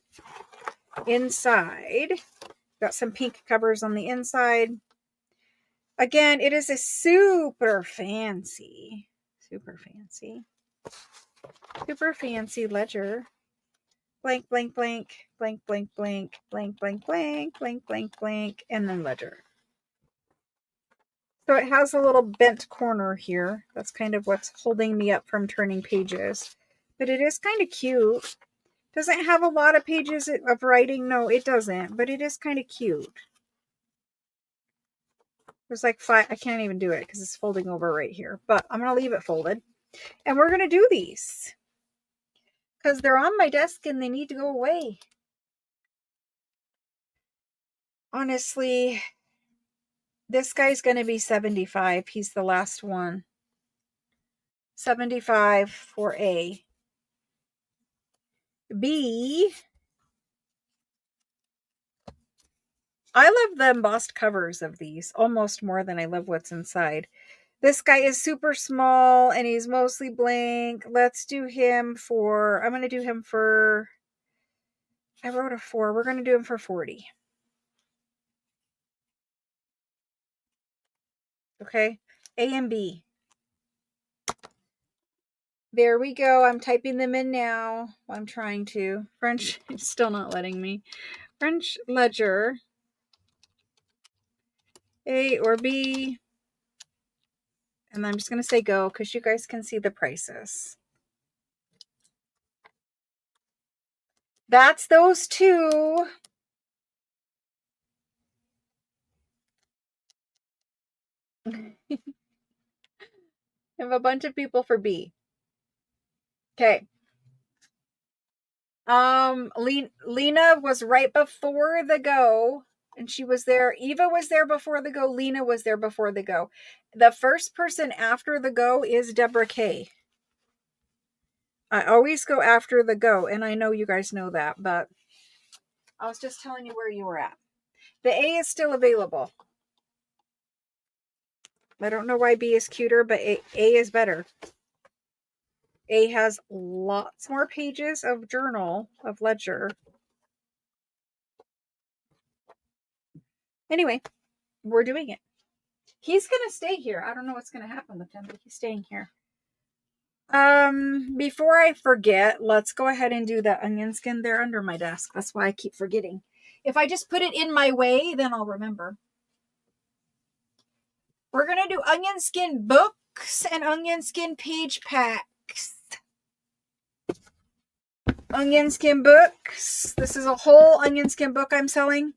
Inside, got some pink covers on the inside. Again, it is a super fancy ledger. Blank, blank, blank, blank, blank, blank, blank, blank, blank, blank, blank, blank, and then ledger. So it has a little bent corner here. That's kind of what's holding me up from turning pages. But it is kind of cute. Doesn't have a lot of pages of writing. No, it doesn't. But it is kind of cute. There's like 5. I can't even do it because it's folding over right here, but I'm going to leave it folded. And we're going to do these because they're on my desk and they need to go away. Honestly, this guy's going to be 75. He's the last one. 75 for A. B, I love the embossed covers of these almost more than I love what's inside. This guy is super small and he's mostly blank. Let's do him for, I'm going to do him for, I wrote a 4. We're going to do him for 40. Okay. A and B. There we go. I'm typing them in now. I'm trying to. French is still not letting me. French ledger. A or B. And I'm just going to say go because you guys can see the prices. That's those two. I have a bunch of people for B. Okay. Lena was right before the go, and she was there. Eva was there before the go. Lena was there before the go. The first person after the go is Deborah K. I always go after the go, and I know you guys know that, but I was just telling you where you were at. The A is still available. I don't know why B is cuter, but A is better. A has lots more pages of journal, of ledger. Anyway, we're doing it. He's going to stay here. I don't know what's going to happen with him, but he's staying here. Before I forget, let's go ahead and do the onion skin. They're under my desk. That's why I keep forgetting. If I just put it in my way, then I'll remember. We're going to do onion skin books and onion skin page packs. Onion skin books. This is a whole onion skin book I'm selling.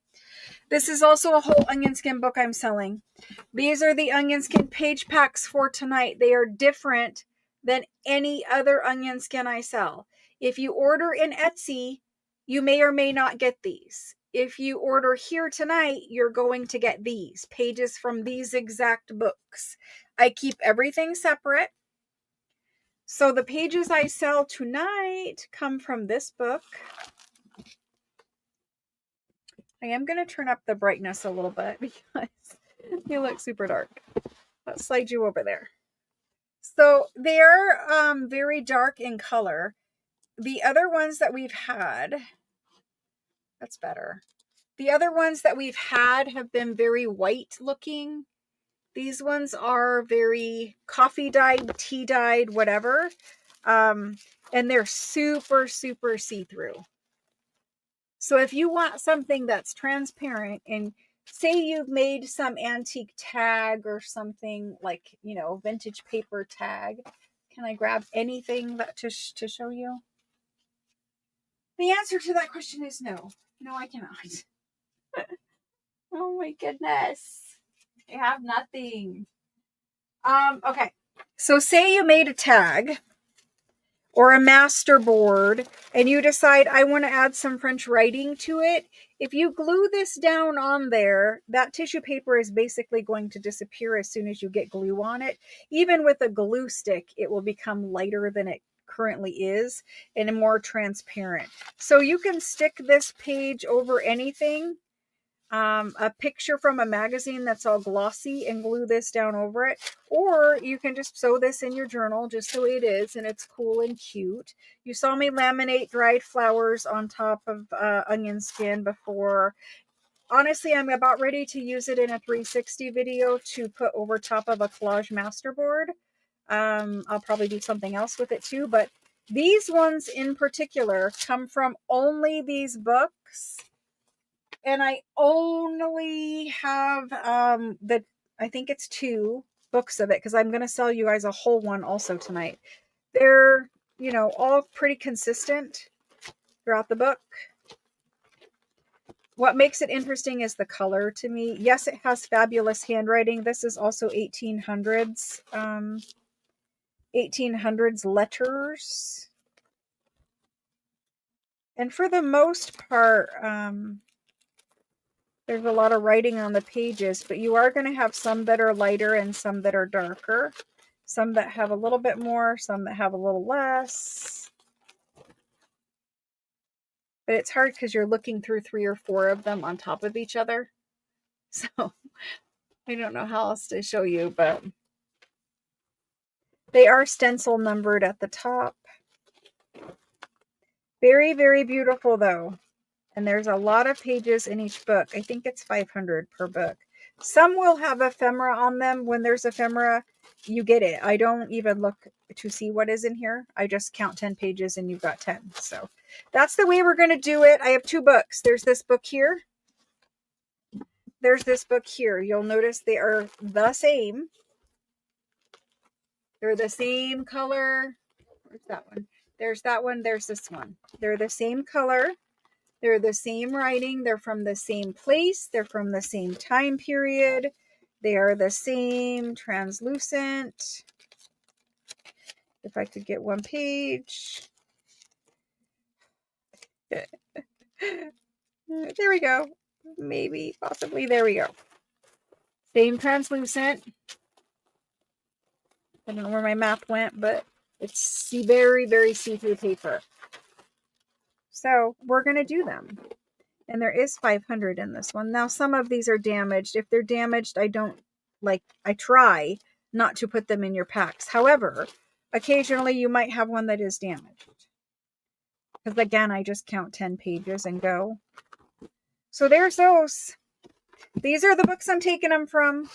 This is also a whole onion skin book I'm selling. These are the onion skin page packs for tonight. They are different than any other onion skin I sell. If you order in Etsy, you may or may not get these. If you order here tonight, you're going to get these pages from these exact books. I keep everything separate. So the pages I sell tonight come from this book. I am going to turn up the brightness a little bit because you look super dark. Let's slide you over there. So they're very dark in color. The other ones that we've had, that's better. The other ones that we've had have been very white looking. These ones are very coffee dyed, tea dyed, whatever. And they're super, super see-through. So if you want something that's transparent, and say you've made some antique tag or something like, you know, vintage paper tag. Can I grab anything that to show you? The answer to that question is no. No, I cannot. Oh my goodness. I have nothing. Okay. So say you made a tag or a masterboard and you decide I want to add some French writing to it. If you glue this down on there, that tissue paper is basically going to disappear as soon as you get glue on it. Even with a glue stick, it will become lighter than it currently is and more transparent. So you can stick this page over anything. A picture from a magazine that's all glossy and glue this down over it, or you can just sew this in your journal just the way it is and it's cool and cute. You saw me laminate dried flowers on top of onion skin before. Honestly, I'm about ready to use it in a 360 video to put over top of a collage masterboard. I'll probably do something else with it too, but these ones in particular come from only these books. And I only have I think it's 2 books of it because I'm going to sell you guys a whole one also tonight. They're, you know, all pretty consistent throughout the book. What makes it interesting is the color to me. Yes, it has fabulous handwriting. This is also 1800s, 1800s letters. And for the most part, there's a lot of writing on the pages, but you are going to have some that are lighter and some that are darker. Some that have a little bit more, some that have a little less. But it's hard because you're looking through 3 or 4 of them on top of each other. So I don't know how else to show you, but they are stencil numbered at the top. Very, very beautiful though. And there's a lot of pages in each book. I think it's 500 per book. Some will have ephemera on them. When there's ephemera, you get it. I don't even look to see what is in here. I just count 10 pages and you've got 10. So that's the way we're going to do it. I have 2 books. There's this book here. There's this book here. You'll notice they are the same. They're the same color. Where's that one? There's that one. There's this one. They're the same color. They're the same writing. They're from the same place. They're from the same time period. They are the same translucent. If I could get one page. There we go. Maybe, possibly. There we go. Same translucent. I don't know where my map went, but it's very, very see-through paper. So we're going to do them. And there is 500 in this one. Now, some of these are damaged. If they're damaged, I try not to put them in your packs. However, occasionally you might have one that is damaged. Because again, I just count 10 pages and go. So there's those. These are the books I'm taking them from.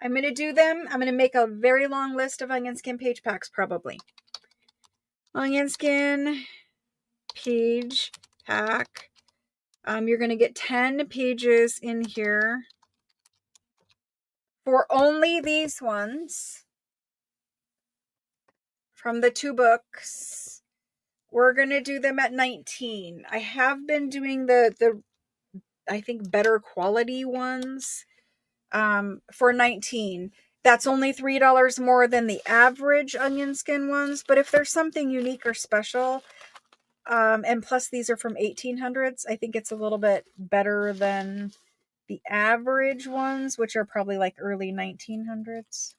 I'm going to do them. I'm going to make a very long list of onion skin page packs probably. Onion skin page pack. You're going to get 10 pages in here for only these ones from the 2 books. We're going to do them at 19. I have been doing the I think better quality ones for 19. That's only $3 more than the average onion skin ones, but if there's something unique or special, and plus these are from 1800s, I think it's a little bit better than the average ones, which are probably like early 1900s.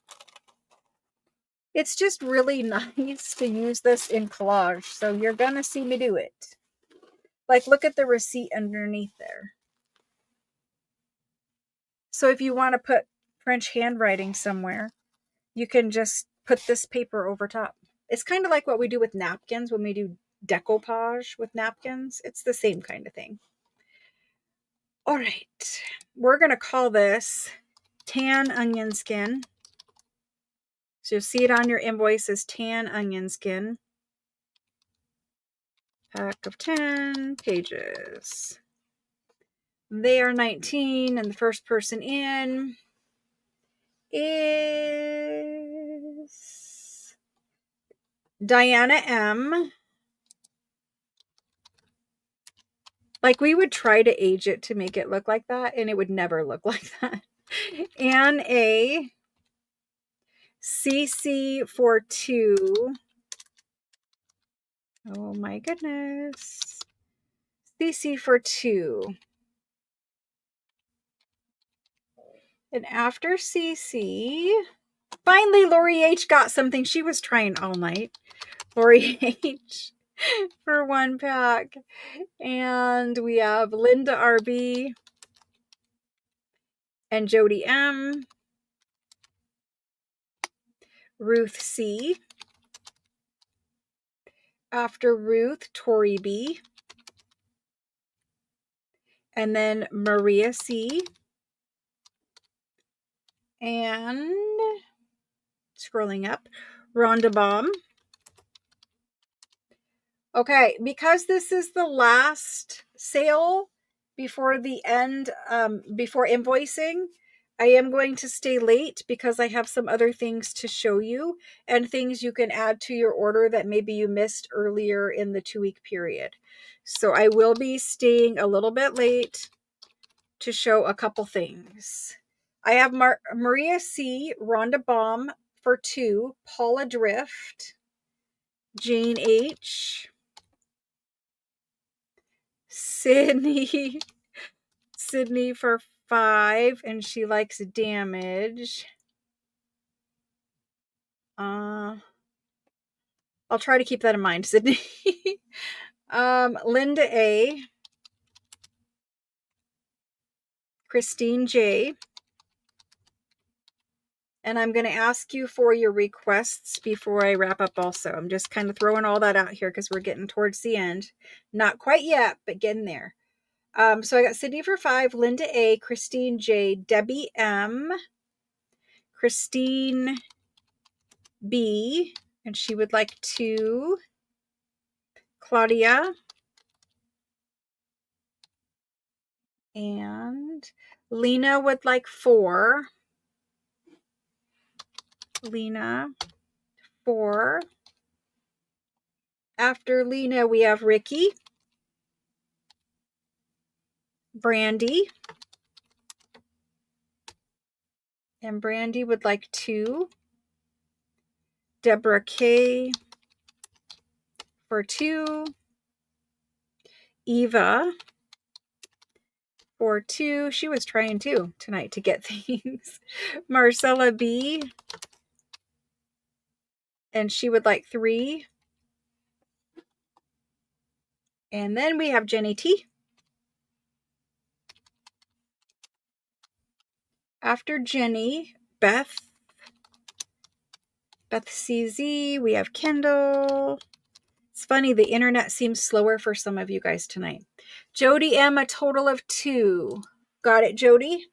It's just really nice to use this in collage, so you're gonna see me do it. Like, look at the receipt underneath there. So if you want to put French handwriting somewhere, you can just put this paper over top. It's kind of like what we do with napkins when we do decoupage with napkins. It's the same kind of thing. All right, we're going to call this tan onion skin. So you'll see it on your invoice as tan onion skin. Pack of 10 pages. They are 19, and the first person in is Diana M. Like, we would try to age it to make it look like that, and it would never look like that. Anne A. CC for 2. Oh my goodness. CC for 2. And after CC, finally Lori H got something she was trying all night. Lori H for 1 pack. And we have Linda RB and Jody M. Ruth C. After Ruth, Tori B. And then Maria C. And scrolling up, Rhonda Baum. Okay, because this is the last sale before the end, before invoicing, I am going to stay late because I have some other things to show you and things you can add to your order that maybe you missed earlier in the 2-week period. So I will be staying a little bit late to show a couple things. I have Maria C., Rhonda Baum for 2, Paula Drift, Jane H., Sydney for 5, and she likes damage. I'll try to keep that in mind, Sydney. Linda A., Christine J., and I'm going to ask you for your requests before I wrap up also. I'm just kind of throwing all that out here because we're getting towards the end. Not quite yet, but getting there. So I got Sydney for 5, Linda A., Christine J., Debbie M., Christine B., and she would like 2, Claudia, and Lena would like 4. Lena, 4. After Lena, we have Ricky, Brandy, and Brandy would like 2. Deborah K. for 2. Eva for 2. She was trying too tonight to get things. Marcella B. and she would like 3. And then we have Jenny T. After Jenny, Beth CZ, we have Kendall. It's funny, the internet seems slower for some of you guys tonight. Jody M., a total of 2. Got it, Jody?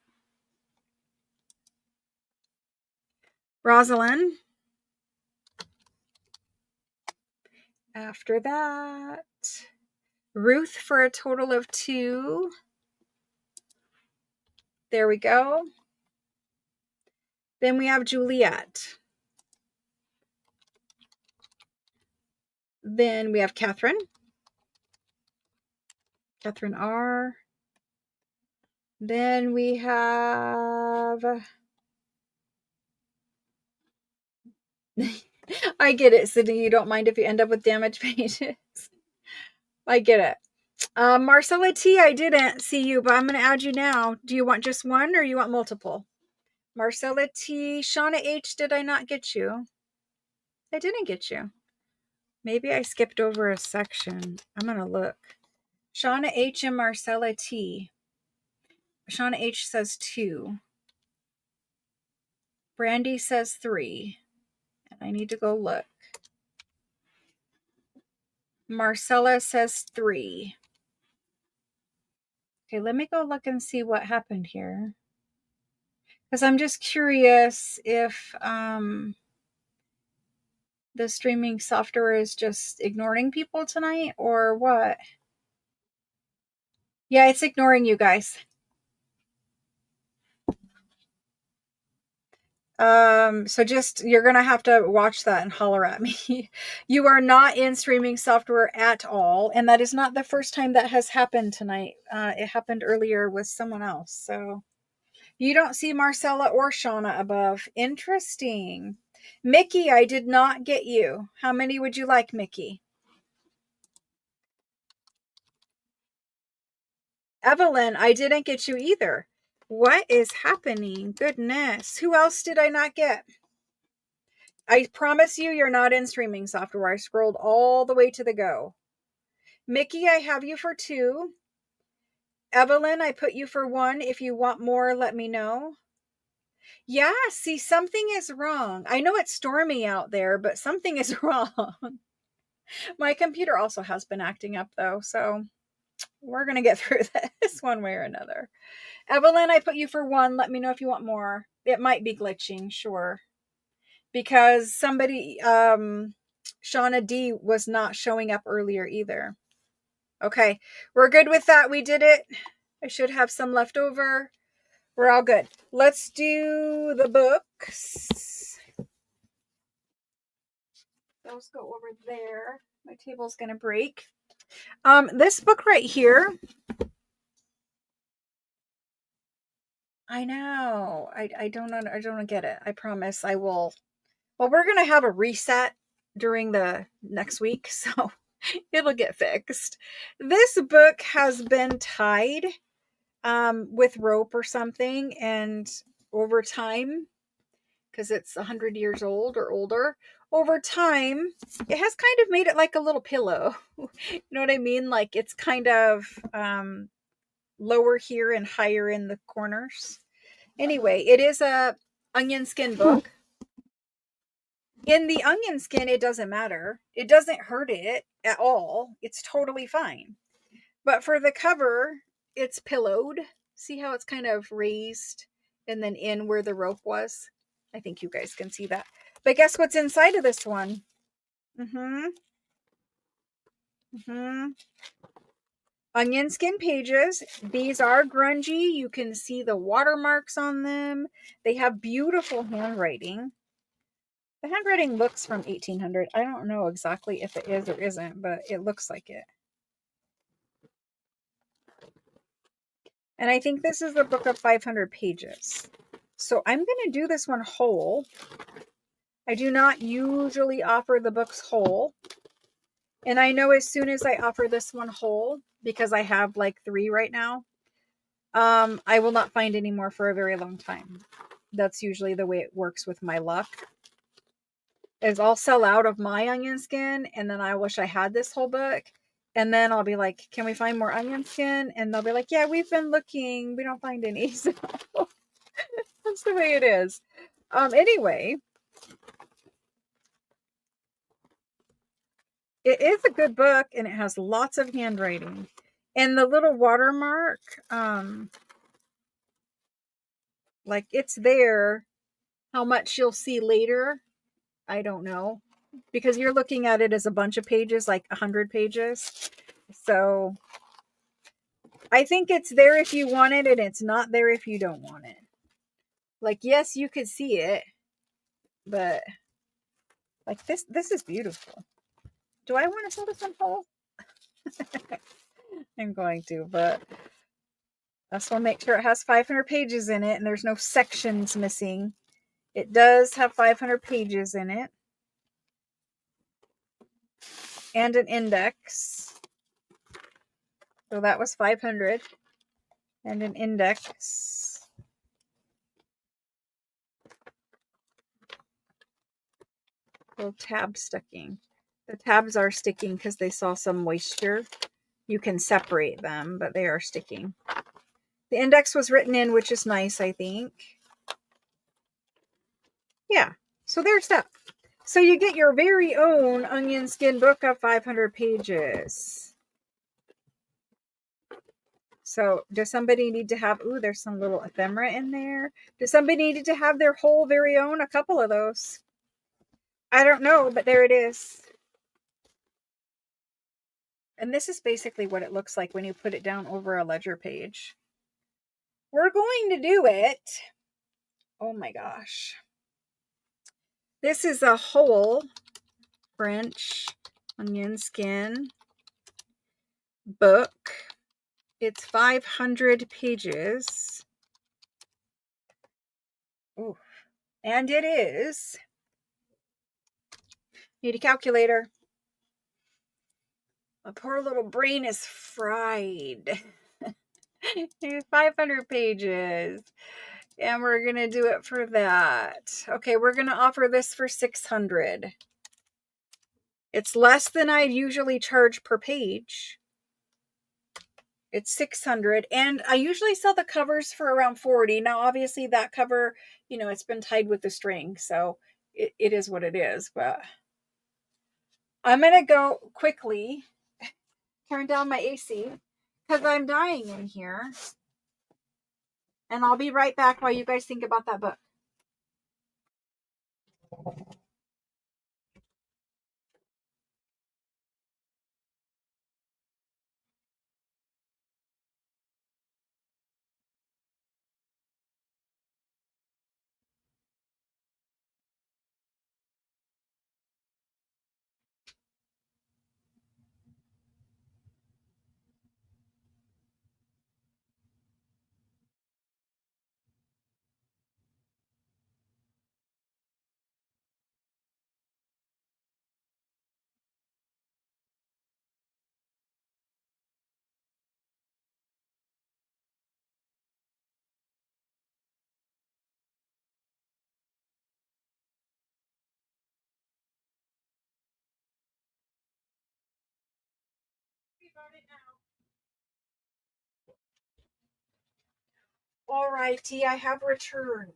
Rosalind. After that, Ruth for a total of 2. There we go. Then we have Juliet. Then we have Catherine. Catherine R. Then we have... I get it, Sydney. You don't mind if you end up with damaged pages. I get it. Marcella T., I didn't see you, but I'm going to add you now. Do you want just one or you want multiple? Marcella T. Shauna H., did I not get you? I didn't get you. Maybe I skipped over a section. I'm going to look. Shauna H. and Marcella T. Shauna H. says 2. Brandy says 3. And I need to go look. Marcella says 3. Okay, let me go look and see what happened here. Because I'm just curious if the streaming software is just ignoring people tonight or what. Yeah, it's ignoring you guys. So just, you're going to have to watch that and holler at me. You are not in streaming software at all. And that is not the first time that has happened tonight. It happened earlier with someone else. So you don't see Marcella or Shauna above. Interesting. Mickey, I did not get you. How many would you like, Mickey? Evelyn, I didn't get you either. What is happening? Goodness. Who else did I not get? I promise you, you're not in streaming software. I scrolled all the way to the go. Mickey, I have you for 2. Evelyn, I put you for 1. If you want more, let me know. Yeah, see, something is wrong. I know it's stormy out there, but something is wrong. My computer also has been acting up, though, so we're going to get through this one way or another. Evelyn, I put you for 1. Let me know if you want more. It might be glitching, sure. Because somebody, Shauna D. was not showing up earlier either. Okay, we're good with that. We did it. I should have some left over. We're all good. Let's do the books. Those go over there. My table's going to break. This book right here. I know. I don't get it. I promise I will. Well, we're going to have a reset during the next week, so it'll get fixed. This book has been tied with rope or something, and over time, because it's 100 years old or older, over time, it has kind of made it like a little pillow. You know what I mean? Like it's kind of lower here and higher in the corners. Anyway, it is a onion skin book. In the onion skin, it doesn't matter. It doesn't hurt it at all. It's totally fine. But for the cover, it's pillowed. See how it's kind of raised and then in where the rope was? I think you guys can see that. But guess what's inside of this one? Onion skin pages. These are grungy. You can see the watermarks on them. They have beautiful handwriting. The handwriting looks from 1800. I don't know exactly if it is or isn't, but it looks like it. And I think this is a book of 500 pages. So I'm going to do this one whole. I do not usually offer the books whole. And I know as soon as I offer this one whole, because I have like 3 right now, I will not find any more for a very long time. That's usually the way it works with my luck. Is I'll sell out of my onion skin, and then I wish I had this whole book. And then I'll be like, can we find more onion skin? And they'll be like, yeah, we've been looking. We don't find any. So that's the way it is. Anyway, it is a good book, and it has lots of handwriting. And the little watermark, like it's there. How much you'll see later, I don't know. Because you're looking at it as a bunch of pages, like 100 pages. So I think it's there if you want it, and it's not there if you don't want it. Like, yes, you could see it, but like this is beautiful. Do I want to sell this one whole? I'm going to, but this will make sure it has 500 pages in it and there's no sections missing. It does have 500 pages in it. And an index. So that was 500. And an index. Little tab sticking. The tabs are sticking because they saw some moisture. You can separate them, but they are sticking. The index was written in, which is nice, I think. Yeah, so there's that. So you get your very own onion skin book of 500 pages. So does somebody need to have, ooh, there's some little ephemera in there. Does somebody need to have their whole very own? A couple of those. I don't know, but there it is. And this is basically what it looks like when you put it down over a ledger page. We're going to do it. Oh my gosh. This is a whole French onion skin book. It's 500 pages. Ooh. And it is. Need a calculator. My poor little brain is fried. 500 pages. And we're going to do it for that. Okay, we're going to offer this for 600. It's less than I usually charge per page. It's 600, and I usually sell the covers for around 40. Now, obviously that cover, you know, it's been tied with the string, so it is what it is, but I'm going to go quickly turn down my AC because I'm dying in here, and I'll be right back while you guys think about that book. All righty, I have returned.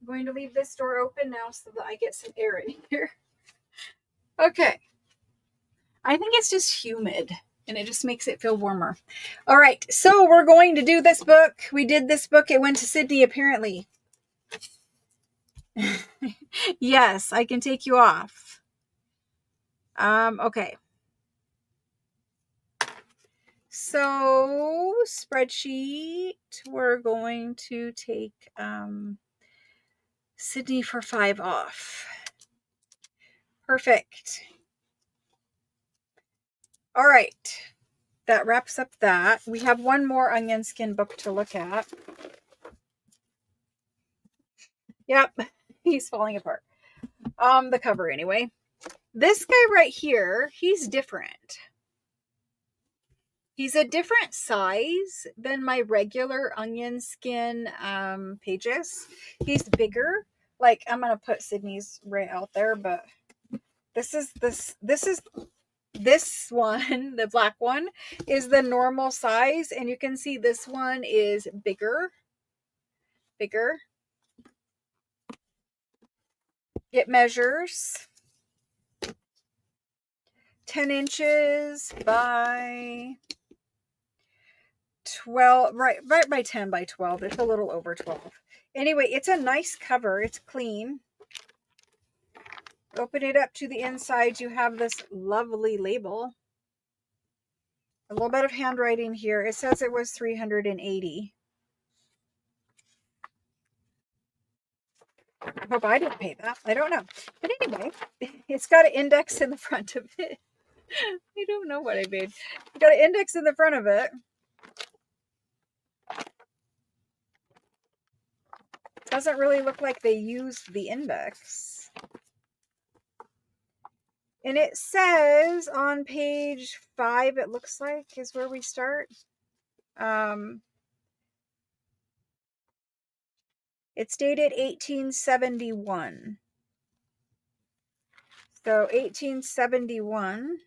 I'm going to leave this door open now so that I get some air in here. Okay. I think it's just humid and it just makes it feel warmer. All right, so we're going to do this book. We did this book. It went to Sydney apparently. Yes, I can take you off. Okay. So spreadsheet, we're going to take Sydney for 5 off. Perfect. All right. That wraps up that. We have one more onion skin book to look at. Yep. He's falling apart. The cover anyway. This guy right here, he's different. He's a different size than my regular onion skin pages. He's bigger. Like, I'm gonna put Sydney's right out there, but this one, the black one, is the normal size, and you can see this one is bigger. It measures 10 inches by 12, right by 10 by 12. It's a little over 12. Anyway, it's a nice cover. It's clean. Open it up to the inside. You have this lovely label. A little bit of handwriting here. It says it was $380. I hope I didn't pay that. I don't know. But anyway, it's got an index in the front of it. I don't know what I made. It's got an index in the front of it. Doesn't really look like they used the index. And it says on page 5, it looks like, is where we start. It's dated 1871. So 1871.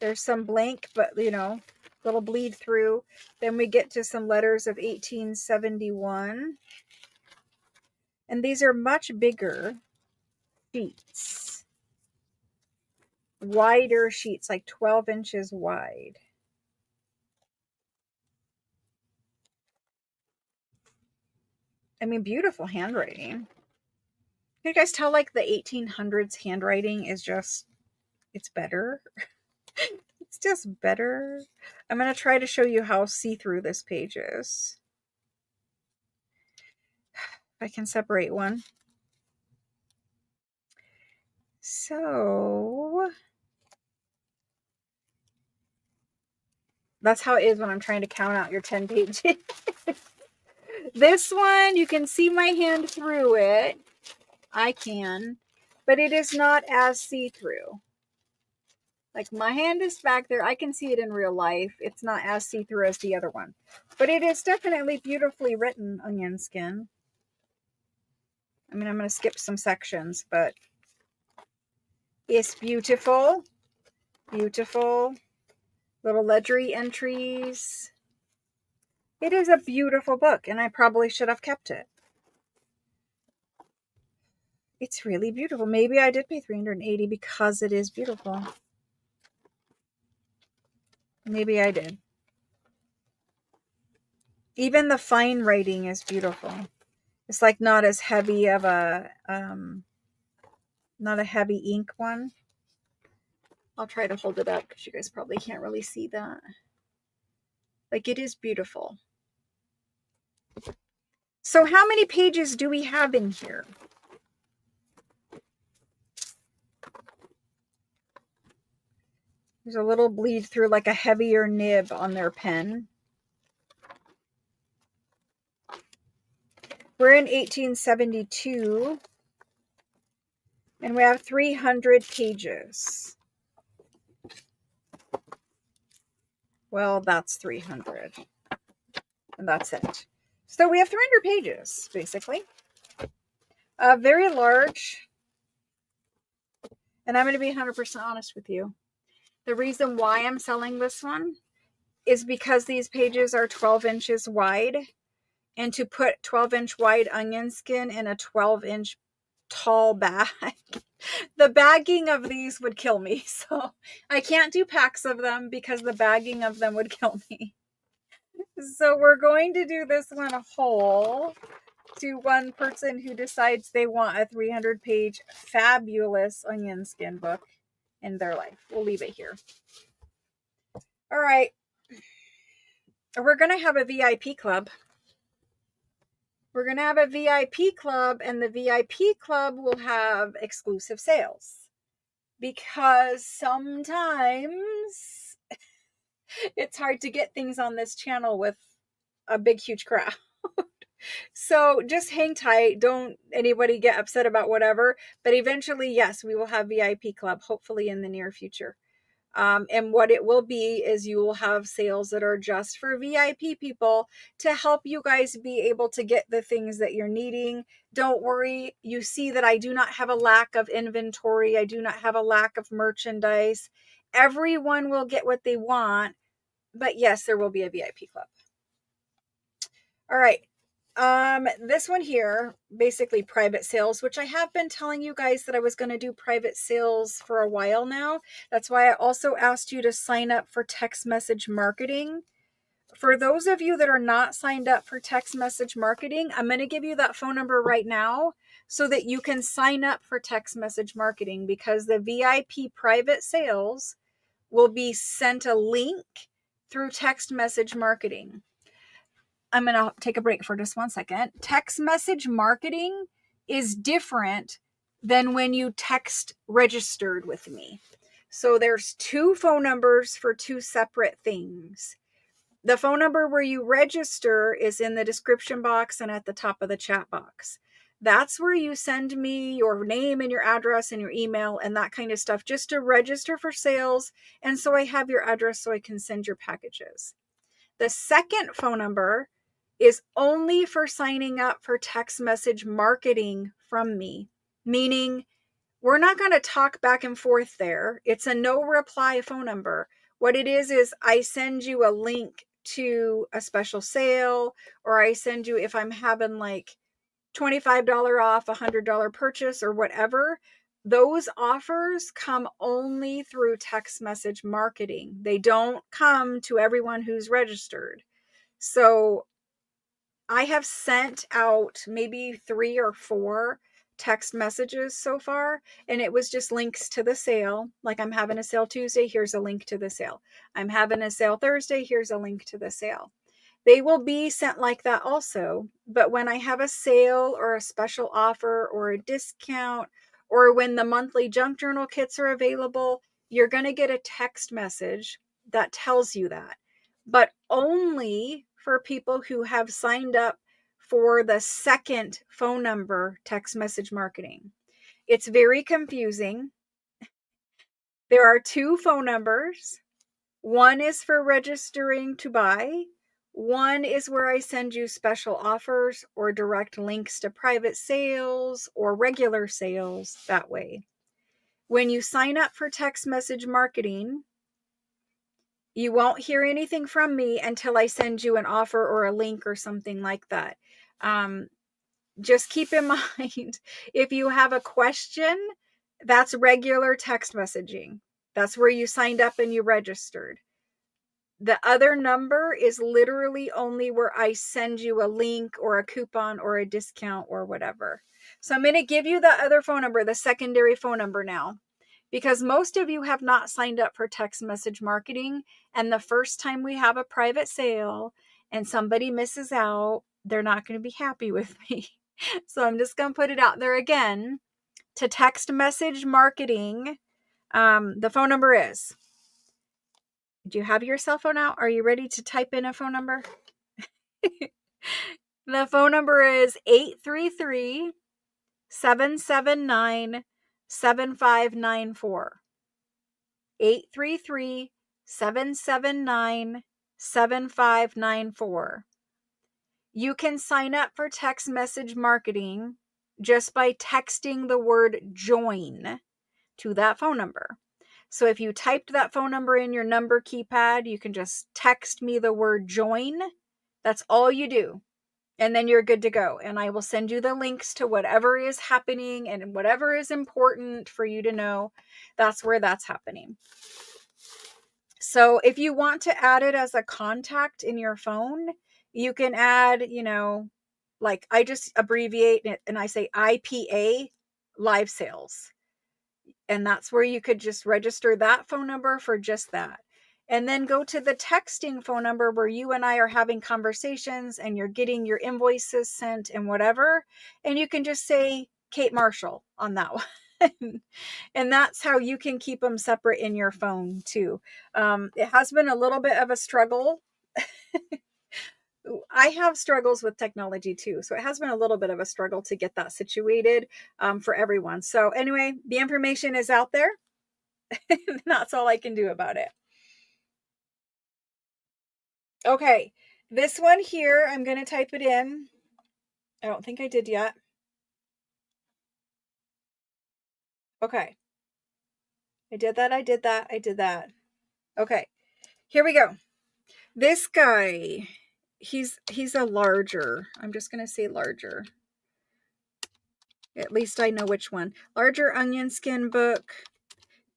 There's some blank, but little bleed through. Then we get to some letters of 1871. And these are much bigger sheets. Wider sheets, like 12 inches wide. I mean, beautiful handwriting. Can you guys tell, like, the 1800s handwriting is just, it's better. It's just better. I'm going to try to show you how see-through this page is. If I can separate one. So that's how it is when I'm trying to count out your 10 pages. This one, you can see my hand through it. I can, but it is not as see-through. Like, my hand is back there. I can see it in real life. It's not as see-through as the other one, but it is definitely beautifully written onion skin. I mean, I'm going to skip some sections, but it's beautiful. Beautiful. Little ledgery entries. It is a beautiful book, and I probably should have kept it. It's really beautiful. Maybe I did pay $380 because it is beautiful. Maybe I did. Even the fine writing is beautiful. It's like not as heavy of a, not a heavy ink one. I'll try to hold it up because you guys probably can't really see that. Like, it is beautiful. So how many pages do we have in here? There's a little bleed through, like a heavier nib on their pen. We're in 1872. And we have 300 pages. Well, that's 300. And that's it. So we have 300 pages, basically. Very large. And I'm going to be 100% honest with you. The reason why I'm selling this one is because these pages are 12 inches wide, and to put 12-inch wide onion skin in a 12-inch tall bag, the bagging of these would kill me. So I can't do packs of them because the bagging of them would kill me. So we're going to do this one whole to one person who decides they want a 300-page fabulous onion skin book in their life. We'll leave it here. All right. We're going to have a VIP club. We're going to have a VIP club, and the VIP club will have exclusive sales. Because sometimes it's hard to get things on this channel with a big, huge crowd. So just hang tight. Don't anybody get upset about whatever. But eventually, yes, we will have VIP club, hopefully in the near future. And what it will be is you will have sales that are just for VIP people to help you guys be able to get the things that you're needing. Don't worry. You see that I do not have a lack of inventory. I do not have a lack of merchandise. Everyone will get what they want. But yes, there will be a VIP club. All right. This one here, basically private sales, which I have been telling you guys that I was going to do private sales for a while now. That's why I also asked you to sign up for text message marketing. For those of you that are not signed up for text message marketing, I'm going to give you that phone number right now so that you can sign up for text message marketing, because the VIP private sales will be sent a link through text message marketing. I'm going to take a break for just 1 second. Text message marketing is different than when you text registered with me. So there's 2 phone numbers for 2 separate things. The phone number where you register is in the description box and at the top of the chat box. That's where you send me your name and your address and your email and that kind of stuff, just to register for sales. And so I have your address so I can send your packages. The second phone number is only for signing up for text message marketing from me, meaning we're not going to talk back and forth there. It's a no reply phone number. What it is I send you a link to a special sale, or I send you, if I'm having like $25 off, $100 purchase or whatever, those offers come only through text message marketing. They don't come to everyone who's registered. So I have sent out maybe 3 or 4 text messages so far, and it was just links to the sale. Like, I'm having a sale Tuesday, here's a link to the sale. I'm having a sale Thursday, here's a link to the sale. They will be sent like that also, but when I have a sale or a special offer or a discount, or when the monthly junk journal kits are available, you're going to get a text message that tells you that, but only for people who have signed up for the second phone number text message marketing. It's very confusing. There are 2 phone numbers. One is for registering to buy. One is where I send you special offers or direct links to private sales or regular sales that way. When you sign up for text message marketing, you won't hear anything from me until I send you an offer or a link or something like that. Just keep in mind, if you have a question, that's regular text messaging. That's where you signed up and you registered. The other number is literally only where I send you a link or a coupon or a discount or whatever. So I'm going to give you the other phone number, the secondary phone number now, because most of you have not signed up for text message marketing. And the first time we have a private sale and somebody misses out, they're not going to be happy with me. So I'm just going to put it out there again. To text message marketing, the phone number is, do you have your cell phone out? Are you ready to type in a phone number? The phone number is 833-779-7594. 833-779-7594. You can sign up for text message marketing just by texting the word join to that phone number. So if you typed that phone number in your number keypad, you can just text me the word join. That's all you do. And then you're good to go. And I will send you the links to whatever is happening and whatever is important for you to know. That's where that's happening. So if you want to add it as a contact in your phone, you can add, like I just abbreviate it and I say IPA live sales. And that's where you could just register that phone number for just that. And then go to the texting phone number where you and I are having conversations and you're getting your invoices sent and whatever. And you can just say Kate Marshall on that one. And that's how you can keep them separate in your phone too. It has been a little bit of a struggle. I have struggles with technology too. So it has been a little bit of a struggle to get that situated for everyone. So anyway, the information is out there. That's all I can do about it. Okay, this one here, I'm going to type it in. I don't think I did yet. Okay. I did that. Okay, here we go. This guy, he's a larger. I'm just going to say larger. At least I know which one. Larger onion skin book,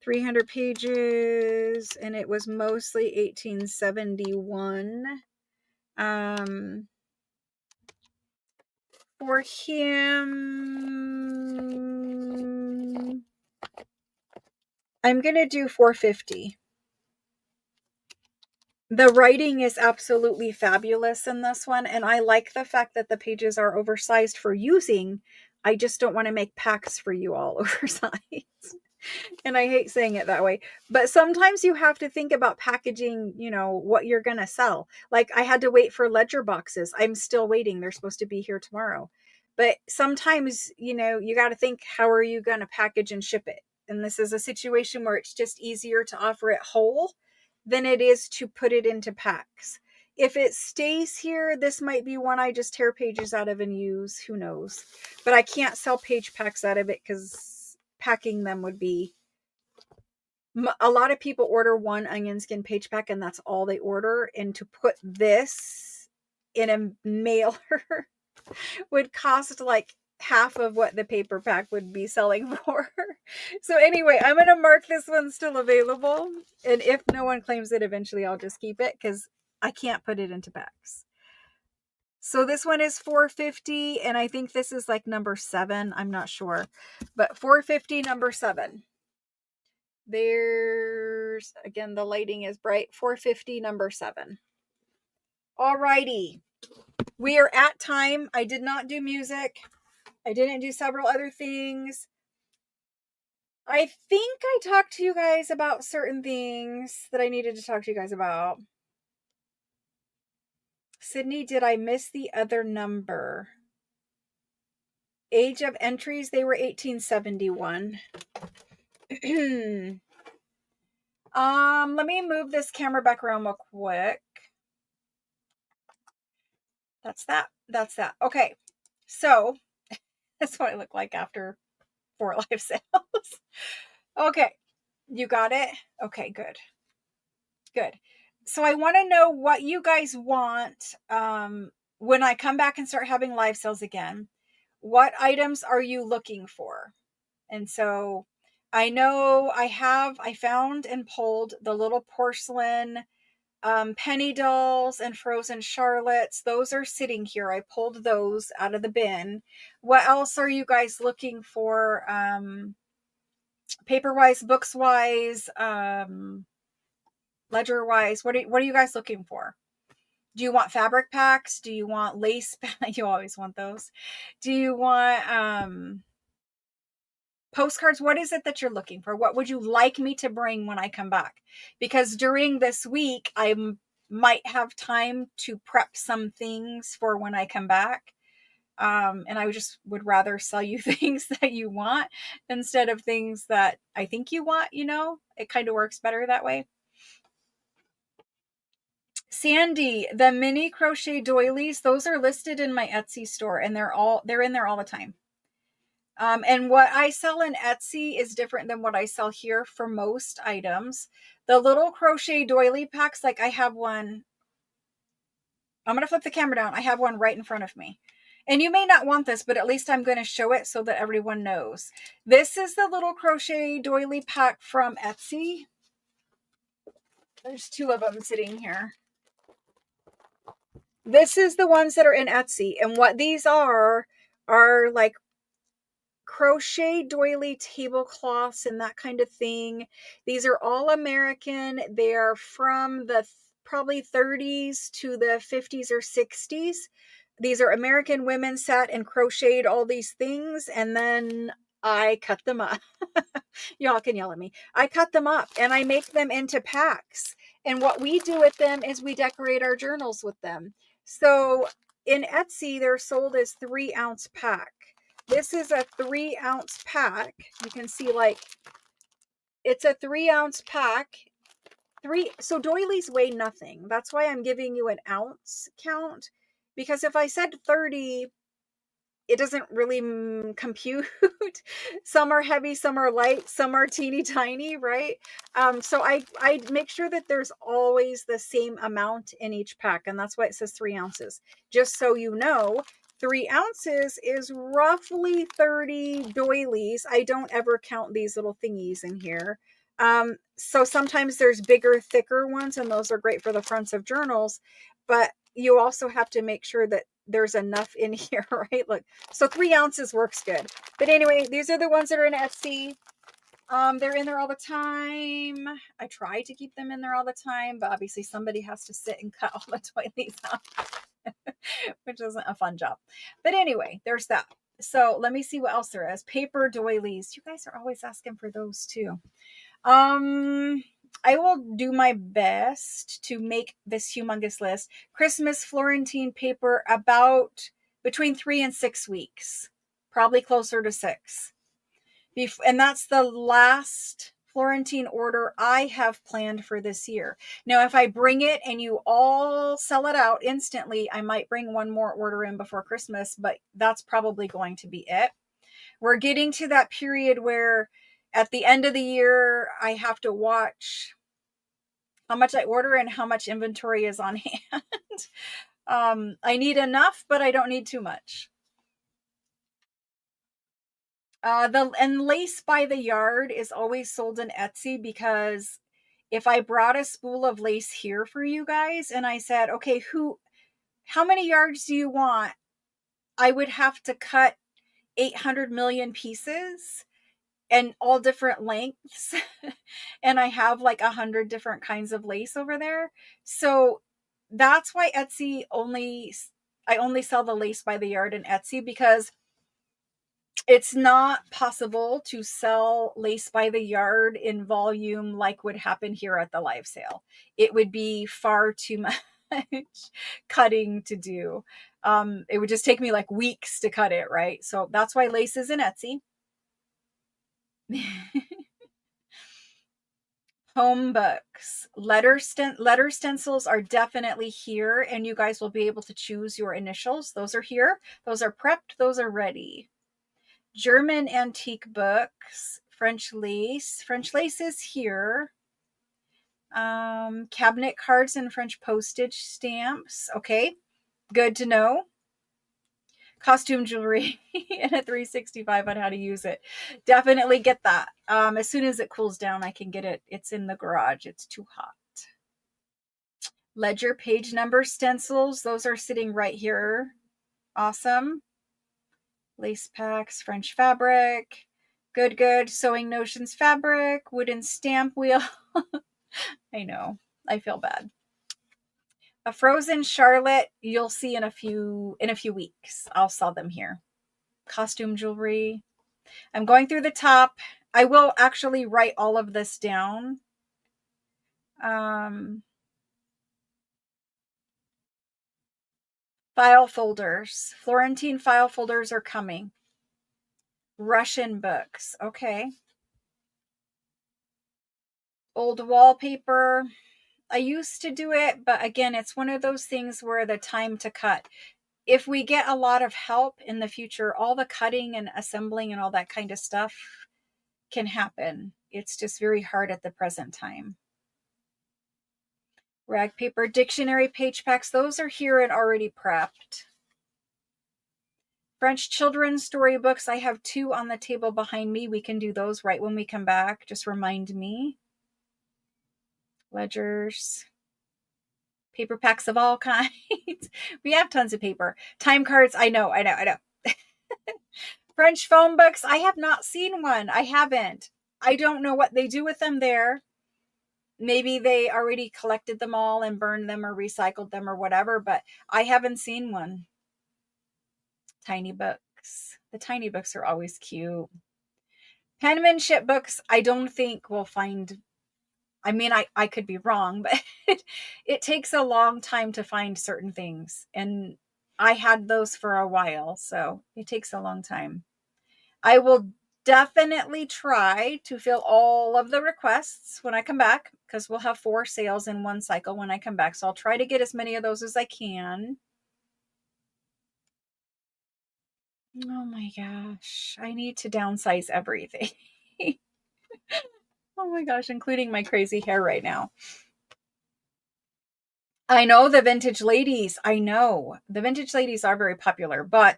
300 pages, and it was mostly 1871. For him, I'm going to do 450. The writing is absolutely fabulous in this one, and I like the fact that the pages are oversized for using. I just don't want to make packs for you all oversized. And I hate saying it that way. But sometimes you have to think about packaging, what you're going to sell. Like I had to wait for ledger boxes. I'm still waiting. They're supposed to be here tomorrow. But sometimes, you got to think, how are you going to package and ship it? And this is a situation where it's just easier to offer it whole than it is to put it into packs. If it stays here, this might be one I just tear pages out of and use. Who knows? But I can't sell page packs out of it because packing them would be... A lot of people order one onion skin page pack and that's all they order. And to put this in a mailer would cost like half of what the paper pack would be selling for. So anyway, I'm going to mark this one still available. And if no one claims it, eventually I'll just keep it because I can't put it into packs. So this one is 450 and I think this is like number 7. I'm not sure, but 450 number 7. There's, again, the lighting is bright. 450 number 7. Alrighty. We are at time. I did not do music. I didn't do several other things. I think I talked to you guys about certain things that I needed to talk to you guys about. Sydney, did I miss the other number? Age of entries, they were 1871. Let me move this camera back around real quick. That's that. Okay. So that's what I look like after 4 live sales. Okay. You got it? Okay, good. So I want to know what you guys want when I come back and start having live sales again. What items are you looking for? And so I know I found and pulled the little porcelain penny dolls and frozen charlottes. Those are sitting here. I pulled those out of the bin. What else are you guys looking for? Paper wise, books wise, ledger wise. What are you guys looking for? Do you want fabric packs? Do you want lace? You always want those. Do you want postcards? What is it that you're looking for? What would you like me to bring when I come back? Because during this week, I might have time to prep some things for when I come back. And I would rather sell you things that you want instead of things that I think you want, it kind of works better that way. Sandy, the mini crochet doilies, those are listed in my Etsy store and they're in there all the time. And what I sell in Etsy is different than what I sell here for most items. The little crochet doily packs, like I have one. I'm going to flip the camera down. I have one right in front of me. And you may not want this, but at least I'm going to show it so that everyone knows. This is the little crochet doily pack from Etsy. There's two of them sitting here. This is the ones that are in Etsy. And what these are like crochet doily tablecloths and that kind of thing. These are all American. They're from the probably 30s to the 50s or 60s. These are American women sat and crocheted all these things, and then I cut them up. Y'all can yell at me. I cut them up and I make them into packs. And what we do with them is we decorate our journals with them. So in Etsy, they're sold as 3-ounce pack. This is a 3-ounce pack. You can see, like, it's a 3-ounce pack. So doilies weigh nothing. That's why I'm giving you an ounce count. Because if I said 30, it doesn't really compute. Some are heavy, some are light, some are teeny tiny, right? So I make sure that there's always the same amount in each pack, and that's why it says 3 ounces. Just so you know, 3 ounces is roughly 30 doilies. I don't ever count these little thingies in here. So sometimes there's bigger, thicker ones, and those are great for the fronts of journals, but you also have to make sure that there's enough in here, right? Look, so 3 ounces works good. But anyway, these are the ones that are in Etsy. They're in there all the time. I try to keep them in there all the time, but obviously somebody has to sit and cut all the doilies out, which isn't a fun job. But anyway, there's that. So let me see what else there is. Paper doilies. You guys are always asking for those too. I will do my best to make this humongous list. Christmas Florentine paper, about between 3 and 6 weeks, probably closer to 6. And that's the last Florentine order I have planned for this year. Now, if I bring it and you all sell it out instantly, I might bring one more order in before Christmas, but that's probably going to be it. We're getting to that period where at the end of the year, I have to watch how much I order and how much inventory is on hand. I need enough, but I don't need too much. And lace by the yard is always sold in Etsy, because if I brought a spool of lace here for you guys and I said, okay, how many yards do you want? I would have to cut 800 million pieces and all different lengths. And I have like 100 different kinds of lace over there. So that's why I only sell the lace by the yard in Etsy, because it's not possible to sell lace by the yard in volume like would happen here at the live sale. It would be far too much cutting to do. It would just take me like weeks to cut it, right? So that's why lace is in Etsy. Home books. Letter stencils are definitely here, and you guys will be able to choose your initials. Those are here. Those are prepped. Those are ready. German antique books. French lace. French lace is here. Cabinet cards and French postage stamps. Okay, good to know. Costume jewelry and a 365 on how to use it. Definitely get that. As soon as it cools down, I can get it. It's in the garage. It's too hot. Ledger page number stencils. Those are sitting right here. Awesome. Lace packs, French fabric. Good. Sewing Notions fabric. Wooden stamp wheel. I know. I feel bad. A frozen Charlotte, you'll see in a few weeks. I'll sell them here. Costume jewelry. I'm going through the top. I will actually write all of this down. File folders. Florentine file folders are coming. Russian books. Okay. Old wallpaper. I used to do it, but again, it's one of those things where the time to cut. if we get a lot of help in the future, all the cutting and assembling and all that kind of stuff can happen. It's just very hard at the present time. Rag paper, dictionary page packs, those are here and already prepped. French children's storybooks, I have 2 on the table behind me. We can do those right when we come back. Just remind me. Ledgers. Paper packs of all kinds. We have tons of paper. Time cards, I know. French phone books, I have not seen one. I haven't. I don't know what they do with them there. Maybe they already collected them all and burned them or recycled them or whatever, but I haven't seen one. Tiny books. The tiny books are always cute. Penmanship books, I don't think we'll find. I mean, I could be wrong, but it takes a long time to find certain things. And I had those for a while, so it takes a long time. I will definitely try to fill all of the requests when I come back, because we'll have 4 sales in one cycle when I come back. So I'll try to get as many of those as I can. Oh my gosh, I need to downsize everything. Oh my gosh, including my crazy hair right now. I know the vintage ladies. I know the vintage ladies are very popular, but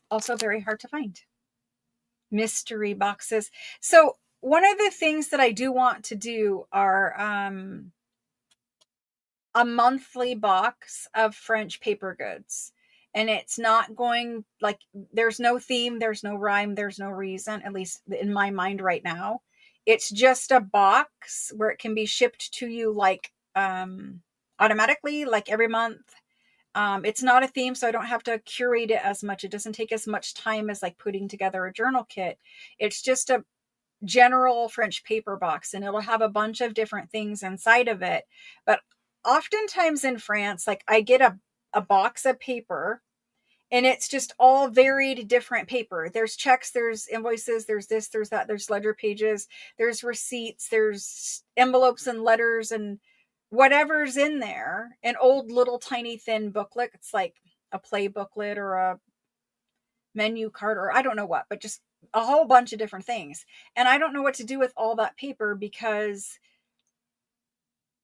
also very hard to find. Mystery boxes. So one of the things that I do want to do are a monthly box of French paper goods. And it's not going like, there's no theme, there's no rhyme, there's no reason, at least in my mind right now. It's just a box where it can be shipped to you like automatically, like every month. It's not a theme, so I don't have to curate it as much. It doesn't take as much time as like putting together a journal kit. It's just a general French paper box, and it'll have a bunch of different things inside of it. But oftentimes in France, like I get a box of paper, and it's just all varied different paper. There's checks, there's invoices, there's this, there's that, there's ledger pages, there's receipts, there's envelopes and letters and whatever's in there. An old little tiny thin booklet. It's like a play booklet or a menu card or I don't know what, but just a whole bunch of different things. And I don't know what to do with all that paper because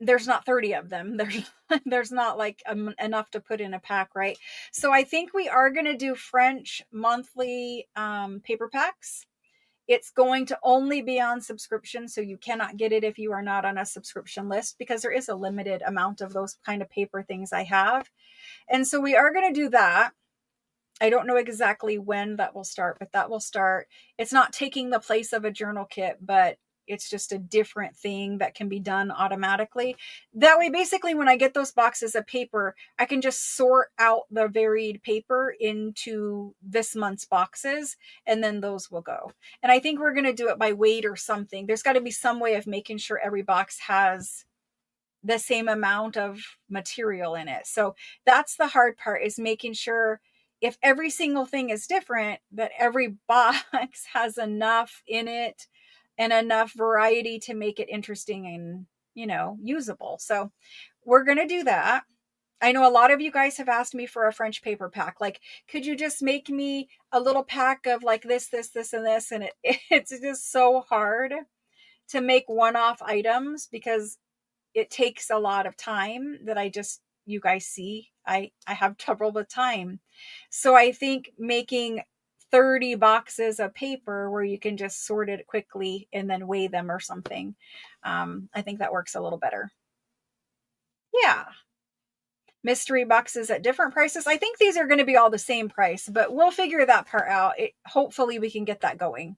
there's not 30 of them. There's not like enough to put in a pack, right? So I think we are going to do French monthly paper packs. It's going to only be on subscription, so you cannot get it if you are not on a subscription list, because there is a limited amount of those kind of paper things I have. And so we are going to do that. I don't know exactly when that will start, but that will start. It's not taking the place of a journal kit, but it's just a different thing that can be done automatically. That way, basically, when I get those boxes of paper, I can just sort out the varied paper into this month's boxes, and then those will go. And I think we're going to do it by weight or something. There's got to be some way of making sure every box has the same amount of material in it. So that's the hard part, is making sure if every single thing is different, that every box has enough in it and enough variety to make it interesting and, usable. So we're going to do that. I know a lot of you guys have asked me for a French paper pack. Like, could you just make me a little pack of like this, and this? And it's just so hard to make one-off items because it takes a lot of time that you guys see, I have trouble with time. So I think making 30 boxes of paper where you can just sort it quickly and then weigh them or something. I think that works a little better. Yeah. Mystery boxes at different prices. I think these are going to be all the same price, but we'll figure that part out. Hopefully we can get that going.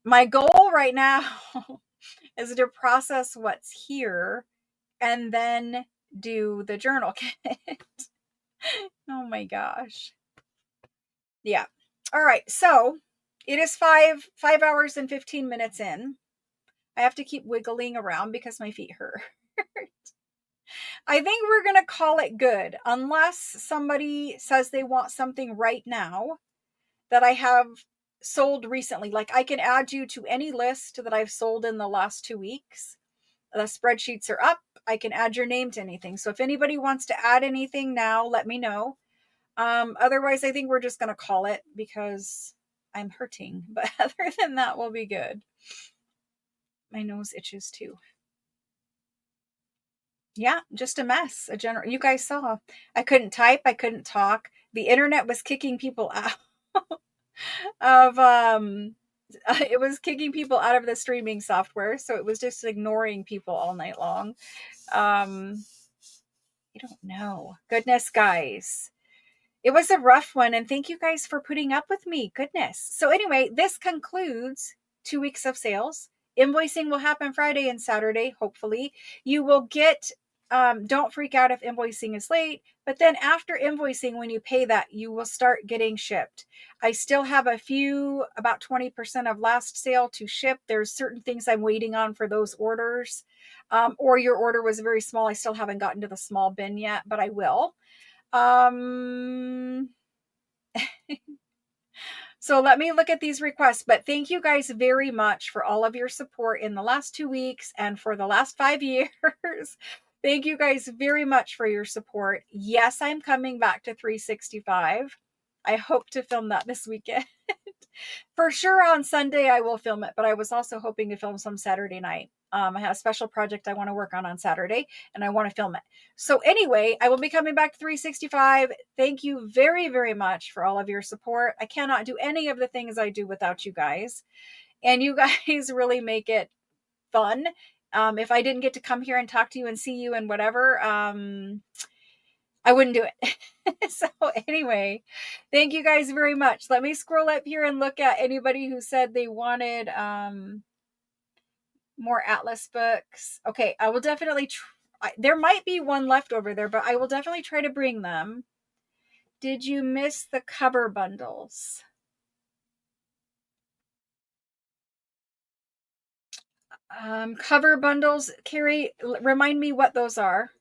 My goal right now is to process what's here and then do the journal kit. Oh my gosh. Yeah. All right. So it is 5 hours and 15 minutes in. I have to keep wiggling around because my feet hurt. I think we're going to call it good unless somebody says they want something right now that I have sold recently. Like I can add you to any list that I've sold in the last 2 weeks. The spreadsheets are up. I can add your name to anything. So if anybody wants to add anything now, let me know. Otherwise, I think we're just going to call it because I'm hurting. But other than that, we'll be good. My nose itches too. Yeah, just a mess. A general. You guys saw. I couldn't type. I couldn't talk. The internet was kicking people out of it was kicking people out of the streaming software, so it was just ignoring people all night long. I don't know. Goodness, guys. It was a rough one, and thank you guys for putting up with me. Goodness. So anyway, this concludes 2 weeks of sales. Invoicing will happen Friday and Saturday, hopefully. You will get, don't freak out if invoicing is late, but then after invoicing, when you pay that, you will start getting shipped. I still have a few, about 20% of last sale to ship. There's certain things I'm waiting on for those orders. Or your order was very small. I still haven't gotten to the small bin yet, but I will. So let me look at these requests, but thank you guys very much for all of your support in the last 2 weeks and for the last 5 years. Thank you guys very much for your support. Yes, I'm coming back to 365. I hope to film that this weekend. For sure on Sunday I will film it, but I was also hoping to film some Saturday night. I have a special project I want to work on Saturday, and I want to film it. So anyway, I will be coming back to 365. Thank you very, very much for all of your support. I cannot do any of the things I do without you guys. And you guys really make it fun. If I didn't get to come here and talk to you and see you and whatever, I wouldn't do it. So anyway, thank you guys very much. Let me scroll up here and look at anybody who said they wanted more Atlas books. Okay, I will definitely there might be one left over there, but I will definitely try to bring them. Did you miss the cover bundles? Cover bundles, Carrie, remind me what those are.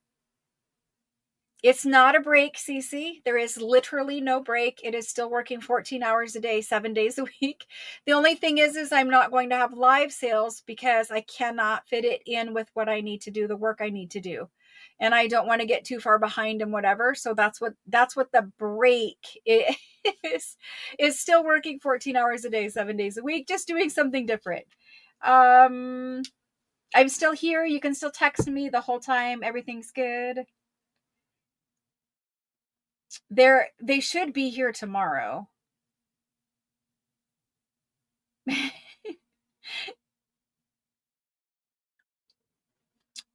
It's not a break, Cece. There is literally no break. It is still working 14 hours a day, 7 days a week. The only thing is I'm not going to have live sales because I cannot fit it in with what I need to do, the work I need to do. And I don't want to get too far behind and whatever. So that's what the break is. It's still working 14 hours a day, 7 days a week, just doing something different. I'm still here. You can still text me the whole time. Everything's good. They should be here tomorrow.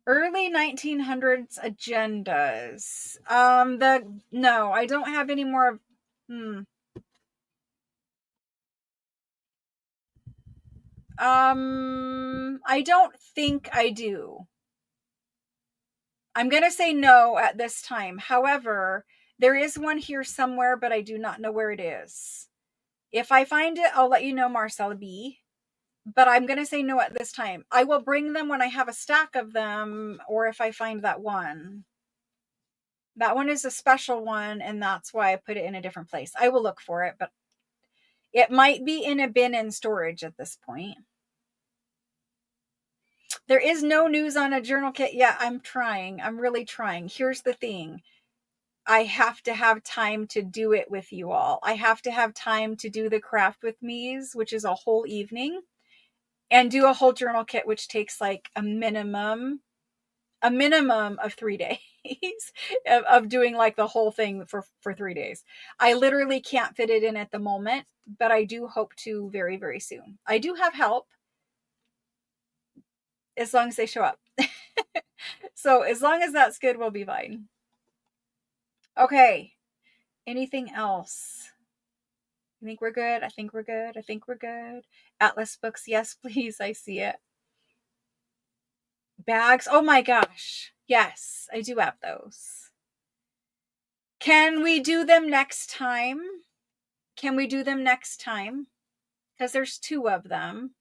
Early 1900s agendas. No, I don't have any more. I don't think I do. I'm going to say no at this time. However, there is one here somewhere, but I do not know where it is. If I find it, I'll let you know, Marcella B. But I'm going to say no at this time. I will bring them when I have a stack of them, or if I find that one. That one is a special one, and that's why I put it in a different place. I will look for it, but it might be in a bin in storage at this point. There is no news on a journal kit. Yeah, I'm trying. I'm really trying. Here's the thing. I have to have time to do it with you all. I have to have time to do the craft with me's, which is a whole evening, and do a whole journal kit, which takes like a minimum of 3 days of doing like the whole thing for 3 days. I literally can't fit it in at the moment, but I do hope to very, very soon. I do have help as long as they show up. So as long as that's good, we'll be fine. Okay. Anything else? I think we're good. I think we're good. I think we're good. Atlas books. Yes, please. I see it. Bags. Oh my gosh. Yes, I do have those. Can we do them next time? Can we do them next time? Because there's 2 of them.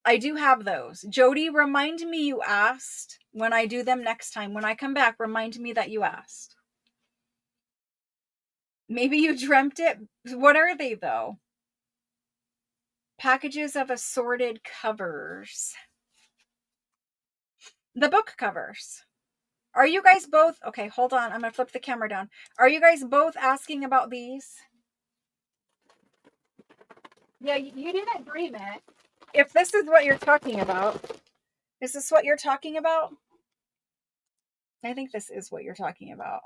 I do have those. Jody, remind me you asked when I do them next time. When I come back, remind me that you asked. Maybe you dreamt it. What are they, though? Packages of assorted covers. The book covers. Are you guys both, okay, hold on. I'm going to flip the camera down. Are you guys both asking about these? Yeah, you didn't dream it. If this is what you're talking about, is this what you're talking about? I think this is what you're talking about.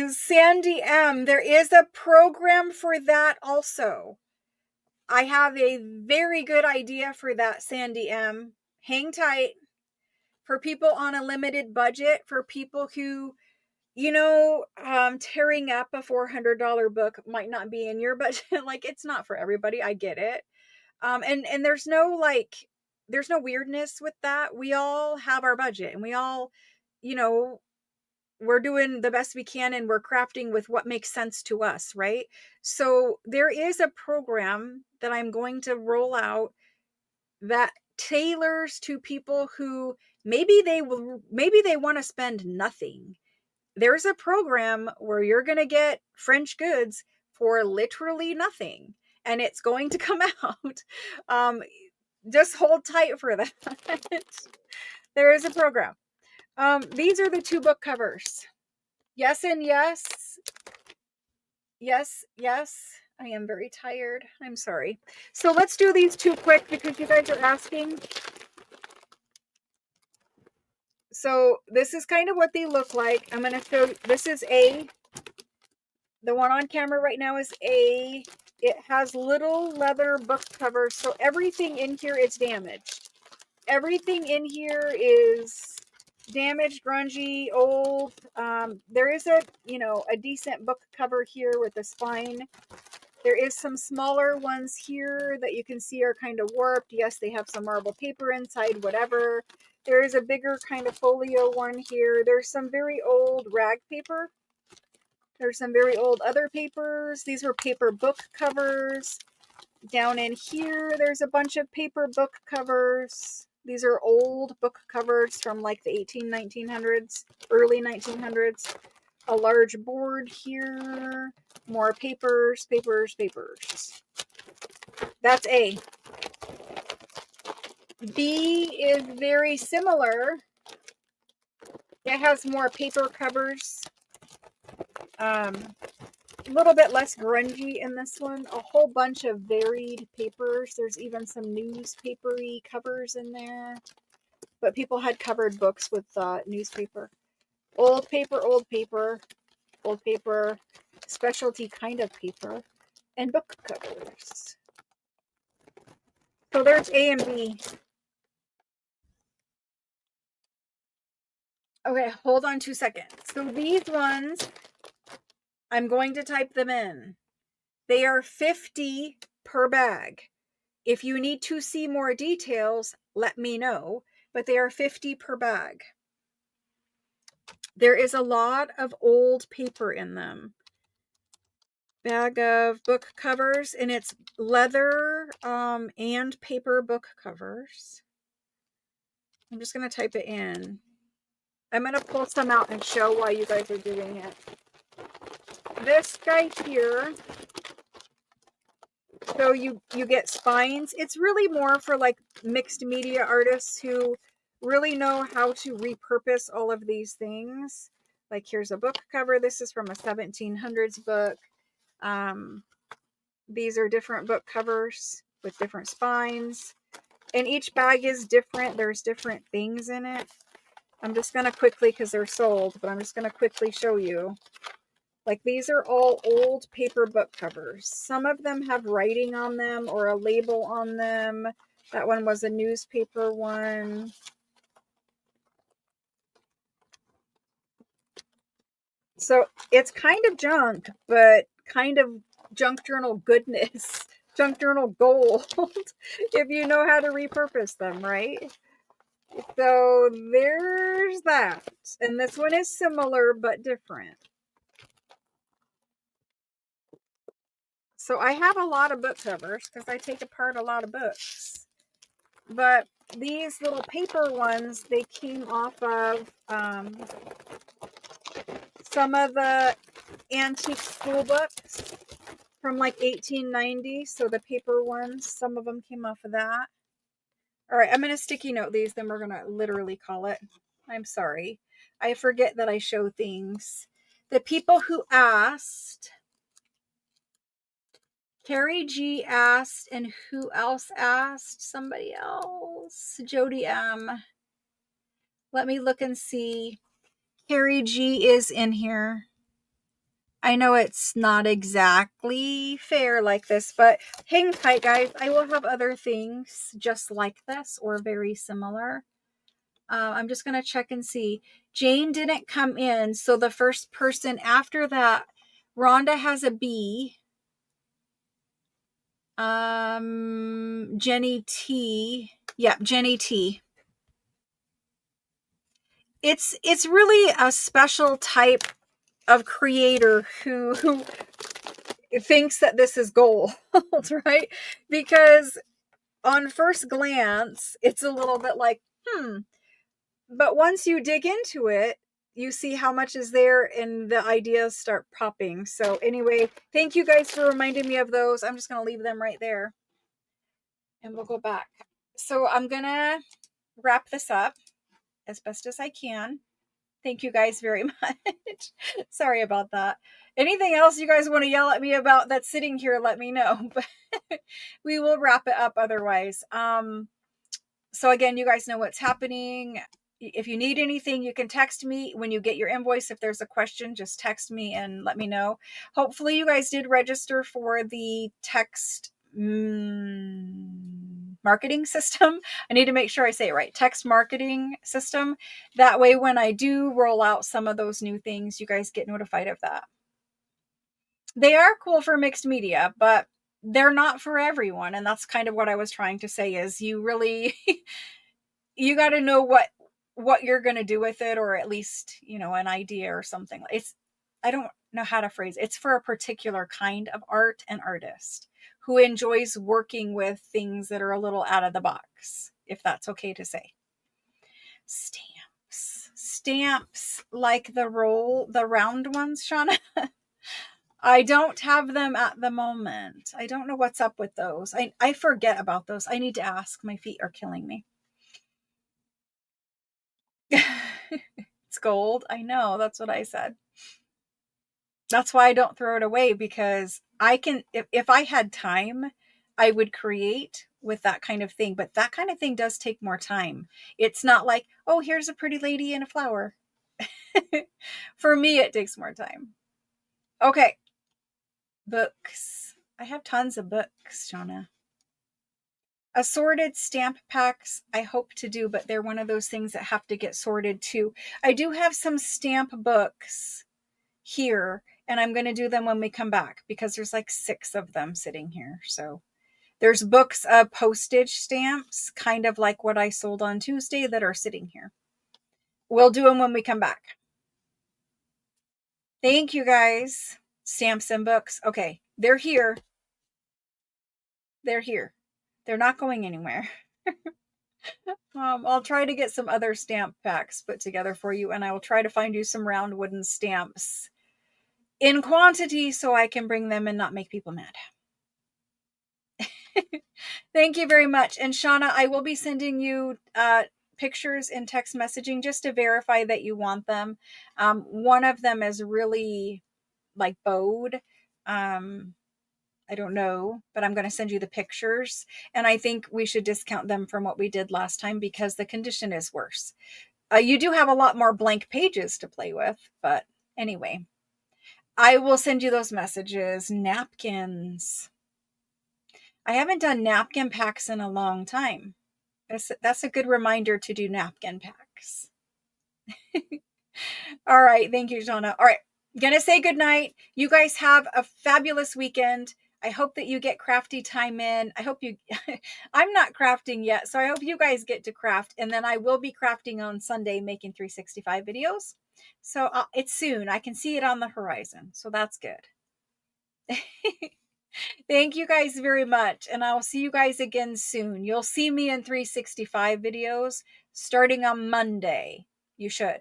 Sandy M, there is a program for that also. I have a very good idea for that, Sandy M. Hang tight. For people on a limited budget, for people who, you know, tearing up a $400 book might not be in your budget. Like, it's not for everybody. I get it. And there's no there's no weirdness with that. We all have our budget, and we all, you know, we're doing the best we can, and we're crafting with what makes sense to us, right? So there is a program that I'm going to roll out that tailors to people who maybe they want to spend nothing. There's a program where you're going to get French goods for literally nothing, and it's going to come out. Just hold tight for that. There is a program. These are the two book covers. Yes and yes. Yes, yes. I am very tired. I'm sorry. So let's do these two quick because you guys are asking. So this is kind of what they look like. I'm going to show, this is A. The one on camera right now is A. It has little leather book covers. So everything in here is damaged. Everything in here is damaged, grungy, old. There is a, you know, a decent book cover here with a spine. There is some smaller ones here that you can see are kind of warped. Yes, they have some marble paper inside, whatever. There is a bigger kind of folio one here. There's some very old rag paper. There's some very old other papers. These were paper book covers. Down in here, there's a bunch of paper book covers. These are old book covers from like the 1900s, early 1900s. A large board here. More papers, papers, papers. That's A. B is very similar. It has more paper covers. A little bit less grungy in this one. A whole bunch of varied papers. There's even some newspapery covers in there. But people had covered books with newspaper. Old paper, old paper, old paper, specialty kind of paper, and book covers. So there's A and B. Okay, hold on 2 seconds. So these ones, I'm going to type them in. They are $50 per bag. If you need to see more details, let me know, but they are $50 per bag. There is a lot of old paper in them. Bag of book covers, and it's leather and paper book covers. I'm just going to type it in. I'm going to pull some out and show why you guys are doing it. This guy here, so you get spines. It's really more for like mixed media artists who really know how to repurpose all of these things. Like here's a book cover. This is from a 1700s book. These are different book covers with different spines. And each bag is different. There's different things in it. I'm just going to quickly, because they're sold, but I'm just going to quickly show you. Like these are all old paper book covers. Some of them have writing on them or a label on them. That one was a newspaper one. So it's kind of junk, but kind of junk journal goodness. Junk journal gold. If you know how to repurpose them, right? So there's that. And this one is similar but different. So I have a lot of book covers because I take apart a lot of books. But these little paper ones, they came off of some of the antique school books from like 1890. So the paper ones, some of them came off of that. All right, I'm going to sticky note these, then we're going to literally call it. I'm sorry. I forget that I show things. The people who asked, Carrie G asked, and who else asked? Somebody else. Jody M. Let me look and see. Carrie G is in here. I know it's not exactly fair like this, but hang tight, guys. I will have other things just like this or very similar. I'm just going to check and see. Jane didn't come in, so the first person after that, Rhonda has a B. Jenny T. Yep, Jenny T. It's really a special type of creator who thinks that this is gold, right? Because on first glance, it's a little bit like, but once you dig into it, you see how much is there and the ideas start popping. So anyway, thank you guys for reminding me of those. I'm just going to leave them right there and we'll go back. So I'm going to wrap this up as best as I can. Thank you guys very much. Sorry about that. Anything else you guys want to yell at me about that's sitting here, let me know. But we will wrap it up otherwise. So again, you guys know what's happening. If you need anything, you can text me when you get your invoice. If there's a question, just text me and let me know. Hopefully you guys did register for the text marketing system. I need to make sure I say it right. Text marketing system. That way, when I do roll out some of those new things, you guys get notified of that. They are cool for mixed media, but they're not for everyone. And that's kind of what I was trying to say is you really, you got to know what you're going to do with it, or at least, an idea or something. I don't know how to phrase it. It's for a particular kind of art and artist who enjoys working with things that are a little out of the box, if that's okay to say. Stamps like the round ones, Shauna. I don't have them at the moment. I don't know what's up with those. I forget about those. I need to ask. My feet are killing me. It's gold. I know. That's what I said. That's why I don't throw it away, because I can, if I had time, I would create with that kind of thing. But that kind of thing does take more time. It's not like, oh, here's a pretty lady and a flower. For me, it takes more time. Okay. Books. I have tons of books, Shauna. Assorted stamp packs I hope to do, but they're one of those things that have to get sorted too. I do have some stamp books here, and I'm going to do them when we come back because there's like 6 of them sitting here. So there's books of postage stamps, kind of like what I sold on Tuesday, that are sitting here. We'll do them when we come back. Thank you guys. Stamps and books. Okay, they're here. They're here. They're not going anywhere. I'll try to get some other stamp packs put together for you, and I will try to find you some round wooden stamps in quantity so I can bring them and not make people mad. Thank you very much. And Shauna, I will be sending you pictures in text messaging just to verify that you want them. One of them is really like bowed. I don't know, but I'm going to send you the pictures. And I think we should discount them from what we did last time because the condition is worse. You do have a lot more blank pages to play with, but anyway, I will send you those messages. Napkins. I haven't done napkin packs in a long time. That's a good reminder to do napkin packs. All right. Thank you, Shauna. All right. Gonna say goodnight. You guys have a fabulous weekend. I hope that you get crafty time in. I hope you, I'm not crafting yet, so I hope you guys get to craft. And then I will be crafting on Sunday, making 365 videos. So it's soon. I can see it on the horizon. So that's good. Thank you guys very much. And I'll see you guys again soon. You'll see me in 365 videos starting on Monday. You should.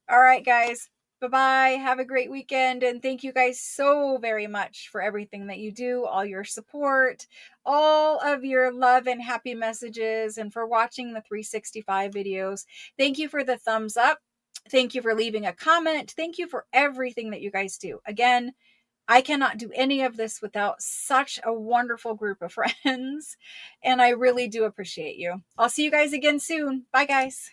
All right, guys. Bye-bye. Have a great weekend. And thank you guys so very much for everything that you do, all your support, all of your love and happy messages, and for watching the 365 videos. Thank you for the thumbs up. Thank you for leaving a comment. Thank you for everything that you guys do. Again, I cannot do any of this without such a wonderful group of friends, and I really do appreciate you. I'll see you guys again soon. Bye, guys.